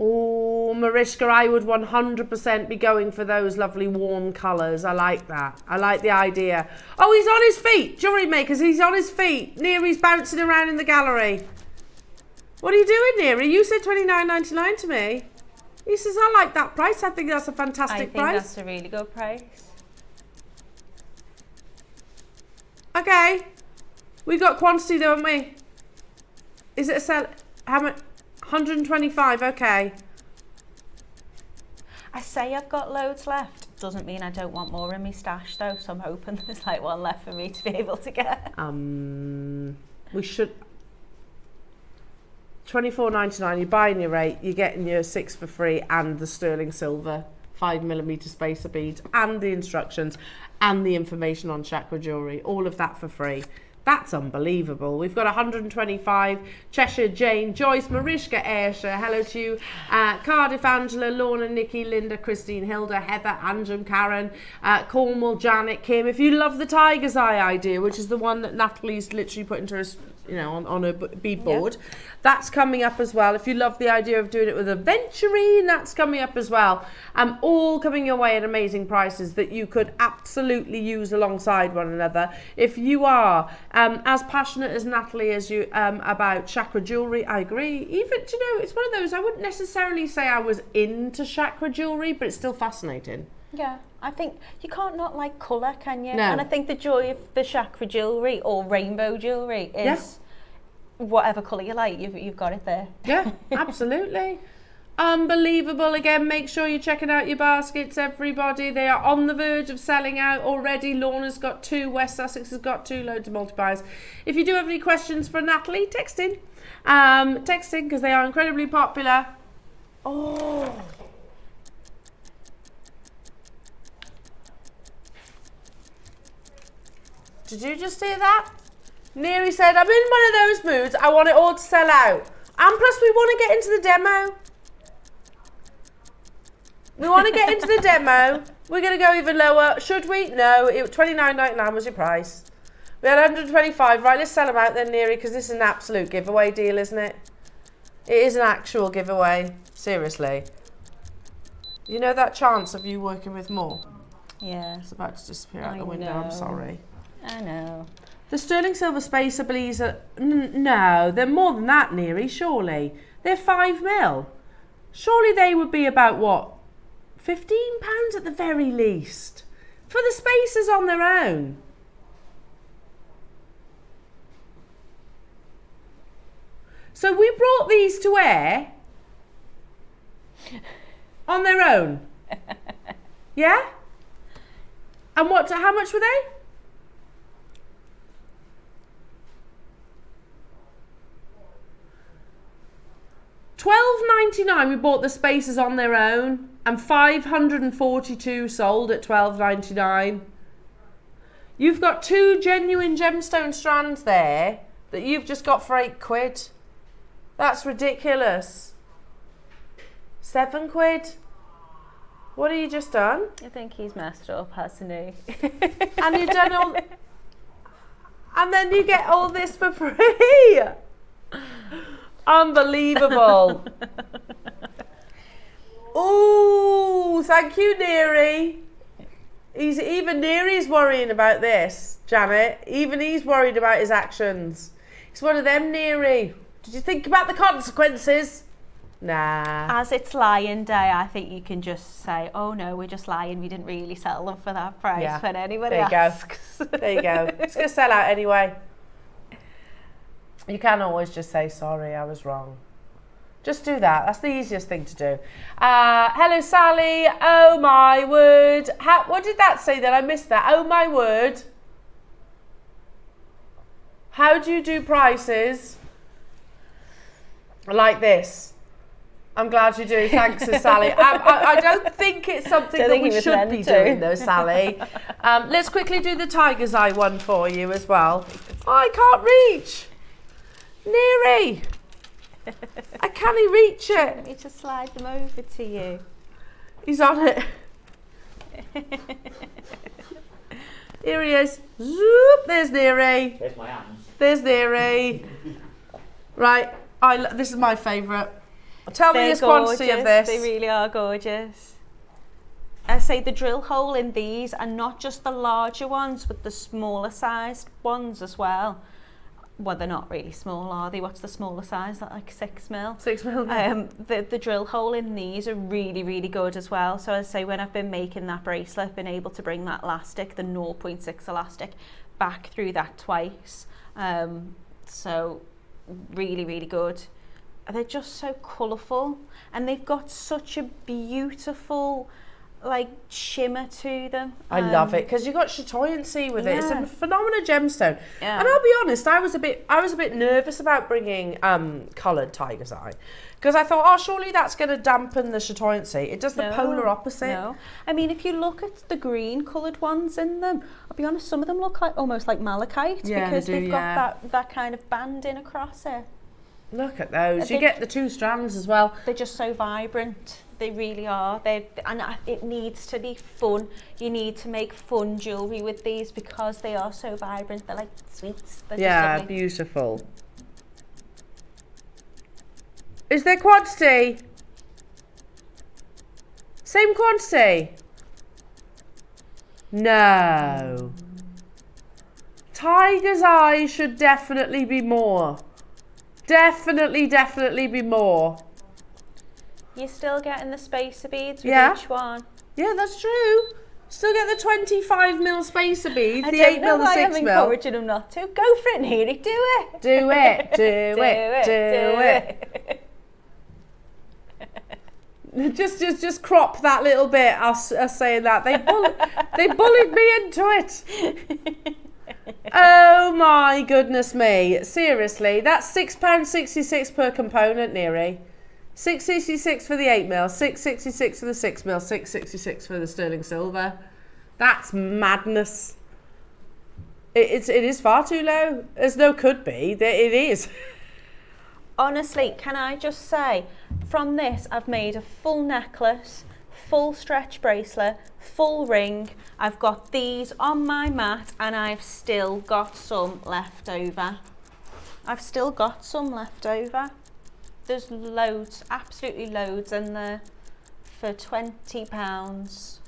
Oh, Marishka, I would 100% be going for those lovely warm colours. I like that. I like the idea. Oh, he's on his feet. Jewellery makers, he's on his feet. Neary's bouncing around in the gallery. What are you doing, Neary? You said $29.99 to me. He says, I like that price. I think that's a fantastic price. I think that's a really good price. Okay. We got quantity, don't we? Is it a sell? How much? 125, okay. I say I've got loads left. Doesn't mean I don't want more in my stash though, so I'm hoping there's like one left for me to be able to get. We should... $24.99, you're buying your 8, you're getting your 6 for free, and the sterling silver 5mm spacer beads, and the instructions, and the information on chakra jewellery, all of that for free. That's unbelievable. We've got 125, Cheshire, Jane, Joyce, Marishka, Ayrshire, hello to you, Cardiff, Angela, Lorna, Nikki, Linda, Christine, Hilda, Heather, Anjum, Karen, Cornwall, Janet, Kim. If you love the tiger's eye idea, which is the one that Natalie's literally put into her, you know, on a bead board, that's coming up as well. If you love the idea of doing it with a venturine, that's coming up as well. All coming your way at amazing prices that you could absolutely use alongside one another. If you are as passionate as Natalie as you about chakra jewellery, I agree. Even, you know, it's one of those, I wouldn't necessarily say I was into chakra jewellery, but it's still fascinating. Yeah, I think you can't not like colour, can you? No. And I think the joy of the chakra jewellery or rainbow jewellery is whatever colour you like, you've got it there. Yeah, absolutely. Unbelievable. Again, make sure you're checking out your baskets, everybody. They are on the verge of selling out already. Lorna's got 2, West Sussex has got 2, loads of multipliers. If you do have any questions for Natalie, text in. Text in, because they are incredibly popular. Oh. Did you just hear that? Neary said, I'm in one of those moods. I want it all to sell out. And plus we want to get into the demo. We want to get into the demo. We're going to go even lower. Should we? No. $29.99 was your price. We had 125. Right, let's sell them out then, Neary, because this is an absolute giveaway deal, isn't it? It is an actual giveaway. Seriously. You know that chance of you working with more? Yeah. It's about to disappear out the window. I'm sorry. I know. The sterling silver spacer beads are... No, they're more than that, Neary, surely. They're 5mm. Surely they would be about, what, £15 at the very least? For the spacers on their own. So we brought these to air on their own. Yeah? And how much were they? $12.99 we bought the spacers on their own, and 542 sold at $12.99. You've got 2 genuine gemstone strands there that you've just got for £8. That's ridiculous. £7. What have you just done? I think he's messed up, hasn't he? And you've done all... And then you get all this for free. Unbelievable. Oh, thank you, Neary. Even Neary's worrying about this, Janet. Even he's worried about his actions. He's one of them, Neary. Did you think about the consequences? Nah. As it's Lion Day, I think you can just say, oh no, we're just lying. We didn't really sell them for that price when anybody asks. There you go. It's going to sell out anyway. You can always just say, sorry, I was wrong. Just do that. That's the easiest thing to do. Hello, Sally. Oh, my word. What did that say then? I missed that. Oh, my word. How do you do prices like this? I'm glad you do. Thanks, Sally. I don't think it's something that we should be doing, though, Sally. Let's quickly do the tiger's eye one for you as well. Oh, I can't reach. Neary. I can't reach it. Let me just slide them over to you. He's on it. Here he is. Zoop. There's Neary. There's my hands. There's Neary. Right. This is my favourite. Tell me the quantity of this. They really are gorgeous. I say the drill hole in these, and not just the larger ones, but the smaller sized ones as well. Well, they're not really small, are they? What's the smaller size? Like 6 mil? 6 mil. The drill hole in these are really, really good as well. So I say when I've been making that bracelet, I've been able to bring that elastic, the 0.6 elastic, back through that twice. So really, really good. They're just so colourful, and they've got such a beautiful like shimmer to them. I love it because you've got chatoyancy with it. It's a phenomenal gemstone. Yeah. And I'll be honest, I was a bit nervous about bringing coloured tiger's eye because I thought, oh, surely that's going to dampen the chatoyancy. It does the polar opposite. No, I mean, if you look at the green coloured ones in them, I'll be honest, some of them look like almost like malachite because they've got that kind of banding across it. Look at those. You get the 2 strands as well. They're just so vibrant. They really are. It needs to be fun. You need to make fun jewellery with these because they are so vibrant. They're like sweets. They're just lovely. Beautiful. Is there quantity? Same quantity? No. Tiger's eye should definitely be more. Definitely be more. You're still getting the spacer beads with each one. Yeah, that's true. Still get the 25 mil spacer beads, the 8 mil, the 6 mil. I'm encouraging them not to. Go for it, Neely. Do it. Do it. Do it. Just crop that little bit. Us saying that they bullied me into it. Oh my goodness me! Seriously, that's £6.66 per component, Neary. £6.66 for the 8 mil, £6.66 for the 6 mil, £6.66 for the sterling silver. That's madness. It is far too low. There's no could be. It is. Honestly, can I just say, from this I've made a full necklace, full stretch bracelet, full ring. I've got these on my mat and I've still got some left over. There's loads, absolutely loads in there for £20.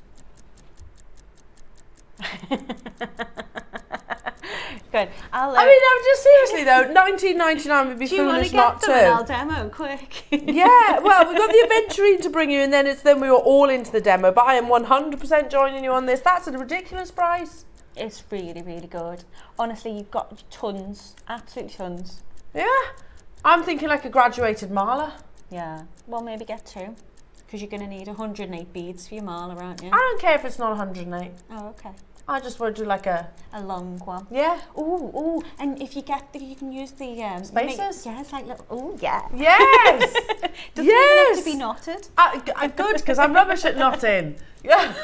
Good. I'm just seriously though, £19.99 would be foolish not to. Do you want to get them and I'll demo quick? Yeah, well, we've got the aventurine to bring you, and then we were all into the demo. But I am 100% joining you on this. That's a ridiculous price. It's really, really good. Honestly, you've got tons, absolutely tons. Yeah, I'm thinking like a graduated mala. Yeah, well, maybe get 2, because you're going to need 108 beads for your mala, aren't you? I don't care if it's not 108. Oh, okay. I just want to do like a long one. Yeah. Ooh, and if you you can use the spacers. Yeah, it's like little. Ooh, yeah. Yes. Doesn't even have to be knotted. Good, because I'm rubbish at knotting. Yeah.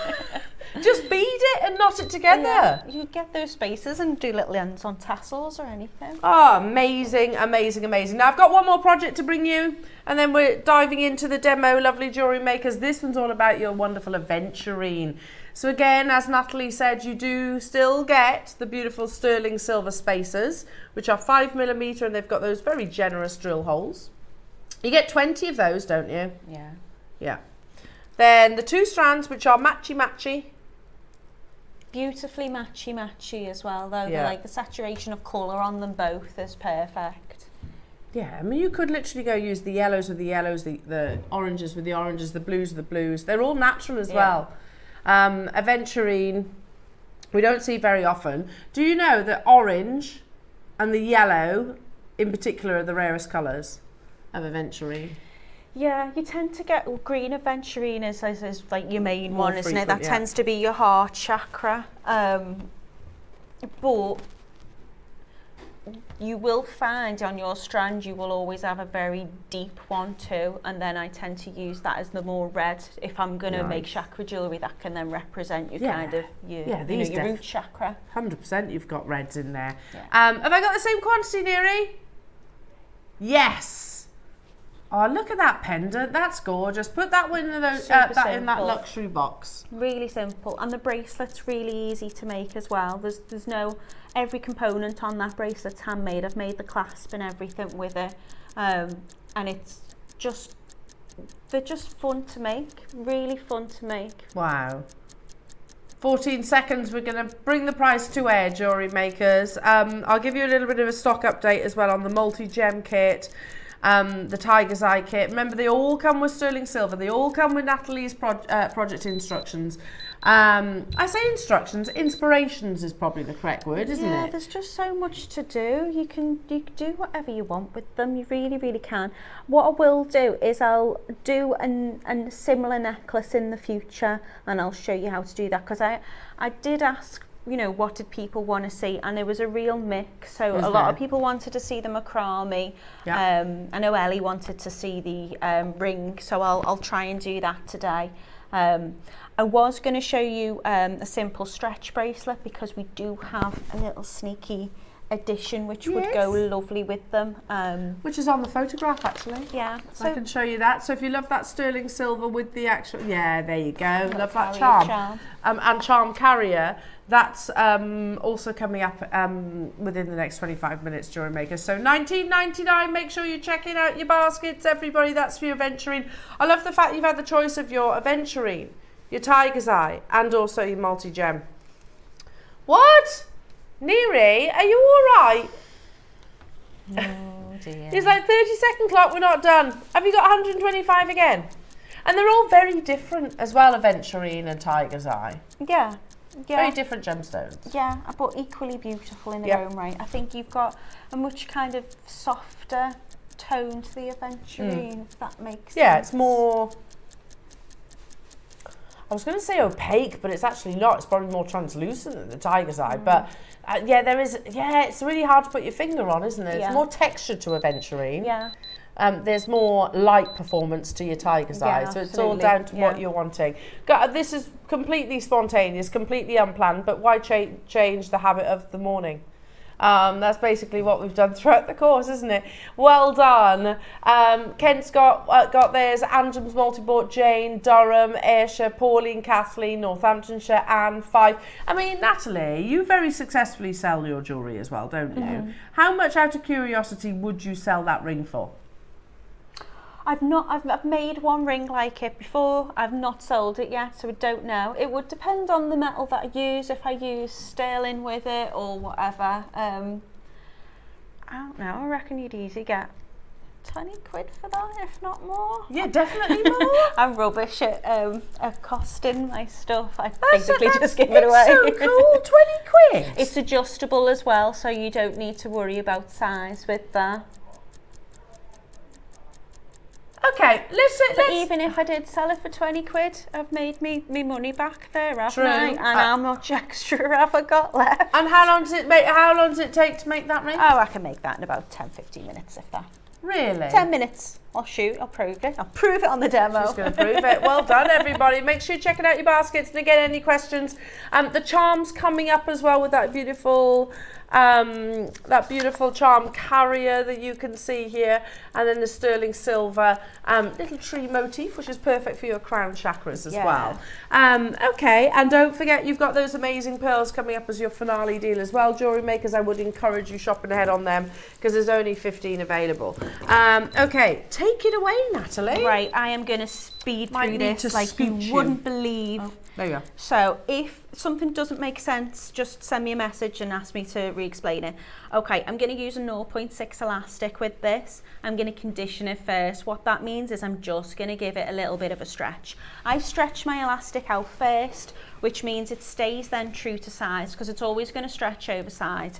Just bead it and knot it together. Yeah, you get those spaces and do little ends on tassels or anything. Oh, amazing, amazing, amazing. Now, I've got one more project to bring you, and then we're diving into the demo, lovely jewellery makers. This one's all about your wonderful aventurine. So again, as Natalie said, you do still get the beautiful sterling silver spacers, which are 5mm, and they've got those very generous drill holes. You get 20 of those, don't you? Yeah. Yeah. Then the 2 strands, which are matchy-matchy. Beautifully matchy as well, though. Yeah. Like the saturation of colour on them both is perfect. Yeah, I mean, you could literally go use the yellows with the yellows, the oranges with the oranges, the blues with the blues. They're all natural as well. Aventurine, we don't see very often. Do you know that orange and the yellow in particular are the rarest colours of aventurine? Yeah, you tend to get green aventurine is like your main More one, isn't it? frequent, That yeah. tends to be your heart chakra. But you will find on your strand you will always have a very deep one too, and then I tend to use that as the more red if I'm going to make chakra jewellery that can then represent your kind of your, your root chakra. 100% you've got reds in there. Yeah. Have I got the same quantity, Neri? Yes. Oh, look at that pendant. That's gorgeous. Put that one in those, that in that luxury box. Really simple, and the bracelet's really easy to make as well. There's no, every component on that bracelet's handmade. I've made the clasp and everything with it, and it's just, they're just fun to make. Really fun to make. Wow. 14 seconds, we're going to bring the price to air, jewellery makers. I'll give you a little bit of a stock update as well on the multi-gem kit. The Tiger's Eye kit. Remember, they all come with sterling silver. They all come with Natalie's project instructions. I say instructions, inspirations is probably the correct word, isn't it? Yeah, there's just so much to do. You can do whatever you want with them. You really, really can. What I will do is I'll do a similar necklace in the future, and I'll show you how to do that, because I did ask, you know, what did people want to see, and there was a real mix. So a lot of people wanted to see the macrame. Yeah. I know Ellie wanted to see the ring, so I'll try and do that today. I was going to show you a simple stretch bracelet, because we do have a little sneaky addition which would go lovely with them. Which is on the photograph, actually. Yeah. So I can show you that. So if you love that sterling silver with the actual, yeah, there you go. Love that Carrier charm. And charm carrier. That's also coming up within the next 25 minutes, jewellery makers. So $19.99. Make sure you're checking out your baskets, everybody. That's for your aventurine. I love the fact you've had the choice of your aventurine, your Tiger's Eye, and also your multi-gem. What? Neri, are you all right? Oh dear. It's like 30-second clock, we're not done. Have you got 125 again? And they're all very different as well, aventurine and Tiger's Eye. Yeah. Very different gemstones. Yeah, but equally beautiful in their own right. I think you've got a much kind of softer tone to the aventurine, if that makes sense. Yeah, it's more, I was going to say opaque, but it's actually not. It's probably more translucent than the Tiger's Eye. But yeah, there is, it's really hard to put your finger on, isn't it? It's more texture to aventurine. Yeah. There's more light performance to your Tiger's Eye, so it's all down to what you're wanting. This is completely spontaneous, completely unplanned, but why change the habit of the morning? That's basically what we've done throughout the course, isn't it? Well done. Kent's got theirs, Angem's multi-bought, Jane, Durham, Ayrshire, Pauline, Kathleen, Northamptonshire, Anne, Fife. I mean, Natalie, you very successfully sell your jewellery as well, don't you? How much, out of curiosity, would you sell that ring for? I've made one ring like it before. I've not sold it yet, so I don't know. It would depend on the metal that I use, if I use sterling with it or whatever. I don't know, I reckon you'd easily get 20 quid for that, if not more. Yeah, definitely more. I'm rubbish at costing my stuff. I basically just give it away. It's so cool, 20 quid. It's adjustable as well, so you don't need to worry about size with that. Okay, let's even if I did sell it for 20 quid, I've made me money back there, haven't True. I? And how much extra have I got left? And how long does it take to make that ring? Oh, I can make that in about 10-15 minutes, if that. Really? 10 minutes. I'll shoot, I'll prove it. I'll prove it on the demo. She's going to prove it. Well done, everybody. Make sure you're checking out your baskets. And again, any questions? The charms coming up as well with that beautiful charm carrier that you can see here, and then the sterling silver little tree motif, which is perfect for your crown chakras as well. Okay, and don't forget you've got those amazing pearls coming up as your finale deal as well. Jewellery Makers, I would encourage you shopping ahead on them because there's only 15 available. Okay, take it away, Natalie. Right, I am going to speed through this like you wouldn't believe. Oh, there you go. So if something doesn't make sense, just send me a message and ask me to re-explain it. Okay, I'm going to use a 0.6 elastic with this. I'm going to condition it first. What that means is I'm just going to give it a little bit of a stretch. I stretch my elastic out first, which means it stays then true to size because it's always going to stretch over side.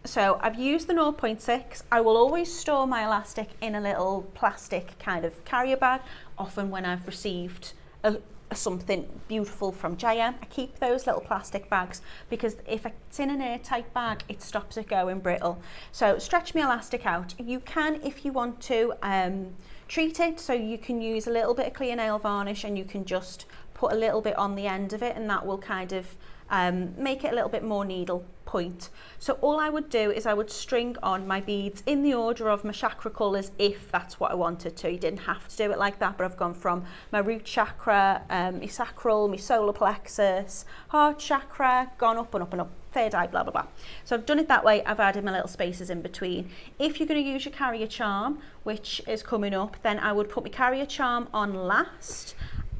So I've used the 0.6. I will always store my elastic in a little plastic kind of carrier bag. Often when I've received something beautiful from GIA, I keep those little plastic bags because if it's in an airtight bag, it stops it going brittle. So stretch my elastic out. You can, if you want to, treat it, so you can use a little bit of clear nail varnish and you can just put a little bit on the end of it, and that will kind of make it a little bit more needle point. So all I would do is I would string on my beads in the order of my chakra colours if that's what I wanted to. You didn't have to do it like that, but I've gone from my root chakra, my sacral, my solar plexus, heart chakra, gone up and up and up, third eye, blah, blah, blah. So I've done it that way. I've added my little spaces in between. If you're going to use your carrier charm, which is coming up, then I would put my carrier charm on last.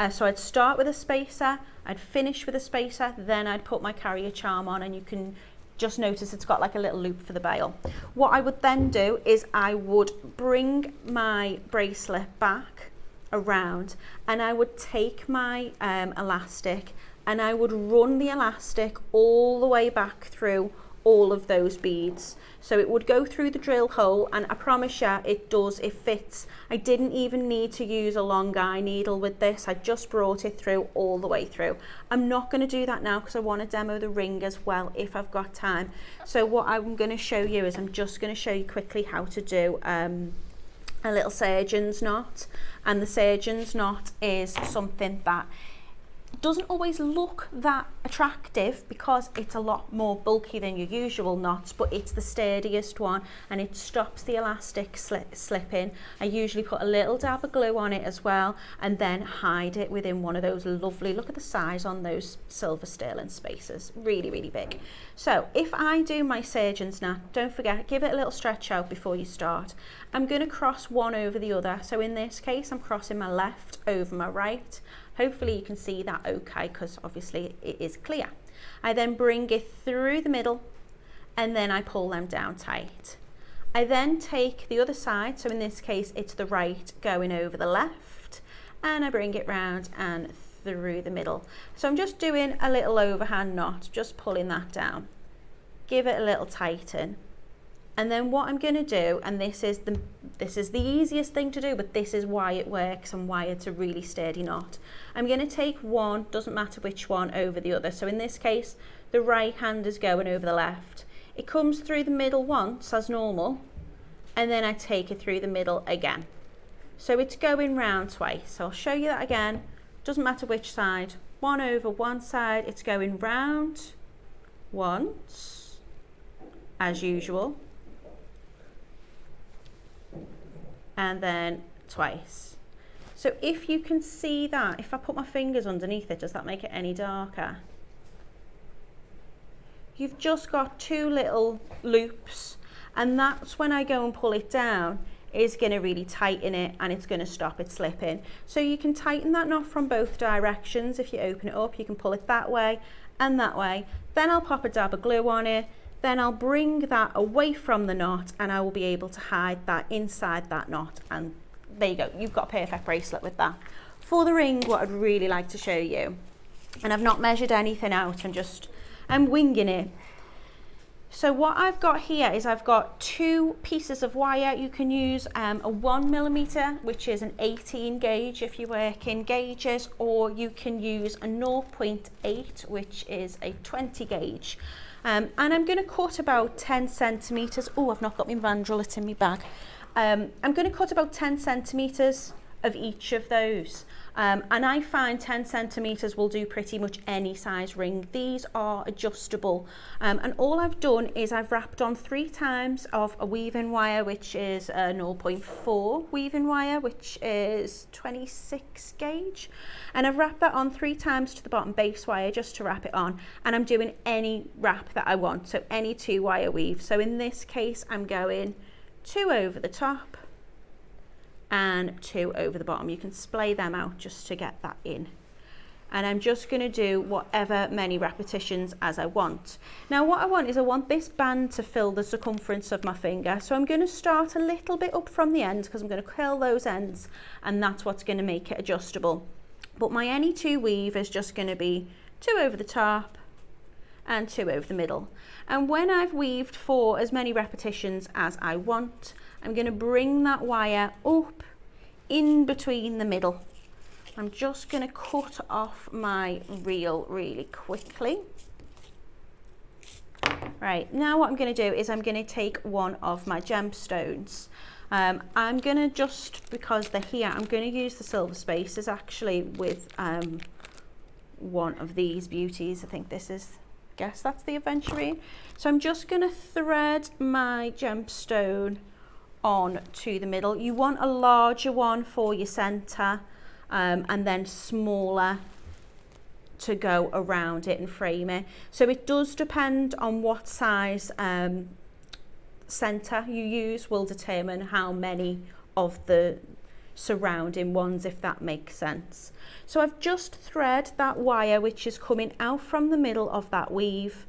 So I'd start with a spacer, I'd finish with a spacer, then I'd put my carrier charm on, and you can just notice it's got like a little loop for the bail. What I would then do is I would bring my bracelet back around, and I would take my elastic and I would run the elastic all the way back through all of those beads. So it would go through the drill hole, and I promise you it does, it fits. I didn't even need to use a long eye needle with this. I just brought it through all the way through. I'm not going to do that now because I want to demo the ring as well if I've got time. So what I'm going to show you is I'm just going to show you quickly how to do a little surgeon's knot. And the surgeon's knot is something that doesn't always look that attractive because it's a lot more bulky than your usual knots, but it's the sturdiest one and it stops the elastic slipping. I usually put a little dab of glue on it as well and then hide it within one of those lovely, look at the size on those silver sterling spaces, really, really big. So if I do my surgeon's knot, don't forget, give it a little stretch out before you start. I'm going to cross one over the other. So in this case, I'm crossing my left over my right. Hopefully you can see that okay, because obviously it is clear. I then bring it through the middle and then I pull them down tight. I then take the other side, so in this case it's the right going over the left, and I bring it round and through the middle. So I'm just doing a little overhand knot, just pulling that down. Give it a little tighten. And then what I'm going to do, and this is the easiest thing to do, but this is why it works and why it's a really sturdy knot. I'm going to take one, doesn't matter which one, over the other. So in this case, the right hand is going over the left. It comes through the middle once as normal, and then I take it through the middle again. So it's going round twice. So I'll show you that again. Doesn't matter which side. One over one side, it's going round once, as usual. And then twice. So if you can see that, if I put my fingers underneath it, does that make it any darker? You've just got two little loops, and that's when I go and pull it down, is going to really tighten it and it's going to stop it slipping. So you can tighten that knot from both directions. If you open it up, you can pull it that way and that way. Then I'll pop a dab of glue on it. Then I'll bring that away from the knot and I will be able to hide that inside that knot, and there you go, you've got a perfect bracelet with that. For the ring, what I'd really like to show you, and I've not measured anything out, I'm winging it. So what I've got here is I've got two pieces of wire. You can use a 1mm, which is an 18 gauge if you work in gauges, or you can use a 0.8, which is a 20 gauge. And I'm going to cut about 10 centimetres. Oh, I've not got my mandrel, it's in my bag. I'm going to cut about 10 centimetres of each of those. And I find 10 centimetres will do pretty much any size ring. These are adjustable. And all I've done is I've wrapped on 3 times of a weaving wire, which is a 0.4 weaving wire, which is 26 gauge. And I've wrapped that on 3 times to the bottom base wire just to wrap it on. And I'm doing any wrap that I want, so any 2 wire weave. So in this case, I'm going 2 over the top and 2 over the bottom. You can splay them out just to get that in. And I'm just going to do whatever many repetitions as I want. Now what I want is I want this band to fill the circumference of my finger. So I'm going to start a little bit up from the end because I'm going to curl those ends, and that's what's going to make it adjustable. But my any 2 weave is just going to be 2 over the top and 2 over the middle. And when I've weaved for as many repetitions as I want, I'm going to bring that wire up in between the middle. I'm just going to cut off my reel really quickly. Right, now what I'm going to do is I'm going to take one of my gemstones. I'm going to just, because they're here, I'm going to use the silver spaces actually with one of these beauties. I think this is, I guess that's the Aventurine. So I'm just going to thread my gemstone on to the middle. You want a larger one for your center, and then smaller to go around it and frame it. So it does depend on what size center you use will determine how many of the surrounding ones, if that makes sense. So I've just thread that wire which is coming out from the middle of that weave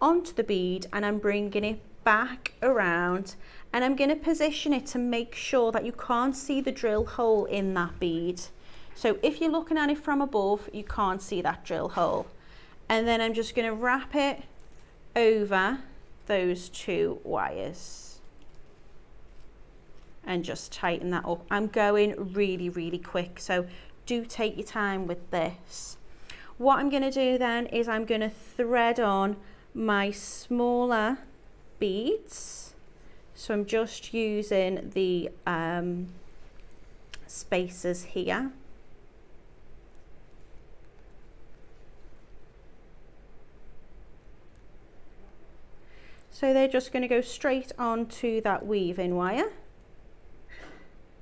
onto the bead, and I'm bringing it back around, and I'm going to position it to make sure that you can't see the drill hole in that bead. So if you're looking at it from above, you can't see that drill hole. And then I'm just going to wrap it over those 2 wires and just tighten that up. I'm going really, really quick, so do take your time with this. What I'm going to do then is I'm going to thread on my smaller beads. So I'm just using the spacers here. So they're just going to go straight onto that weaving wire.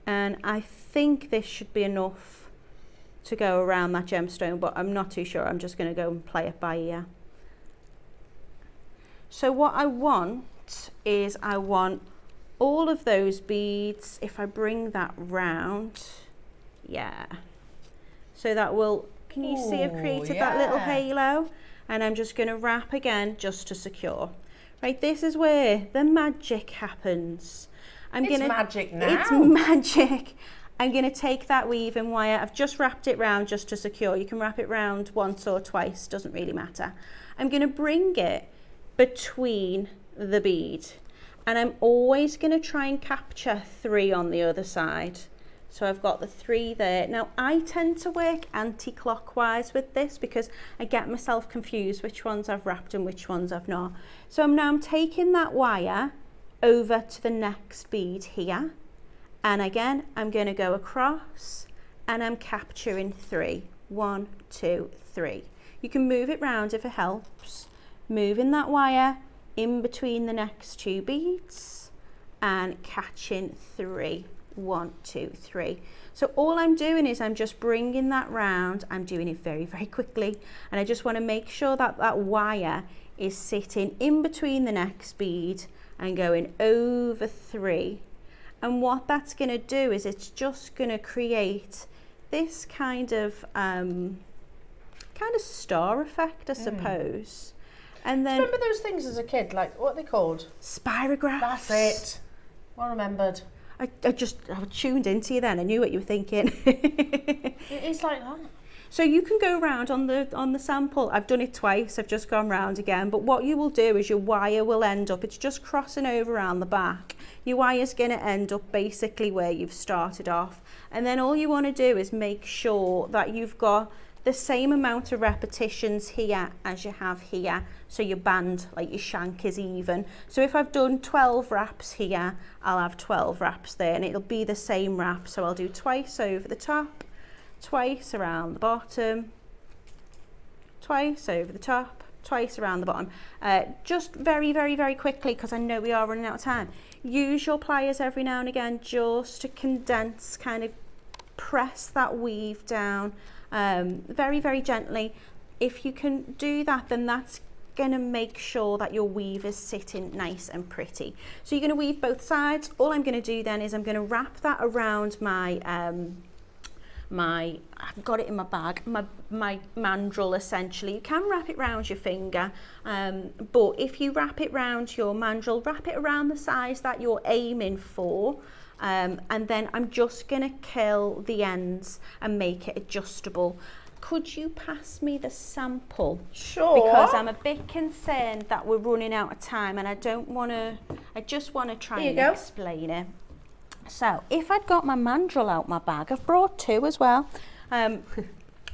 And I think this should be enough to go around that gemstone, but I'm not too sure. I'm just going to go and play it by ear. So what I want is I want all of those beads, if I bring that round, yeah. So that will, can you see I've created that little halo? And I'm just going to wrap again just to secure. Right, this is where the magic happens. It's magic now. It's magic. I'm going to take that weaving wire. I've just wrapped it round just to secure. You can wrap it round once or twice, doesn't really matter. I'm going to bring it between the bead, and I'm always going to try and capture 3 on the other side. So I've got the 3 there. Now I tend to work anti-clockwise with this because I get myself confused which ones I've wrapped and which ones I've not. So I'm taking that wire over to the next bead here, and again I'm going to go across and I'm capturing 3. 1, 2, 3. You can move it round if it helps. Moving that wire in between the next 2 beads and catching 3. 1, 2, 3. So all I'm doing is I'm just bringing that round. I'm doing it very, very quickly, and I just want to make sure that that wire is sitting in between the next bead and going over 3. And what that's going to do is it's just going to create this kind of star effect, I suppose. And then, remember those things as a kid, like what are they called? Spirographs. That's it. Well remembered. I tuned into you then. I knew what you were thinking. It is like that. So you can go around on the sample. I've done it twice. I've just gone round again. But what you will do is your wire will end up, it's just crossing over around the back. Your wire's going to end up basically where you've started off. And then all you want to do is make sure that you've got the same amount of repetitions here as you have here, so your band, like your shank, is even. So if I've done 12 wraps here, I'll have 12 wraps there, and it'll be the same wrap. So I'll do twice over the top, twice around the bottom, twice over the top, twice around the bottom. Just very, very, very quickly, because I know we are running out of time. Use your pliers every now and again just to condense, kind of press that weave down very, very gently. If you can do that, then that's going to make sure that your weave is sitting nice and pretty. So you're going to weave both sides. All I'm going to do then is I'm going to wrap that around my I've got it in my bag, my mandrel essentially. You can wrap it around your finger, but if you wrap it around your mandrel, wrap it around the size that you're aiming for, and then I'm just going to curl the ends and make it adjustable. Could you pass me the sample? Sure. Because I'm a bit concerned that we're running out of time, and I just want to try and explain it. So if I'd got my mandrel out my bag, I've brought two as well.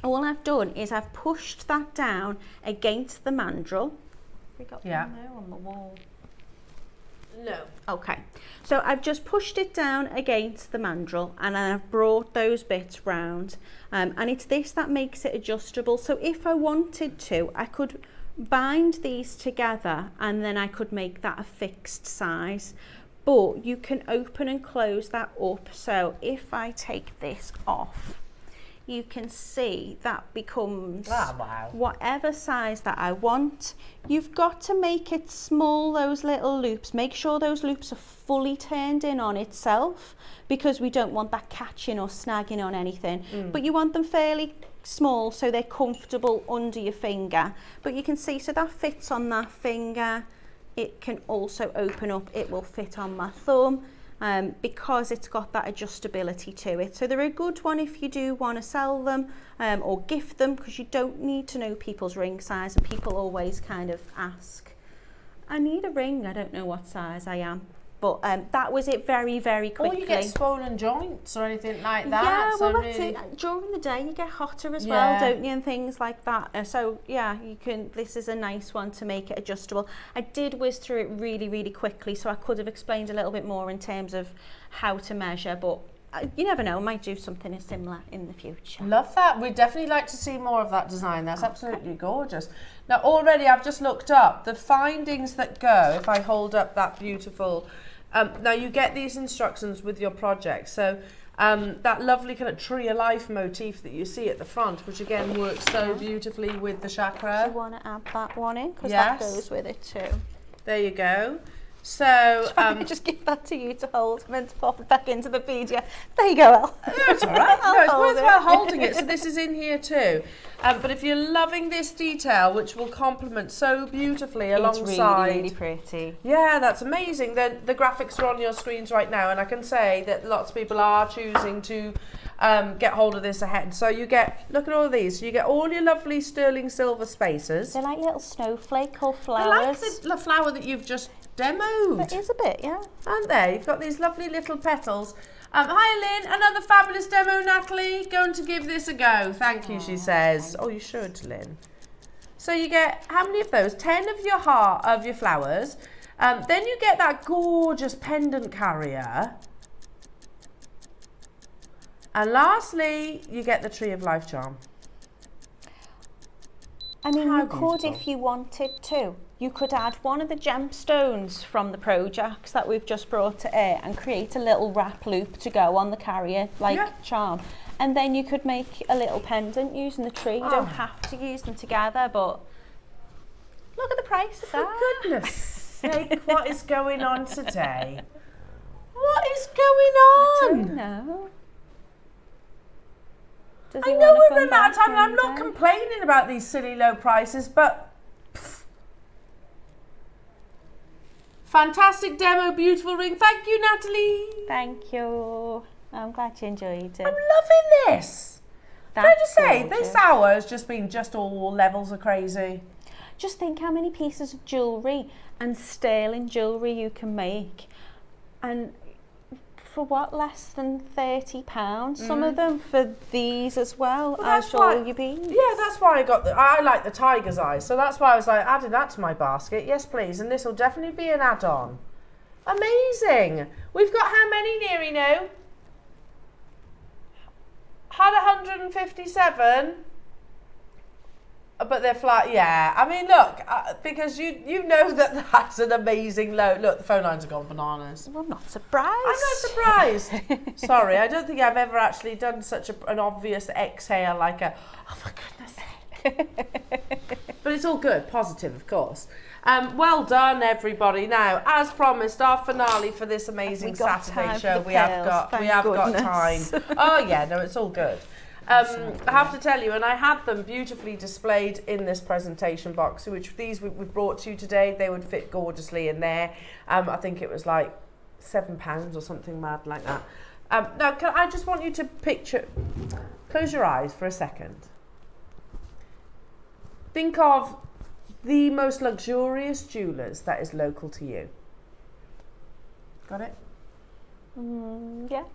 All I've done is I've pushed that down against the mandrel. We got one there on the wall. No. Okay, so I've just pushed it down against the mandrel, and then I've brought those bits round, and it's this that makes it adjustable. So if I wanted to, I could bind these together and then I could make that a fixed size. But you can open and close that up. So if I take this off, you can see that becomes whatever size that I want. You've got to make it small, those little loops. Make sure those loops are fully turned in on itself, because we don't want that catching or snagging on anything. But you want them fairly small so they're comfortable under your finger. But you can see, so that fits on that finger. It can also open up, it will fit on my thumb, because it's got that adjustability to it. So they're a good one if you do want to sell them or gift them, because you don't need to know people's ring size, and people always kind of ask, I need a ring, I don't know what size I am. But that was it very, very quickly. Or you get swollen joints or anything like that. Yeah, so well, that's really... it. During the day, you get hotter as well, don't you, and things like that. So, yeah, you can. This is a nice one to make it adjustable. I did whiz through it really, really quickly, so I could have explained a little bit more in terms of how to measure, but you never know, I might do something similar in the future. Love that. We'd definitely like to see more of that design. That's absolutely gorgeous. Now, already I've just looked up the findings that go, if I hold up that beautiful... now you get these instructions with your project, so that lovely kind of tree of life motif that you see at the front, which again works so beautifully with the chakra. Do you want to add that one in? Because that goes with it too. There you go. So just give that to you to hold and then to pop it back into the media. There you go, Elle. That's all right. No, it's worthwhile holding it. So this is in here too. But if you're loving this detail, which will complement so beautifully alongside... It's really, really pretty. Yeah, that's amazing. The graphics are on your screens right now, and I can say that lots of people are choosing to get hold of this ahead. So you get, look at all these. You get all your lovely sterling silver spacers. They're like little snowflake or flowers. They're like the flower that you've just demoed. It is a bit, yeah. Aren't they? You've got these lovely little petals. Hi Lynn, another fabulous demo, Natalie. Going to give this a go. Thank you, she says. Oh, you should, Lynn. So you get, how many of those? 10 of your heart, of your flowers. Then you get that gorgeous pendant carrier. And lastly, you get the tree of life charm. I mean, you could, if you wanted to. You could add one of the gemstones from the projects that we've just brought to air and create a little wrap loop to go on the carrier, like charm. And then you could make a little pendant using the tree. You don't have to use them together, but look at the price of that. For goodness sake, what is going on today? What is going on? I don't know. I know we've run out of time, and I'm not complaining about these silly low prices, but fantastic demo, beautiful ring. Thank you, Natalie. Thank you. I'm glad you enjoyed it. I'm loving this. Can I just say, this hour has just been just all levels of crazy. Just think how many pieces of jewellery and sterling jewellery you can make. And for what, less than £30? Some of them for these as well, that's as all your beads. Yeah, that's why I like the tiger's eyes. So that's why I was like, adding that to my basket. Yes, please. And this will definitely be an add-on. Amazing. We've got how many, Neary, now? Had 157. But they're flat, yeah. I mean, look, because you know that that's an amazing load. Look, the phone lines have gone bananas. Well, I'm not surprised. I'm not surprised. Sorry, I don't think I've ever actually done such an obvious exhale like a, oh, for goodness sake. But it's all good, positive, of course. Well done, everybody. Now, as promised, our finale for this amazing Saturday show. We have got time. Oh yeah, no, it's all good. I have to tell you, and I had them beautifully displayed in this presentation box, which these we've brought to you today. They would fit gorgeously in there. I think it was like £7 or something mad like that. Now, I just want you to picture, close your eyes for a second. Think of the most luxurious jewellers that is local to you. Got it? Yeah.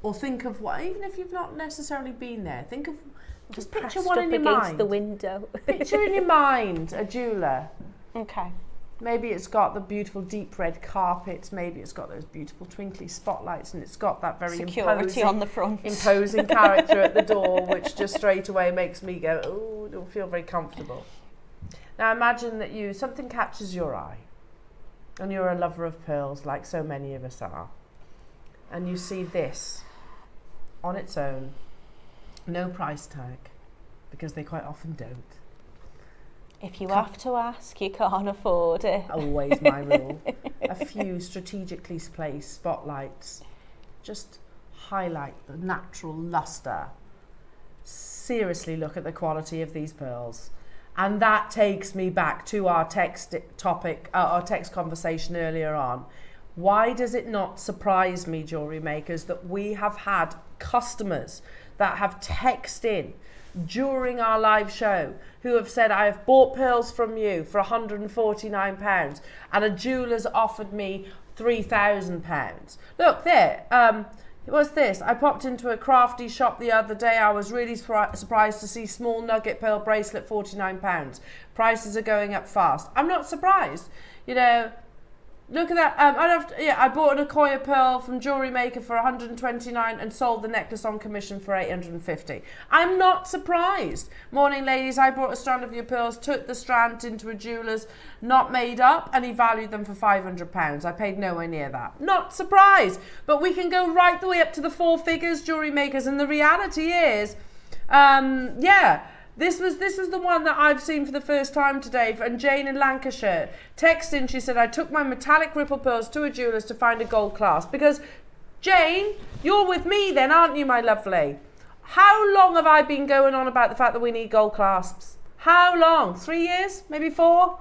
Or think of what, even if you've not necessarily been there, think of, just picture Pressed one up in your against mind. the window. Picture in your mind a jeweller. Okay. Maybe it's got the beautiful deep red carpets, maybe it's got those beautiful twinkly spotlights, and it's got that very security on the front. imposing character at the door, which just straight away makes me go, oh, don't feel very comfortable. Now imagine that something catches your eye, and you're a lover of pearls like so many of us are, and you see this on its own, no price tag, because they quite often don't. If you have to ask, you can't afford it. Always my rule. A few strategically placed spotlights just highlight the natural luster. Seriously look at the quality of these pearls. And that takes me back to our text topic, our text conversation earlier on. Why does it not surprise me, jewellery makers, that we have had customers that have texted in during our live show who have said, I have bought pearls from you for £149 and a jeweller's offered me £3,000. Look there, what's this? I popped into a crafty shop the other day. I was really surprised to see small nugget pearl bracelet, £49. Prices are going up fast. I'm not surprised, you know. Look at that. I bought an Akoya pearl from JewelleryMaker for £129 and sold the necklace on commission for £850. I'm not surprised. Morning, ladies. I bought a strand of your pearls, took the strand into a jeweller's, not made up, and he valued them for £500. I paid nowhere near that. Not surprised. But we can go right the way up to the 4 figures, jewellery makers, and the reality is, This was the one that I've seen for the first time today, and Jane in Lancashire texted, she said, I took my metallic ripple pearls to a jeweller's to find a gold clasp. Because, Jane, you're with me then, aren't you, my lovely? How long have I been going on about the fact that we need gold clasps? How long? 3 years? Maybe 4?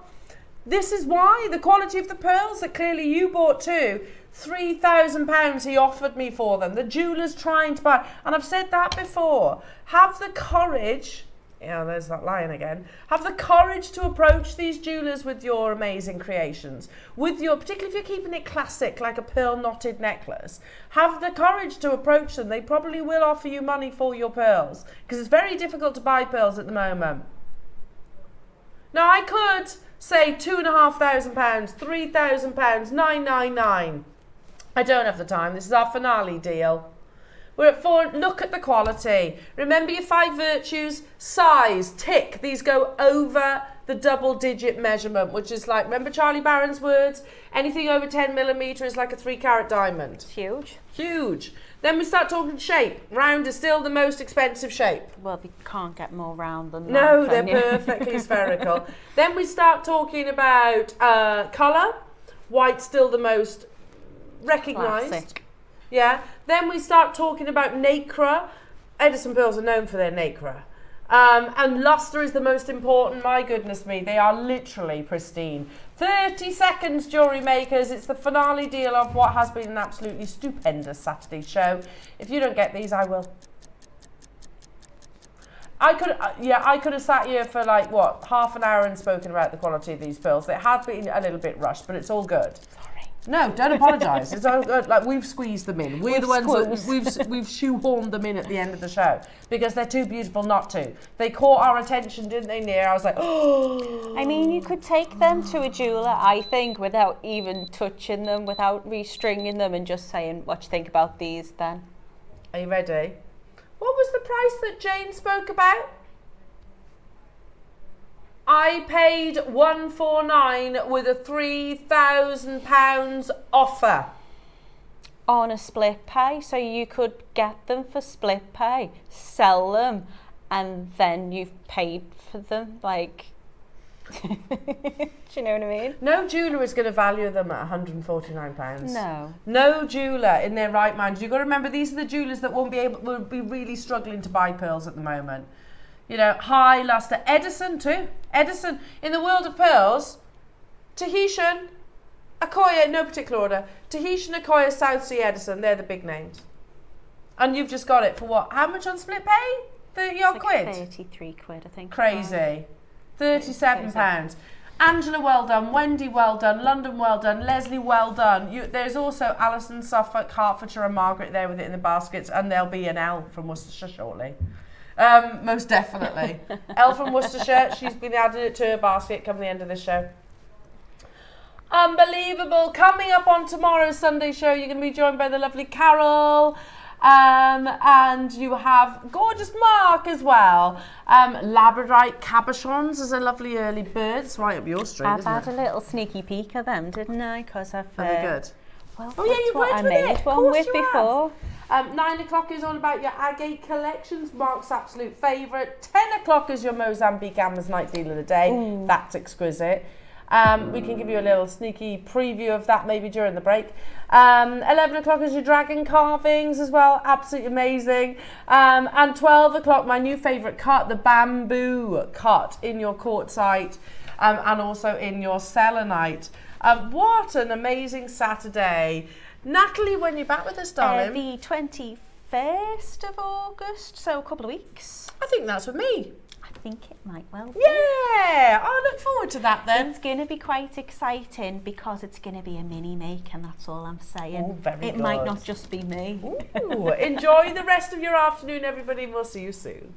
This is why. The quality of the pearls that clearly you bought too. £3,000 he offered me for them. The jeweller's trying to buy. And I've said that before. Have the courage... Yeah, there's that line again. Have the courage to approach these jewellers with your amazing creations. Particularly if you're keeping it classic, like a pearl knotted necklace. Have the courage to approach them. They probably will offer you money for your pearls, because it's very difficult to buy pearls at the moment. Now, I could say £2,500, £3,000, £999. I don't have the time. This is our finale deal. We're at 4. Look at the quality. Remember your 5 virtues. Size, tick. These go over the double-digit measurement, which is like, remember Charlie Barron's words? Anything over 10mm is like a 3-carat diamond. It's huge. Huge. Then we start talking shape. Round is still the most expensive shape. Well, we can't get more round than that. No, they're perfectly spherical. Then we start talking about colour. White's still the most recognised. Classic. Yeah. Then we start talking about nacre. Edison pearls are known for their nacre. And luster is the most important. My goodness me, they are literally pristine. 30 seconds, jewellery makers. It's the finale deal of what has been an absolutely stupendous Saturday show. If you don't get these, I will. I could have sat here for like, what, half an hour and spoken about the quality of these pearls. It has been a little bit rushed, but it's all good. No, don't apologise. It's all good. Like, we've squeezed them in. We're the ones that we've shoehorned them in at the end of the show because they're too beautiful not to. They caught our attention, didn't they, Nia? I was like, oh. I mean, you could take them to a jeweller, I think, without even touching them, without restringing them, and just saying, what do you think about these then? Are you ready? What was the price that Jane spoke about? I paid $149 with a £3,000 offer. On a split pay, so you could get them for split pay, sell them, and then you've paid for them, like, do you know what I mean? No jeweller is going to value them at £149. No. No jeweller in their right mind. You've got to remember, these are the jewellers that will be really struggling to buy pearls at the moment. You know, high luster. Edison too. Edison, in the world of pearls, Tahitian, Akoya, no particular order. Tahitian, Akoya, South Sea, Edison, they're the big names. And you've just got it for what? How much on split pay? 30 odd quid? 33 quid, I think. Crazy. £37. Angela, well done. Wendy, well done. London, well done. Leslie, well done. There's also Alison, Suffolk, Hertfordshire and Margaret there with it in the baskets, and there'll be an L from Worcestershire shortly. Most definitely. Elle from Worcestershire, she's been adding it to her basket come the end of this show. Unbelievable. Coming up on tomorrow's Sunday show, you're going to be joined by the lovely Carol. And you have gorgeous Mark as well. Labradorite cabochons is a lovely early bird. It's right up your street, I've isn't had it? a little sneaky peek of them, didn't I? Because I've... Are they good? Well, Oh yeah, you've what worked I with made it. Of one course with you before. have. 9 o'clock is all about your agate collections, Mark's absolute favourite. 10 o'clock is your Mozambique Amazonite deal of the day. That's exquisite. We can give you a little sneaky preview of that maybe during the break. 11 o'clock is your dragon carvings as well, absolutely amazing. And 12 o'clock, my new favourite cut, the bamboo cut in your quartzite and also in your selenite. What an amazing Saturday. Natalie, when are you back with us, darling? The 21st of August, so a couple of weeks. I think that's with me. I think it might well be. Yeah, I look forward to that then. It's going to be quite exciting because it's going to be a mini make, and that's all I'm saying. Oh, very it good. might not just be me. Ooh, enjoy the rest of your afternoon, everybody. We'll see you soon.